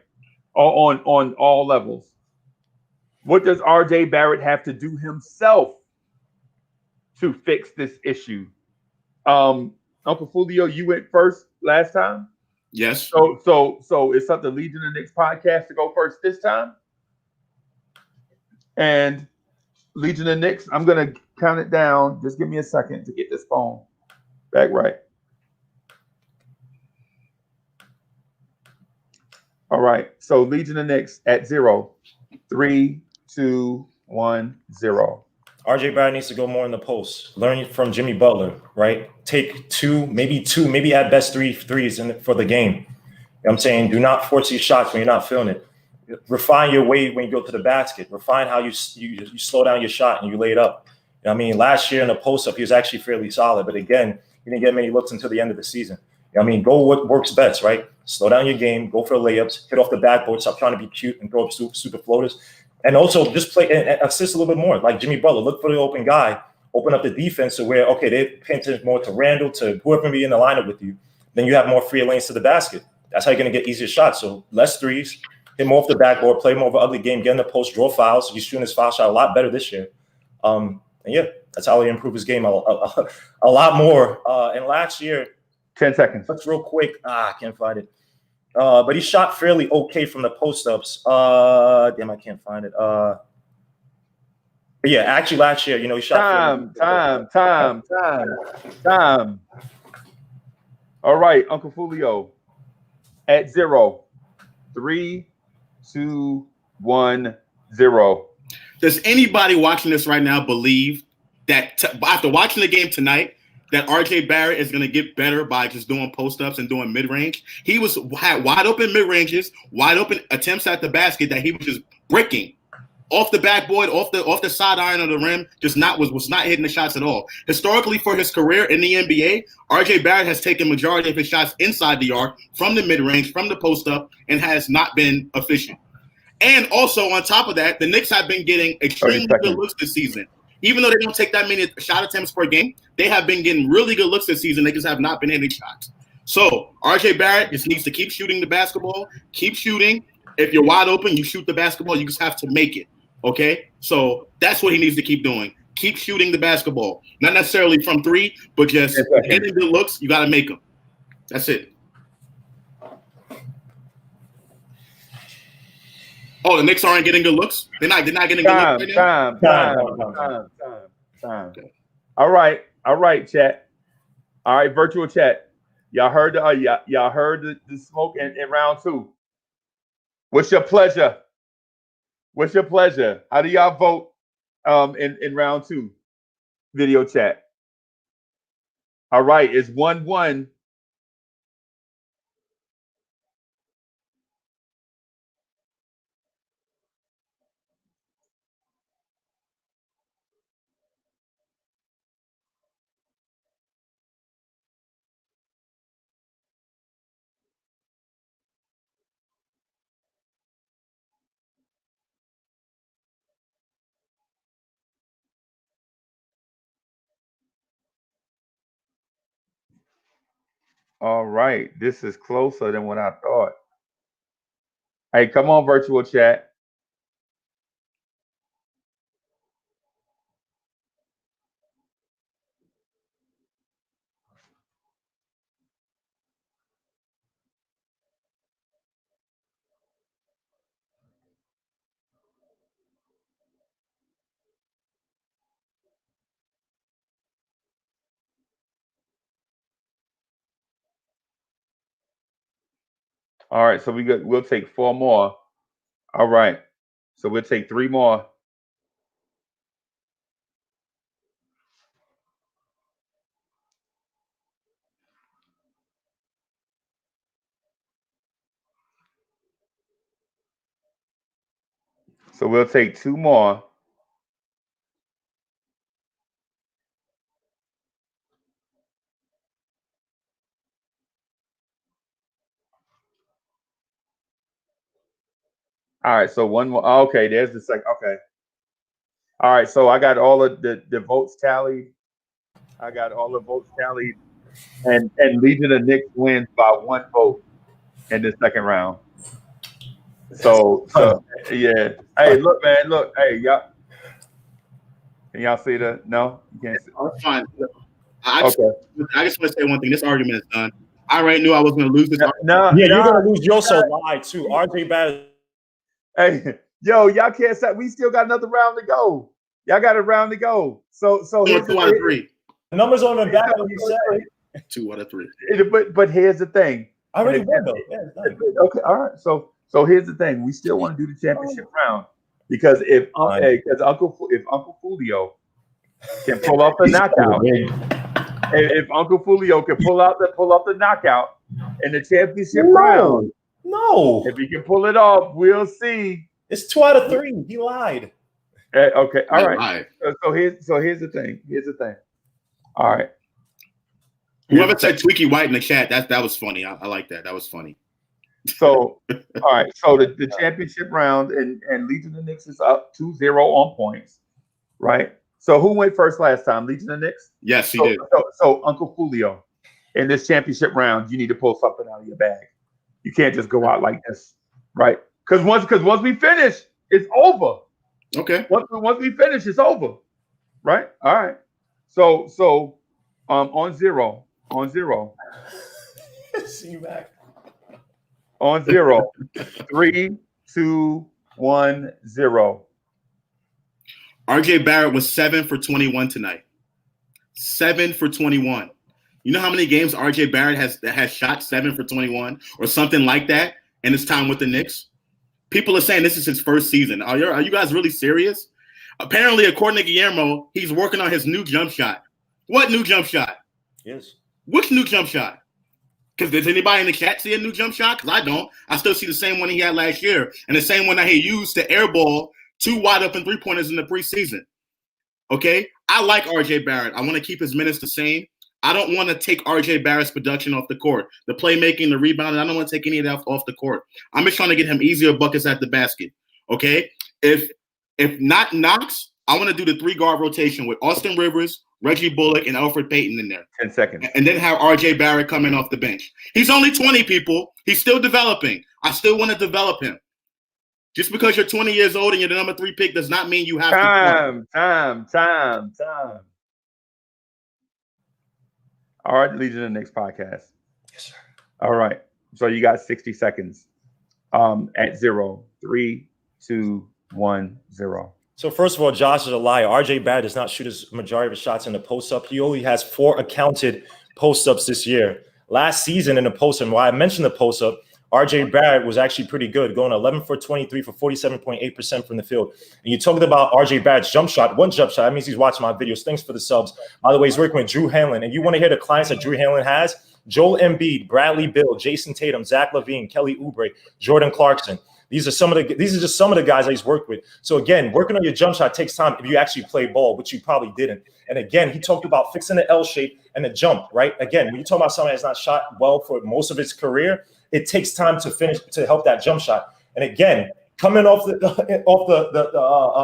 Speaker 6: On all levels. What does RJ Barrett have to do himself to fix this issue? Uncle Fulio, you went first last time.
Speaker 15: Yes.
Speaker 6: So it's up to Legion and Knicks podcast to go first this time. And Legion and Knicks, I'm gonna count it down. Just give me a second to get this phone back right. All right. So Legion and Knicks at 0, 3, 2, 1, 0.
Speaker 11: RJ Barrett needs to go more in the post. Learn from Jimmy Butler, right? Take 2, maybe at best 3 threes for the game. You know what I'm saying? Do not force these shots when you're not feeling it. Refine your way when you go to the basket. Refine how you slow down your shot and you lay it up. You know what I mean? Last year in the post-up, he was actually fairly solid. But again, he didn't get many looks until the end of the season.
Speaker 9: I mean, go what works best, right? Slow down your game, go for layups, hit off the backboard, stop trying to be cute and throw up super floaters. And also just play and assist a little bit more. Like Jimmy Butler, look for the open guy, open up the defense to where, okay, they pay attention more to Randall, to whoever be in the lineup with you. Then you have more free lanes to the basket. That's how you're going to get easier shots. So less threes, hit more off the backboard, play more of an ugly game, get in the post, draw fouls. He's shooting his foul shot a lot better this year. And yeah, that's how he improved his game a lot more. And last year,
Speaker 6: 10 seconds.
Speaker 9: That's real quick. I can't find it. But he shot fairly okay from the post-ups. Damn, I can't find it. But yeah, actually last year, he shot.
Speaker 6: Time. All right, Uncle Fulio. At 0. 3, 2, 1, 0.
Speaker 15: Does anybody watching this right now believe that after watching the game tonight, that RJ Barrett is going to get better by just doing post-ups and doing mid-range? He had wide open mid-ranges, wide open attempts at the basket that he was just bricking off the backboard, off the side iron of the rim, was not hitting the shots at all. Historically, for his career in the NBA, RJ Barrett has taken majority of his shots inside the arc, from the mid-range, from the post-up, and has not been efficient. And also, on top of that, the Knicks have been getting extremely good looks this season. Even though they don't take that many shot attempts per game, they have been getting really good looks this season. They just have not been hitting shots. So RJ Barrett just needs to keep shooting the basketball, keep shooting. If you're wide open, you shoot the basketball. You just have to make it, okay? So that's what he needs to keep doing. Keep shooting the basketball. Not necessarily from 3, but just getting good looks. You got to make them. That's it. Oh, the Knicks aren't getting good looks? They're not getting good looks right now?
Speaker 6: Time. All right, chat. All right, virtual chat. Y'all heard the smoke in round 2. What's your pleasure? How do y'all vote in round 2? Video chat. All right, it's 1-1. All right, this is closer than what I thought. Hey, come on, virtual chat. All right, so we'll take 4 more. All right, so we'll take 3 more. So we'll take 2 more. All right, so 1 more. Okay, there's the second. Okay. All right, so I got all of the votes tallied. And Legion of Knicks wins by 1 vote in the second round. So yeah. Hey, look, man, look. Hey, y'all. Can y'all see that? No, you can't see.
Speaker 15: That's fine. I just want to say one thing. This argument is done. I already knew I was going to lose this.
Speaker 9: You're going to lose your so wide too. RJ Barrett.
Speaker 6: Hey, yo, y'all can't say we still got another round to go. Y'all got a round to go. So
Speaker 15: 2 out of 3.
Speaker 9: The numbers on the back of you say
Speaker 15: 2 out of 3.
Speaker 6: But here's the thing.
Speaker 9: I already won though. Yeah,
Speaker 6: okay, all right. So here's the thing. We still want to do the championship round because if Uncle Fulio can pull off the knockout, if Uncle Fulio can pull off the knockout in the championship round, if he can pull it off, we'll see.
Speaker 9: It's 2 out of 3. He lied.
Speaker 6: Okay, all right. So here's the thing. All right.
Speaker 15: Whoever said Tweaky White in the chat, that was funny. I like that. That was funny.
Speaker 6: So, all right. So the championship round and Legion of the Knicks is up 2-0 on points, right? So who went first last time? Legion of the Knicks?
Speaker 15: Yes, he did.
Speaker 6: So Uncle Julio, in this championship round, you need to pull something out of your bag. You can't just go out like this, right? Because once we finish, it's over.
Speaker 15: Okay.
Speaker 6: Once we finish, it's over, right? All right. So on zero.
Speaker 11: See you back.
Speaker 6: On 0. 3, 2, 1, 0.
Speaker 15: RJ Barrett was 7 for 21 tonight. 7 for 21. You know how many games RJ Barrett has shot 7 for 21 or something like that in his time with the Knicks? People are saying this is his first season. Are you guys really serious? Apparently, according to Guillermo, he's working on his new jump shot. What new jump shot?
Speaker 11: Yes.
Speaker 15: Which new jump shot? Because does anybody in the chat see a new jump shot? Because I don't. I still see the same one he had last year and the same one that he used to airball 2 wide open 3-pointers in the preseason. Okay? I like RJ Barrett. I want to keep his minutes the same. I don't want to take RJ Barrett's production off the court. The playmaking, the rebounding, I don't want to take any of that off the court. I'm just trying to get him easier buckets at the basket. Okay? If not Knox, I want to do the 3-guard rotation with Austin Rivers, Reggie Bullock, and Alfred Payton in there.
Speaker 6: 10 seconds.
Speaker 15: And then have RJ Barrett come in off the bench. He's only 20, people. He's still developing. I still want to develop him. Just because you're 20 years old and you're the number 3 pick does not mean you have
Speaker 6: time. All right, Legion of the Knicks podcast.
Speaker 11: Yes, sir.
Speaker 6: All right. So you got 60 seconds. At 0, 3, 2, 1, 0.
Speaker 11: So first of all, Josh is a liar. RJ Barrett does not shoot his majority of his shots in the post-up. He only has 4 accounted post-ups this year. Last season in the post-up, why I mentioned the post-up, RJ Barrett was actually pretty good, going 11 for 23 for 47.8% from the field. And you talked about RJ Barrett's jump shot, one jump shot. That means he's watching my videos. Thanks for the subs. By the way, he's working with Drew Hanlon. And you want to hear the clients that Drew Hanlon has? Joel Embiid, Bradley Beal, Jason Tatum, Zach LaVine, Kelly Oubre, Jordan Clarkson. These are just some of the guys that he's worked with. So again, working on your jump shot takes time if you actually play ball, which you probably didn't. And again, he talked about fixing the L shape and the jump, right? Again, when you talk about somebody that's not shot well for most of his career, it takes time to finish to help that jump shot. And again, coming off the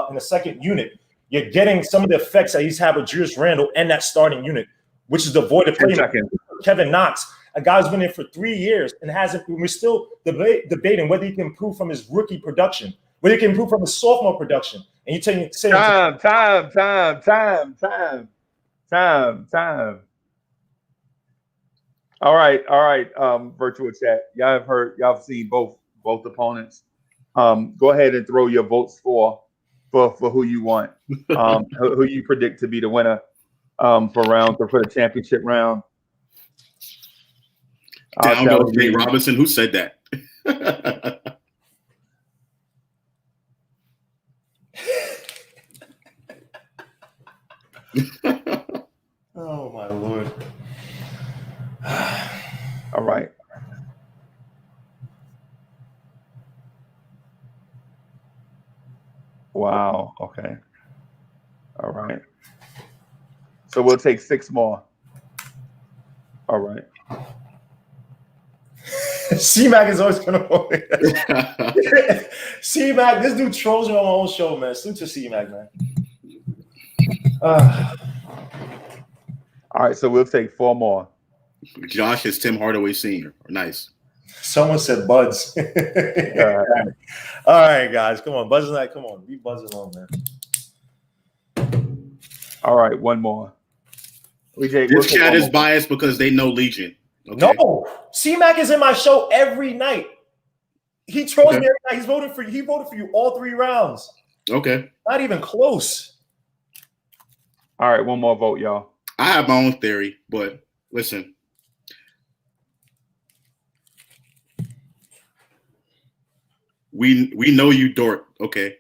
Speaker 11: in the second unit, you're getting some of the effects that he's had with Julius Randle and that starting unit, which is the void of play. Kevin Knox, a guy who's been in for 3 years and hasn't. We're still debating whether he can improve from his rookie production, whether he can improve from his sophomore production. And you saying time.
Speaker 6: All right. Virtual chat. Y'all have seen both opponents. Go ahead and throw your votes for who you want, who you predict to be the winner for the championship round.
Speaker 15: Down goes Nate Robinson. Who said that?
Speaker 11: Oh my Lord.
Speaker 6: All right. Wow. Okay. All right. So we'll take 6 more. All right.
Speaker 11: C-Mac is always going to C-Mac, this dude trolls you on my own show, man. Salute to C-Mac, man.
Speaker 6: All right, so we'll take 4 more.
Speaker 15: Josh is Tim Hardaway Sr. Nice.
Speaker 11: Someone said Buds. All right, guys. Come on. Buzz night. Come on. Leave Buzz alone, man.
Speaker 6: All right, 1 more.
Speaker 15: This chat is biased because they know Legion. Okay.
Speaker 11: No, C-Mac is in my show every night. He trolls me every night. He voted for you all 3 rounds.
Speaker 15: Okay.
Speaker 11: Not even close.
Speaker 6: All right, 1 more vote, y'all.
Speaker 15: I have my own theory, but listen. We know you, Dort. Okay.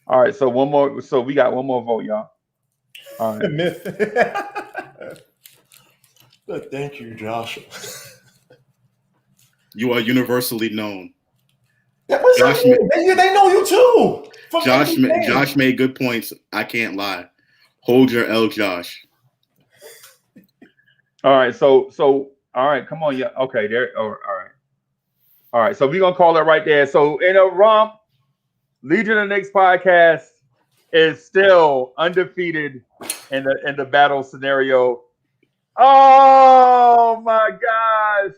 Speaker 6: All right, so 1 more. So we got 1 more vote, y'all. All right.
Speaker 11: Myth. Thank you, Josh.
Speaker 15: You are universally known.
Speaker 11: Josh, they know you too.
Speaker 15: Josh made good points. I can't lie. Hold your L, Josh.
Speaker 6: All right. So all right. Come on. Yeah. Okay. There. All right. All right. So we're gonna call it right there. So in a romp, Legion of Knicks podcast is still undefeated in the battle scenario. Oh my gosh!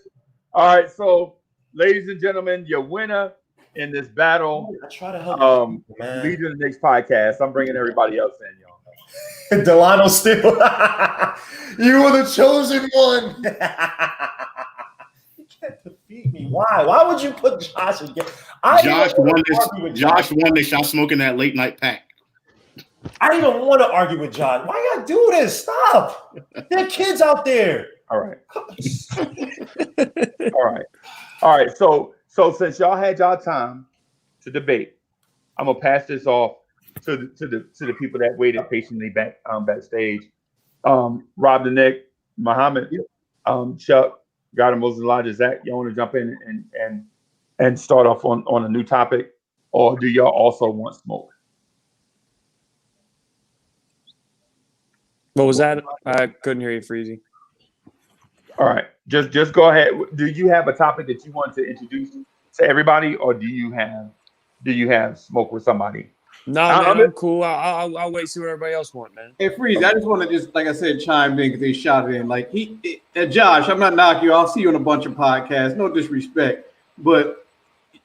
Speaker 6: All right. So, ladies and gentlemen, your winner in this battle,
Speaker 9: I try to help you, man.
Speaker 6: Legion of Knicks podcast. I'm bringing everybody else in, y'all.
Speaker 9: Delano still. You were the chosen one. You can't defeat me. Why? Why would you put Josh again?
Speaker 15: Josh won this. Y'all smoking that late night pack.
Speaker 9: I didn't even want to argue with Josh. Why y'all do this? Stop. There are kids out there.
Speaker 6: All right. All right. So since y'all had y'all time to debate, I'm gonna pass this off to the people that waited patiently backstage. Rob the Nick, Muhammad, Chuck, God of Moses, Elijah, Zach. Y'all want to jump in and start off on a new topic, or do y'all also want smoke?
Speaker 2: What was that? I couldn't hear you, Freezy.
Speaker 6: All right, just go ahead. Do you have a topic that you want to introduce to everybody, or do you have smoke with somebody?
Speaker 2: No, man, I'm cool. I'll wait, see what everybody else want, man.
Speaker 14: Hey, Freeze, I just want to just, like I said, chime in because they shot it in. Like, Josh, I'm not knocking you. I'll see you on a bunch of podcasts. No disrespect. But,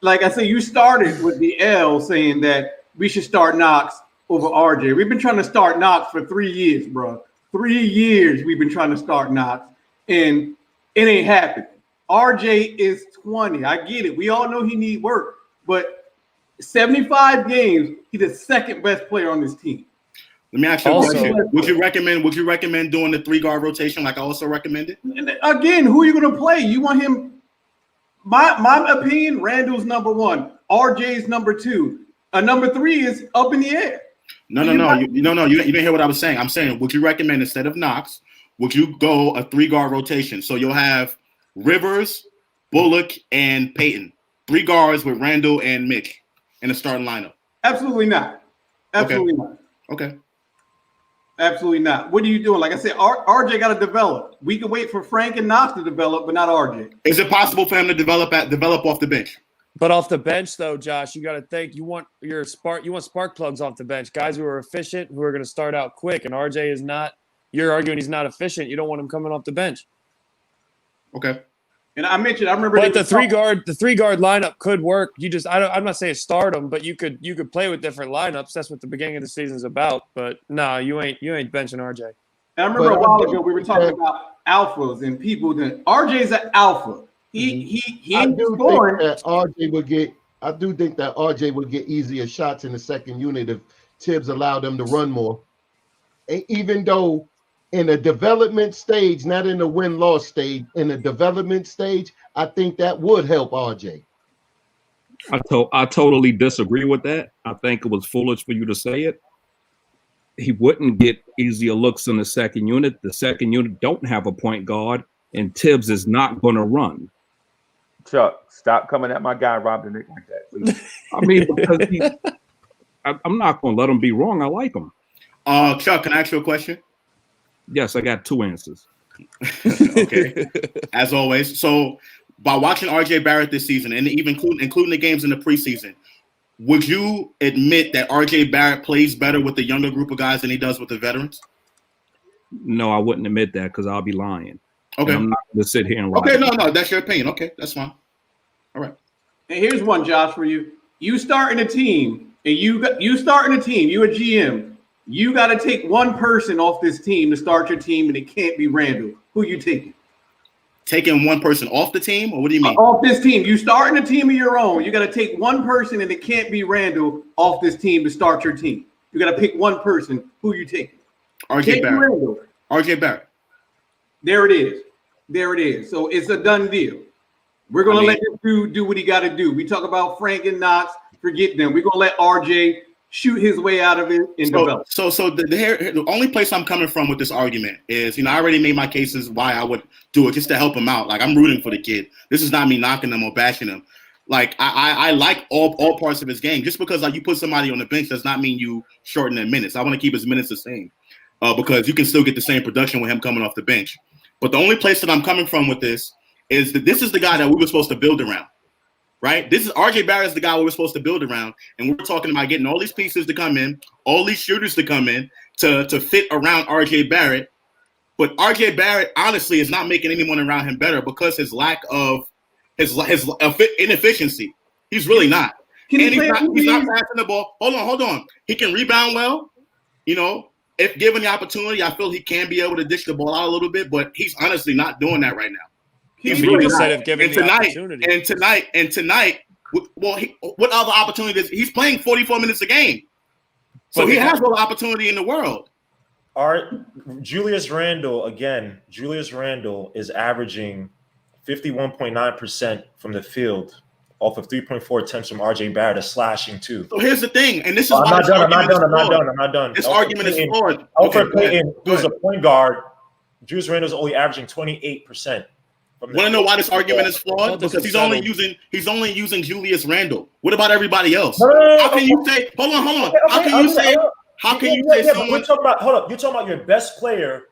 Speaker 14: like I said, you started with the L saying that we should start Knox over RJ. We've been trying to start Knox for 3 years, bro. 3 years we've been trying to start Knox, and it ain't happening. RJ is 20. I get it. We all know he need work, but 75 games, he's the second best player on this team.
Speaker 15: Let me ask you a question. Would you recommend doing the 3-guard rotation like I also recommended?
Speaker 14: Again, who are you going to play? You want him? My opinion, Randall's number 1. RJ's number 2. Number 3 is up in the air.
Speaker 15: No. You didn't hear what I was saying. I'm saying, would you recommend instead of Knox, would you go a 3-guard rotation? So you'll have Rivers, Bullock, and Payton. 3 guards with Randall and Mitch in the starting lineup.
Speaker 14: Absolutely not. Absolutely not.
Speaker 15: Okay.
Speaker 14: Absolutely not. What are you doing? Like I said, RJ got to develop. We can wait for Frank and Knox to develop, but not RJ.
Speaker 15: Is it possible for him to develop off the bench?
Speaker 2: But off the bench, though, Josh, you got to think you want spark plugs off the bench, guys who are efficient, who are going to start out quick. And RJ is not. You're arguing he's not efficient. You don't want him coming off the bench.
Speaker 15: Okay.
Speaker 14: And I remember.
Speaker 2: But the three guard lineup could work. I'm not saying start them, but you could play with different lineups. That's what the beginning of the season's about. But no, you ain't benching RJ.
Speaker 14: And I remember a while ago we were talking about alphas and people that RJ's an alpha. He ain't scoring.
Speaker 4: I do think that RJ would get easier shots in the second unit if Tibbs allowed them to run more. And even though in a development stage, not in the win-loss stage, in a development stage, I think that would help RJ.
Speaker 8: I totally disagree with that. I think it was foolish for you to say it. He wouldn't get easier looks in the second unit. The second unit don't have a point guard, and Tibbs is not going to run.
Speaker 6: Chuck, stop coming at my guy, Rob the Nick, like that, please.
Speaker 8: I mean, because I'm not going to let him be wrong. I like him.
Speaker 15: Chuck, can I ask you a question?
Speaker 8: Yes, I got 2 answers.
Speaker 15: Okay. As always. So by watching RJ Barrett this season, and even including the games in the preseason, would you admit that RJ Barrett plays better with the younger group of guys than he does with the veterans?
Speaker 8: No, I wouldn't admit that because I'll be lying.
Speaker 15: Okay.
Speaker 8: And I'm not going to sit here and lie.
Speaker 15: Okay, no, that's your opinion. Okay, that's fine. All right.
Speaker 14: And here's one, Josh, for you. You starting a team, and you a GM. You got to take one person off this team to start your team, and it can't be Randall. Who you taking?
Speaker 15: Taking one person off the team, or what do you mean?
Speaker 14: Off this team. You starting a team of your own. You got to take one person, and it can't be Randall off this team to start your team. You got to pick one person. Who you taking?
Speaker 15: RJ Barrett. RJ Barrett.
Speaker 14: There it is. There it is. So it's a done deal. We're going to let this dude do what he got to do. We talk about Frank and Knox. Forget them. We're going to let RJ shoot his way out of it and develop.
Speaker 15: So the only place I'm coming from with this argument is, I already made my cases why I would do it, just to help him out. Like, I'm rooting for the kid. This is not me knocking him or bashing him. Like, I like all parts of his game. Just because you put somebody on the bench does not mean you shorten their minutes. I want to keep his minutes the same because you can still get the same production with him coming off the bench. But the only place that I'm coming from with this is that this is the guy that we were supposed to build around, right? This is RJ Barrett is the guy we were supposed to build around, and we're talking about getting all these pieces to come in, all these shooters to come in to fit around RJ Barrett. But RJ Barrett, honestly, is not making anyone around him better because his lack of his inefficiency. He's really not. And he's not passing the ball. Hold on. He can rebound well. You know, if given the opportunity, I feel he can be able to dish the ball out a little bit, but he's honestly not doing that right now. He's really
Speaker 2: just
Speaker 15: not.
Speaker 2: said if given the opportunity.
Speaker 15: And tonight, well, what other opportunities? He's playing 44 minutes a game. So he has all the opportunity in the world.
Speaker 11: Julius Randle is averaging 51.9% from the field off of 3.4 attempts from RJ Barrett, is slashing too.
Speaker 15: So here's the thing, and this is
Speaker 11: I'm not done.
Speaker 15: This argument is flawed.
Speaker 11: Alfred Payton, who's a point guard, Julius Randle's only averaging 28%.
Speaker 15: Want to know why this argument is flawed? Because he's only using Julius Randle. What about everybody else? How can you say? Hold on. How can you say? How can you say someone?
Speaker 11: You're talking about your best player,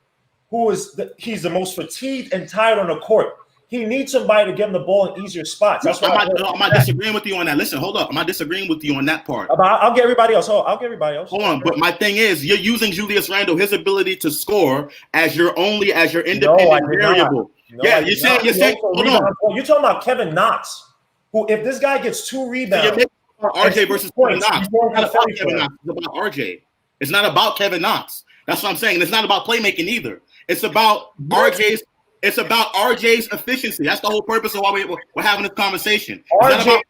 Speaker 11: he's the most fatigued and tired on the court. He needs somebody to get him the ball in easier spots. That's why
Speaker 15: I'm not disagreeing with you on that. Listen, hold up. I'm not disagreeing with you on that part.
Speaker 11: I'll get everybody else. Hold
Speaker 15: on. But my thing is, you're using Julius Randle, his ability to score, as your independent variable. You're saying. Hold on.
Speaker 11: You're talking about Kevin Knox, who, if this guy gets 2 rebounds,
Speaker 15: RJ versus Kevin Knox. It's not about Kevin Knox. It's about RJ. It's not about Kevin Knox. That's what I'm saying. It's not about playmaking either. It's about RJ's. It's about RJ's efficiency. That's the whole purpose of why we're having this conversation.
Speaker 11: If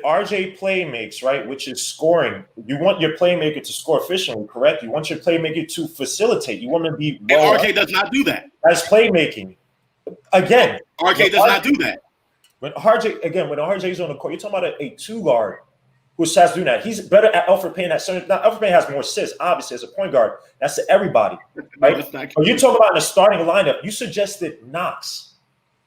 Speaker 11: RJ playmakes, right, which is scoring, you want your playmaker to score efficiently, correct? You want your playmaker to facilitate. You want him to be well.
Speaker 15: And RJ does not do that.
Speaker 11: That's playmaking. Again,
Speaker 15: RJ does not do that.
Speaker 11: When RJ's on the court, you're talking about a 2 guard who starts doing that. He's better at Alfred Payton. Alfred Payton has more assists, obviously, as a point guard. That's to everybody, right? But you talk about in the starting lineup, you suggested Knox,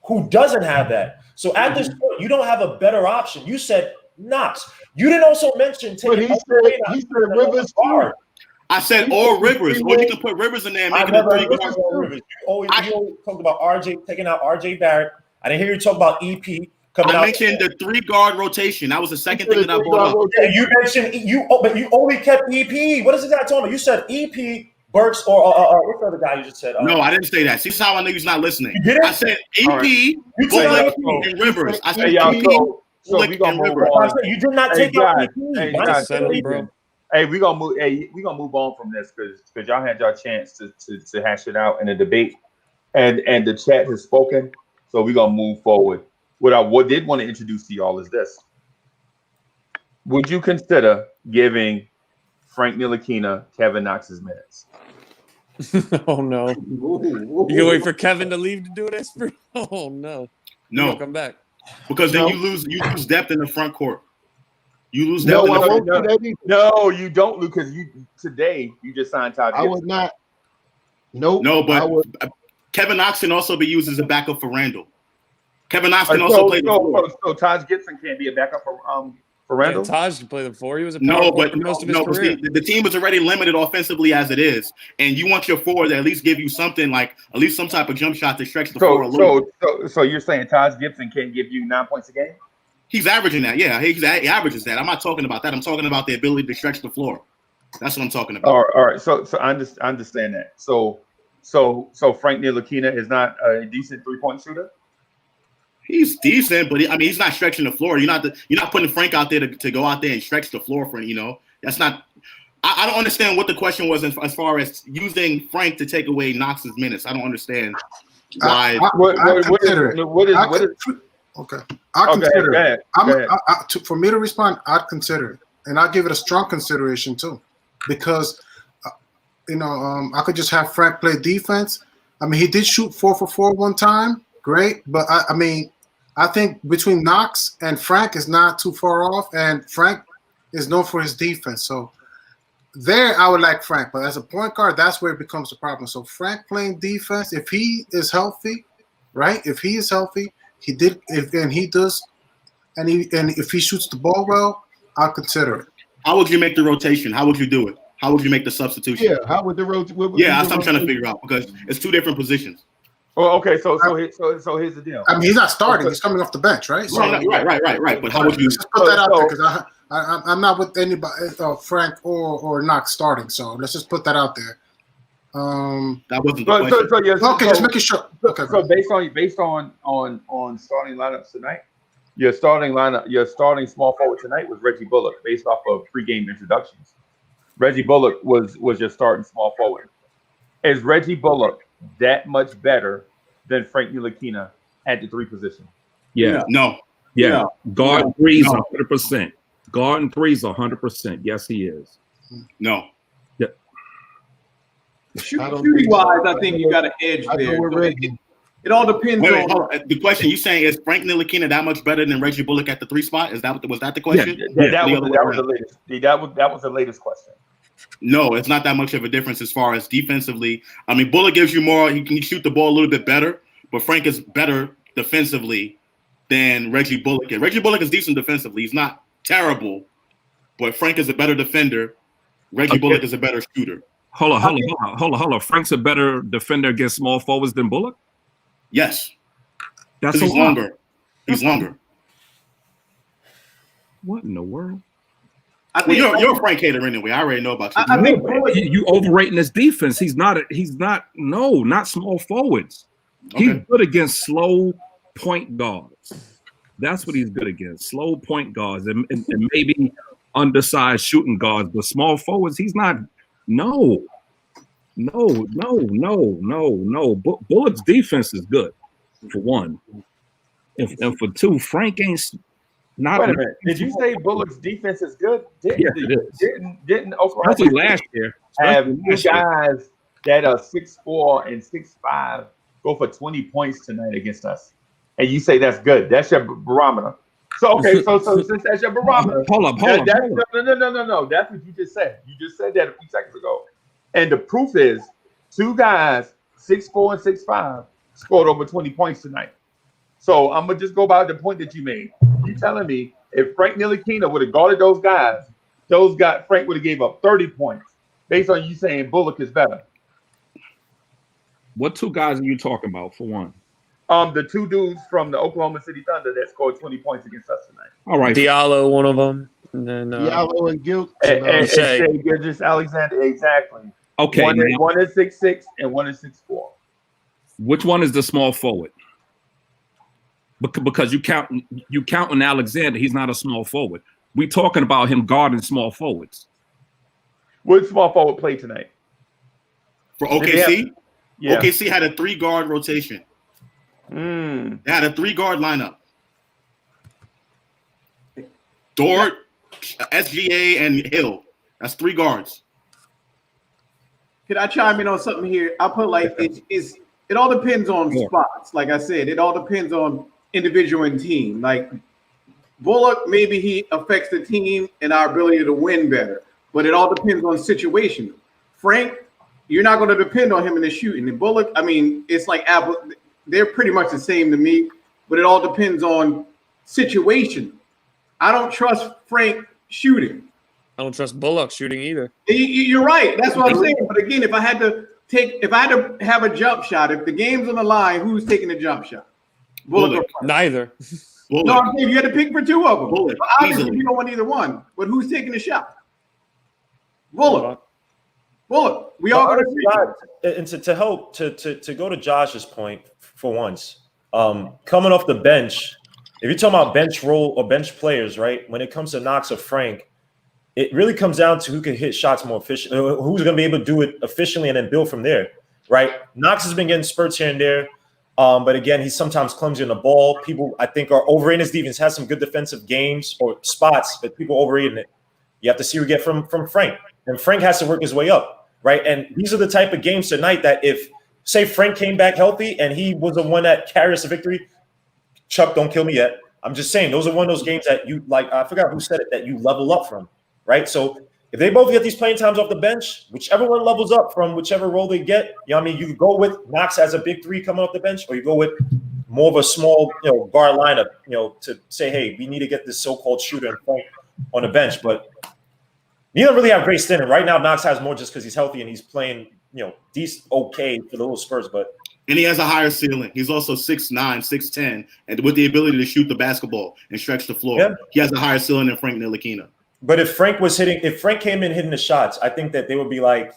Speaker 11: who doesn't have that. So at this point, you don't have a better option. You said Knox. You didn't also mention taking.
Speaker 4: He said Rivers too.
Speaker 15: I said or Rivers, or you can put Rivers in there and make it a 3 guard.
Speaker 11: You always talked about RJ, taking out RJ Barrett. I didn't hear you talk about EP.
Speaker 15: I mentioned the 3 guard rotation. That was the second thing that I brought up.
Speaker 11: Yeah, you mentioned but you only kept EP. What is it that talking about? You said EP, Burks, or what's the other guy you just said?
Speaker 15: No, I didn't say that. See, this is how I know he's not listening.
Speaker 11: You didn't?
Speaker 15: I said EP, Bullock, and Rivers. I said EP, Bullock, and Rivers.
Speaker 11: You did not take out EP.
Speaker 6: Hey, we're gonna move on from this because y'all had your chance to hash it out in a debate, and the chat has spoken. So we're gonna move forward. What I did want to introduce to y'all is this. Would you consider giving Frank Ntilikina Kevin Knox's minutes?
Speaker 2: Oh no! You can wait for Kevin to leave to do this? Oh no!
Speaker 15: No,
Speaker 2: come back
Speaker 15: because then you lose depth in the front court. You lose depth.
Speaker 6: No, you don't, because today you just signed Todd Gibson.
Speaker 4: I would not. Nope.
Speaker 15: No, but Kevin Knox can also be used as a backup for Randle. Kevin Knox can also play the 4.
Speaker 6: So Taj Gibson can't be a backup for Randle?
Speaker 2: Yeah, Taj can play the 4. He was a
Speaker 15: most of his career. The team is already limited offensively as it is, and you want your 4 to at least give you something like at least some type of jump shot to stretch the floor a little bit.
Speaker 6: So you're saying Taj Gibson can't give you 9 points a game?
Speaker 15: He's averaging that. Yeah, he averages that. I'm not talking about that. I'm talking about the ability to stretch the floor. That's what I'm talking about.
Speaker 6: All right. So I understand that. So Frank Ntilikina is not a decent 3-point shooter?
Speaker 15: He's decent, but he's not stretching the floor. You're not putting Frank out there to go out there and stretch the floor for That's not. I don't understand what the question was as far as using Frank to take away Knox's minutes. I don't understand why.
Speaker 10: For me to respond, I'd consider it, and I'd give it a strong consideration too, because I could just have Frank play defense. I mean, he did shoot 4 for 4 one time. Great, but I think between Knox and Frank is not too far off, and Frank is known for his defense. So there, I would like Frank, but as a point guard, that's where it becomes a problem. So Frank playing defense, if he is healthy, right? If he is healthy, if he shoots the ball well, I'll consider it.
Speaker 15: How would you make the rotation? How would you do it? How would you make the substitution?
Speaker 4: Yeah, how would the road?
Speaker 15: Yeah, that's what I'm trying to figure out because it's two different positions.
Speaker 6: Oh, okay. So here's the deal.
Speaker 10: I mean, he's not starting. He's coming off the bench, right? So,
Speaker 15: Right. But how would you
Speaker 10: let's just put that out there because I'm not with anybody, Frank or Knox starting. So let's just put that out there.
Speaker 15: That wasn't the question.
Speaker 10: Okay, just making sure. Okay,
Speaker 6: so based on starting lineups tonight, your starting small forward tonight was Reggie Bullock based off of pregame introductions. Reggie Bullock was your starting small forward. Is Reggie Bullock that much better than Frank Ntilikina at the 3 position?
Speaker 8: Yeah.
Speaker 15: No.
Speaker 8: Yeah. Guard 3's 100%. Guard 3's 100%. Yes, he is.
Speaker 15: No.
Speaker 8: Yeah.
Speaker 14: Shooting wise, I think you got an edge there. It all depends on.
Speaker 15: Hold on. The question you saying is Frank Ntilikina that much better than Reggie Bullock at the 3 spot? Was that the question?
Speaker 6: That was the latest question.
Speaker 15: No, it's not that much of a difference as far as defensively. I mean, Bullock gives you more. He can shoot the ball a little bit better, but Frank is better defensively than Reggie Bullock. Reggie Bullock is decent defensively. He's not terrible, but Frank is a better defender. Reggie Bullock is a better shooter.
Speaker 8: Hold on. Frank's a better defender against small forwards than Bullock?
Speaker 15: Yes.
Speaker 8: That's
Speaker 15: he's longer. He's longer.
Speaker 8: What in the world?
Speaker 15: You're a Frank hater anyway. I already know about you.
Speaker 8: I think you overrating his defense. He's not small forwards.
Speaker 15: Okay.
Speaker 8: He's good against slow point guards. That's what he's good against. Slow point guards and maybe undersized shooting guards, but small forwards, he's not. No. Bullock's defense is good, for one. And for two, Frank ain't not.
Speaker 6: Wait a minute. Did you say Bullock's defense is good? Didn't Oklahoma
Speaker 8: Especially last year
Speaker 6: have two guys that are 6'4" and 6'5" go for 20 points tonight against us? And you say that's good. That's your barometer. So since that's your barometer.
Speaker 8: Hold up.
Speaker 6: No. That's what you just said. You just said that a few seconds ago. And the proof is 2 guys, 6'4" and 6'5", scored over 20 points tonight. So I'm gonna just go by the point that you made. You telling me if Frank Ntilikina would have guarded those guys, Frank would have gave up 30 points based on you saying Bullock is better.
Speaker 8: What 2 guys are you talking about, for one?
Speaker 6: The 2 dudes from the Oklahoma City Thunder that scored 20 points against us tonight.
Speaker 8: All right.
Speaker 2: Diallo, one of them. And then
Speaker 4: Diallo and Gilt.
Speaker 6: And Shea Gilgeous-Alexander, exactly.
Speaker 8: Okay.
Speaker 6: One is 6'6" and one is 6'4".
Speaker 8: Which one is the small forward? Because you counting Alexander, he's not a small forward. We talking about him guarding small forwards.
Speaker 6: What small forward played tonight?
Speaker 15: For OKC?
Speaker 6: Yeah.
Speaker 15: OKC had a 3-guard rotation. They had a 3-guard lineup. Dort, SGA, and Hill. That's 3 guards.
Speaker 14: Can I chime in on something here? I'll put it all depends on spots. Like I said, it all depends on individual and team. Like Bullock, maybe he affects the team and our ability to win better, but it all depends on situation. Frank, you're not going to depend on him in the shooting. And Bullock, I mean, it's like Apple. They're pretty much the same to me, but it all depends on situation. I don't trust Frank shooting.
Speaker 2: I don't trust Bullock shooting either.
Speaker 14: You're right. That's what I'm saying. But again, if I had to have a jump shot, if the game's on the line, who's taking the jump shot? Bullock.
Speaker 2: Neither.
Speaker 14: Bullock. No, I'm saying you had to pick for 2 of them.
Speaker 15: Bullock.
Speaker 14: But obviously, you don't want either one. But who's taking the shot? Bullock. We all got to agree.
Speaker 11: And to help to go to Josh's point for once, coming off the bench, if you're talking about bench role or bench players, right? When it comes to Knox or Frank, it really comes down to who can hit shots more efficiently, who's going to be able to do it efficiently and then build from there, right? Knox has been getting spurts here and there, but again, he's sometimes clumsy on the ball. People, I think, are overrating his defense. Has some good defensive games or spots, but people overrating it. You have to see what we get from Frank, and Frank has to work his way up, right? And these are the type of games tonight that if, say, Frank came back healthy and he was the one that carried us a victory, Chuck, don't kill me yet. I'm just saying those are one of those games that you like. I forgot who said it, that you level up from. Right, so if they both get these playing times off the bench, whichever one levels up from whichever role they get, you know what I mean, you go with Knox as a big 3 coming off the bench, or you go with more of a small, guard lineup, to say, hey, we need to get this so-called shooter and Frank on the bench. But You don't really have great standing. Right now, Knox has more just because he's healthy and he's playing, decent, okay for the little Spurs, but.
Speaker 15: And he has a higher ceiling. He's also 6'9", 6'10", and with the ability to shoot the basketball and stretch the floor.
Speaker 11: Yeah.
Speaker 15: He has a higher ceiling than Frank Ntilikina.
Speaker 11: But if Frank came in hitting the shots, I think that they would be like,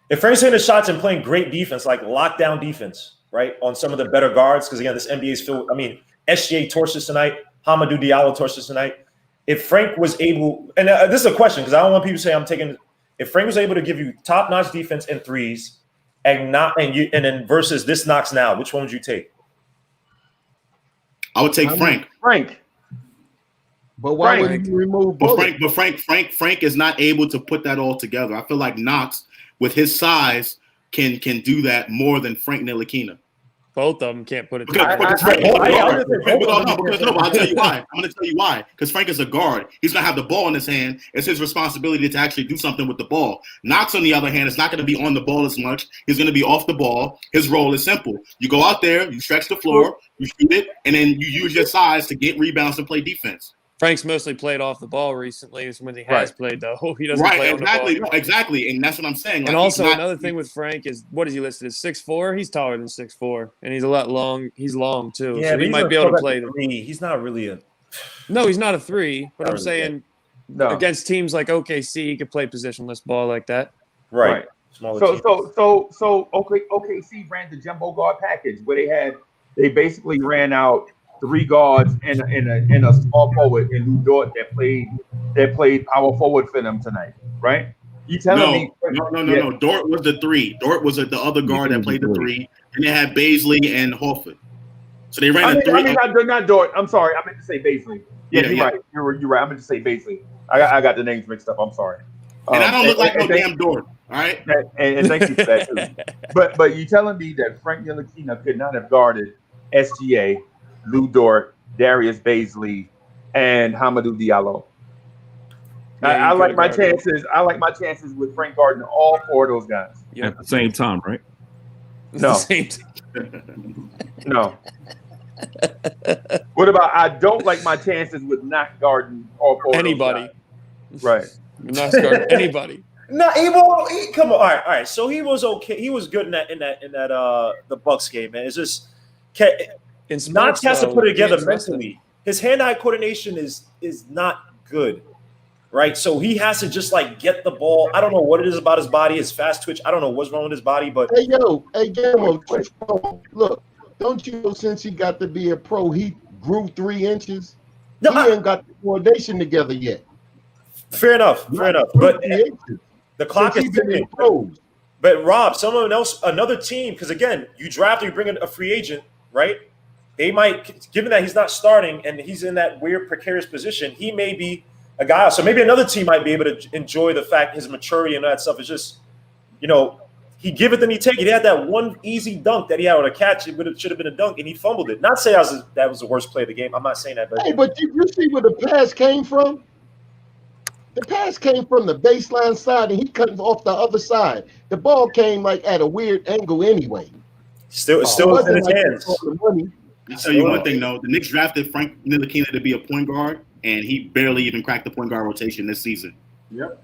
Speaker 11: if Frank's hitting the shots and playing great defense, like lockdown defense, right, on some of the better guards, because again, this NBA is filled. I mean, SGA torched us tonight. Hamidou Diallo torched us tonight. If Frank was able, and this is a question because I don't want people to say I'm taking. If Frank was able to give you top-notch defense and threes, and then versus this Knox now, which one would you take?
Speaker 15: I would take Frank.
Speaker 4: Frank. But why would you remove Bullock?
Speaker 15: But Frank is not able to put that all together. I feel like Knox, with his size, can do that more than Frank Ntilikina.
Speaker 2: Both of them can't put it
Speaker 15: I'll tell you why. I'm going to tell you why. Because Frank is a guard. He's going to have the ball in his hand. It's his responsibility to actually do something with the ball. Knox, on the other hand, is not going to be on the ball as much. He's going to be off the ball. His role is simple. You go out there, you stretch the floor, you shoot it, and then you use your size to get rebounds and play defense.
Speaker 2: Frank's mostly played off the ball recently. When he has played, though, he doesn't play on the ball.
Speaker 15: No, exactly, and that's what I'm saying.
Speaker 2: And also another thing with Frank is what is he listed as 6'4"? He's taller than 6'4", and he's a lot long. He's long too,
Speaker 11: yeah,
Speaker 2: so he might be able to play.
Speaker 11: He's not really a.
Speaker 2: No, he's not a 3. But I'm saying against teams like OKC, he could play positionless ball like that.
Speaker 6: Right. So OKC ran the jumbo guard package where they basically ran out 3 guards and a small forward in Lou Dort that played power forward for them tonight, right? You telling me?
Speaker 15: No. Dort was the 3. Dort was the other guard that played the 3, and they had Baisley and Horford. So they ran a 3.
Speaker 6: Not Dort. I'm sorry. I meant to say Baisley. Yeah, you're right. You're right. I meant to say Baisley. I got the names mixed up. I'm sorry.
Speaker 15: And I don't look like no damn Dort. All right.
Speaker 6: And thank you for that too. But you telling me that Frank Ntilikina could not have guarded SGA, Lou Dort, Darius Baisley, and Hamidou Diallo? I like my chances. I like my chances with Frank guarding all 4 of those guys
Speaker 8: at the same time, right?
Speaker 6: No. No. What about I don't like my chances with not guarding all 4
Speaker 2: anybody?
Speaker 6: Of those guys. Right.
Speaker 2: Not guarding anybody.
Speaker 11: No, come on. All right. So he was okay. He was good in that the Bucks game, man. It's just Knox has to put it together mentally. His hand-eye coordination is not good, right? So he has to just like get the ball. I don't know what it is about his body, his fast twitch. I don't know what's wrong with his body, but
Speaker 4: hey, look, don't you know since he got to be a pro, he grew 3 inches? He ain't got the coordination together yet.
Speaker 11: Fair enough. But the clock is ticking. But Rob, someone else, another team, because again, you draft or you bring in a free agent, right? They might, given that he's not starting and he's in that weird precarious position, he may be a guy. So maybe another team might be able to enjoy the fact his maturity and all that stuff is just, he give it, then he take it. He had that one easy dunk that he had on a catch. It should have been a dunk, and he fumbled it. Not say that was the worst play of the game. I'm not saying that. But
Speaker 4: hey, but you see where the pass came from? The pass came from the baseline side, and he cut off the other side. The ball came like at a weird angle anyway.
Speaker 11: Still was in his hands.
Speaker 15: I'll tell you one thing, though. The Knicks drafted Frank Ntilikina to be a point guard, and he barely even cracked the point guard rotation this season.
Speaker 6: Yep.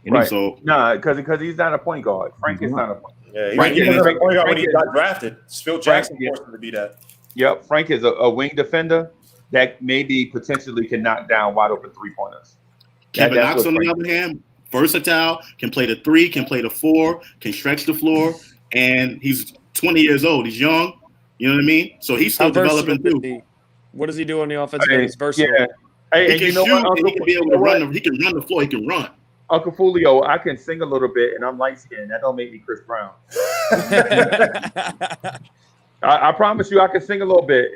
Speaker 15: Right.
Speaker 6: So because he's not a point guard. Frank is not a point guard.
Speaker 11: Yeah, he was a point guard when he got drafted. Phil Jackson forced him to be that.
Speaker 6: Yep. Frank is a wing defender that maybe potentially can knock down wide open 3-pointers.
Speaker 15: Kevin Knox, on the other hand, versatile, can play the 3, can play the 4, can stretch the floor, and he's 20 years old. He's young. You know what I mean? So he's still developing too.
Speaker 2: What does he do on the offensive end? He's versatile.
Speaker 6: Yeah. Hey,
Speaker 15: he can shoot, and he can be able to run. He can run the floor. He can run.
Speaker 6: Uncle Fulio, I can sing a little bit, and I'm light skinned. That don't make me Chris Brown. I promise you, I can sing a little bit,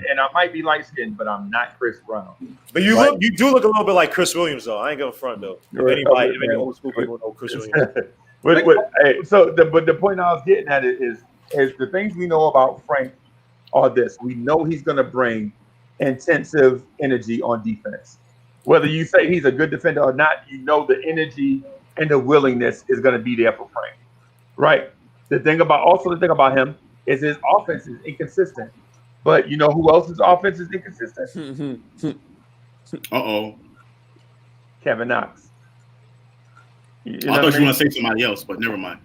Speaker 6: and I might be light skinned, but I'm not Chris Brown.
Speaker 11: But you do look a little bit like Chris Williams, though. I ain't going front though. Any old school people know Chris Williams.
Speaker 6: But the point I was getting at is the things we know about Frank are this: we know he's going to bring intensive energy on defense. Whether you say he's a good defender or not, you know the energy and the willingness is going to be there for Frank, right? The thing about him is his offense is inconsistent. But you know who else's offense is inconsistent?
Speaker 15: Uh-oh.
Speaker 6: Kevin Knox. You know
Speaker 15: I thought
Speaker 6: what
Speaker 15: you want to say somebody else, but never mind.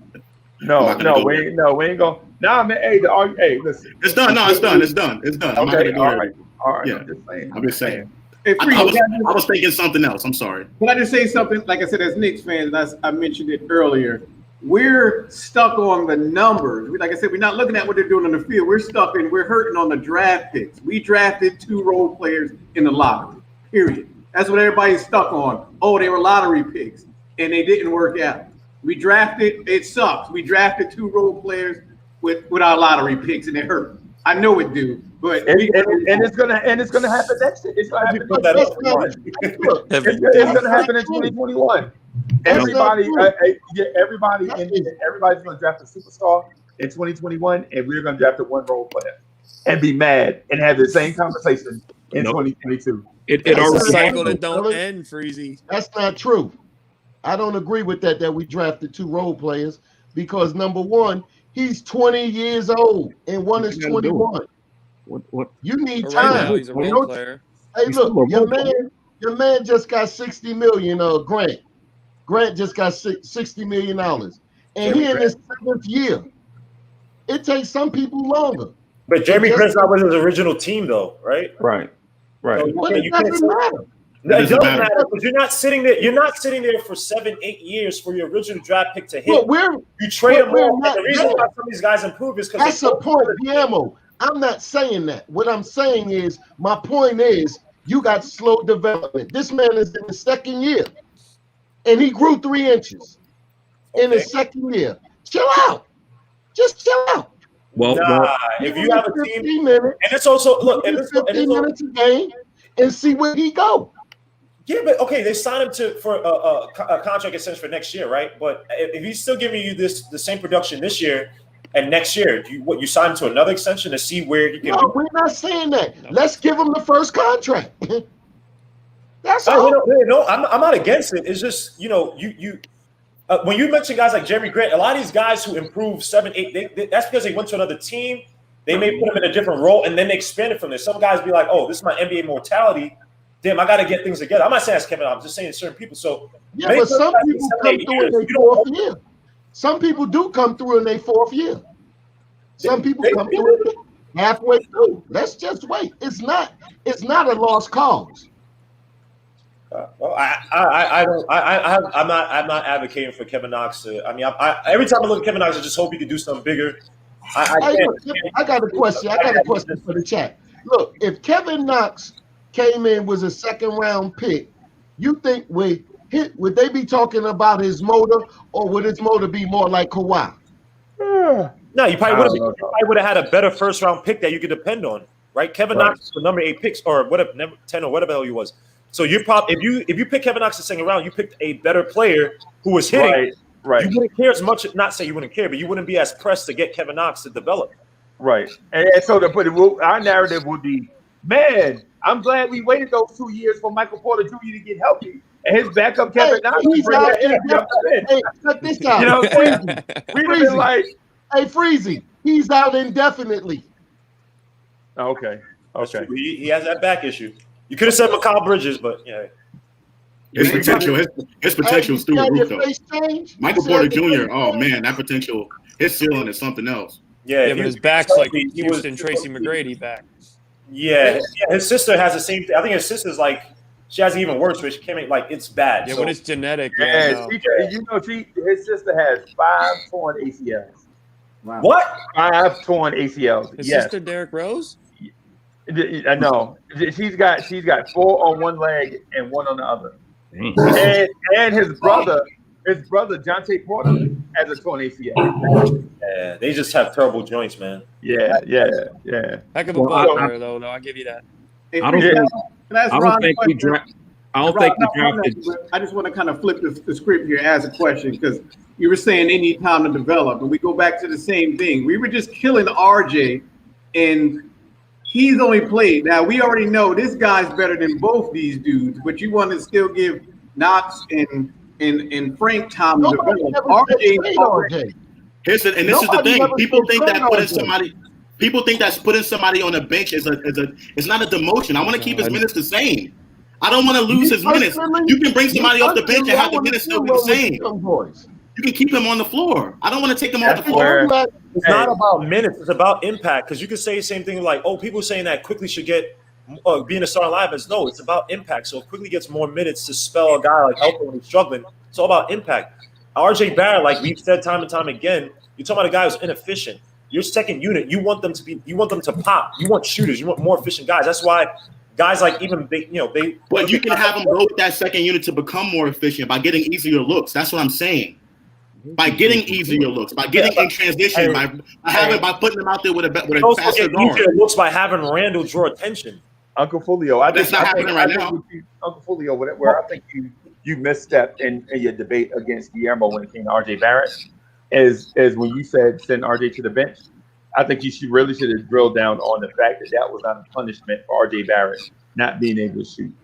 Speaker 6: No, we ain't going. Nah, man. Hey, listen.
Speaker 15: It's done. No, it's done. It's done. I'm not
Speaker 6: Okay,
Speaker 15: gonna go
Speaker 6: all
Speaker 15: there.
Speaker 6: right.
Speaker 15: Yeah,
Speaker 6: I'm just saying.
Speaker 15: I'm just saying.
Speaker 14: Hey, Freeze,
Speaker 15: I was thinking something else. I'm sorry.
Speaker 14: Can I just say something? Like I said, as Knicks fans, and I mentioned it earlier, we're stuck on the numbers. Like I said, we're not looking at what they're doing on the field. We're hurting on the draft picks. We drafted 2 role players in the lottery, period. That's what everybody's stuck on. Oh, they were lottery picks, and they didn't work out. It sucks. We drafted 2 role players with our lottery picks, and it hurt. I know it do, but
Speaker 6: it's gonna happen next year. It's gonna happen next year. It's gonna happen in 2021. Everybody's gonna draft a superstar in 2021, and we're gonna draft a 1 role player and be mad and have the same conversation in 2022.
Speaker 2: It's a cycle that don't end, Freezy.
Speaker 4: That's not true. I don't agree with that we drafted 2 role players because number one, he's 20 years old and one is 21.
Speaker 8: What?
Speaker 4: You need
Speaker 2: But
Speaker 4: time.
Speaker 2: right now, he's a role player.
Speaker 4: Hey, look, your man just got $60 million. Grant. Grant just got $60 million, and he in his 7th year. It takes some people longer.
Speaker 11: But Jeremy Grant's not with his original team, though, right?
Speaker 6: Right.
Speaker 11: So
Speaker 4: But it doesn't matter.
Speaker 11: It doesn't matter because you're not sitting there. You're not sitting there for 7-8 years for your original draft pick to hit. You trade them all. And the reason why some of these guys improve is because
Speaker 4: that's a point, Guillermo. I'm not saying that. What I'm saying is, my point is, you got slow development. This man is in his 2nd year, and he grew 3 inches in his 2nd year. Chill out. Just chill out.
Speaker 8: Well,
Speaker 11: if you have a team,
Speaker 4: minutes,
Speaker 11: and it's also look, and
Speaker 4: 15 minutes a game, and see where he go.
Speaker 11: Yeah, but okay, they signed him for a contract extension for next year, right? But if he's still giving you the same production this year and next year, you sign him to another extension to see where you can?
Speaker 4: No, we're not saying that. No. Let's give him the first contract. That's
Speaker 11: all.
Speaker 4: No,
Speaker 11: I'm not against it. It's just when you mention guys like Jeremy Grant, a lot of these guys who improve 7-8, that's because they went to another team. They may put him in a different role, and then they expanded from there. Some guys be like, "Oh, this is my NBA mortality. Damn, I got to get things together." I'm not saying that's Kevin. I'm just saying certain people. So
Speaker 4: yeah, but some people come through in their 4th year. Some people do come through in their 4th year. Some people come through halfway through. Let's just wait. It's not a lost cause.
Speaker 11: Well, I'm not advocating for Kevin Knox. Every time I look at Kevin Knox, I just hope he could do something bigger.
Speaker 4: I got a question. I got a question for the chat. Look, if Kevin Knox came in was a 2nd round pick, you think would they be talking about his motor, or would his motor be more like Kawhi?
Speaker 11: No, you probably would have had a better 1st round pick that you could depend on, right? Kevin Knox was the number 8 picks, or whatever, 10 or whatever the hell he was. So you if you pick Kevin Knox the 2nd round, you picked a better player who was hitting. Right. You wouldn't care as much. Not say you wouldn't care, but you wouldn't be as pressed to get Kevin Knox to develop.
Speaker 6: Right. And so our narrative would be, man, I'm glad we waited those 2 years for Michael Porter Jr. to get healthy. And his backup Kevin Knox.
Speaker 4: Hey, check this out.
Speaker 6: You know what I'm saying? We'd have been like,
Speaker 4: hey, Freezy, he's out indefinitely.
Speaker 6: Okay.
Speaker 11: He has that back issue. You could have said Mikal Bridges, but yeah.
Speaker 15: His potential is through the roof, though. Michael Porter Jr., oh man, that potential, his ceiling is something else.
Speaker 2: Yeah, but his back's like Houston Tracy McGrady back.
Speaker 11: Yeah, his sister has the same thing. I think his sister's like, she has it even worse, which came like it's bad.
Speaker 2: Yeah, but it's genetic.
Speaker 6: Yeah, his sister has 5 torn ACLs.
Speaker 11: Wow. What?
Speaker 6: 5 torn ACLs.
Speaker 2: His sister Derrick Rose?
Speaker 6: No, she's got 4 on one leg and 1 on the other. And his brother Jonte Porter has a torn ACL.
Speaker 11: Yeah, they just have terrible joints, man.
Speaker 6: Yeah.
Speaker 2: Heck of a ball player, though. No, I give you that.
Speaker 5: Hey,
Speaker 8: I don't think we drafted.
Speaker 5: I just want to kind of flip the script here, ask a question, because you were saying they need time to develop, and we go back to the same thing. We were just killing RJ, and he's only played. Now, we already know this guy's better than both these dudes, but you want to still give Knox and Frank time to develop. RJ.
Speaker 15: This is the thing. People think that putting somebody on the bench is it's not a demotion. I want to keep his minutes the same. I don't want to lose his minutes. You can bring somebody off the bench and have the minutes still be the same. You can keep him on the floor. I don't want to take him off the floor.
Speaker 11: It's not about minutes. It's about impact. Because you could say the same thing like, oh, people saying that Quickley should get being a starting lineup. No, it's about impact. So if Quickley gets more minutes to spell a guy like Elfrid when he's struggling, it's all about impact. RJ Barrett, like we've said time and time again, you're talking about a guy who's inefficient. Your second unit, you want them to pop. You want shooters. You want more efficient guys. That's why guys like even they.
Speaker 15: But you can have them go with that second unit to become more efficient by getting easier looks. That's what I'm saying. By getting easier looks, by getting in transition, by putting them out there with a faster guard.
Speaker 11: Easier looks by having Randall draw attention.
Speaker 6: Uncle Fulio,
Speaker 15: That's not happening right now.
Speaker 6: Uncle Fulio, where I think you misstepped in your debate against Guillermo when it came to RJ Barrett is when you said send RJ to the bench. I think you really should have drilled down on the fact that was not a punishment for RJ Barrett not being able to shoot.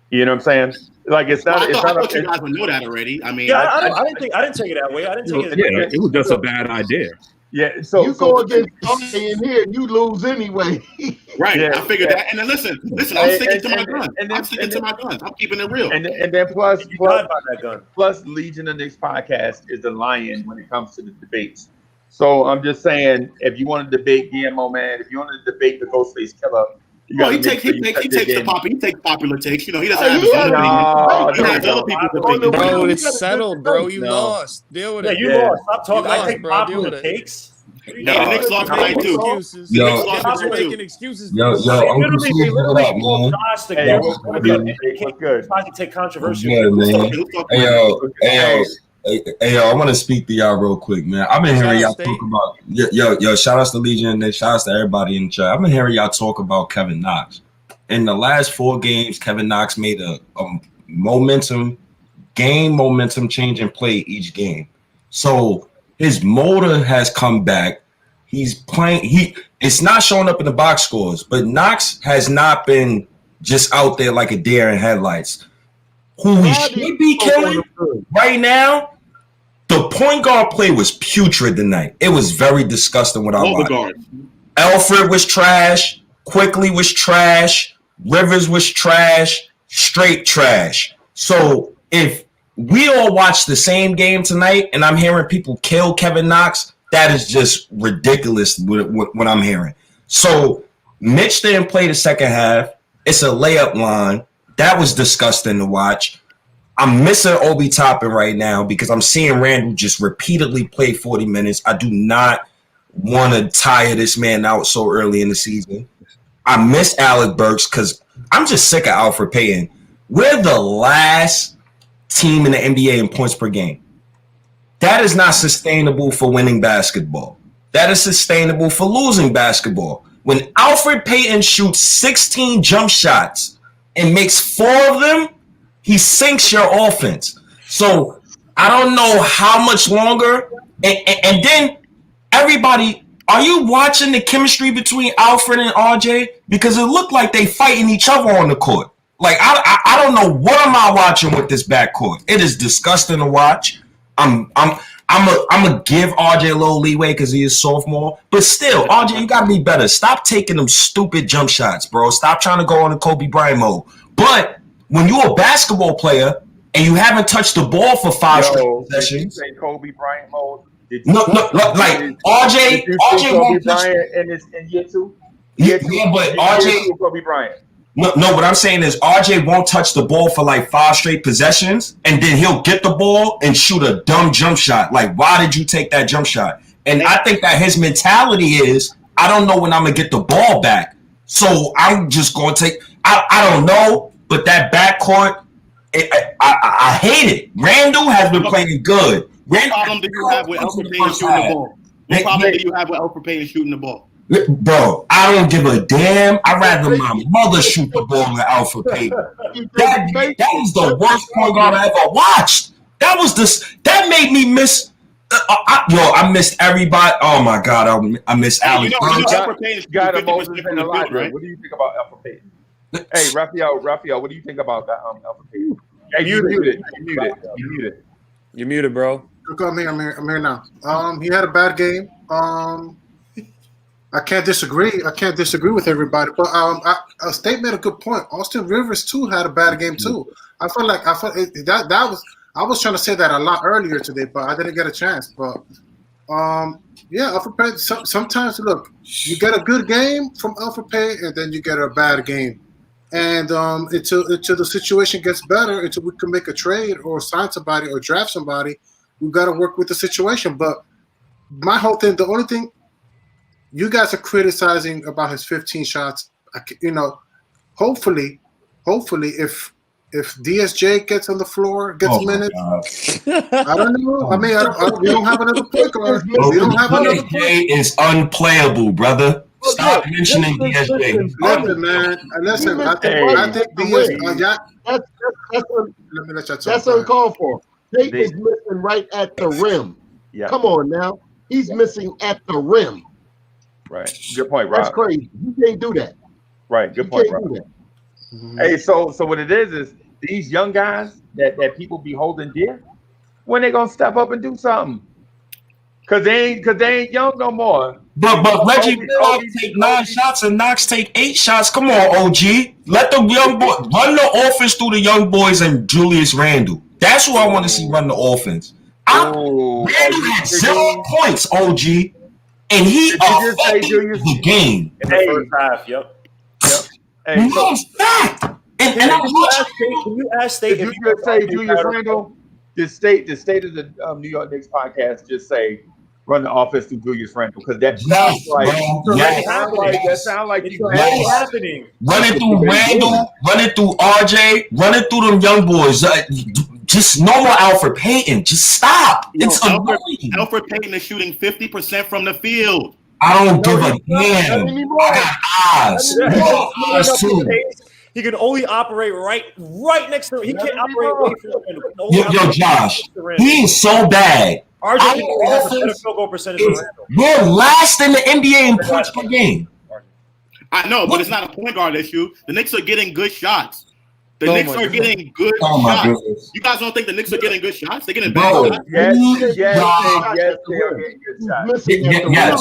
Speaker 6: You know what I'm saying? Like it's not.
Speaker 15: I thought you guys would know that already. I mean,
Speaker 11: I didn't take it that way. I didn't take it.
Speaker 8: Yeah, it was just a bad idea.
Speaker 6: Yeah, so
Speaker 4: you go against RJ in here, you lose anyway.
Speaker 15: Right, yeah, I figured that. And then listen, I'm sticking to my guns. I'm sticking to my guns. I'm keeping it real.
Speaker 6: And then plus Legion of Knicks podcast is the lion when it comes to the debates. So I'm just saying, if you want to debate Guillermo, man, if you want to debate the Ghostface Killer.
Speaker 15: He takes popular takes. He doesn't have his own opinion. He has other people's opinions.
Speaker 2: Bro, it's settled, bro. You lost. Deal with it.
Speaker 11: Yeah, you lost. Stop talking. I take popular takes.
Speaker 15: No, the Knicks lost tonight too.
Speaker 2: Stop making excuses.
Speaker 16: Yo, Uncle Steve, what up, man?
Speaker 6: Hey, what's good?
Speaker 11: Trying to take controversial.
Speaker 16: Man. Hey, yo, I want to speak to y'all real quick, man. I've been hearing y'all talk about yo, shout outs to Legion and shout outs to everybody in the chat. I've been hearing y'all talk about Kevin Knox. In the last 4 games, Kevin Knox made a momentum changing play each game. So his motor has come back. He's playing. It's not showing up in the box scores, but Knox has not been just out there like a deer in headlights. Who we should be killing right now, the point guard play was putrid tonight. It was very disgusting what I watched. Elfrid was trash. Quickley was trash. Rivers was trash. Straight trash. So if we all watch the same game tonight and I'm hearing people kill Kevin Knox, that is just ridiculous what I'm hearing. So Mitch didn't play the second half. It's a layup line. That was disgusting to watch. I'm missing Obi Toppin right now because I'm seeing Randall just repeatedly play 40 minutes. I do not want to tire this man out so early in the season. I miss Alec Burks because I'm just sick of Elfrid Payton. We're the last team in the NBA in points per game. That is not sustainable for winning basketball. That is sustainable for losing basketball. When Elfrid Payton shoots 16 jump shots and makes 4 of them, he sinks your offense. So I don't know how much longer. And then everybody, are you watching the chemistry between Elfrid and RJ? Because it looked like they fighting each other on the court. Like I don't know what am I watching with this backcourt. It is disgusting to watch. I'm gonna give RJ a little leeway because he is sophomore, but still, RJ, you gotta be better. Stop taking them stupid jump shots, bro. Stop trying to go on the Kobe Bryant mode. But when you're a basketball player and you haven't touched the ball for 5 straight possessions,
Speaker 6: did you say Kobe Bryant mode?
Speaker 16: No, like RJ
Speaker 6: Kobe Bryant in year 2.
Speaker 16: Yeah, but RJ
Speaker 6: Kobe Bryant.
Speaker 16: No, what I'm saying is RJ won't touch the ball for like 5 straight possessions, and then he'll get the ball and shoot a dumb jump shot. Like, why did you take that jump shot? And I think that his mentality is, I don't know when I'm going to get the ball back. So I'm just going to take – I don't know, but that backcourt, I hate it. Randall has been playing good.
Speaker 15: What problem do you have with Elfrid Payton shooting the ball? What problem do you have with Elfrid Payton shooting the ball?
Speaker 16: Bro, I don't give a damn. I'd rather my mother shoot the ball than Elfrid Payton. That is the worst point guard I ever watched. That made me miss. I missed everybody. Oh my god, I miss Alex.
Speaker 6: Got emotions in the line, right? What do you think about Elfrid Payton? Hey, Raphael, what do you think about that? Elfrid Payton. Hey, you muted.
Speaker 2: You're muted, bro.
Speaker 10: I'm here now. He had a bad game. I can't disagree. I can't disagree with everybody. But State made a good point. Austin Rivers too had a bad game too. I was trying to say that a lot earlier today, but I didn't get a chance. But yeah, Alfred Payton. Sometimes look, you get a good game from Alfred Payton, and then you get a bad game. And until the situation gets better, until we can make a trade or sign somebody or draft somebody, we've got to work with the situation. But my whole thing, the only thing you guys are criticizing about his 15 shots, hopefully, if DSJ gets on the floor, gets minutes, I don't know. I mean, we don't have another point guard. We don't have another point.
Speaker 16: DSJ is unplayable, brother. Stop mentioning DSJ.
Speaker 10: Listen, man. Listen, I think DSJ. Let me let y'all talk.
Speaker 17: That's uncalled for. Payton is missing right at the rim.
Speaker 6: Yeah.
Speaker 17: Come on now. He's missing at the rim.
Speaker 6: Right. Good point, Rob.
Speaker 17: That's crazy. You can't do that.
Speaker 6: Right. Good point, Rob. Hey, so what it is these young guys that people be holding dear, when they gonna step up and do something? Cause they ain't young no more.
Speaker 16: But Reggie take 9 shots and Knox take 8 shots. Come on, OG. Let the young boy run the offense through the young boys and Julius Randle. That's who I want to see run the offense. Randle had 0 points, OG, and he affected the game.
Speaker 11: In the first half, yep.
Speaker 6: Hey,
Speaker 16: no, fact. And
Speaker 6: can you ask State if you could say Julius Randle? The state of the New York Knicks podcast just say run the offense through Julius Randle, because that sounds that sounds like it's already happening.
Speaker 16: Run it through Randle, run it through RJ, run it through them young boys. Just no more Alfred Payton. Just stop. It's annoying.
Speaker 15: Alfred Payton is shooting 50% from the field.
Speaker 16: I don't give a damn. I got eyes.
Speaker 11: He can only operate right next to him. He can't operate away from him.
Speaker 16: Yo, Josh, he is so bad.
Speaker 11: RJ has a better field goal percentage than Randle.
Speaker 16: We're last in the NBA in points per game.
Speaker 15: I know, but it's not a point guard issue. The Knicks are getting good shots. The Knicks are getting good shots.
Speaker 16: Goodness.
Speaker 15: You guys don't think the Knicks are getting good shots? They're getting bad shots.
Speaker 6: Yes.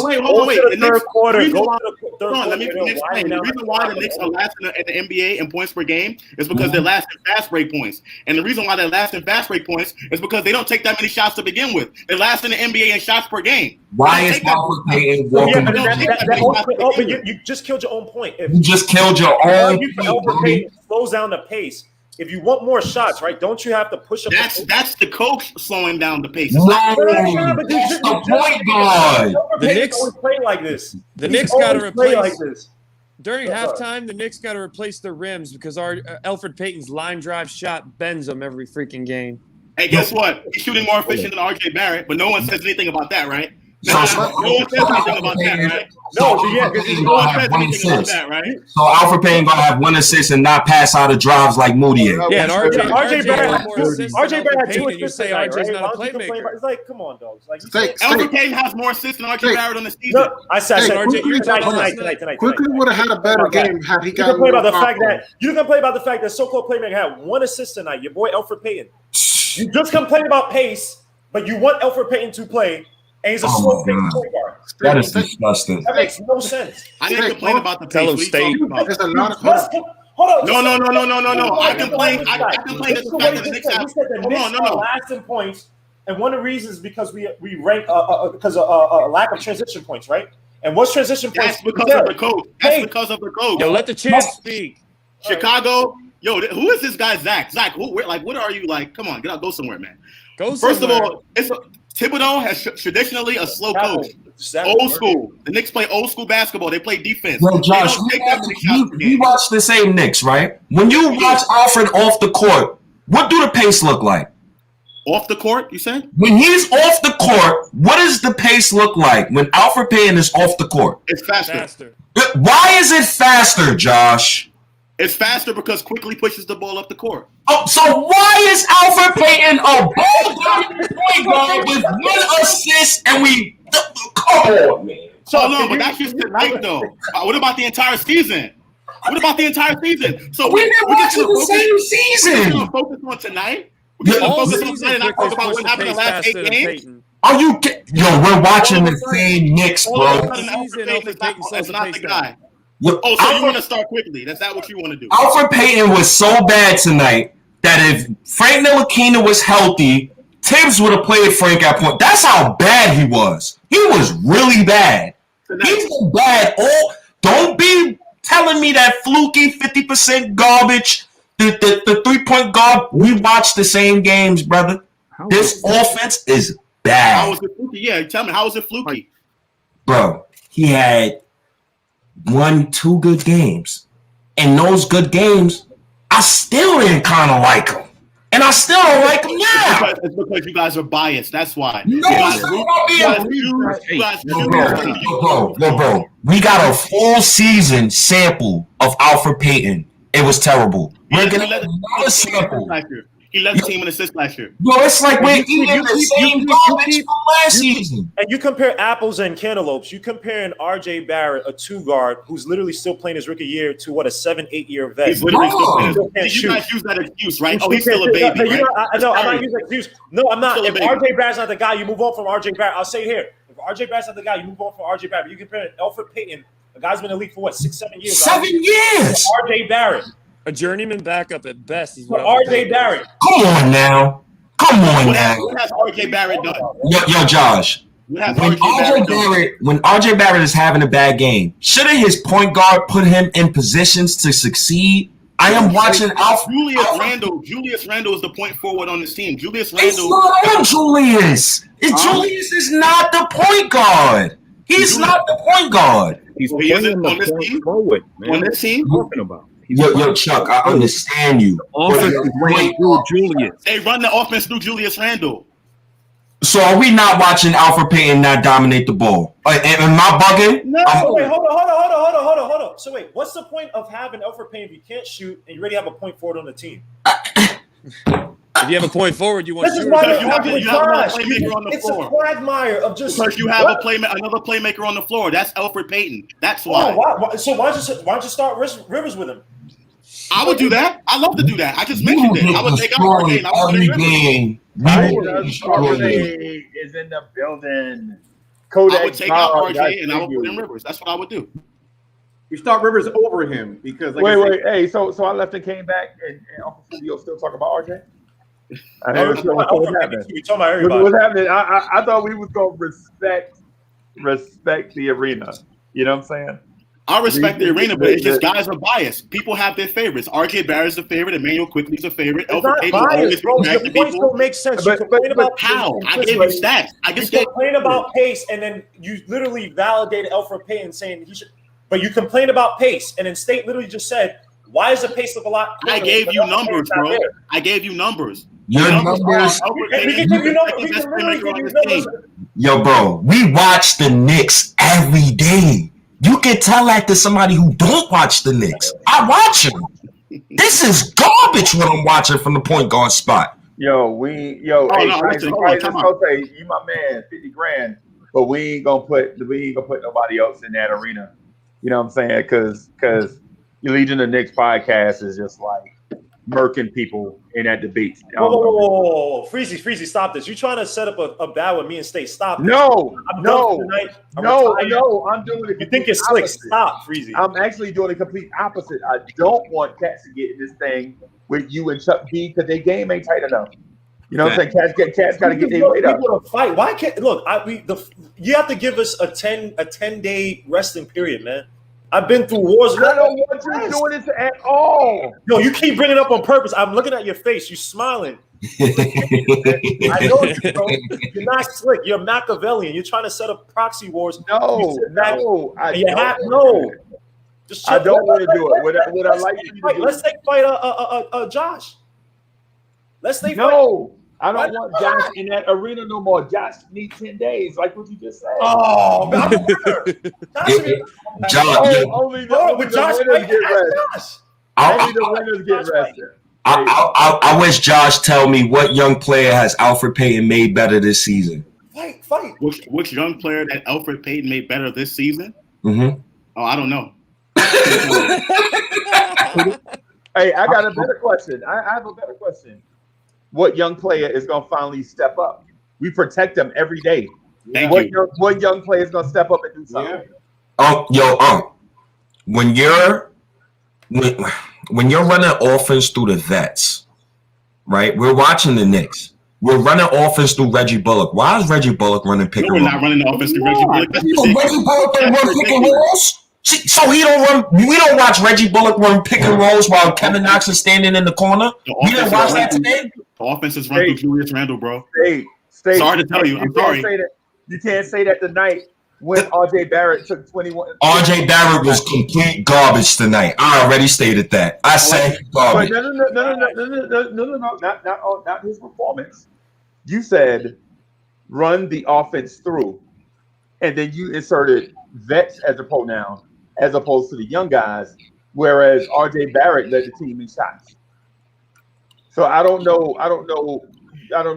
Speaker 15: Wait. The
Speaker 11: third quarter.
Speaker 15: Let me explain. The reason why the Knicks are last in the NBA in points per game is because they're last in fast break points. And the reason why they're last in fast break points is because they don't take that many shots to begin with. They're last in the NBA in shots per game.
Speaker 16: Why is Alfred Payton walking?
Speaker 11: But you just killed your own point.
Speaker 16: You just killed your own point.
Speaker 11: Slows down the pace. If you want more shots, right? Don't you have to push up?
Speaker 15: That's the coach slowing down the pace.
Speaker 16: No, that's the point guard.
Speaker 11: The Knicks play like this.
Speaker 2: The Knicks got to replace
Speaker 11: like this.
Speaker 2: During halftime. The Knicks got to replace the rims because Alfred Payton's line drive shot bends them every freaking game.
Speaker 15: Hey, guess what? He's shooting more efficient than RJ Barrett, but no one says anything about that, right? No one says anything about that, right?
Speaker 16: So Alfred Payton gonna have 1 assist and not pass out of drives like Moody.
Speaker 2: Yeah, and RJ Barrett
Speaker 11: had 2 assists.
Speaker 2: You say RJ's not a playmaker.
Speaker 11: It's like, come on, dogs. Like,
Speaker 15: Alfred Payton has more assists than RJ Barrett on the season.
Speaker 11: No, I said tonight.
Speaker 10: Quickly would have had a better game had he got.
Speaker 11: You can complain about the fact that so-called playmaker had 1 assist tonight. Your boy Alfred Payton. You just complain about pace, but you want Alfred Payton to play. And he's a slow pace point guard.
Speaker 16: That is disgusting.
Speaker 11: That makes no sense.
Speaker 15: I didn't complain about the pace.
Speaker 10: There's a lot of
Speaker 11: Hold on.
Speaker 15: No. I complained. I complained at the fact that the Knicks have.
Speaker 11: Hold on. Last in points, and one of the reasons because we rank because of a lack of transition points, right? And what's transition points?
Speaker 15: That's because of the coach. That's because of the coach.
Speaker 2: Yo, let the champ speak.
Speaker 15: Chicago. Yo, who is this guy, Zach? Zach, what are you like? Come on, go somewhere, man. First of all, Thibodeau has traditionally a slow coach. Old school. The Knicks play old school basketball. They play defense.
Speaker 16: Well, Josh, we watch the same Knicks, right? When you watch Alfred off the court, what do the pace look like?
Speaker 15: Off the court, you said?
Speaker 16: When he's off the court, what does the pace look like when Alfred Payton is off the court?
Speaker 15: It's faster.
Speaker 16: Why is it faster, Josh?
Speaker 15: It's faster because Quickley pushes the ball up the court.
Speaker 16: Oh, so why is Alfred Payton a ball-dominant point guard with 1 assist and we come on, man?
Speaker 15: So no, but that's just tonight, though. What about the entire season? So
Speaker 16: we're watching the same season.
Speaker 15: We're going to focus on tonight. We're going to focus on tonight and not talk about what happened in the last 8 games.
Speaker 16: Are you? We're watching the same Knicks,
Speaker 15: All
Speaker 16: bro.
Speaker 15: of a sudden, Alfred Payton is not the guy.
Speaker 16: Yo,
Speaker 15: Oh, so you want to start quickly? That's not what you want to do.
Speaker 16: Alfred Payton was so bad tonight that if Frank Ntilikina was healthy, Tibbs would have played Frank at point. That's how bad he was. He was really bad. He's been bad. Don't be telling me that fluky 50% garbage, the 3-point guard. We watched the same games, brother. This offense is bad.
Speaker 15: How was it fluky? Yeah, tell me, how was it fluky?
Speaker 16: Bro, he had 1-2 good games. And those good games, I still didn't kind of like him. And I still don't like him now.
Speaker 15: It's because you guys are biased. That's why.
Speaker 16: No, it's not being bro. We got a full season sample of Alfred Payton. It was terrible. We're gonna get another sample.
Speaker 15: He led the team in assists last year.
Speaker 16: Bro, it's like we're eating the same garbage from last season.
Speaker 11: And you compare apples and cantaloupes. You comparing RJ Barrett, a 2-guard, who's literally still playing his rookie year, to what, a 7-8 year vet.
Speaker 15: He's literally still playing. You guys use that excuse, right? Oh, he's still a baby, right?
Speaker 11: I know, I'm not using that excuse. No, I'm not. If RJ Barrett's not the guy, you move on from RJ Barrett. I'll say here. If RJ Barrett's not the guy, you move on from RJ Barrett. But you compare Alfred Payton, a guy's been in the league for what, 6-7 years?
Speaker 16: 7 years!
Speaker 11: RJ Barrett.
Speaker 2: A journeyman backup at best is what
Speaker 11: RJ Barrett.
Speaker 16: Come on now.
Speaker 15: What has RJ Barrett done?
Speaker 16: Yo, Josh. When RJ Barrett is having a bad game, shouldn't his point guard put him in positions to succeed? I am watching
Speaker 15: Julius Randle is the point forward on this team. Julius Randle.
Speaker 16: It's not on Julius. Julius is not the point guard. He's not the point guard.
Speaker 8: He's playing on this team. Forward, man.
Speaker 15: On this team?
Speaker 8: Talking about.
Speaker 16: Yo, Chuck, I understand you.
Speaker 8: Offense is running through Julius.
Speaker 15: They run the offense through Julius Randle.
Speaker 16: So are we not watching Alfred Payton not dominate the ball? Am I bugging?
Speaker 11: No, wait, hold on. So wait, what's the point of having Alfred Payton if you can't shoot and you already have a point forward on the team?
Speaker 2: If you have a point forward, you want to shoot.
Speaker 15: You have a playmaker on the floor.
Speaker 11: It's a quagmire of just
Speaker 15: because you have another playmaker on the floor. That's Alfred Payton. That's why.
Speaker 11: So why don't you start Rivers with him?
Speaker 15: I would do that. I love to do that. I just mentioned it. I would take out RJ. I would put in
Speaker 6: RJ is in the building.
Speaker 15: I would take out RJ and I would put in Rivers. That's what I would do.
Speaker 14: You start Rivers over him because
Speaker 6: wait. Hey, so I left and came back, and Uncle Fulvio still talking about RJ. I never sure what's happening. What's happening? I thought we was gonna respect the arena. You know what I'm saying?
Speaker 15: I respect the arena, but it's just guys are biased. People have their favorites. RJ Barrett's a favorite. Emmanuel Quickley's a favorite.
Speaker 11: It's not biased, bro. Your points don't make sense. You complain about
Speaker 15: how? I gave you stats.
Speaker 11: You complain about pace, and then you literally validated Alfred Payton saying he should. But you complain about pace, and then State literally just said, "Why does the pace look a lot?"
Speaker 15: I gave you numbers, bro. I gave you numbers.
Speaker 16: Your numbers.
Speaker 11: We can give you numbers.
Speaker 16: Yo, bro, we watch the Knicks every day. You can tell that to somebody who don't watch the Knicks. I watch them. This is garbage what I'm watching from the point guard spot.
Speaker 6: Hey, you my man, 50 grand, but we ain't gonna put nobody else in that arena. You know what I'm saying? Because your Legion of Knicks podcast is just like murking people in that debate.
Speaker 11: Whoa. Freezy, stop this. You're trying to set up a battle with me and State. Stop this.
Speaker 6: No. I'm doing it.
Speaker 11: You think you're slick. Stop, Freezy.
Speaker 6: I'm actually doing the complete opposite. I don't want Cats to get in this thing with you and Chuck B because their game ain't tight enough. You know what I'm saying? Cats got to get their weight up.
Speaker 11: People to fight. Why can't you have to give us a 10-day resting period, man. I've been through wars.
Speaker 6: I don't want you doing this at all.
Speaker 11: No, you keep bringing it up on purpose. I'm looking at your face. You're smiling. I know you, bro. You're not slick. You're Machiavellian. You're trying to set up proxy wars.
Speaker 6: I don't want to do it. Would I like you to do it?
Speaker 11: Let's take fight Josh. Let's take fight.
Speaker 6: No. I don't want Josh in that arena no more. Josh needs 10 days, like what you just said.
Speaker 11: Oh, man.
Speaker 6: Only the winners get rested.
Speaker 16: I wish Josh tell me what young player has Alfred Payton made better this season.
Speaker 11: Fight.
Speaker 15: Which young player that Alfred Payton made better this season?
Speaker 16: Mm-hmm.
Speaker 15: Oh, I don't know.
Speaker 6: Hey, I got a better question. I have a better question. What young player is going to finally step up We protect them every day.
Speaker 15: Thank
Speaker 6: What young player is gonna step up and do something?
Speaker 16: When you're running offense through the vets, right? We're watching the Knicks. We're running offense through Reggie Bullock. Why is Reggie Bullock running pick and roll?
Speaker 15: We're not running the offense through Reggie Bullock.
Speaker 16: Reggie Bullock don't run pick and rolls. So he don't run. We don't watch Reggie Bullock run pick and rolls while Kevin Knox is standing in the corner. We didn't watch that today.
Speaker 15: The offense is run through Julius Randle, bro.
Speaker 6: Stay.
Speaker 15: Sorry to tell you. I'm sorry.
Speaker 6: You can't say that tonight when RJ Barrett took 21.
Speaker 16: RJ Barrett was complete garbage tonight. I already stated that. I said garbage.
Speaker 6: No, not his performance. You said run the offense through, and then you inserted vets as a pronoun as opposed to the young guys, whereas RJ Barrett led the team in shots. So I don't know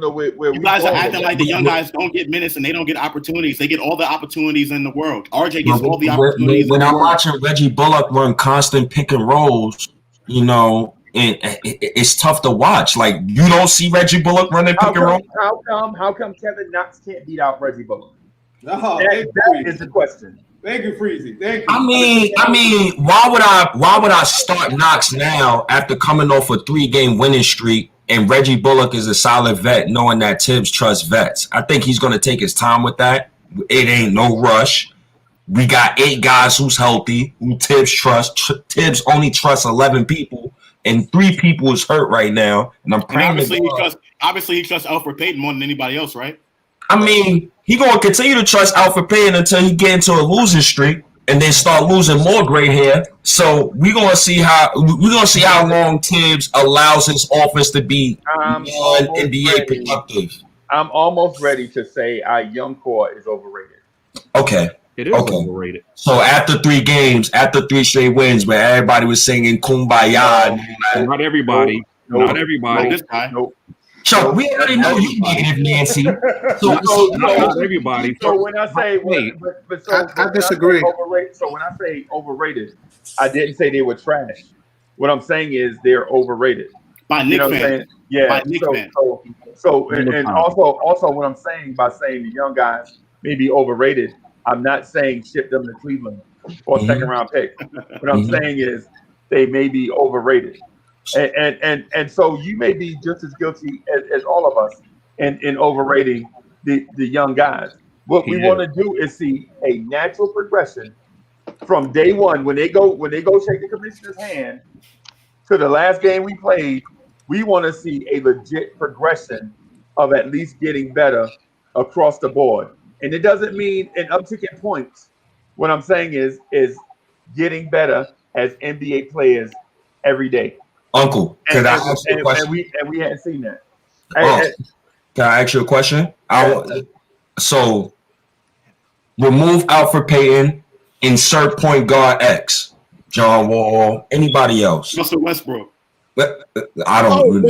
Speaker 6: where
Speaker 15: you guys are acting like the young guys don't get minutes and they don't get opportunities. They get all the opportunities in the world. RJ gets all the opportunities.
Speaker 16: When I'm watching Reggie Bullock run constant pick and rolls, and it's tough to watch. Like, you don't see Reggie Bullock running pick and roll.
Speaker 6: How come Kevin Knox can't beat out Reggie Bullock?
Speaker 14: No,
Speaker 6: that is the question.
Speaker 14: Thank you, Freezy. Thank you.
Speaker 16: I mean, why would I start Knox now after coming off a 3-game winning streak and Reggie Bullock is a solid vet, knowing that Tibbs trusts vets? I think he's going to take his time with that. It ain't no rush. We got 8 guys who's healthy, who Tibbs trusts. Tibbs only trusts 11 people, and 3 people is hurt right now. And I'm
Speaker 15: obviously he trusts Alfred Payton more than anybody else, right?
Speaker 16: I mean, he gonna continue to trust Alfred Payton until he get into a losing streak and then start losing more gray hair. So we're gonna see how long Tibbs allows his offense to be NBA productive.
Speaker 6: I'm almost ready to say our young core is overrated.
Speaker 16: Okay.
Speaker 8: It is overrated.
Speaker 16: So after 3 games, after 3 straight wins, where everybody was singing "Kumbaya,"
Speaker 8: not everybody. Not everybody.
Speaker 15: This guy.
Speaker 16: Chuck, we already know you negative, Nancy.
Speaker 8: Not everybody.
Speaker 6: So when I say,
Speaker 10: I disagree.
Speaker 6: So when I say overrated, I didn't say they were trash. What I'm saying is they're overrated.
Speaker 15: By Knicks fans.
Speaker 6: Yeah.
Speaker 15: By Knicks fans.
Speaker 6: So and also what I'm saying by saying the young guys may be overrated, I'm not saying ship them to Cleveland or a second round pick. What I'm saying is they may be overrated. And so you may be just as guilty as all of us in overrating the young guys. What we want to do is see a natural progression from day one when they go shake the commissioner's hand to the last game we played. We want to see a legit progression of at least getting better across the board. And it doesn't mean an uptick in points. What I'm saying is getting better as NBA players every day.
Speaker 16: Uncle, can I ask you a question?
Speaker 6: And we hadn't seen that.
Speaker 16: Can I ask you a question? So remove Alfred Payton, insert point guard X, John Wall, anybody else.
Speaker 15: Russell Westbrook.
Speaker 16: I don't.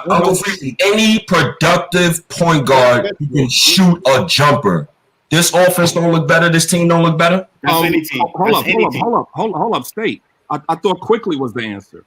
Speaker 16: Uncle Freezy, any productive point guard who can shoot a jumper. This offense don't look better. This team don't look better.
Speaker 8: Hold up, State. I thought Quickley was the answer.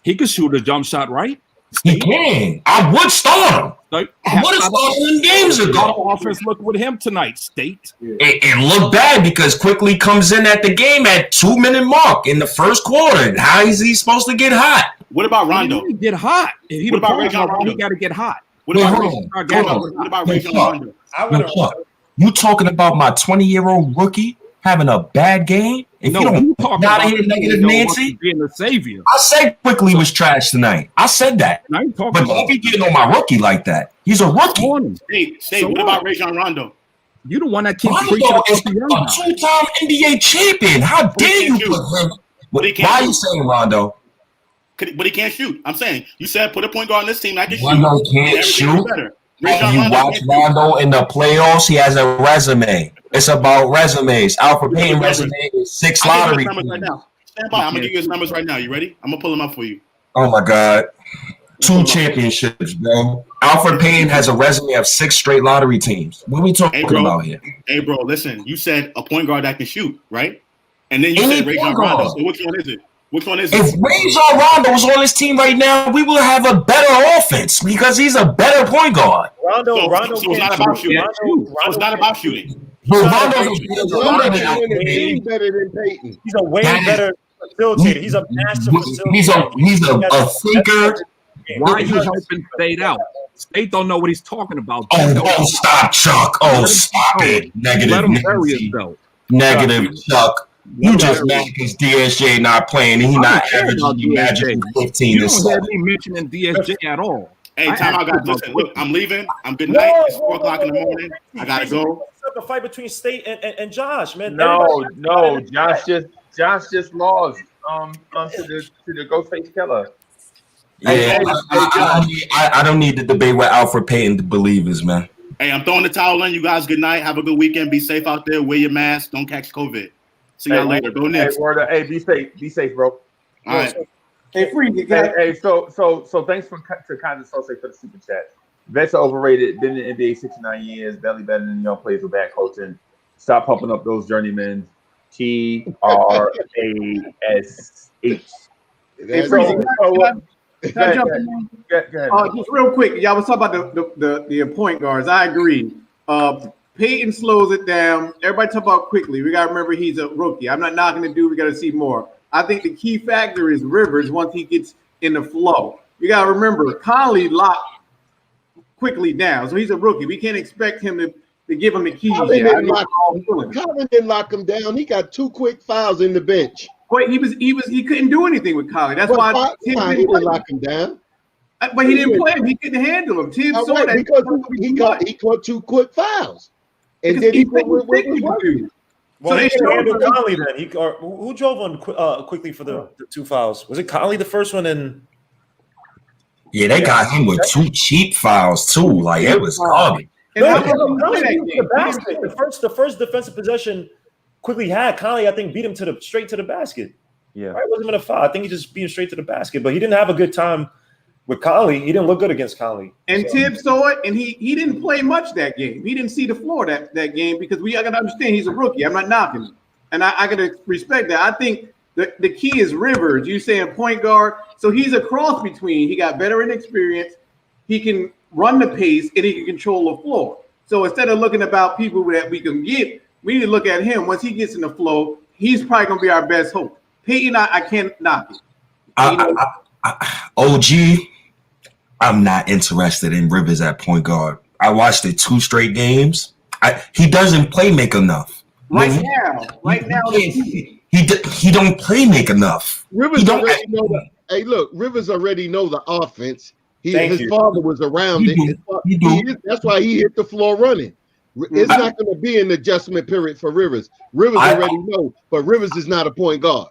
Speaker 8: He could shoot a jump shot, right?
Speaker 16: He can. I would start him. I would have started him games ago.
Speaker 8: How the offense look with him tonight, State?
Speaker 16: It looked bad because Quickley comes in at the game at 2-minute mark in the first quarter. How is he supposed to get hot?
Speaker 15: What about Rondo?
Speaker 8: He get hot.
Speaker 15: What about Rajon Rondo?
Speaker 8: He got to get hot.
Speaker 15: What about Rajon Rondo?
Speaker 16: You talking about my 20-year-old rookie having a bad game? If you don't not here negative Nancy,
Speaker 8: being the savior.
Speaker 16: I said Quickley was trash tonight. I said that. But don't be getting on my rookie like that. He's a rookie.
Speaker 15: Hey, what about Rajon Rondo?
Speaker 8: You the one that keeps preaching against the young guy.
Speaker 16: A 2-time NBA champion. How dare you put him? Why are you saying Rondo?
Speaker 15: But he can't shoot. I'm saying you said put a point guard on this team that can shoot.
Speaker 16: Rondo can't shoot. If you watch Rondo in the playoffs, he has a resume. It's about resumes. Alfred Payton resume is 6 lottery.
Speaker 15: Stand by. I'm gonna give you his numbers right now. You ready? I'm gonna pull them up for you.
Speaker 16: Oh my God. 2 championships, bro. Alfred Payton has a resume of 6 straight lottery teams. What are we talking about here?
Speaker 15: Hey, bro, listen. You said a point guard that can shoot, right? And then you said Rajon Rondo. So which one is it? Which one is
Speaker 16: If
Speaker 15: it?
Speaker 16: Rajon Rondo was on this team right now, we will have a better offense because he's a better point guard.
Speaker 15: So it's not about shooting. So it's not about shooting.
Speaker 16: But
Speaker 4: Rondo can win a game better than Payton.
Speaker 11: He's a way better facilitator. He's a master facilitator.
Speaker 16: He's a thinker.
Speaker 8: Why are you helping State out? State don't know what he's talking about.
Speaker 16: Oh, stop, Chuck. Oh, stop it. Negative.
Speaker 8: Let him bury himself.
Speaker 16: Negative, Chuck. You just mad because DSJ not playing and he not averaging the magic 15
Speaker 8: You
Speaker 16: this
Speaker 8: don't hear
Speaker 16: summer.
Speaker 8: me mentioning DSJ at all.
Speaker 15: Hey, time out, guys. Listen, look, I'm leaving. I'm good night. It's 4 o'clock in the morning. I gotta go.
Speaker 11: It's a fight between State and Josh, man.
Speaker 6: No, Josh just lost to the Ghostface Killer.
Speaker 16: Yeah, I don't need to debate with Alfred Payton to believers, man.
Speaker 15: Hey, I'm throwing the towel in. You guys, good night. Have a good weekend. Be safe out there. Wear your mask. Don't catch COVID. See y'all later. Go Knicks.
Speaker 6: Hey, be safe. Be safe, bro.
Speaker 15: All right.
Speaker 14: Hey, free.
Speaker 6: Hey, so thanks to kind of associate for the super chat. Vets are overrated. Been in the NBA 69 years. Barely better than young players with bad coaching. Stop pumping up those journeymen. TRASH.
Speaker 14: Can I jump in?
Speaker 6: Go ahead.
Speaker 14: Just real quick, y'all was talking about the point guards. I agree. Payton slows it down. Everybody talk about Quickley. We got to remember he's a rookie. I'm not knocking the dude. We got to see more. I think the key factor is Rivers once he gets in the flow. You got to remember Conley locked Quickley down, so he's a rookie. We can't expect him to give him the keys.
Speaker 17: Colin didn't lock him down. He got 2 quick fouls in the bench.
Speaker 14: But he couldn't do anything with Conley. That's why
Speaker 17: he didn't lock him down.
Speaker 14: But he didn't play him. He couldn't handle him. Tim saw that
Speaker 17: because he caught 2 quick fouls, and then he put with
Speaker 11: well, so he didn't handle Conley then. Who drove on Quickley for the 2 fouls? Was it Conley the first one? And
Speaker 16: yeah, they got him with 2 cheap fouls too. Like it was garbage.
Speaker 11: The first defensive possession Quickley had, Conley I think beat him straight to the basket.
Speaker 6: Yeah,
Speaker 11: right. It wasn't even a foul. I think he just beat him straight to the basket. But he didn't have a good time with Conley. He didn't look good against Conley.
Speaker 14: And Tibbs saw it, and he didn't play much that game. He didn't see the floor that game because I got to understand he's a rookie. I'm not knocking him, and I got to respect that. I think the key is Rivers. You saying point guard, so he's a cross between. He got veteran experience. He can run the pace, and he can control the floor. So instead of looking about people that we can get, we need to look at him. Once he gets in the flow, he's probably going to be our best hope. Payton, I can't knock it.
Speaker 16: OG, I'm not interested in Rivers at point guard. I watched it 2 straight games. He doesn't play make enough.
Speaker 14: Right now,
Speaker 16: he don't play make enough.
Speaker 17: Rivers already know the. Hey, look, Rivers already know the offense. His father was around it. That's why he hit the floor running. It's not going to be an adjustment period for Rivers. Rivers already know, but Rivers is not a point guard.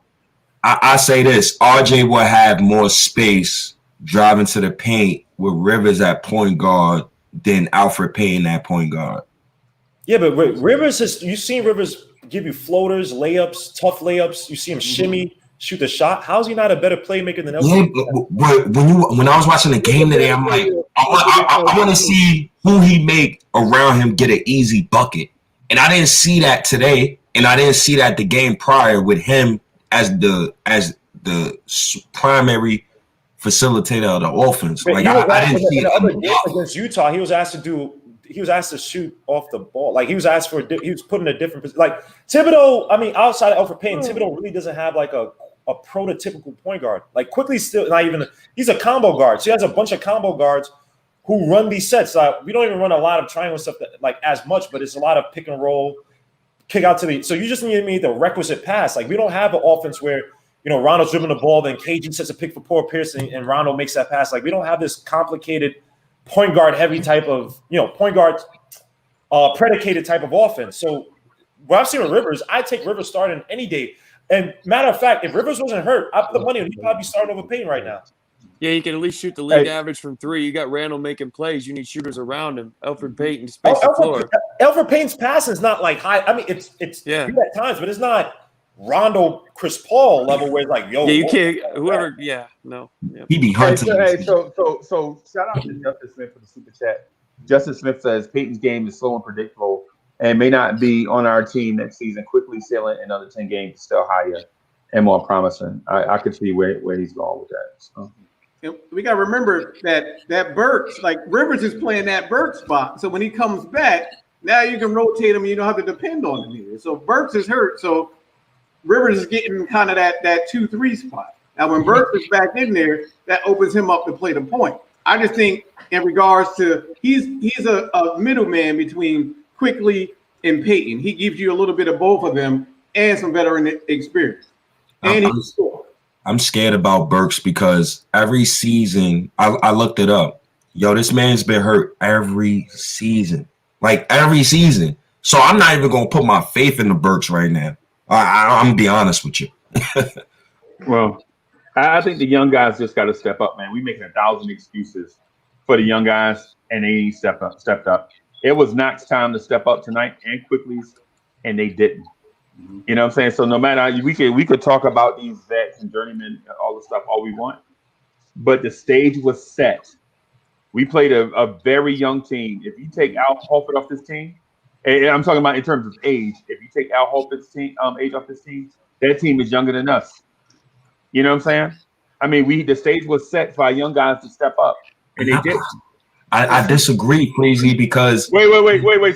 Speaker 16: I say this: RJ will have more space driving to the paint with Rivers at point guard than Alfred Payton at point guard.
Speaker 11: Yeah, but Rivers you've seen Rivers give you floaters, layups, tough layups. You see him shimmy, shoot the shot. How is he not a better playmaker than Elfrid?
Speaker 16: Yeah, but when I was watching the game today, I'm like, I want to see who he make around him get an easy bucket, and I didn't see that today, and I didn't see that the game prior with him as the primary facilitator of the offense. Like I didn't see it
Speaker 11: against Utah. He was asked to shoot off the ball. Like he was put in a different position. Like Thibodeau, I mean, outside of Alfred Payton, Thibodeau really doesn't have like a prototypical point guard. Like Quickley still not even. He's a combo guard. So he has a bunch of combo guards who run these sets. We don't even run a lot of triangle stuff like as much, but it's a lot of pick and roll, kick out to the. So you just need the requisite pass. Like we don't have an offense where Rondo's dribbling the ball, then KG sets a pick for Paul Pierce, and Rondo makes that pass. Like we don't have this complicated point guard heavy type of point guard predicated type of offense. So what I've seen with Rivers, I take Rivers starting any day. And matter of fact, if Rivers wasn't hurt, I put money on he'd probably be starting over Payton right now.
Speaker 2: Yeah, he can at least shoot the league average from 3. You got Randall making plays. You need shooters around him. Alfred Payton to space the floor.
Speaker 11: Alfred Payton's passing is not like high. I mean, it's good at times, but it's not Rondo, Chris Paul level where it's like, yo.
Speaker 2: Yeah, you can't. Whoever. Yeah, no. Yeah.
Speaker 16: He be hunting.
Speaker 6: So shout out to Justice Smith for the super chat. Justice Smith says Payton's game is slow and predictable and may not be on our team next season. Quickly sailing another 10 games still higher. and more promising. I could see where he's going with that. So.
Speaker 14: And we got to remember that Burks, like Rivers is playing that Burks spot. So when he comes back, now you can rotate him. You don't have to depend on him here. So Burks is hurt. So Rivers is getting kind of that 2-3 spot. Now when Burks is back in there, that opens him up to play the point. I just think in regards to he's a middleman between Quickley and Payton. He gives you a little bit of both of them and some veteran experience. And
Speaker 16: I'm scared about Burks because every season, I looked it up. Yo, this man's been hurt every season. Like every season. So I'm not even going to put my faith in the Burks right now. I'm going to be honest with you.
Speaker 6: Well, I think the young guys just got to step up, man. We making 1,000 excuses for the young guys, and they ain't stepped up. It was Knox time to step up tonight and Quickley's, and they didn't. You know what I'm saying? So no matter we could talk about these vets and journeymen, all the stuff, all we want, but the stage was set. We played a very young team. If you take Al Horford off this team, and I'm talking about in terms of age, if you take Al Horford's age off this team, that team is younger than us. You know what I'm saying? I mean, the stage was set for our young guys to step up, and they did.
Speaker 16: I disagree, Crazy, because
Speaker 6: wait.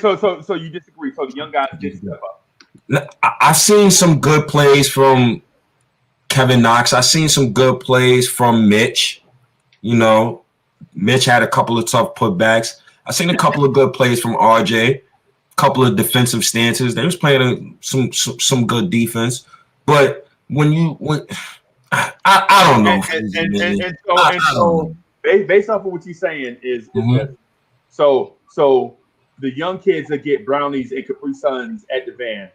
Speaker 6: So you disagree? So the young guys did step up.
Speaker 16: I've seen some good plays from Kevin Knox. I've seen some good plays from Mitch. You know, Mitch had a couple of tough putbacks. I've seen a couple of good plays from RJ. A couple of defensive stances. They was playing some good defense, but I don't know.
Speaker 6: So based off of what you're saying is this. So the young kids that get brownies and Capri Suns at the van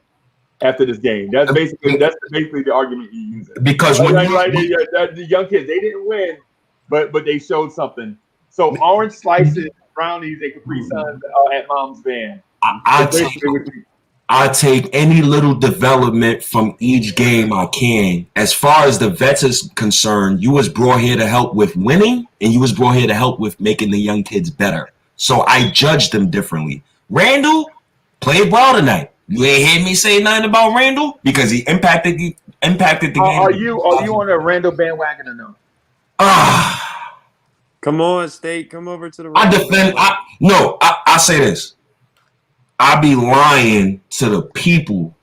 Speaker 6: after this game. That's basically the argument you're using.
Speaker 16: Because
Speaker 6: the young kids, they didn't win, but they showed something. So orange slices, brownies, and Capri Suns at mom's van.
Speaker 16: I take any little development from each game I can. As far as the vets is concerned, you was brought here to help with winning, and you was brought here to help with making the young kids better. So I judge them differently. Randall played well tonight. You ain't hear me say nothing about Randall because he impacted the game.
Speaker 6: Are you on a Randall bandwagon or no?
Speaker 2: Come on, State. Come over to the.
Speaker 16: I say this. I be lying to the people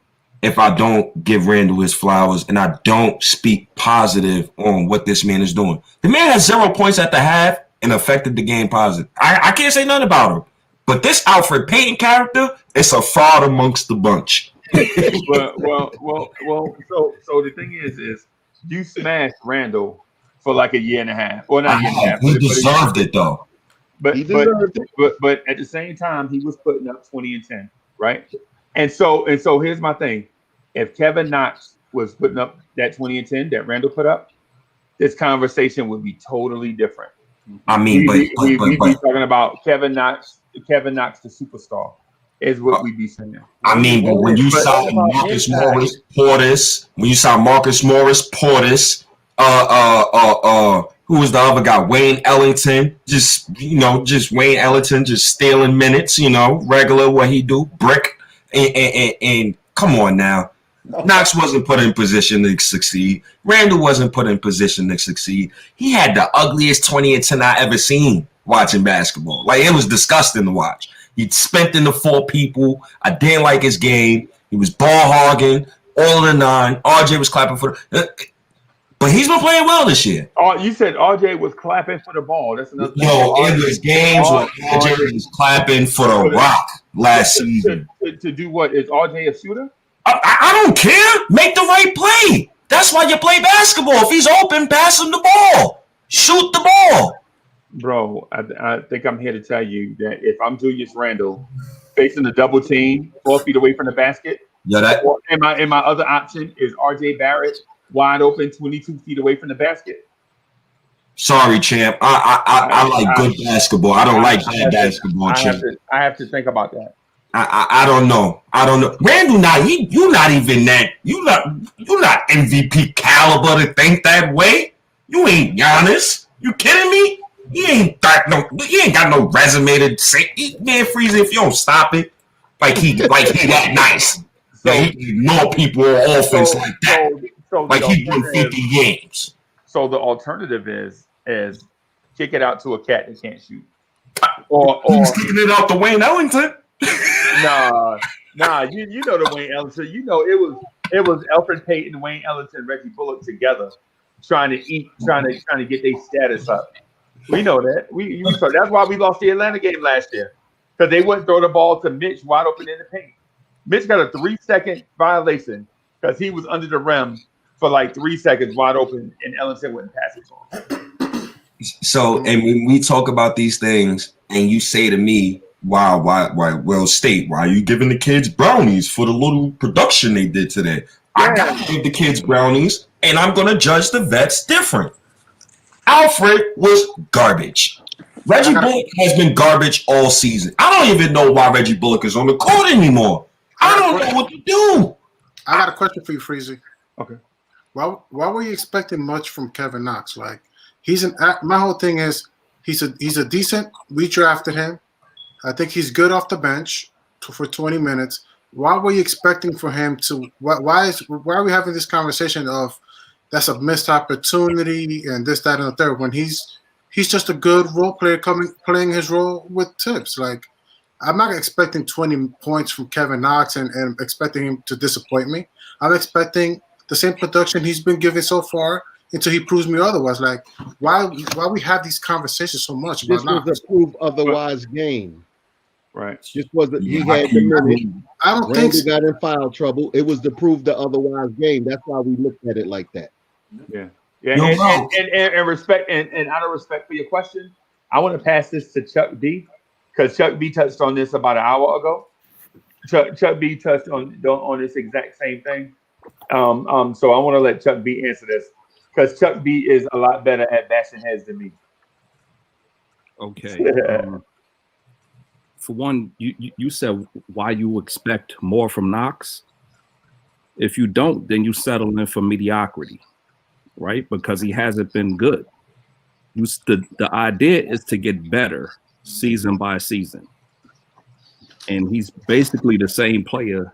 Speaker 16: if I don't give Randall his flowers and I don't speak positive on what this man is doing. The man has 0 points at the half and affected the game positive. I can't say nothing about him. But this Alfred Payton character, it's a fraud amongst the bunch.
Speaker 6: So the thing is you smashed Randall for like a year and a half. Well, not a year and a half.
Speaker 16: He deserved it though.
Speaker 6: But at the same time, he was putting up 20 and 10, right? And so here's my thing. If Kevin Knox was putting up that 20 and 10 that Randall put up, this conversation would be totally different.
Speaker 16: I mean,
Speaker 6: we'd be talking about Kevin Knox the superstar is what we'd be saying.
Speaker 16: I mean, but when you saw Marcus Morris Portis, who was the other guy? Wayne Ellington, just Wayne Ellington, just stealing minutes, regular what he do, brick, and come on now. Knox wasn't put in position to succeed. Randall wasn't put in position to succeed. He had the ugliest 20 and 10 I ever seen watching basketball. Like, it was disgusting to watch. He'd spent in the 4 people. I didn't like his game. He was ball hogging, all of the 9. RJ was clapping for but he's been playing well this year.
Speaker 6: Oh, you said RJ was clapping for the ball. That's another thing.
Speaker 16: It was games where RJ was clapping for the rock last season.
Speaker 6: To do what? Is RJ a shooter?
Speaker 16: I don't care. Make the right play. That's why you play basketball. If he's open, pass him the ball. Shoot the ball.
Speaker 6: Bro, I think I'm here to tell you that if I'm Julius Randle facing the double team 4 feet away from the basket, and my other option is RJ Barrett wide open 22 feet away from the basket.
Speaker 16: Sorry, champ. I like good basketball. I don't like bad basketball, champ.
Speaker 6: I have to think about that.
Speaker 16: I don't know. Randall, you're not even that. You're not MVP caliber to think that way. You ain't Giannis. You kidding me? You ain't got no resume to say. Man, Freezy, if you don't stop it, like he that nice. So he ignore people on offense like that.
Speaker 6: So
Speaker 16: like he won 50 games.
Speaker 6: So the alternative is kick it out to a cat that can't shoot. Or
Speaker 16: he's kicking it out to Wayne Ellington.
Speaker 6: Nah, you know the Wayne Ellington. You know it was Alfred Payton, Wayne Ellington, Reggie Bullock together trying to get their status up. We know that. So that's why we lost the Atlanta game last year. Because they wouldn't throw the ball to Mitch wide open in the paint. Mitch got a 3-second violation because he was under the rim for like 3 seconds wide open, and Ellington wouldn't pass it to him.
Speaker 16: So, and when we talk about these things, and you say to me, why, State, why are you giving the kids brownies for the little production they did today? Yeah. I gotta give the kids brownies, and I'm gonna judge the vets different. Alfred was garbage. Reggie Bullock has been garbage all season. I don't even know why Reggie Bullock is on the court anymore. I don't know what to do.
Speaker 10: I got a question for you, Freezy.
Speaker 6: Okay.
Speaker 10: Why were you expecting much from Kevin Knox? Like, my whole thing is he's a decent. We drafted him. I think he's good off the bench for 20 minutes. Why were you expecting for him to? Why are we having this conversation of that's a missed opportunity and this, that, and the third when he's just a good role player playing his role with tips. Like, I'm not expecting 20 points from Kevin Knox and expecting him to disappoint me. I'm expecting the same production he's been giving so far until he proves me otherwise. Like, why we have these conversations so much about Knox?
Speaker 17: This was a prove otherwise game.
Speaker 6: Right.
Speaker 17: This wasn't. He had the minute.
Speaker 10: I don't
Speaker 17: Randy
Speaker 10: think
Speaker 17: got in foul trouble. It was to prove the otherwise game. That's why we looked at it like that.
Speaker 6: Yeah. And respect and out of respect for your question, I want to pass this to Chuck B, because Chuck B touched on this about an hour ago. Chuck B touched on this exact same thing. So I want to let Chuck B answer this, because Chuck B is a lot better at bashing heads than me.
Speaker 8: Okay. For one, you said why you expect more from Knox. If you don't, then you settle in for mediocrity, right? Because he hasn't been good. The idea is to get better season by season. And he's basically the same player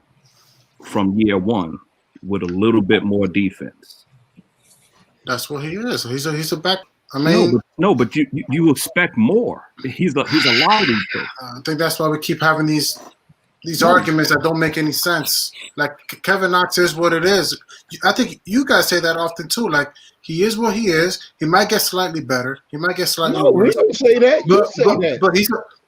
Speaker 8: from year one with a little bit more defense.
Speaker 10: That's what he is. He's a back. I mean,
Speaker 8: but you expect more. He's a lot of these things.
Speaker 10: I think that's why we keep having these arguments that don't make any sense. Like, Kevin Knox is what it is. I think you guys say that often too. Like, he is what he is. He might get slightly better. He might get slightly
Speaker 17: No,
Speaker 10: worse.
Speaker 17: we don't say that. You say that.
Speaker 10: But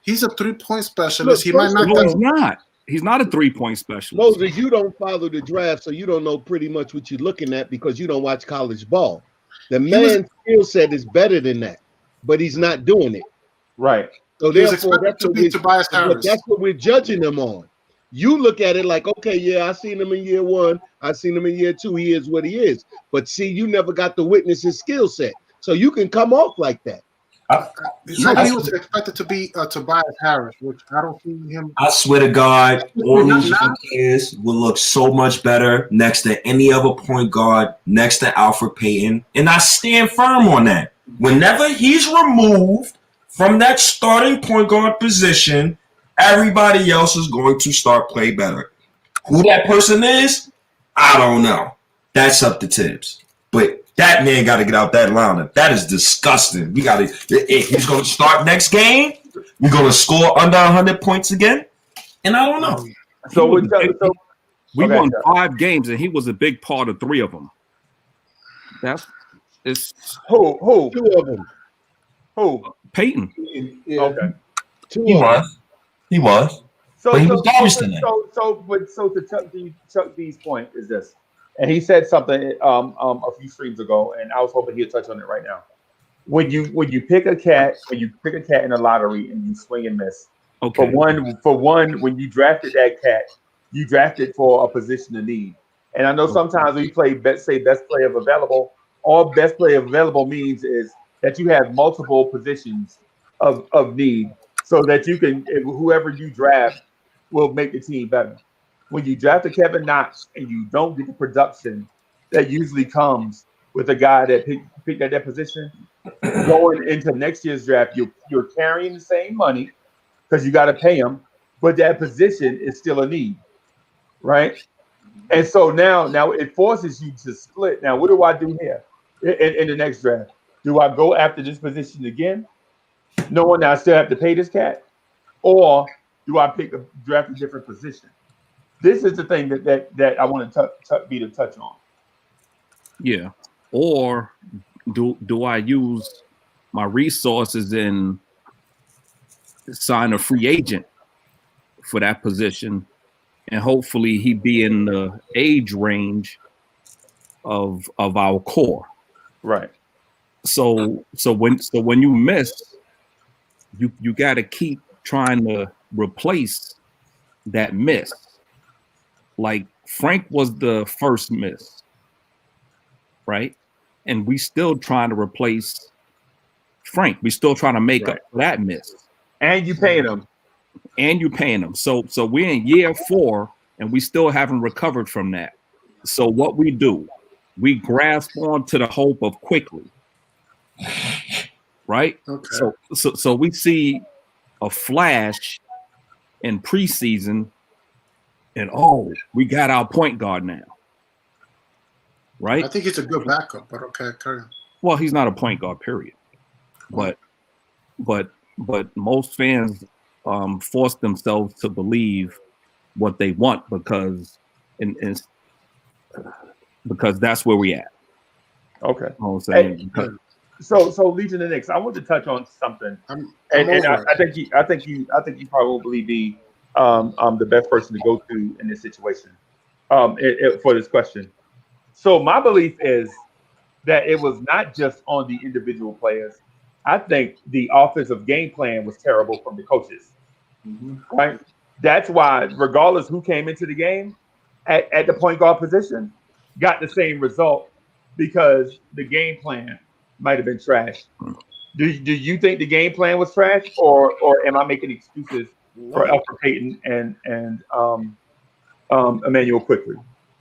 Speaker 10: he's a 3-point specialist.
Speaker 17: Look,
Speaker 10: He might not.
Speaker 8: No, he's not. He's not a 3-point specialist.
Speaker 17: Moses, you don't follow the draft, so you don't know pretty much what you're looking at because you don't watch college ball. The man's skill set is better than that, but he's not doing it.
Speaker 6: Right.
Speaker 17: So therefore, that's what we're judging him on. You look at it like, okay, yeah, I seen him in year one. I seen him in year two. He is what he is. But see, you never got to witness his skill set. So you can come off like that.
Speaker 10: He was expected to be Tobias Harris, which I don't see him.
Speaker 16: I swear to God, all these players will look so much better next to any other point guard, next to Alfred Payton. And I stand firm on that. Whenever he's removed from that starting point guard position, everybody else is going to start play better. Who that person is, I don't know. That's up to Tibbs. But that man got to get out that lineup. That is disgusting. He's going to start next game. We're going to score under 100 points again. And I don't know.
Speaker 8: We won 5 games, and he was a big part of 3 of them. It's
Speaker 6: who?
Speaker 17: 2 of them.
Speaker 6: Who?
Speaker 8: Payton.
Speaker 6: Yeah. Okay.
Speaker 16: He was. But he was garbage tonight.
Speaker 6: So to Chuck B's point is this. And he said something a few streams ago, and I was hoping he'd touch on it right now. When you pick a cat in a lottery and you swing and miss.
Speaker 8: Okay.
Speaker 6: For one, when you drafted that cat, you drafted for a position of need. And I know sometimes when you play best player available, all best player available means is that you have multiple positions of need, so that you can whoever you draft will make the team better. When you draft a Kevin Knox and you don't get the production that usually comes with a guy that picked at that position, going into next year's draft, you're carrying the same money because you got to pay him, but that position is still a need, right? And so now it forces you to split. Now, what do I do here in the next draft? Do I go after this position again, knowing that I still have to pay this cat, or do I draft a different position? This is the thing that I want to touch on.
Speaker 8: Yeah. Or do I use my resources and sign a free agent for that position, and hopefully he be in the age range of our core.
Speaker 6: Right.
Speaker 8: So when you miss, you got to keep trying to replace that miss. Like Frank was the first miss, right? And we still trying to replace Frank. We still trying to make up for that miss.
Speaker 6: And you paying him.
Speaker 8: And you paying them. So we're in year 4 and we still haven't recovered from that. So what we do, we grasp onto the hope of Quickley. Right? Okay. So we see a flash in preseason and we got our point guard now. Right?
Speaker 10: I think it's a good backup, but okay, carry on.
Speaker 8: Well, he's not a point guard, period. But most fans force themselves to believe what they want because that's where we at.
Speaker 6: Okay.
Speaker 8: You know what I'm saying?
Speaker 6: So Legion of the Knicks, I want to touch on something, and I think you probably will be the best person to go to in this situation for this question. So my belief is that it was not just on the individual players. I think the offensive game plan was terrible from the coaches. Mm-hmm. Right? That's why, regardless who came into the game at the point guard position, got the same result because the game plan might have been trash. Do you think the game plan was trash, or am I making excuses for Payton and Emmanuel Quickley?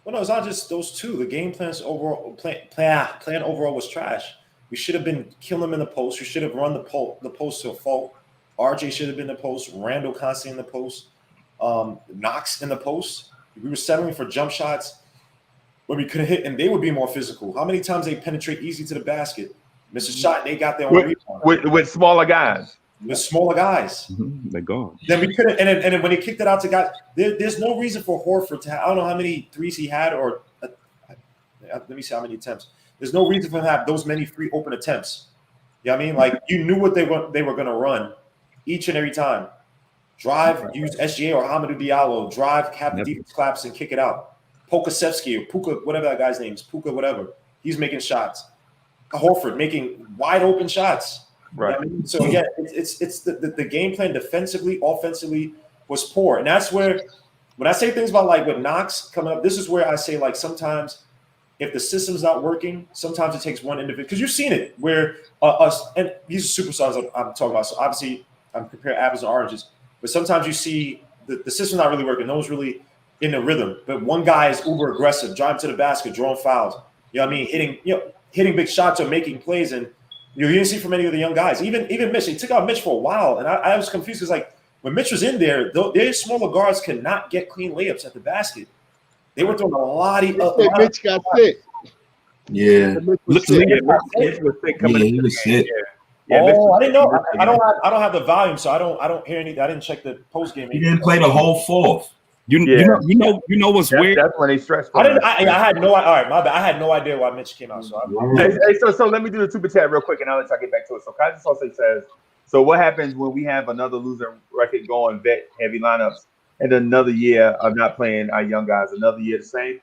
Speaker 9: Well, no, it's not just those two. The game plan's overall plan overall was trash. We should have been killing them in the post. We should have run the post to a fault. RJ should have been in the post. Randall constantly in the post. Knox in the post. We were settling for jump shots when we could have hit, and they would be more physical. How many times they penetrate easy to the basket? Miss a shot, they got their own rebound.
Speaker 6: With smaller guys.
Speaker 9: With smaller guys.
Speaker 8: Mm-hmm. They're gone.
Speaker 9: Then we could have, and then when he kicked it out to guys, there's no reason for Horford to have, I don't know how many threes he had, or let me see how many attempts. There's no reason for him to have those many free open attempts. You know what I mean? Like, you knew what they were going to run each and every time. Drive, use SGA or Hamidou Diallo. Drive, have the defense collapse and kick it out. Pokasevsky or Puka, whatever that guy's name is, Puka, whatever. He's making shots. Horford making wide open shots.
Speaker 6: Right.
Speaker 9: You know what I mean? So again, it's the game plan defensively, offensively was poor, and that's where when I say things about like with Knox coming up, this is where I say like sometimes if the system's not working, sometimes it takes one individual, because you've seen it where us, and these are superstars I'm talking about. So obviously I'm comparing apples and oranges, but sometimes you see the system's not really working. No one's really in the rhythm, but one guy is uber aggressive, driving to the basket, drawing fouls. You know what I mean? Hitting big shots or making plays, and you didn't see from any of the young guys. Even Mitch, he took out Mitch for a while, and I was confused because like when Mitch was in there, their smaller guards could not get clean layups at the basket. They were throwing a lot of.
Speaker 17: Mitch got sick.
Speaker 16: Yeah,
Speaker 6: he was sick.
Speaker 9: Yeah, I didn't know. I don't have the volume, so I don't hear anything. I didn't check the post game.
Speaker 16: He didn't play the whole fourth.
Speaker 8: You know what's weird?
Speaker 6: That's when they stressed.
Speaker 9: I had no. All right, my bad. I had no idea why Mitch came out. So
Speaker 6: so let me do the super chat real quick, and I'll let y'all get back to it. So Kaiser Sose says, so what happens when we have another losing record going vet heavy lineups and another year of not playing our young guys? Another year the same.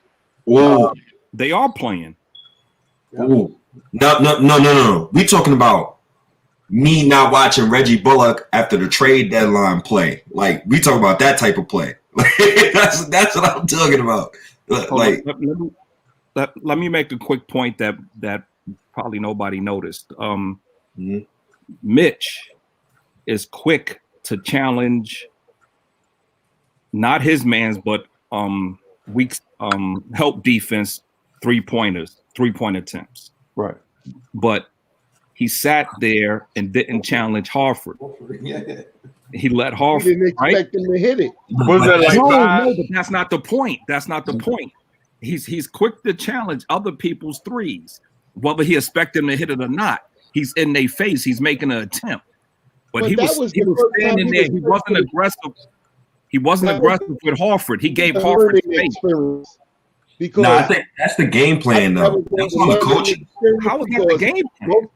Speaker 8: They are playing.
Speaker 16: Ooh. No. We talking about me not watching Reggie Bullock after the trade deadline play. Like, we talking about that type of play. that's what I'm talking about. Like,
Speaker 8: let me make a quick point that probably nobody noticed. Mitch is quick to challenge not his man's, but weak help defense 3-point attempts.
Speaker 6: Right.
Speaker 8: But he sat there and didn't challenge Harford. He let Harford.
Speaker 17: He didn't expect him to hit it.
Speaker 8: No, but that's not the point. That's not the point. He's quick to challenge other people's threes, whether he expect them to hit it or not. He's in their face. He's making an attempt, but he was standing there. He wasn't aggressive. He wasn't aggressive with Horford. He gave Horford space.
Speaker 17: Because
Speaker 16: I think that's the game plan, though. That's on the coaching.
Speaker 8: How is that the game plan?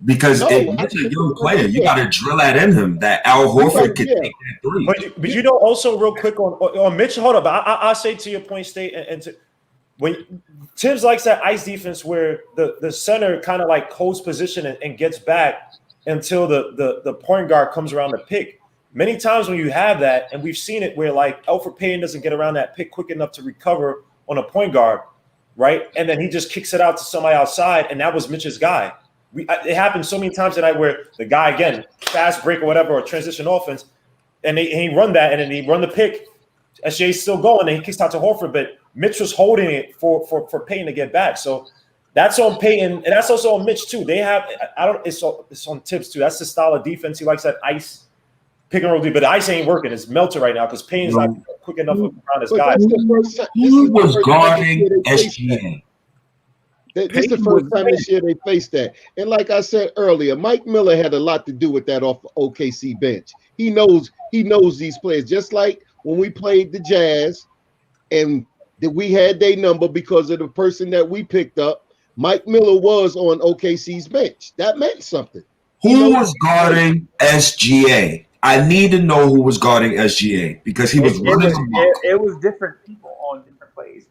Speaker 16: Because it's a young player. You got to drill that in him that Al Horford could take that three.
Speaker 11: But you know, also real quick on Mitch, hold up. I say to your point, State, and to, when Tibbs likes that ice defense where the center kind of like holds position and gets back until the point guard comes around the pick. Many times when you have that, and we've seen it where like Elfrid Payton doesn't get around that pick quick enough to recover on a point guard, right? And then he just kicks it out to somebody outside, and that was Mitch's guy. It happened so many times tonight where the guy, again, fast break or whatever, or transition offense, and he run that, and then he run the pick. SJ's still going, and he kicks out to Horford, but Mitch was holding it for Payton to get back. So that's on Payton, and that's also on Mitch too. They have it's on Tibbs too. That's the style of defense. He likes that ice pick and roll, but the ice ain't working. It's melted right now because Payton's not quick enough around his guys.
Speaker 16: Who was guarding SGA?
Speaker 17: This is the first time this year they faced that. And like I said earlier, Mike Miller had a lot to do with that off the OKC bench. He knows these players. Just like when we played the Jazz and that we had their number because of the person that we picked up, Mike Miller was on OKC's bench. That meant something.
Speaker 16: Who was guarding SGA? I need to know who was guarding SGA because he was running amok.
Speaker 6: It was different people on different plays.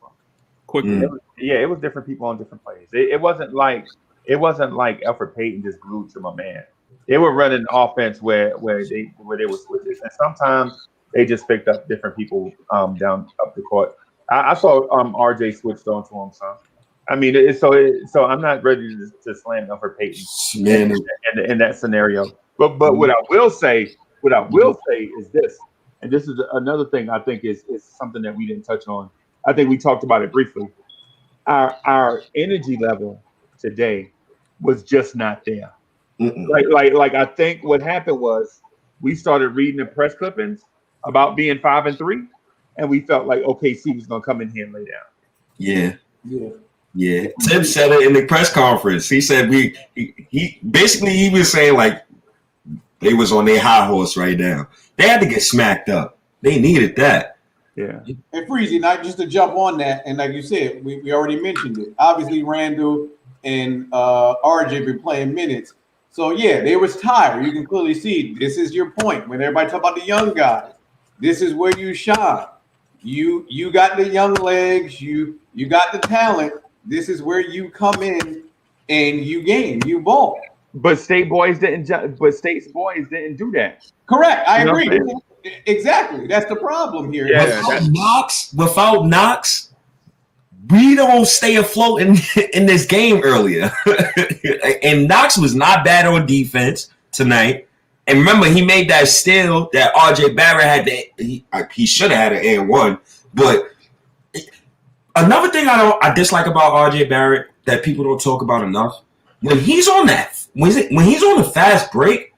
Speaker 8: Quickly.
Speaker 6: It was different people on different plays. It wasn't like Elfrid Payton just glued to my man. They were running offense where they were switches, and sometimes they just picked up different people down up the court. I saw RJ switched on to him some. I mean, so I'm not ready to slam Elfrid Payton in that scenario. But what I will say is this, and this is another thing I think is something that we didn't touch on. I think we talked about it briefly. Our energy level today was just not there. Like I think what happened was we started reading the press clippings about being 5-3, and we felt like OKC was gonna come in here and lay down.
Speaker 16: Yeah. Tim said it in the press conference. He said he was saying like they was on their high horse right now. They had to get smacked up. They needed that.
Speaker 6: Yeah.
Speaker 14: And Freezy, not just to jump on that, and like you said, we already mentioned it. Obviously, Randall and RJ been playing minutes. So yeah, they was tired. You can clearly see this is your point. When everybody talk about the young guys, this is where you shine. You got the young legs, you got the talent. This is where you come in and you game, you ball.
Speaker 6: But State's boys didn't do that.
Speaker 14: Correct. I agree. Exactly. That's the problem here.
Speaker 16: Yeah, without Knox, we don't stay afloat in this game earlier. And Knox was not bad on defense tonight. And remember, he made that steal that RJ Barrett had. He should have had an and-one. But another thing I dislike about RJ Barrett that people don't talk about enough, when he's on the fast break,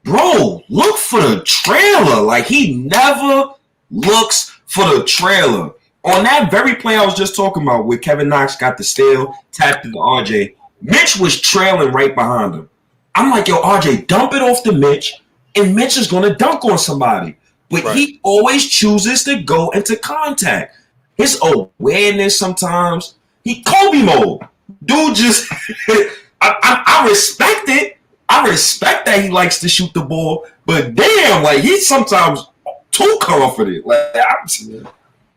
Speaker 16: bro, look for the trailer. Like, he never looks for the trailer. On that very play I was just talking about, where Kevin Knox got the steal, tapped it to RJ, Mitch was trailing right behind him. I'm like, yo, RJ, dump it off to Mitch, and Mitch is going to dunk on somebody. But he always chooses to go into contact. His awareness sometimes, he Kobe mode. Dude just, I respect it. I respect that he likes to shoot the ball, but damn, like, he's sometimes too confident. Like,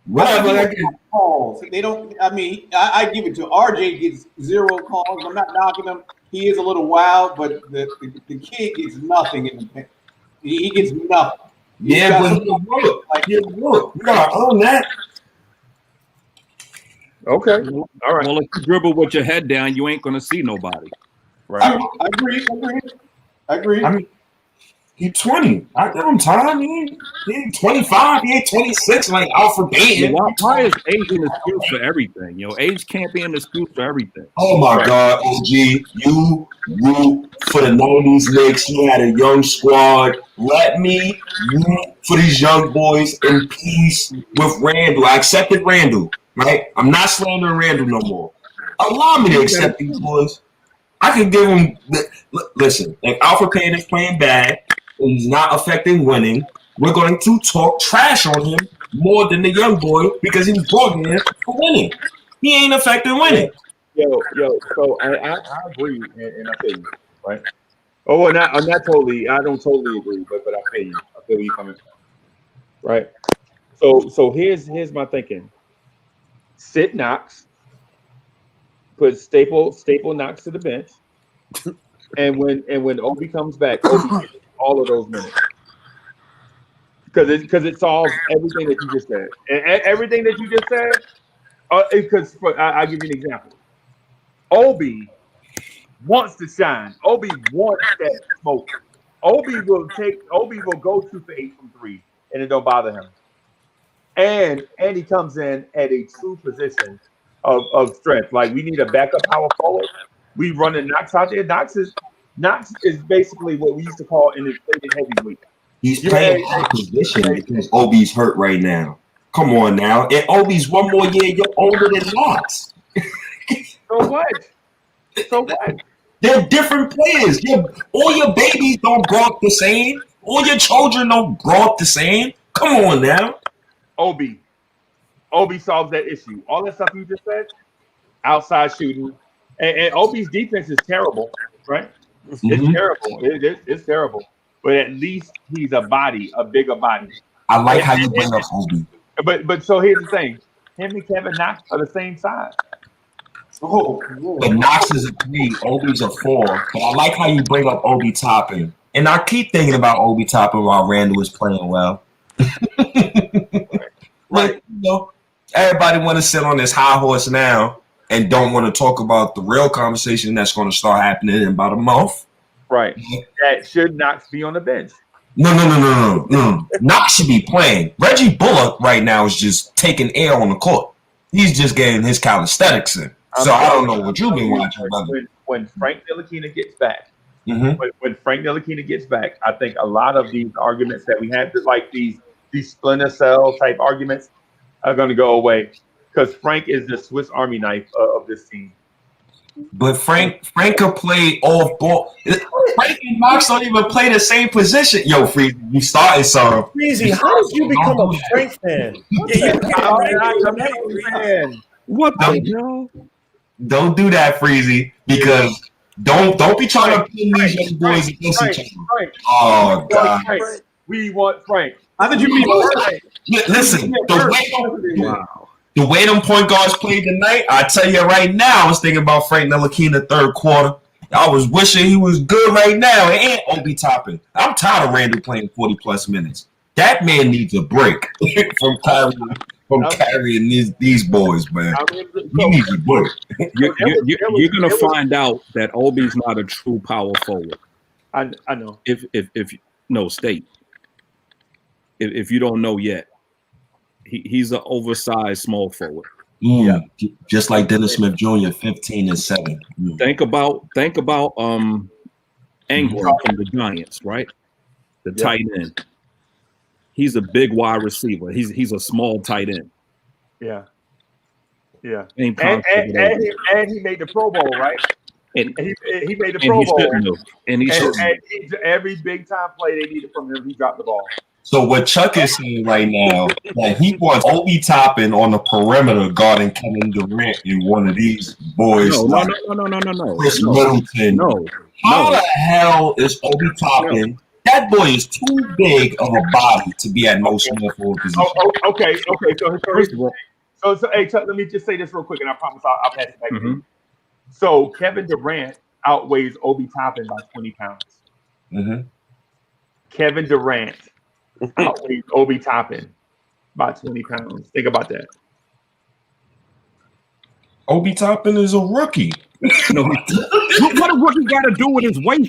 Speaker 16: whatever.
Speaker 14: Calls. They don't. I mean, I give it to RJ. Gets 0 calls. I'm not knocking him. He is a little wild, but the kid gets nothing in the paint. He gets nothing.
Speaker 16: Yeah, but he'll work. You gotta own that.
Speaker 6: Okay. All right.
Speaker 8: Well, if you dribble with your head down, you ain't gonna see nobody.
Speaker 6: Right.
Speaker 14: I agree.
Speaker 16: I mean, he's 20. I give him time. He ain't 25. He ain't 26 like Elfrid Payton.
Speaker 8: Why is age an excuse for everything? Age can't be an excuse for everything.
Speaker 16: Oh my God, OG, you root for the 90s Knicks. You had a young squad. Let me root for these young boys in peace with Randall. I accepted Randall. right? I'm not slandering Randall no more. Allow me to accept these boys. I can give him. Listen, if Alfred Payton is playing bad and he's not affecting winning, we're going to talk trash on him more than the young boy because he was brought here for winning. He ain't affecting winning.
Speaker 6: Yo. So I agree, and I feel you, right? Oh, well, I'm not totally. I don't totally agree, but I feel you. I feel where you coming from, right? So here's my thinking. Sit Knox, put staple Knox to the bench, and when Obi comes back, Obi gets all of those minutes because it solves everything that you just said, and everything that you just said. Because I'll give you an example. Obi wants to shine. Obi wants that smoke. Obi will go 2 for 8 from 3, and it don't bother him. And he comes in at a true position of strength. Like, we need a backup power forward. We running Knox out there. Knox is basically what we used to call an inflated heavyweight.
Speaker 16: He's playing out of position because Obi's hurt right now. Come on now. And Obi's one more year, you're older than Knox.
Speaker 6: So what?
Speaker 16: They're different players. All your babies don't grow up the same. All your children don't grow up the same. Come on now.
Speaker 6: Obi solves that issue. All that stuff you just said, outside shooting. And Obi's defense is terrible, right?
Speaker 16: Mm-hmm.
Speaker 6: It's terrible. It's terrible. But at least he's a bigger body.
Speaker 16: I like how you bring up Obi.
Speaker 6: But so here's the thing. Him and Kevin Knox are the same size.
Speaker 16: But Knox is a 3, Obi's a 4. But I like how you bring up Obi Toppin. And I keep thinking about Obi Toppin while Randall is playing well. Like, everybody want to sit on this high horse now and don't want to talk about the real conversation that's going to start happening in about a month.
Speaker 6: Right. That should Knox be on the bench.
Speaker 16: No. Knox should be playing. Reggie Bullock right now is just taking air on the court. He's just getting his calisthenics in. So I don't know what you've been watching, brother.
Speaker 6: When Frank Ntilikina gets back, when Frank Ntilikina gets back, I think a lot of these arguments that we had, like these splinter cell type arguments, are going to go away because Frank is the Swiss Army knife of this team.
Speaker 16: But Frank could play off ball. Frank and Knox don't even play the same position. Yo, Freezy, you started some.
Speaker 11: Freezy, how did you become a Frank fan?
Speaker 8: What the hell?
Speaker 16: Don't do that, Freezy, because don't be trying to pin these young boys against each other. Oh God.
Speaker 6: We want Frank.
Speaker 14: How did you mean Frank?
Speaker 16: Listen, the way them point guards played tonight, I tell you right now, I was thinking about Frank Ntilikina third quarter. I was wishing he was good right now. It ain't Obi Toppin. I'm tired of Randall playing 40+ minutes. That man needs a break from carrying these boys, man. He needs a break.
Speaker 8: You're gonna find out that Obi's not a true power forward.
Speaker 6: I know.
Speaker 8: If you don't know yet, he's an oversized small forward.
Speaker 16: Just like Dennis Smith Jr., 15 and 7.
Speaker 8: Think about Ingram from the Giants, right? The tight end. He's a big wide receiver. He's a small tight end.
Speaker 6: Yeah. And he made the Pro Bowl, right? And he made the Pro Bowl. And every big time play they needed from him, he dropped the ball.
Speaker 16: So what Chuck is saying right now, that he wants Obi Toppin on the perimeter guarding Kevin Durant in one of these boys.
Speaker 8: No.
Speaker 16: Chris Middleton.
Speaker 8: No.
Speaker 16: How the hell is Obi Toppin? That boy is too big of a body to be at most small forward position.
Speaker 6: Okay. So hey, Chuck, let me just say this real quick, and I promise I'll pass it back to you. So Kevin Durant outweighs Obi Toppin by 20 pounds. Kevin Durant outweighs Obi Toppin by 20 pounds. Think about that.
Speaker 16: Obi Toppin is a rookie.
Speaker 8: No, what a rookie got to do with his weight?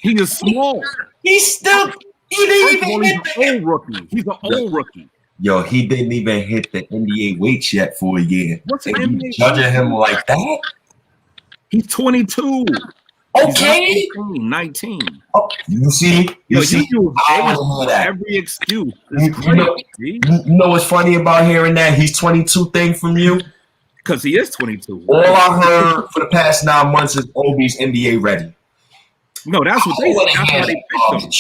Speaker 8: He is small.
Speaker 16: He's still. He didn't even hit
Speaker 8: he's an old rookie. He's an old rookie.
Speaker 16: Yo, he didn't even hit the NBA weights yet for a year.
Speaker 8: What's the
Speaker 16: NBA? Judging him like that?
Speaker 8: He's 22.
Speaker 16: Okay.
Speaker 8: 19.
Speaker 16: Oh, you see?
Speaker 8: You
Speaker 16: see?
Speaker 8: use
Speaker 16: I
Speaker 8: age
Speaker 16: don't
Speaker 8: for
Speaker 16: know that.
Speaker 8: every excuse.
Speaker 16: You know what's funny about hearing that he's 22 thing from you?
Speaker 8: Because he is 22.
Speaker 16: All I heard for the past 9 months is Obi's NBA ready.
Speaker 8: No, that's what they. That's why they picked him.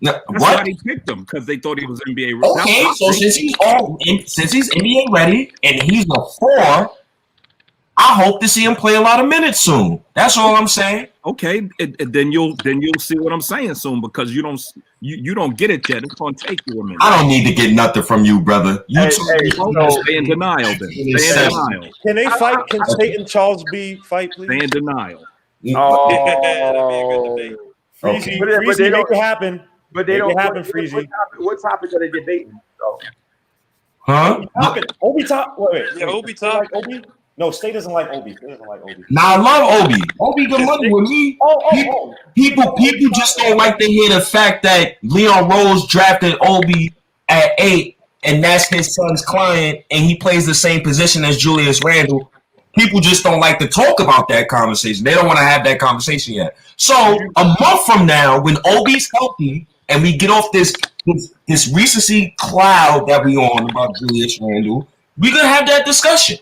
Speaker 16: No,
Speaker 8: That's
Speaker 16: what?
Speaker 8: why they picked him, because they thought he was NBA ready.
Speaker 16: Okay, so since he's NBA ready and he's a 4, I hope to see him play a lot of minutes soon. That's all I'm saying.
Speaker 8: Okay, and then you'll see what I'm saying soon, because you don't get it yet. It's gonna take you a minute.
Speaker 16: I don't need to get nothing from you, brother. You
Speaker 8: stay in denial then. Stay in denial.
Speaker 11: Can they fight? Can Payton Charles B fight, please?
Speaker 8: Stay in denial.
Speaker 6: Oh,
Speaker 11: Freezy,
Speaker 6: but
Speaker 11: Freezy,
Speaker 6: they
Speaker 11: make
Speaker 6: don't
Speaker 11: it happen.
Speaker 6: But they
Speaker 11: Make
Speaker 6: don't
Speaker 11: it happen,
Speaker 6: what
Speaker 11: Freezy.
Speaker 6: What topic are they debating? So.
Speaker 16: Huh?
Speaker 11: Obi top. Wait.
Speaker 2: Yeah, Obi top.
Speaker 11: Like Obi? No, State doesn't like Obi. State doesn't like Obi.
Speaker 16: Nah, I love Obi. Obi good money with me. People just don't like to hear the fact that Leon Rose drafted Obi at 8, and that's his son's client, and he plays the same position as Julius Randle. People just don't like to talk about that conversation. They don't want to have that conversation yet. So a month from now, when Obi's healthy and we get off this recency cloud that we on about Julius Randle, we're gonna have that discussion.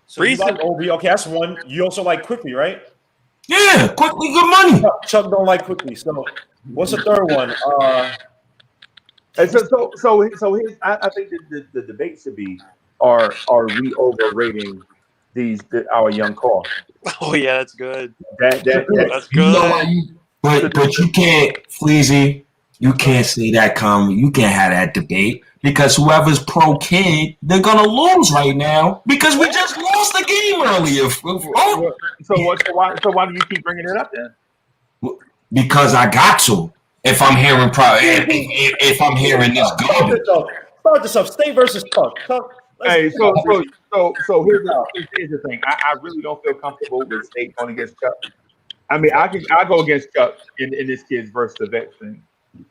Speaker 11: So you like Obi? Okay, that's one. You also like Quickley, right?
Speaker 16: Yeah, Quickley, good money.
Speaker 11: Chuck don't like Quickley. So what's the third one?
Speaker 6: And so here's, I think the debate should be: Are we overrating our young core?
Speaker 2: Oh yeah, that's good.
Speaker 6: That's
Speaker 2: good.
Speaker 16: You know why but you can't, Fleazy. You can't say that comment. You can't have that debate because whoever's pro kid, they're gonna lose right now because we just lost the game earlier.
Speaker 6: So why do you keep bringing it up then?
Speaker 16: Because I got to. If I'm hearing if I'm hearing this garbage.
Speaker 11: Start this up. State versus Chuck.
Speaker 6: Hey, so here's the thing. I really don't feel comfortable with State going against Chuck. I mean, I go against Chuck in this kid's versus the vets thing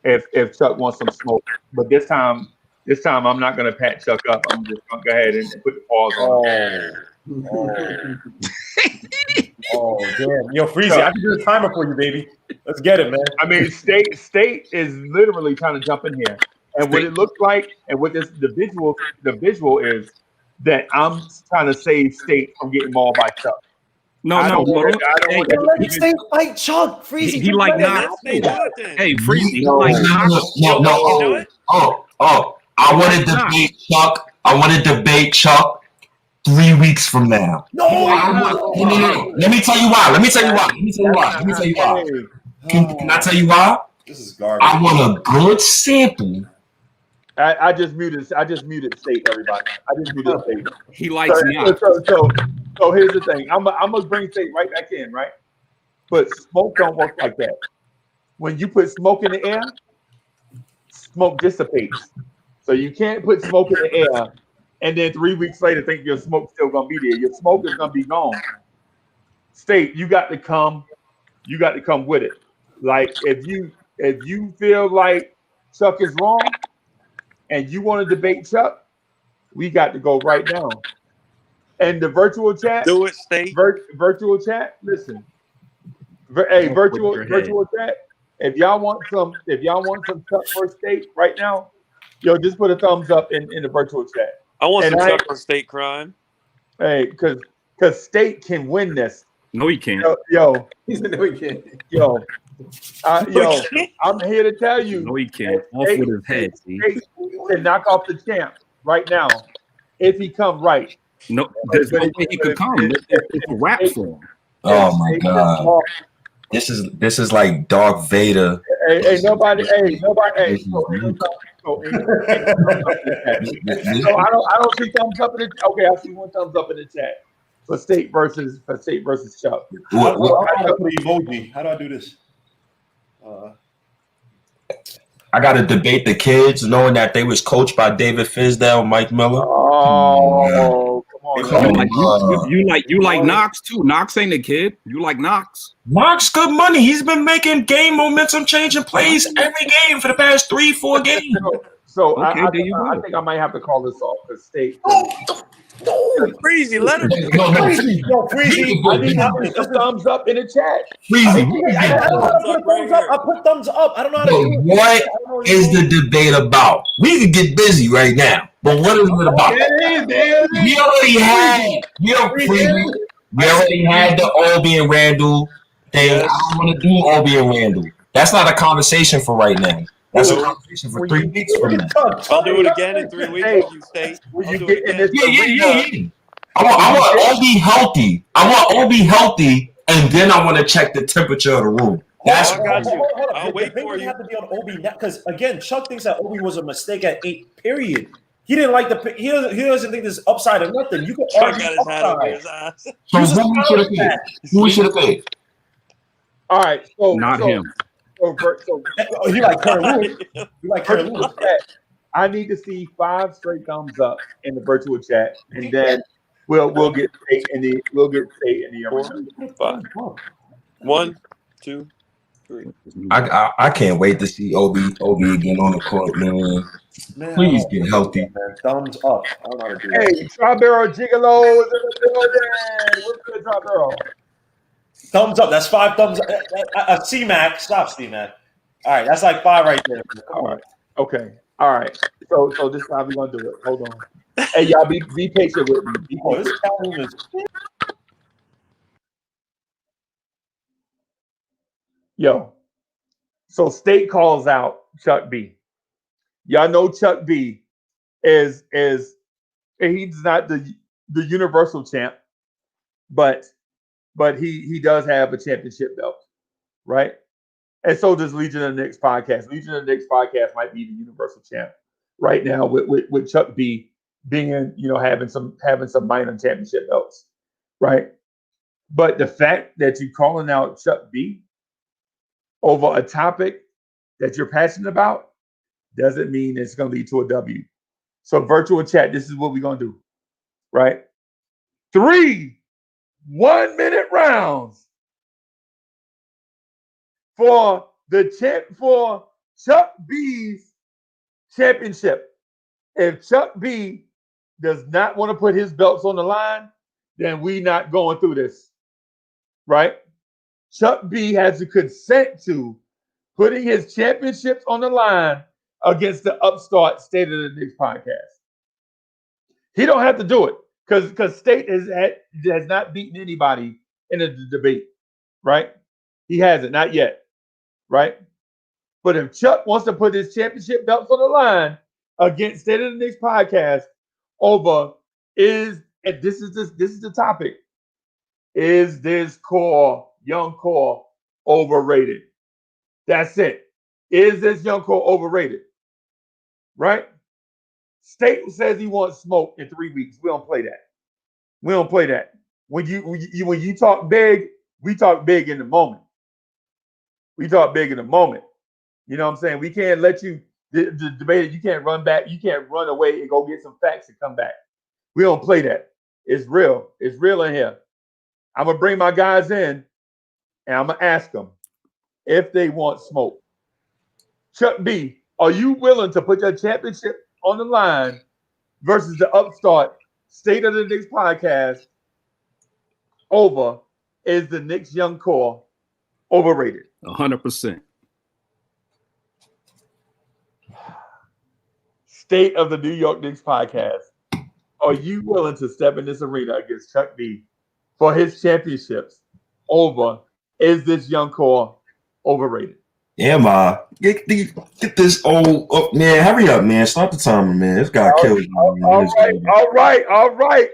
Speaker 6: if Chuck wants some smoke. But this time I'm not gonna pat Chuck up. I'm just gonna go ahead and put the pause on.
Speaker 11: Oh damn. Yo, Freezy, I can do the timer for you, baby. Let's get it, man.
Speaker 6: I mean, State is literally trying to jump in here. And what it looks like, and what the visual is that I'm trying to save State from getting mauled by Chuck.
Speaker 11: Let State fight Chuck. Freezy,
Speaker 8: he like Knox. Hey, Freezy, he like Knox.
Speaker 16: No. I want to debate Chuck. I want to debate Chuck 3 weeks from now.
Speaker 11: No.
Speaker 16: Let me tell you why. Can I tell you why?
Speaker 11: This is garbage.
Speaker 16: I want a good sample.
Speaker 6: I just muted State, everybody. I just muted State.
Speaker 8: He likes Knox.
Speaker 6: So here's the thing. I'm gonna bring State right back in, right? But smoke don't work like that. When you put smoke in the air, smoke dissipates. So you can't put smoke in the air and then 3 weeks later think your smoke's still gonna be there. Your smoke is gonna be gone. State, you got to come with it. Like if you feel like Chuck is wrong and you want to debate Chuck, we got to go right now. And the virtual chat,
Speaker 2: do it, State.
Speaker 6: Virtual chat, listen. Virtual chat. If y'all want some Chuck versus State right now, yo, just put a thumbs up in the virtual chat.
Speaker 2: I want some Chuck on State crime.
Speaker 6: Hey, because State can win this.
Speaker 8: No, he can't.
Speaker 6: Yo,
Speaker 14: he said no, he can't.
Speaker 6: Yo, I'm here to tell you.
Speaker 8: No, he can't. Off with his head.
Speaker 6: State can knock off the champ right now if he come right.
Speaker 8: No, there's no way he could come. It's a rap for him.
Speaker 16: Oh my God. This is like Darth Vader.
Speaker 6: Hey, nobody. So I don't see thumbs up in the chat. Okay, I see one thumbs up in the chat for State versus Chuck.
Speaker 11: How do I put an emoji? How do I do this?
Speaker 16: I got to debate the kids, knowing that they was coached by David Fisdale, Mike Miller.
Speaker 6: Oh, come on!
Speaker 8: You like Knox too. Knox ain't a kid. You like Knox.
Speaker 16: Knox, good money. He's been making game momentum changing plays every game for the past 3-4 games.
Speaker 6: So okay, I think I might have to call this off because State.
Speaker 2: Freezy, let him.
Speaker 6: Freezy, I need a thumbs up in the chat.
Speaker 16: Freezy,
Speaker 6: I put thumbs up. I don't know how to do it.
Speaker 16: what is the debate about? We can get busy right now, but what is it about? We already had the Obi and Randall thing. I don't want to do Obi and Randall. That's not a conversation for right now. That's a conversation for 3 weeks from now.
Speaker 2: I'll do it again in 3 weeks with you, State. I'll do it again.
Speaker 16: Yeah. I want Obi healthy. I want Obi healthy, and then I want to check the temperature of the room. That's
Speaker 2: I got you.
Speaker 11: Hold on.
Speaker 2: I'll wait for you.
Speaker 11: Have to be on Obi now because again, Chuck thinks that Obi was a mistake at 8. Period. He didn't like the. He doesn't think there's upside or nothing. You can
Speaker 2: Chuck
Speaker 11: argue
Speaker 2: got his hat over his
Speaker 11: upside.
Speaker 2: eyes.
Speaker 16: So who we should have picked?
Speaker 6: All right, so
Speaker 8: Not him.
Speaker 6: So
Speaker 11: he like Kurt Lewis. He like Kurt Lewis.
Speaker 6: I need to see 5 straight thumbs up in the virtual chat, and then we'll get State in the
Speaker 2: Five. 1, 2, 3.
Speaker 16: I can't wait to see Obi again on the court, man. Please get healthy.
Speaker 11: Thumbs up. I don't know how to do that.
Speaker 6: Hey, Strawberry Gigolo is in the building. What's good, Strawberry?
Speaker 11: Thumbs up. That's 5 thumbs up. C-Mac. Stop, C-Mac. All right, that's like 5 right there.
Speaker 6: All right. Okay. All right. So this is how we're gonna do it. Hold on. Hey, y'all, be patient with me.
Speaker 11: This calendar is.
Speaker 6: Yo. So State calls out Chuck B. Y'all know Chuck B is he's not the universal champ, but he does have a championship belt, right? And so does Legion of the Knicks podcast. Legion of the Knicks podcast might be the universal champ right now with Chuck B being, having some minor championship belts, right? But the fact that you're calling out Chuck B over a topic that you're passionate about doesn't mean it's going to lead to a W. So virtual chat, this is what we're going to do, right? 3 1-minute rounds for Chuck B's championship. If Chuck B does not want to put his belts on the line, then we not going through this, right? Chuck B has to consent to putting his championships on the line against the upstart State of the Knicks podcast. He don't have to do it because State has not beaten anybody in a debate, right? He hasn't, not yet, right? But if Chuck wants to put his championship belts on the line against State of the Knicks podcast over this is the topic. Is this young core overrated? That's it. Is this young core overrated? Right? State says he wants smoke in 3 weeks. We don't play that. We don't play that. When you talk big, we talk big in the moment. We talk big in the moment. You know what I'm saying? We can't let you debate it. You can't run back. You can't run away and go get some facts and come back. We don't play that. It's real. It's real in here. I'm going to bring my guys in and I'm going to ask them if they want smoke. Chuck B, are you willing to put your championship on the line versus the upstart State of the Knicks podcast over is the Knicks young core overrated?
Speaker 8: 100%.
Speaker 6: State of the New York Knicks podcast. Are you willing to step in this arena against Chuck B for his championships over is this young core overrated?
Speaker 16: Damn, get this old man. Hurry up, man. Stop the timer, man. This guy killed me.
Speaker 6: All right.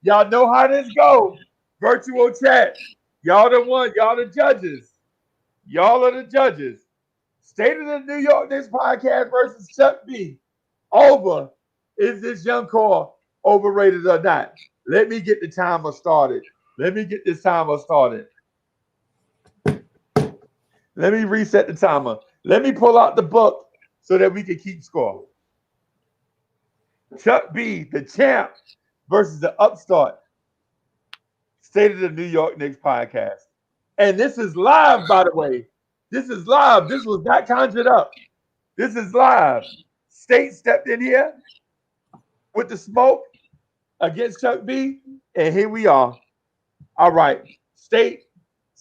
Speaker 6: Y'all know how this goes. Virtual chat. Y'all the one. Y'all the judges. Y'all are the judges. State of the New York Knicks podcast versus Chuck B. Over. Is this young core overrated or not? Let me get the timer started. Let me get this timer started. Let me reset the timer. Let me pull out the book so that we can keep score. Chuck B, the champ, versus the upstart State of the New York Knicks podcast. And this is live, by the way. This is live. This was not conjured up. This is live. State stepped in here with the smoke. against Chuck B. And here we are. All right. State,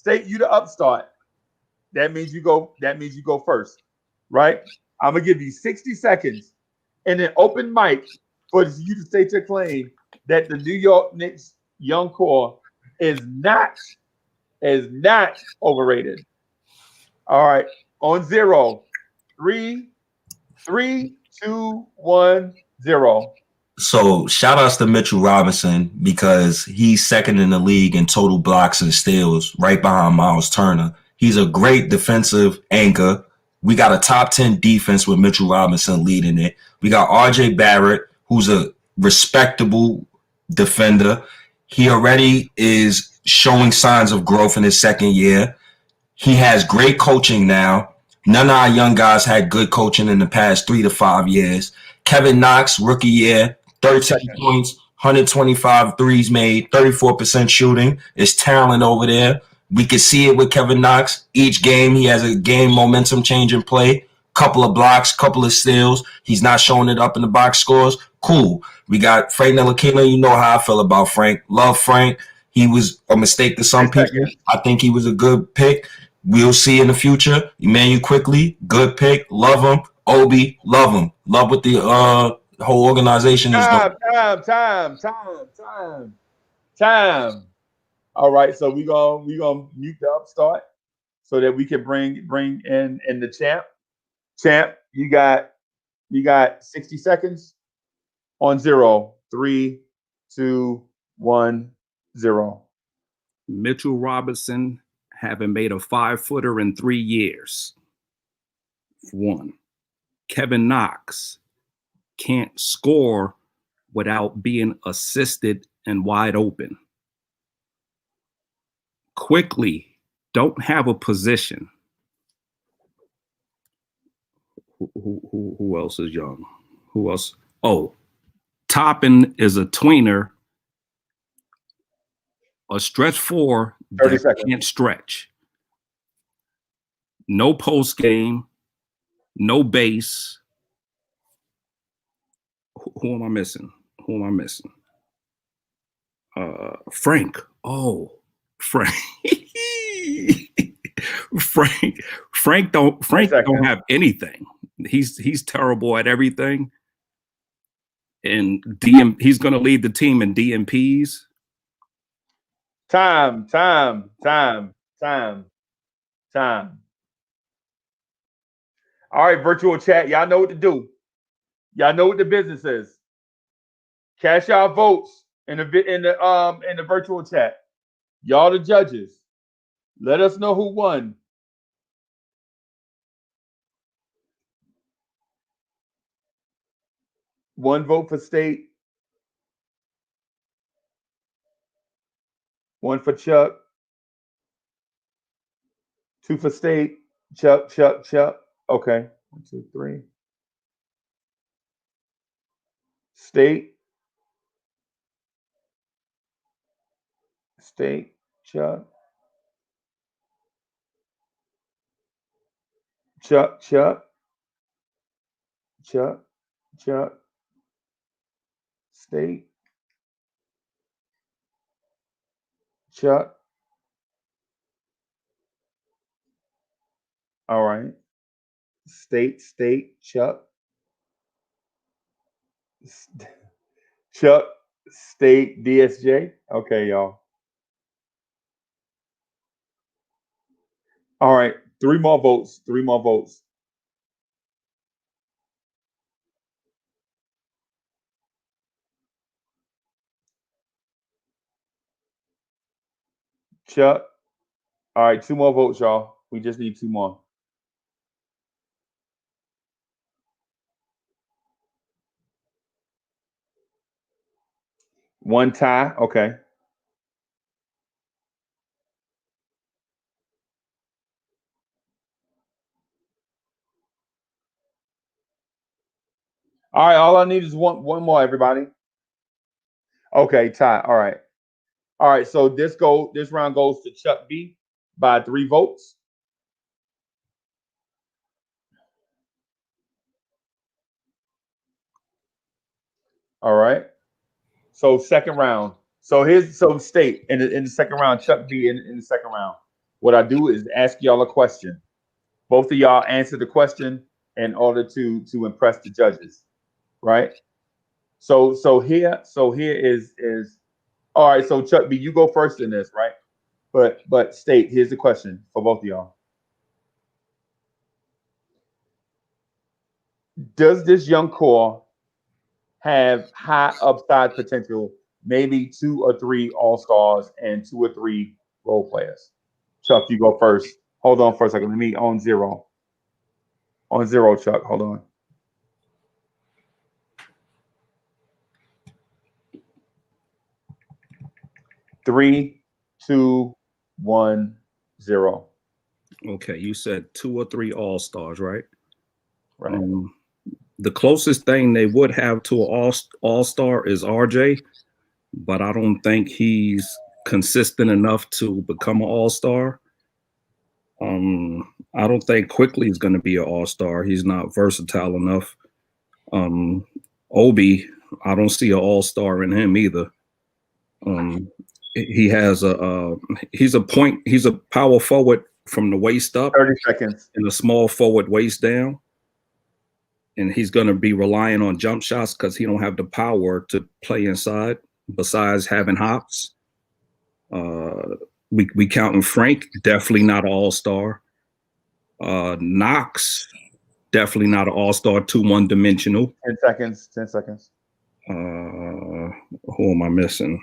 Speaker 6: you the upstart. That means you go first. Right? I'm gonna give you 60 seconds and an open mic for you to state your claim that the New York Knicks young core is not overrated. All right. On 0. 3, 3, 2, 1, 0.
Speaker 16: So shout outs to Mitchell Robinson because he's second in the league in total blocks and steals, right behind Miles Turner. He's a great defensive anchor. We got a top 10 defense with Mitchell Robinson leading it. We got RJ Barrett, who's a respectable defender. He already is showing signs of growth in his second year. He has great coaching now. None of our young guys had good coaching in the past 3 to 5 years. Kevin Knox, rookie year, 13 points, 125 threes made, 34% shooting. It's talent over there. We can see it with Kevin Knox. Each game, he has a game momentum change in play. Couple of blocks, couple of steals. He's not showing it up in the box scores. Cool. We got Frank Ntilikina. You know how I feel about Frank. Love Frank. He was a mistake to some people. I think he was a good pick. We'll see in the future. Emmanuel Quickley, good pick. Love him. Obi, love him. Love what the whole organization is doing.
Speaker 6: Time. All right, so we gonna mute the upstart so that we can bring in the champ. Champ, you got 60 seconds on 0. 3, 2, 1, 0.
Speaker 8: Mitchell Robinson haven't made a 5-footer in 3 years. 1. Kevin Knox can't score without being assisted and wide open. Quickley don't have a position. Who else is young? Who else? Oh, Toppin is a tweener, a stretch 4 that can't stretch. No post game, no base. Who am I missing? Frank. Oh, Frank. Frank don't have anything. He's terrible at everything. And he's going to lead the team in DMPs.
Speaker 6: Time. All right, virtual chat. Y'all know what to do. Y'all know what the business is. Cash out votes in the virtual chat. Y'all the judges. Let us know who won. One vote for State. One for Chuck. 2 for State. Chuck. Okay. 1, 2, 3. State. Chuck. State. Chuck. All right. State, Chuck. Chuck, State, DSJ. Okay, y'all. All right. 3 more votes. Chuck. All right, 2 more votes, y'all. We just need 2 more. One tie. Okay. All right, all I need is one more, everybody. Okay, tie. All right. So this round goes to Chuck B by 3 votes. All right. So second round. So State in the second round. Chuck B in the second round. What I do is ask y'all a question. Both of y'all answer the question in order to impress the judges, right? So here is all right. So Chuck B, you go first in this, right? But State, here's the question for both of y'all. Does this young core have high upside potential? Maybe 2 or 3 all-stars and 2 or 3 role players. Chuck, you go first. Hold on for a second. Let me on zero. On zero, Chuck. Hold on. Three, 2, 1, 0.
Speaker 8: Okay, you said 2 or 3 all-stars, right?
Speaker 6: Right.
Speaker 8: The closest thing they would have to an all-star is RJ, but I don't think he's consistent enough to become an all-star. I don't think Quickley is going to be an all-star. He's not versatile enough. Obi, I don't see an all-star in him either. He has he's a power forward from the waist up.
Speaker 6: 30 seconds.
Speaker 8: And a small forward waist down. And he's going to be relying on jump shots because he don't have the power to play inside besides having hops. We counting Frank, definitely not an all-star. Knox, definitely not an all-star, too one-dimensional.
Speaker 6: 10 seconds. 10 seconds.
Speaker 8: Who am I missing?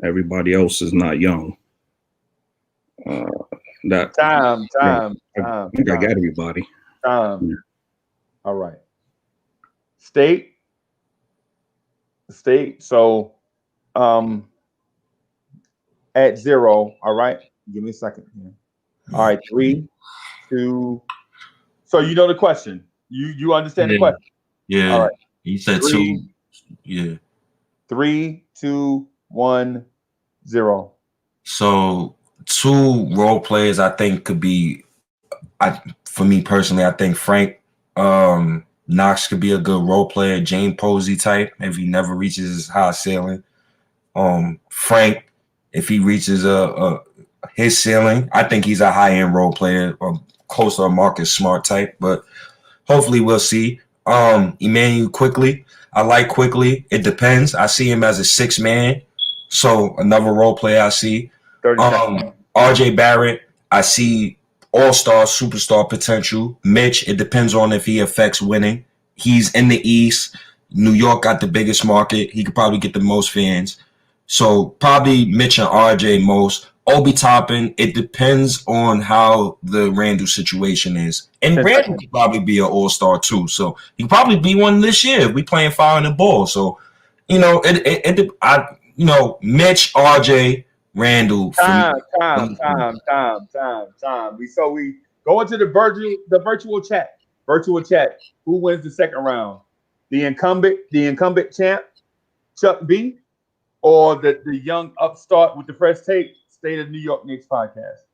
Speaker 8: Everybody else is not young.
Speaker 6: Time.
Speaker 8: I think I got everybody.
Speaker 6: Time. All right. State. So at 0. All right. Give me a second. All right. 3, 2. So you know the question. You understand the question?
Speaker 16: Yeah.
Speaker 6: All right.
Speaker 16: You said 2. Yeah.
Speaker 6: 3, 2, 1, 0.
Speaker 16: So 2 role players I think could be, for me personally, I think Frank Knox could be a good role player, Jane Posey type if he never reaches his high ceiling. Frank, if he reaches his ceiling, I think he's a high-end role player or close to a Marcus Smart type, but hopefully we'll see. Emmanuel Quickley, I like Quickley. It depends. I see him as a 6-man, so another role player I see. RJ Barrett, I see all-star, superstar potential. Mitch, it depends on if he affects winning. He's in the East. New York got the biggest market. He could probably get the most fans. So probably Mitch and RJ most. Obi Toppin, it depends on how the Randall situation is. And Randall could probably be an all-star too. So he could probably be one this year if we playing fire in the ball. So, Mitch, RJ, Randall.
Speaker 6: Time. We go into the virtual chat. Who wins the second round? The incumbent champ, Chuck B, or the young upstart with the fresh take, State of New York Knicks podcast?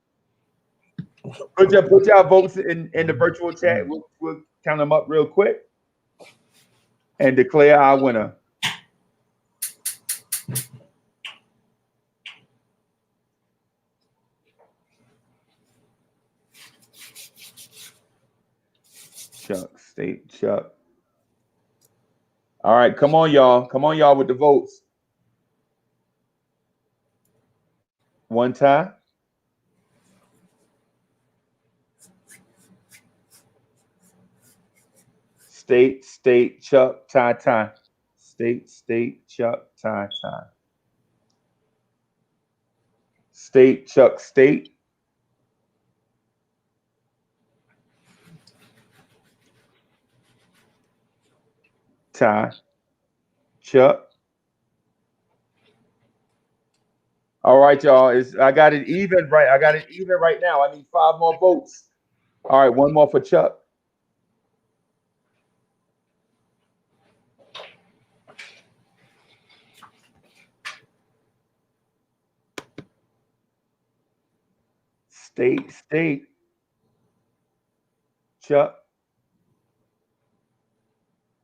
Speaker 6: Put your votes in the virtual chat. We'll count them up real quick and declare our winner. Chuck. All right, come on, y'all with the votes. One tie. State, Chuck, tie. State, Chuck, tie. State, Chuck, State. Tie. Chuck. All right, y'all. I got it even right. Now. I need 5 more votes. All right, one more for Chuck. State. Chuck.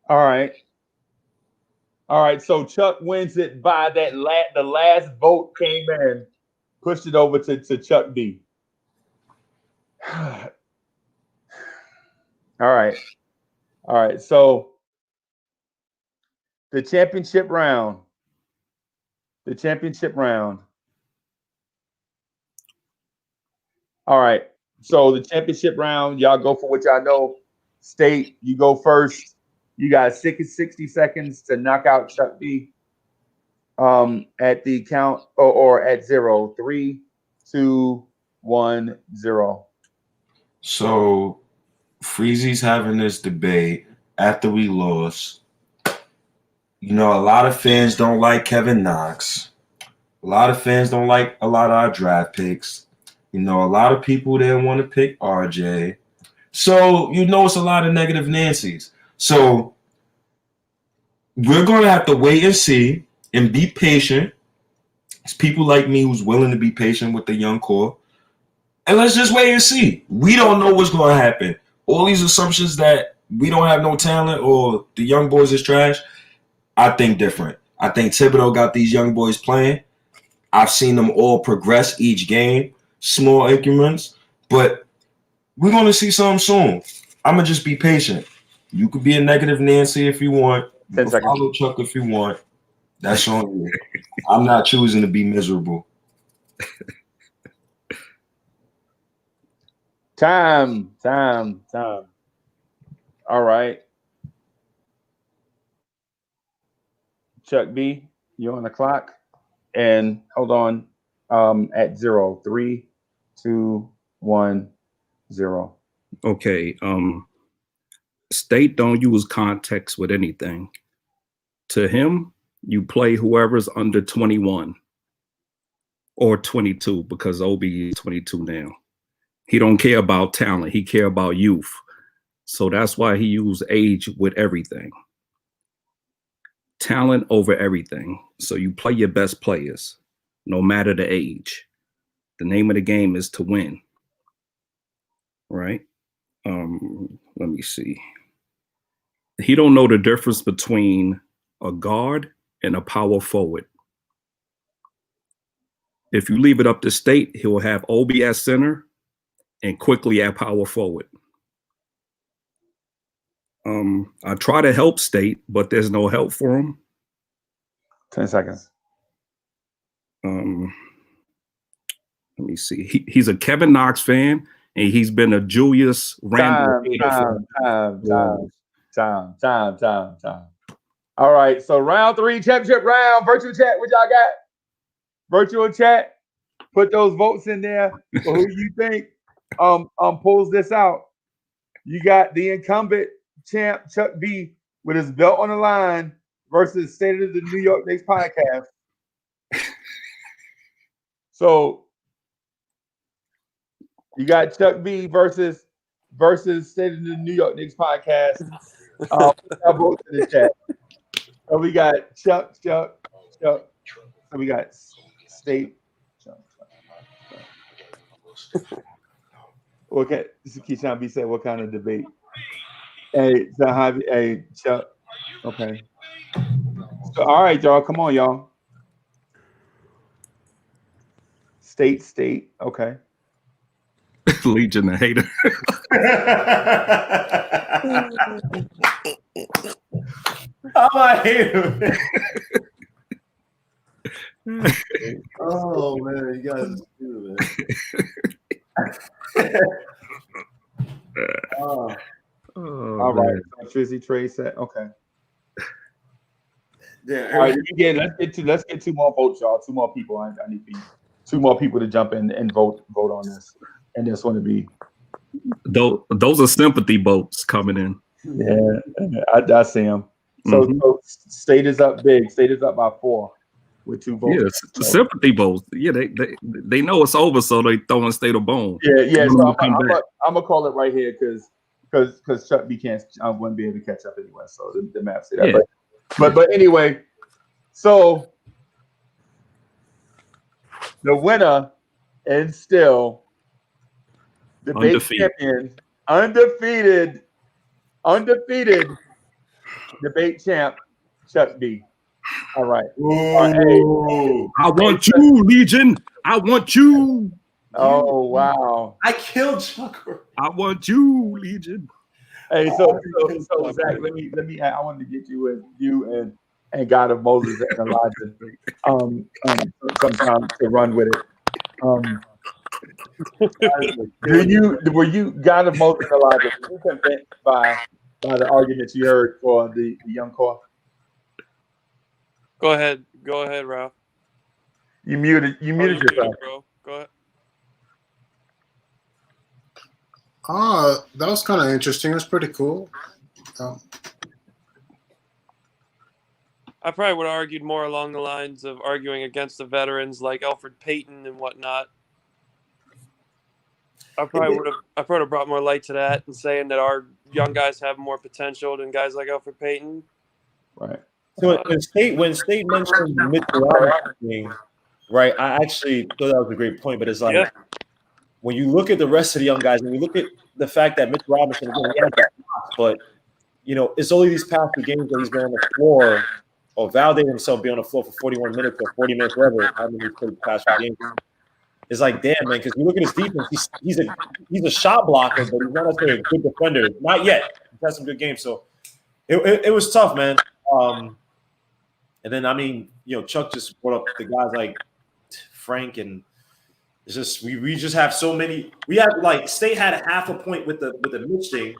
Speaker 6: All right. All right, so Chuck wins it by that. The last vote came in, pushed it over to Chuck B. All right. So the championship round. All right. So the championship round, y'all go for what y'all know. State, you go first. You got 60 seconds to knock out Chuck B. At the count or at 0, 3, 2, 1, 0.
Speaker 16: So Freezy's having this debate after we lost. You know, a lot of fans don't like Kevin Knox. A lot of fans don't like a lot of our draft picks. You know, a lot of people didn't want to pick RJ. So, you know, it's a lot of negative Nancy's. So we're going to have to wait and see and be patient. It's people like me who's willing to be patient with the young core. And let's just wait and see. We don't know what's going to happen. All these assumptions that we don't have no talent or the young boys is trash, I think different. I think Thibodeau got these young boys playing. I've seen them all progress each game, small increments, but we're going to see something soon. I'm going to just be patient. You could be a negative Nancy if you want. You can follow Chuck if you want. That's on you. I'm not choosing to be miserable.
Speaker 6: Time. All right. Chuck B, you're on the clock. And hold on. At 0, 3, 2, 1, 0.
Speaker 8: Okay. State don't use context with anything. To him, you play whoever's under 21 or 22 because Obi is 22 now. He don't care about talent. He care about youth. So that's why he used age with everything. Talent over everything. So you play your best players, no matter the age. The name of the game is to win. Right? Let me see. He don't know the difference between a guard and a power forward. If you leave it up to State, he'll have Obi at center and Quickley at power forward. I try to help State, but there's no help for him.
Speaker 6: 10 seconds.
Speaker 8: Let me see. He's a Kevin Knox fan, and he's been a Julius Randle.
Speaker 6: Time. All right, so round 3, championship round. Virtual chat, what y'all got? Virtual chat, put those votes in there for who you think pulls this out. You got the incumbent champ Chuck B with his belt on the line versus State of the New York Knicks podcast. So you got Chuck B versus State of the New York Knicks podcast. Votes in the chat. So we got Chuck. So we got State. Okay, this is Keyshawn B said, what kind of debate? Hey, Chuck. Okay. So, all right, y'all. Come on, y'all. State. Okay.
Speaker 8: Legion of hater.
Speaker 11: I hate him.
Speaker 17: Oh man, you guys do man.
Speaker 6: All right. So Trizzy Trey said, okay.
Speaker 17: Yeah.
Speaker 6: All right. Again, let's get 2 more votes, y'all. 2 more people. I need 2 more people to jump in and vote on this. And this one to be.
Speaker 8: Those are sympathy votes coming in.
Speaker 6: Yeah, I see them. So State is up big. State is up by 4 with 2 votes.
Speaker 8: Yeah, sympathy votes. Yeah, they know it's over, so they throwing State a bone.
Speaker 6: Yeah. So I'm gonna call it right here because Chuck B wouldn't be able to catch up anyway. So the map say that. Yeah. But anyway, so the winner and still debate champion, undefeated debate champ, Chuck B. All right.
Speaker 8: Ooh. I want you, Legion. I want you.
Speaker 6: Oh wow!
Speaker 11: I killed Chuck.
Speaker 8: I want you, Legion.
Speaker 6: Hey, so Zach, let me. I wanted to get you and God of Moses and Elijah, sometime to run with it. Were you God of Moses and Elijah? Were you convinced by the arguments you heard for the young core?
Speaker 2: Go ahead, Ralph.
Speaker 6: You muted yourself,
Speaker 2: bro. Go ahead.
Speaker 10: That was kind of interesting. It was pretty cool.
Speaker 2: I probably would have argued more along the lines of arguing against the veterans like Alfred Payton and whatnot. I probably would have brought more light to that and saying that our young guys have more potential than guys like Alfred Payton.
Speaker 6: Right.
Speaker 11: So when State mentioned Mitch Robinson, right? I actually thought that was a great point, but it's like when you look at the rest of the young guys, and you look at the fact that Mitch Robinson, but it's only these past 2 games that he's been on the floor or validated himself being on the floor for 41 minutes or 40 minutes, whatever. How many he's played the past 2 games? It's like, damn, man, because you look at his defense, he's a shot blocker, but he's not necessarily a good defender. Not yet. He's had some good games, so it was tough, man. And then Chuck just brought up the guys like Frank, and it's just we just have so many. We have like State had a half a point with the Mitch thing,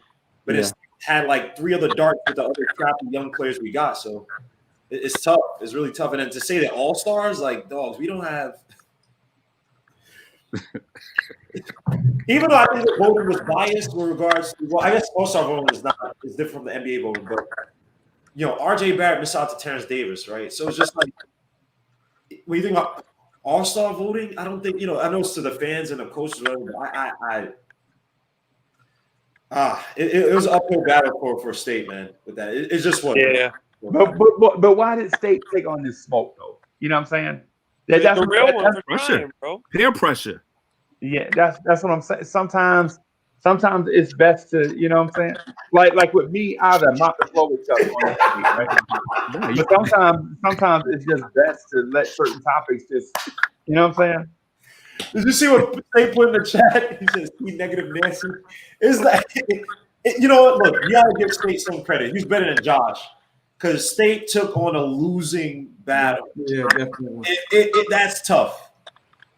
Speaker 11: but it's had like 3 other darts with the other crappy young players we got. So it's tough. It's really tough. And then to say that all stars, like dogs, we don't have. Even though I think the voting was biased with regards to, I guess all-star voting is different from the NBA voting, but RJ Barrett missed out to Terrence Davis, right? So it's just like when you think about all-star voting, I don't think, I know it's to the fans and the coaches, but it was an uphill battle for State, man, with that. It's just what.
Speaker 2: Yeah.
Speaker 6: But why did State take on this smoke though? You know what I'm saying? That's
Speaker 2: the real one for
Speaker 8: pressure,
Speaker 2: time, bro.
Speaker 8: Peer pressure.
Speaker 6: Yeah, that's what I'm saying. Sometimes it's best to, you know what I'm saying? Like with me, I would mop the floor with Chuck on that, right? But sometimes it's just best to let certain topics just, you know what I'm saying?
Speaker 11: Did you see what they put in the chat? He says, "He negative Nancy." It's like, you know what? Look, you gotta give State some credit. He's better than Josh because State took on a losing battle.
Speaker 14: Yeah, definitely.
Speaker 11: That's tough.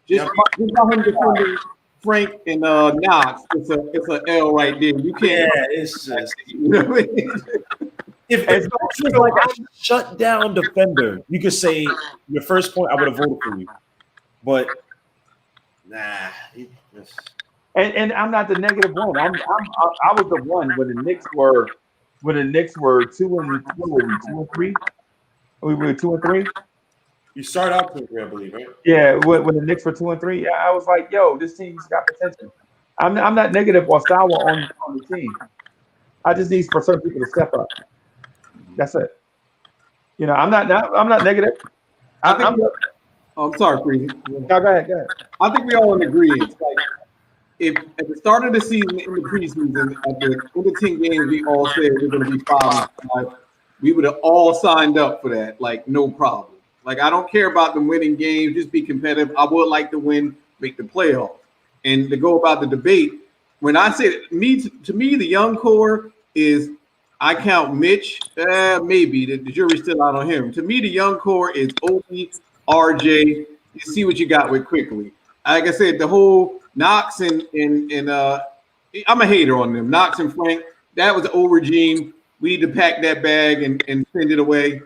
Speaker 14: Just by him defending Frank and Knox, it's a L right there. You can't.
Speaker 11: Yeah, it's just. You know what I mean? If Knox was like a shut down defender, you could say your first point, I would have voted for you. But nah.
Speaker 6: And I'm not the negative one. I was the one when the Knicks were 2 and 3. We were 2 and 3.
Speaker 11: You start out 2 and 3, I believe, right?
Speaker 6: Yeah, when the Knicks were 2 and 3, I was like, yo, this team's got potential. I'm not negative or sour on the team. I just need for certain people to step up. That's it. I'm not negative.
Speaker 14: I'm sorry, Freezy.
Speaker 6: No, go ahead.
Speaker 14: I think we all in agreement. Like, if at the start of the season, in the preseason, at the end of 10 games, we all said we're going to be 5-5, we would have all signed up for that, like no problem. Like, I don't care about them winning games, just be competitive. I would like to win, make the playoffs. And to go about the debate, when I say to me, the young core is, I count Mitch, maybe the jury's still out on him. To me, the young core is Obi, RJ. You see what you got with Quickley. Like I said, the whole Knox and I'm a hater on them. Knox and Frank, that was the old regime. We need to pack that bag and send it away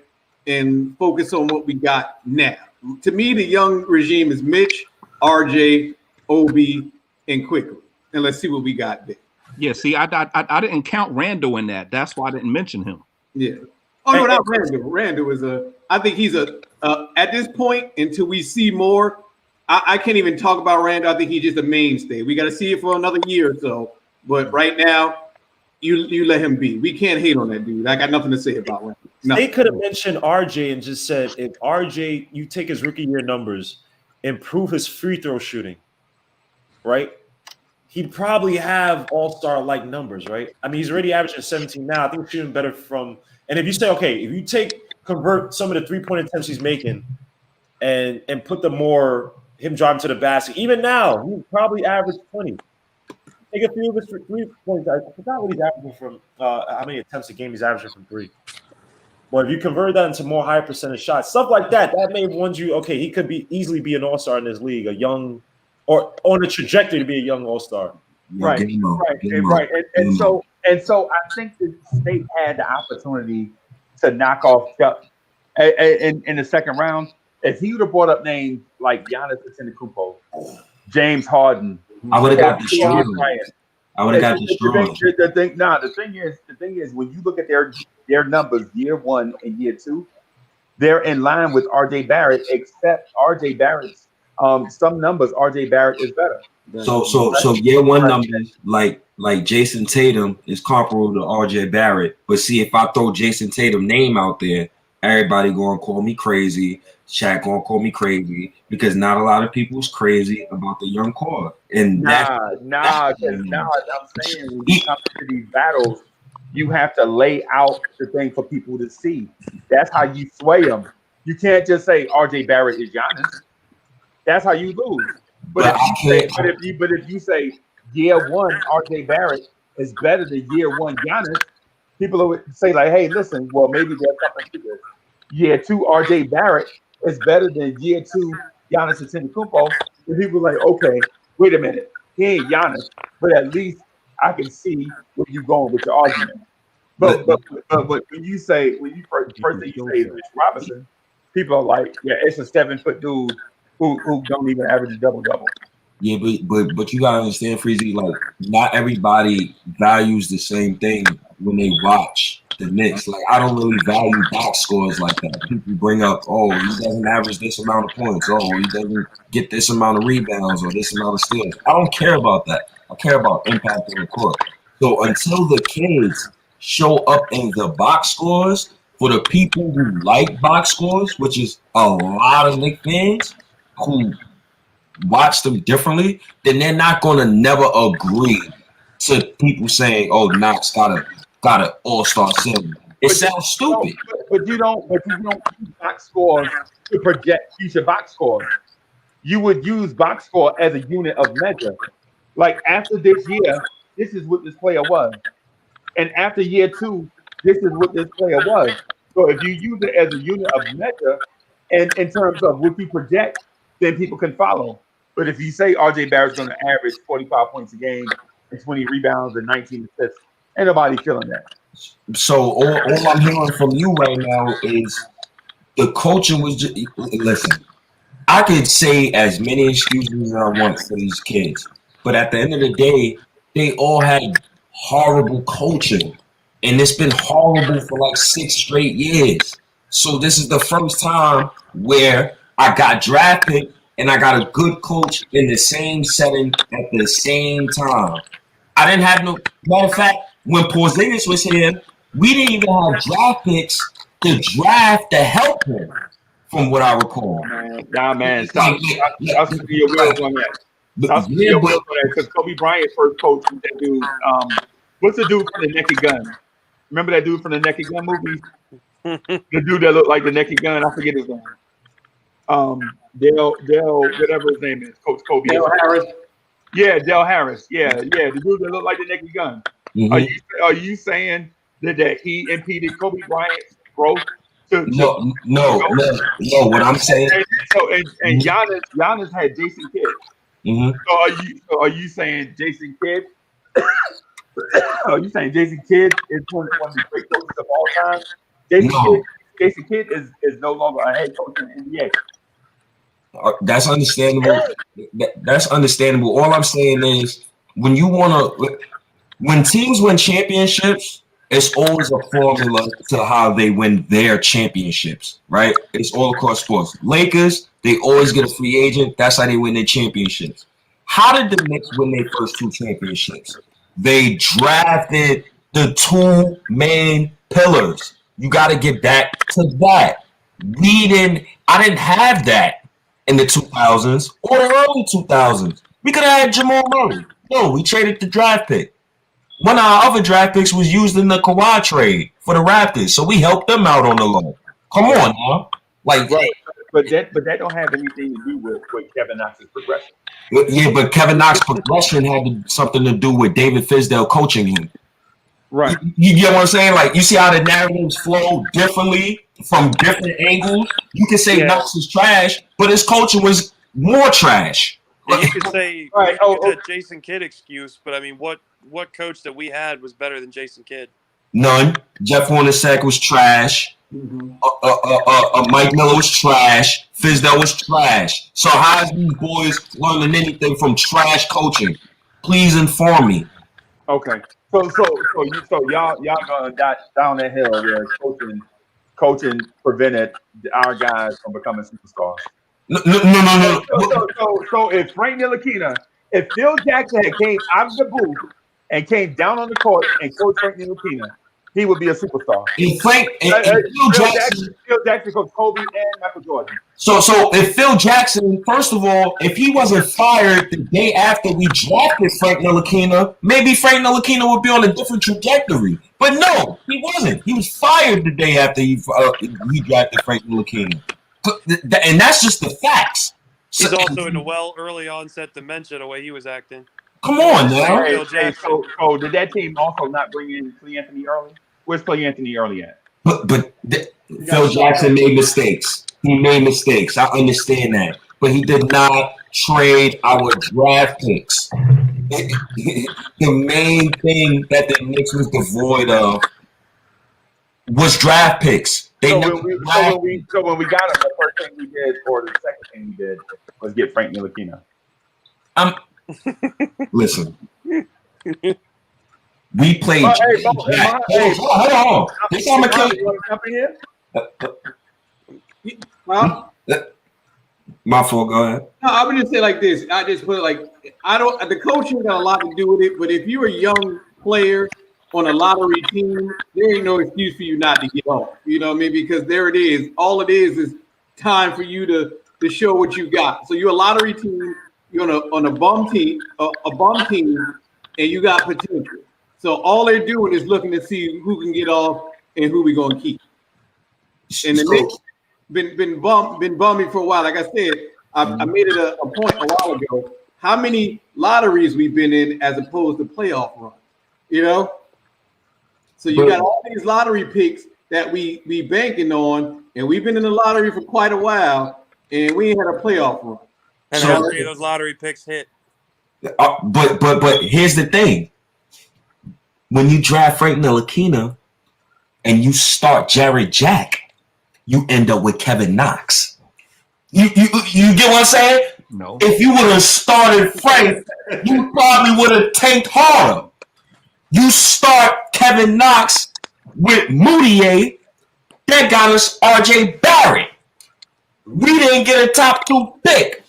Speaker 14: and focus on what we got now. To me, the young regime is Mitch, RJ, Obi, and Quickley. And let's see what we got there.
Speaker 8: Yeah, see, I didn't count Randall in that. That's why I didn't mention him.
Speaker 14: Yeah. Oh, no, not Randall. Randall is I think he's at this point, until we see more, I can't even talk about Randall. I think he's just a mainstay. We got to see it for another year or so. But right now, you let him be. We can't hate on that dude. I got nothing to say about Randall.
Speaker 11: They could have mentioned RJ and just said, if RJ, you take his rookie year numbers, improve his free throw shooting, right? He'd probably have all-star-like numbers, right? I mean, he's already averaging 17 now. I think he's shooting better from – and if you say, okay, if you take convert some of the 3-point attempts he's making and put him driving to the basket. Even now, he probably averaged 20. Take a few of his 3 points. I forgot what he's averaging from how many attempts a game he's averaging from 3. Well, if you convert that into more high percentage shots, stuff like that may warn you, okay, he could easily be an all-star in this league, or on a trajectory to be a young all-star.
Speaker 6: Right. And so I think the state had the opportunity to knock off Chuck in the second round. If he would have brought up names like Giannis Antetokounmpo, James Harden,
Speaker 16: I would have got destroyed. I would have got destroyed.
Speaker 6: The thing is, when you look at their numbers, year 1 and year 2, they're in line with RJ Barrett, except RJ Barrett's some numbers. RJ Barrett is better.
Speaker 16: So year 1 numbers like Jason Tatum is comparable to RJ Barrett. But see, if I throw Jason Tatum name out there, everybody gonna call me crazy. Shaq gonna call me crazy because not a lot of people's crazy about the young core. And
Speaker 6: I'm saying when you come to these battles, you have to lay out the thing for people to see. That's how you sway them. You can't just say RJ Barrett is Giannis. That's how you lose. But if you say year 1 RJ Barrett is better than year 1 Giannis, people would say like, hey, listen, well maybe there's something to this. Year 2 RJ Barrett is better than year 2 Giannis Antetokounmpo. And people are like, okay, wait a minute, he ain't Giannis, but at least I can see where you're going with your argument. But when you first thing you say is Mitch Robinson, people are like, yeah, it's a 7-foot dude who don't even average a double-double.
Speaker 16: Yeah, but you gotta understand, Freezy, like not everybody values the same thing when they watch the Knicks. Like I don't really value box scores like that. People bring up, oh, he doesn't average this amount of points, oh, he doesn't get this amount of rebounds or this amount of steals. I don't care about that. I care about impact on the court. So until the kids show up in the box scores, for the people who like box scores, which is a lot of Knicks fans who watch them differently, then they're not gonna never agree to people saying, "Oh, Knox got an all-star center." It sounds stupid.
Speaker 6: But you don't use box scores to project future box scores. You would use box score as a unit of measure. Like after this year, this is what this player was, and after year 2, this is what this player was. So if you use it as a unit of measure, and in terms of what you project, then people can follow. But if you say RJ Barrett's going to average 45 points a game and 20 rebounds and 19 assists, ain't nobody feeling that.
Speaker 16: So all I'm hearing from you right now is the coaching was just, listen, I could say as many excuses as I want for these kids, but at the end of the day, they all had horrible coaching. And it's been horrible for like 6 straight years. So this is the first time where I got drafted and I got a good coach in the same setting at the same time. I didn't have no matter of fact, when Porzingis was here, we didn't even have draft picks to draft to help him, from what I recall.
Speaker 6: Man, stop spinning your wheels on that. Stop spinning your wheels on that, because Kobe Bryant first coach was that dude. What's the dude from the Naked Gun? Remember that dude from the Naked Gun movies? The dude that looked like the Naked Gun, I forget his name. Dale, whatever his name is, Coach Kobe.
Speaker 14: Dale Harris.
Speaker 6: Yeah, Dale Harris. Yeah, the dude that looked like the Naked Gun. Mm-hmm. Are you saying that he impeded Kobe Bryant's growth?
Speaker 16: No. What I'm saying.
Speaker 6: And Giannis had Jason Kidd. Mm-hmm. So are you saying Jason Kidd? Are you saying Jason Kidd is one of the great coaches of all time? Jason Kidd is no longer a head coach in the NBA.
Speaker 16: That's understandable. That's understandable. All I'm saying is when teams win championships, it's always a formula to how they win their championships, right? It's all across sports. Lakers, they always get a free agent. That's how they win their championships. How did the Knicks win their first 2 championships? They drafted the 2 main pillars. You got to get back to that. I didn't have that in the 2000s or the early 2000s. We could have had Jamal Murray. No, we traded the draft pick. One of our other draft picks was used in the Kawhi trade for the Raptors, so we helped them out on the low. Come on now. Like,
Speaker 6: right. But that don't have anything to do with Kevin Knox's progression.
Speaker 16: Yeah, but Kevin Knox's progression had something to do with David Fizdale coaching him.
Speaker 6: Right.
Speaker 16: You get what I'm saying? Like, you see how the narratives flow differently from different angles? You can say Knox is trash, but his coaching was more trash.
Speaker 2: And you could say that Jason Kidd excuse, but I mean, what coach that we had was better than Jason Kidd?
Speaker 16: None. Jeff Hornacek was trash. Mike Miller was trash. Fizdale was trash. So how is these boys learning anything from trash coaching? Please inform me.
Speaker 6: Okay. So y'all going down that hill where coaching prevented our guys from becoming superstars.
Speaker 16: No.
Speaker 6: So if Frank Ntilikina, if Phil Jackson had came out of the booth and came down on the court and coached Frank Ntilikina, he would be a superstar. Phil Jackson coached Kobe and Michael Jordan.
Speaker 16: So if Phil Jackson, first of all, if he wasn't fired the day after we drafted Frank Ntilikina, maybe Frank Ntilikina would be on a different trajectory. But no, he wasn't. He was fired the day after he drafted Frank Ntilikina. And that's just the facts.
Speaker 2: He's also in the early onset dementia the way he was acting.
Speaker 16: Come on now.
Speaker 6: So did that team also not bring in Clay Anthony early? Where's Clay Anthony early at?
Speaker 16: But Phil Jackson made mistakes. He made mistakes. I understand that. But he did not trade our draft picks. The main thing that the Knicks was devoid of was draft picks.
Speaker 6: So when we got him, the first thing we did, or the second thing we did, was get Frank Ntilikina.
Speaker 16: Listen. We played. Hold on. This time my fault. Go ahead.
Speaker 14: No, I would just say like this. I just put it like the coaching got a lot to do with it. But if you're a young player on a lottery team, there ain't no excuse for you not to get off. You know what I mean? Because there it is. All it is time for you to show what you got. So you're a lottery team. You're on a bum team, and you got potential. So all they're doing is looking to see who can get off and who we're going to keep. And the Knicks been bumming for a while. Like I said, I made it a point a while ago. How many lotteries we've been in as opposed to playoff runs? You know. So you got all these lottery picks that we banking on, and we've been in the lottery for quite a while, and we ain't had a playoff run.
Speaker 2: And how many of those lottery picks hit?
Speaker 16: But here's the thing. When you draft Frank Ntilikina and you start Jared Jack, you end up with Kevin Knox. You get what I'm saying?
Speaker 8: No.
Speaker 16: If you would have started Frank, you probably would have tanked harder. You start Kevin Knox with Moutier, that got us RJ Barrett. We didn't get a top 2 pick.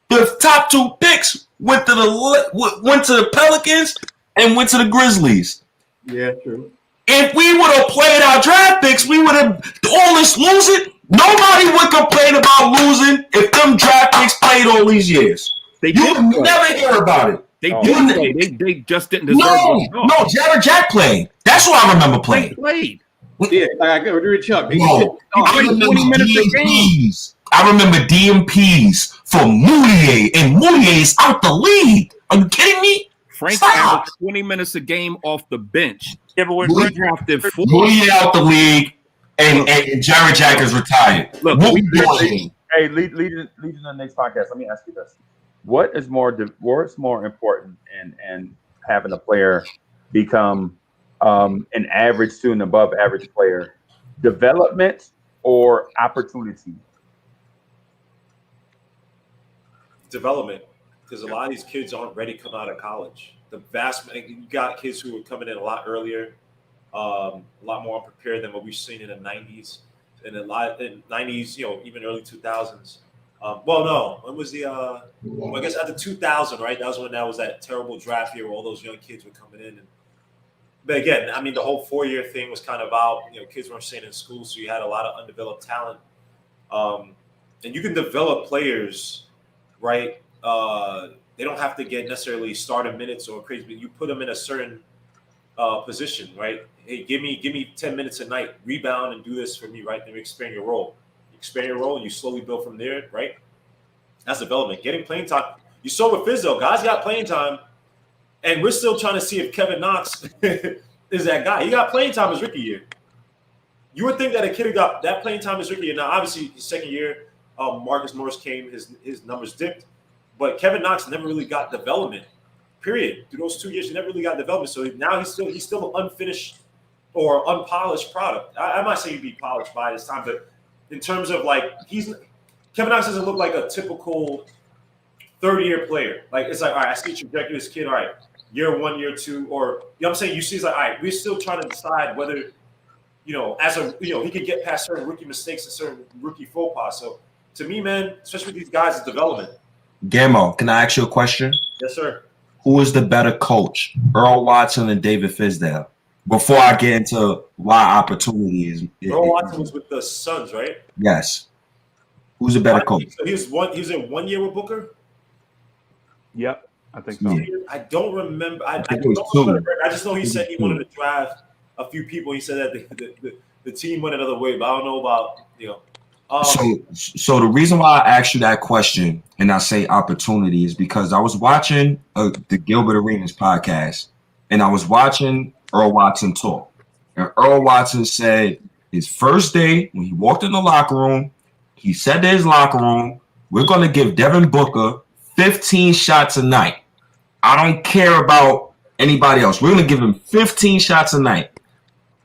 Speaker 16: The top 2 picks went to the Pelicans and went to the Grizzlies.
Speaker 14: Yeah, true.
Speaker 16: If we would have played our draft picks, we would have all this losing. Nobody would complain about losing if them draft picks played all these years. You would never hear about it.
Speaker 8: They did play. They just didn't deserve it.
Speaker 16: No, Jared Jack played. That's what I remember playing.
Speaker 8: They played.
Speaker 14: Yeah, I agree with Chuck.
Speaker 16: No, I remember DMPs for Moutier, and Moutier is out the league. Are you kidding me?
Speaker 8: Frank averaged 20 minutes a game off the bench.
Speaker 2: Yeah, but when
Speaker 8: we drafted 4.
Speaker 16: Moutier out the league, and Jared Jack is retired.
Speaker 6: Look, hey, leading the next podcast, let me ask you this. What's more important in having a player become an average to an above average player? Development or opportunity?
Speaker 9: Development, because a lot of these kids aren't ready to come out of college. You got kids who are coming in a lot earlier, a lot more unprepared than what we've seen in the 90s, and in 90s, even early 2000s. When was the? I guess after 2000, right? That was when that terrible draft year where all those young kids were coming in. But again, I mean, the whole 4-year thing was kind of out. Kids weren't staying in school, so you had a lot of undeveloped talent. And you can develop players, right? They don't have to get necessarily starter minutes or crazy, but you put them in a certain
Speaker 11: position, right? Hey, give me 10 minutes a night, rebound and do this for me, right? Then we expand your role. You expand your role and you slowly build from there, right? That's development. Getting playing time. You saw with Fizzo, guys got playing time, and we're still trying to see if Kevin Knox is that guy. He got playing time his rookie year. You would think that a kid who got that playing time his rookie year. Now, obviously, his second year, Marcus Morris came, his numbers dipped, but Kevin Knox never really got development. Period. Through those 2 years, he never really got development. So now he's still an unfinished or unpolished product. I'm not saying he'd be polished by this time, but in terms of like Kevin Knox doesn't look like a typical third-year player. Like it's like, all right, I see trajectory of this kid. All right, year 1, year 2, or you know what I'm saying. You see, it's like, all right, we're still trying to decide whether he could get past certain rookie mistakes and certain rookie faux pas. So to me, man, especially with these guys, it's development.
Speaker 16: Gammo, can I ask you a question?
Speaker 11: Yes, sir.
Speaker 16: Who is the better coach, Earl Watson and David Fizdale? Before I get into why opportunity is.
Speaker 11: Earl Watson was with the Suns, right?
Speaker 16: Yes. Who's a better coach?
Speaker 11: So he was in 1 year with Booker?
Speaker 6: Yep, I think so.
Speaker 11: I don't remember. I just know he said he wanted to draft a few people. He said that the team went another way, but I don't know about,
Speaker 16: So the reason why I asked you that question and I say opportunity is because I was watching the Gilbert Arenas podcast and I was watching Earl Watson talk. And Earl Watson said his first day when he walked in the locker room, he said to his locker room, we're going to give Devin Booker 15 shots a night. I don't care about anybody else. We're going to give him 15 shots a night.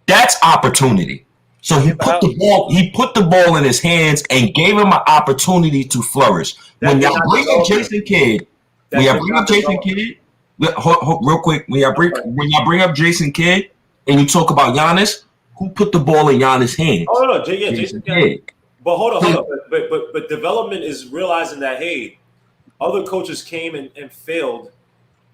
Speaker 16: That's opportunity. So he put the ball in his hands and gave him an opportunity to flourish. When y'all bring up Jason Kidd, real quick, when y'all bring up Jason Kidd and you talk about Giannis, who put the ball in Giannis' hands?
Speaker 11: Oh no, Jason Kidd. But hold on. But development is realizing that, hey, other coaches came and failed,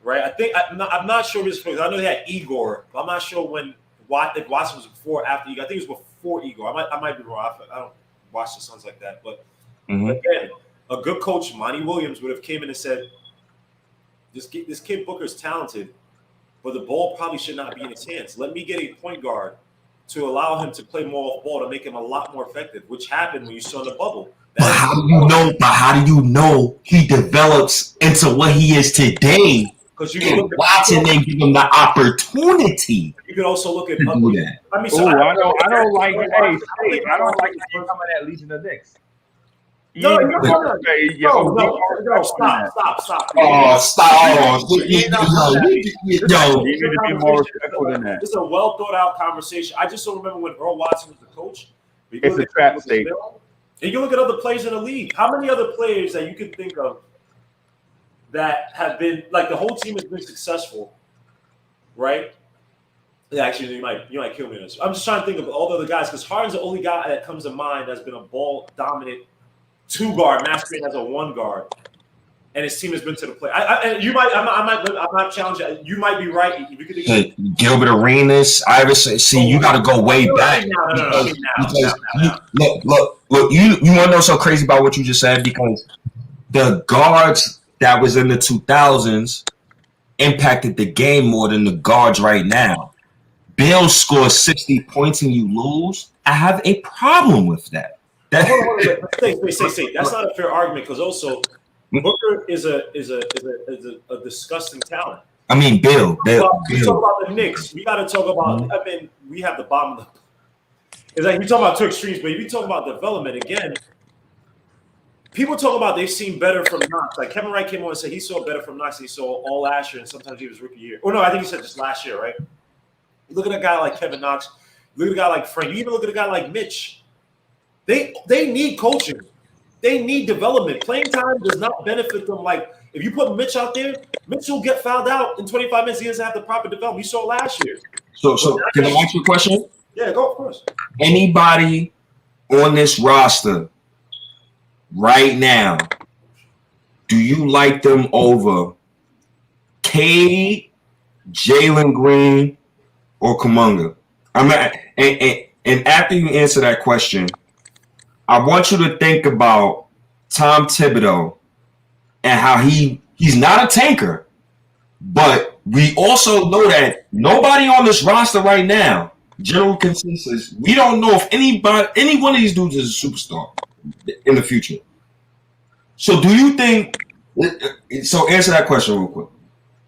Speaker 11: right? I think I'm not sure if it's because I know they had Igor, but I'm not sure if Watson was before or after Igor. I think it was before Igor. I might be wrong. I don't watch the Suns like that. But again, a good coach, Monty Williams, would have came in and said, this kid Booker is talented, but the ball probably should not be in his hands. Let me get a point guard to allow him to play more off ball to make him a lot more effective, which happened when you saw the bubble.
Speaker 16: But how do you know he develops into what he is today?
Speaker 11: Because you can look at
Speaker 16: Watson and give him the opportunity.
Speaker 11: You can also look at
Speaker 16: do that.
Speaker 6: I don't like coming at Legion of Knicks.
Speaker 11: No, stop.
Speaker 16: Oh, stop.
Speaker 11: It's a well thought out conversation. I just don't remember when Earl Watson was the coach.
Speaker 6: It's a trap state.
Speaker 11: And you look at other players in the league. How many other players that you can think of that have been like the whole team has been successful, right? Yeah, actually, you might kill me on this. I'm just trying to think of all the other guys because Harden's the only guy that comes to mind that's been a ball dominant 2-guard, masquerading as a 1-guard, and his team has been to the play. I'm not challenging. You might be right. You could think
Speaker 16: Gilbert Arenas, Iverson. See, you got to go way back. Look. You want to know what's so crazy about what you just said? Because the guards that was in the 2000s impacted the game more than the guards right now. Bill scores 60 points and you lose. I have a problem with that.
Speaker 11: Say. That's not a fair argument because also Booker is a disgusting talent.
Speaker 16: I mean, Bill.
Speaker 11: We talk about the Knicks. We got to talk about. I mean, we have the bottom of the. It's like we talk about two extremes, but if you talk about development again, people talk about they've seen better from Knox. Like Kevin Wright came on and said he saw better from Knox than he saw all last year, and sometimes he was rookie year. Oh no, I think he said just last year, right? You look at a guy like Kevin Knox. Look at a guy like Frank. You even look at a guy like Mitch. They need coaching. They need development. Playing time does not benefit them. Like if you put Mitch out there, Mitch will get fouled out in 25 minutes. He doesn't have the proper development. We saw last year.
Speaker 16: So can I ask you a question?
Speaker 11: Yeah, go of course.
Speaker 16: Anybody on this roster right now, do you like them over Cade, Jalen Green, or Kuminga? And after you answer that question, I want you to think about Tom Thibodeau and how he's not a tanker, but we also know that nobody on this roster right now, general consensus, we don't know if any one of these dudes is a superstar in the future. So do you think? So answer that question real quick.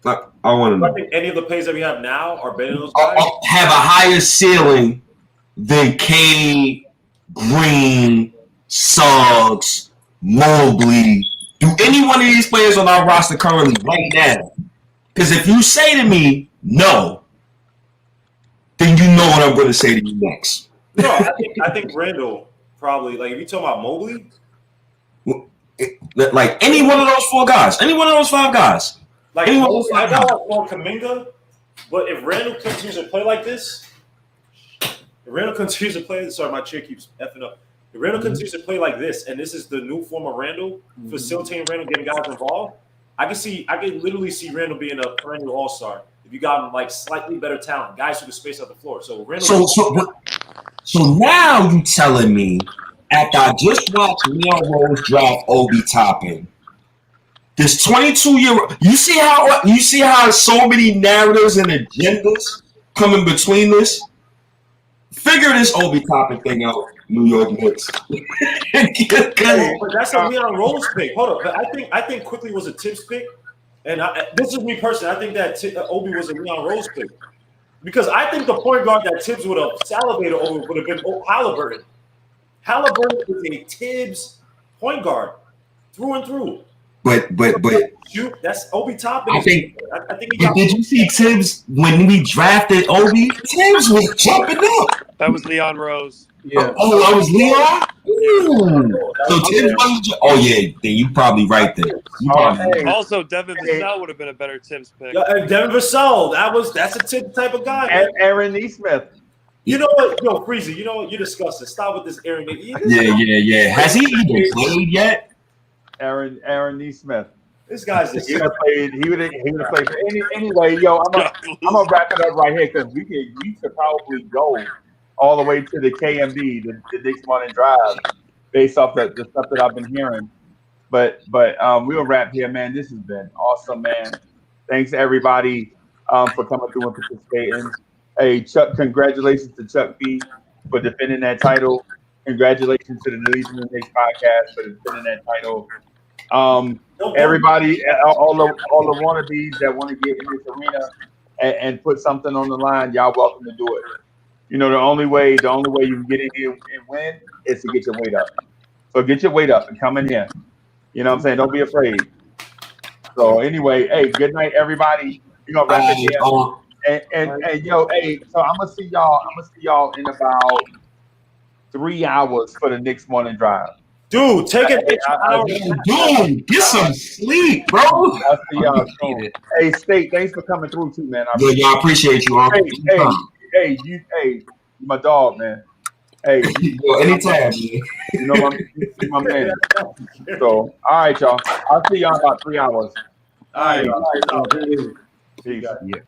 Speaker 16: I want to know.
Speaker 9: I think any of the players that we have now are better than those guys.
Speaker 16: Have a higher ceiling than Cade, Green, Suggs, Mobley. Do any one of these players on our roster currently right now? Because if you say to me no, then you know what I'm going to say to you next.
Speaker 9: No, I think Randall probably, like, if you talk about Mobley,
Speaker 16: like any one of those 4 guys, any one of those 5 guys.
Speaker 9: like I got on Kuminga, but if Randall continues to play like this, sorry, my chair keeps effing up. If Randall continues to play like this, and this is the new form of Randall, facilitating Randall, getting guys involved, I can literally see Randall being a perennial all-star if you got him like slightly better talent, guys who can space out the floor. So Randall.
Speaker 16: So now you telling me after I just watched Leon Rose draft Obi Toppin, this 22-year-old, you see how so many narratives and agendas come in between this? Figure this Obi Toppin thing out, New York Knicks.
Speaker 9: But that's a Leon Rose pick. Hold up, but I think Quickley was a Tibbs pick, and this is me personally. I think that Obi was a Leon Rose pick because I think the point guard that Tibbs would have salivated over would have been Halliburton. Halliburton is a Tibbs point guard through and through.
Speaker 16: But
Speaker 9: shoot, that's Obi Toppin.
Speaker 16: I think.
Speaker 9: But
Speaker 16: did you see Tibbs when we drafted Obi? Tibbs was jumping up.
Speaker 2: That was Leon Rose.
Speaker 1: Yeah.
Speaker 16: Oh, that was Leon. Ooh. So Tibbs wasn't. Oh yeah, then you probably right there.
Speaker 2: Also, Devin Vassell would have been a better Tibbs pick.
Speaker 9: Devin Vassell, that's a Tibbs type of guy.
Speaker 6: And Aaron Nesmith.
Speaker 9: You know what? Yo, Freezy, you know what? You're disgusting. Stop with this Aaron.
Speaker 16: Yeah. Has he even played yet?
Speaker 6: Aaron Nesmith.
Speaker 9: This guy's
Speaker 6: he would have played for anyway. Yo, I'm gonna wrap it up right here because we could probably go all the way to the KMD, the Knicks Morning Drive, based off the stuff that I've been hearing. But we'll wrap here, man. This has been awesome, man. Thanks to everybody for coming through and participating. Hey, Chuck, congratulations to Chuck B for defending that title. Congratulations to the Ntilikina and Knicks podcast for defending that title. Everybody, all the wannabes that want to get in this arena and put something on the line, y'all welcome to do it. You know, the only way you can get in here and win is to get your weight up. So get your weight up and come in here. You know what I'm saying? Don't be afraid. So anyway, hey, good night, everybody. You're gonna wrap it here. And yo, hey, so I'm gonna see y'all in about 3 hours for the Knicks Morning Drive.
Speaker 9: Dude, take an hour.
Speaker 16: Dude, get some sleep, bro.
Speaker 6: I'll see y'all soon. Hey, State, thanks for coming through too, man.
Speaker 16: I appreciate you all.
Speaker 6: Hey, you my dog, man. Hey,
Speaker 16: anytime, man.
Speaker 6: You know my man. So, all right, y'all. I'll see y'all in about 3 hours.
Speaker 9: All right.
Speaker 6: Peace.
Speaker 16: Yeah.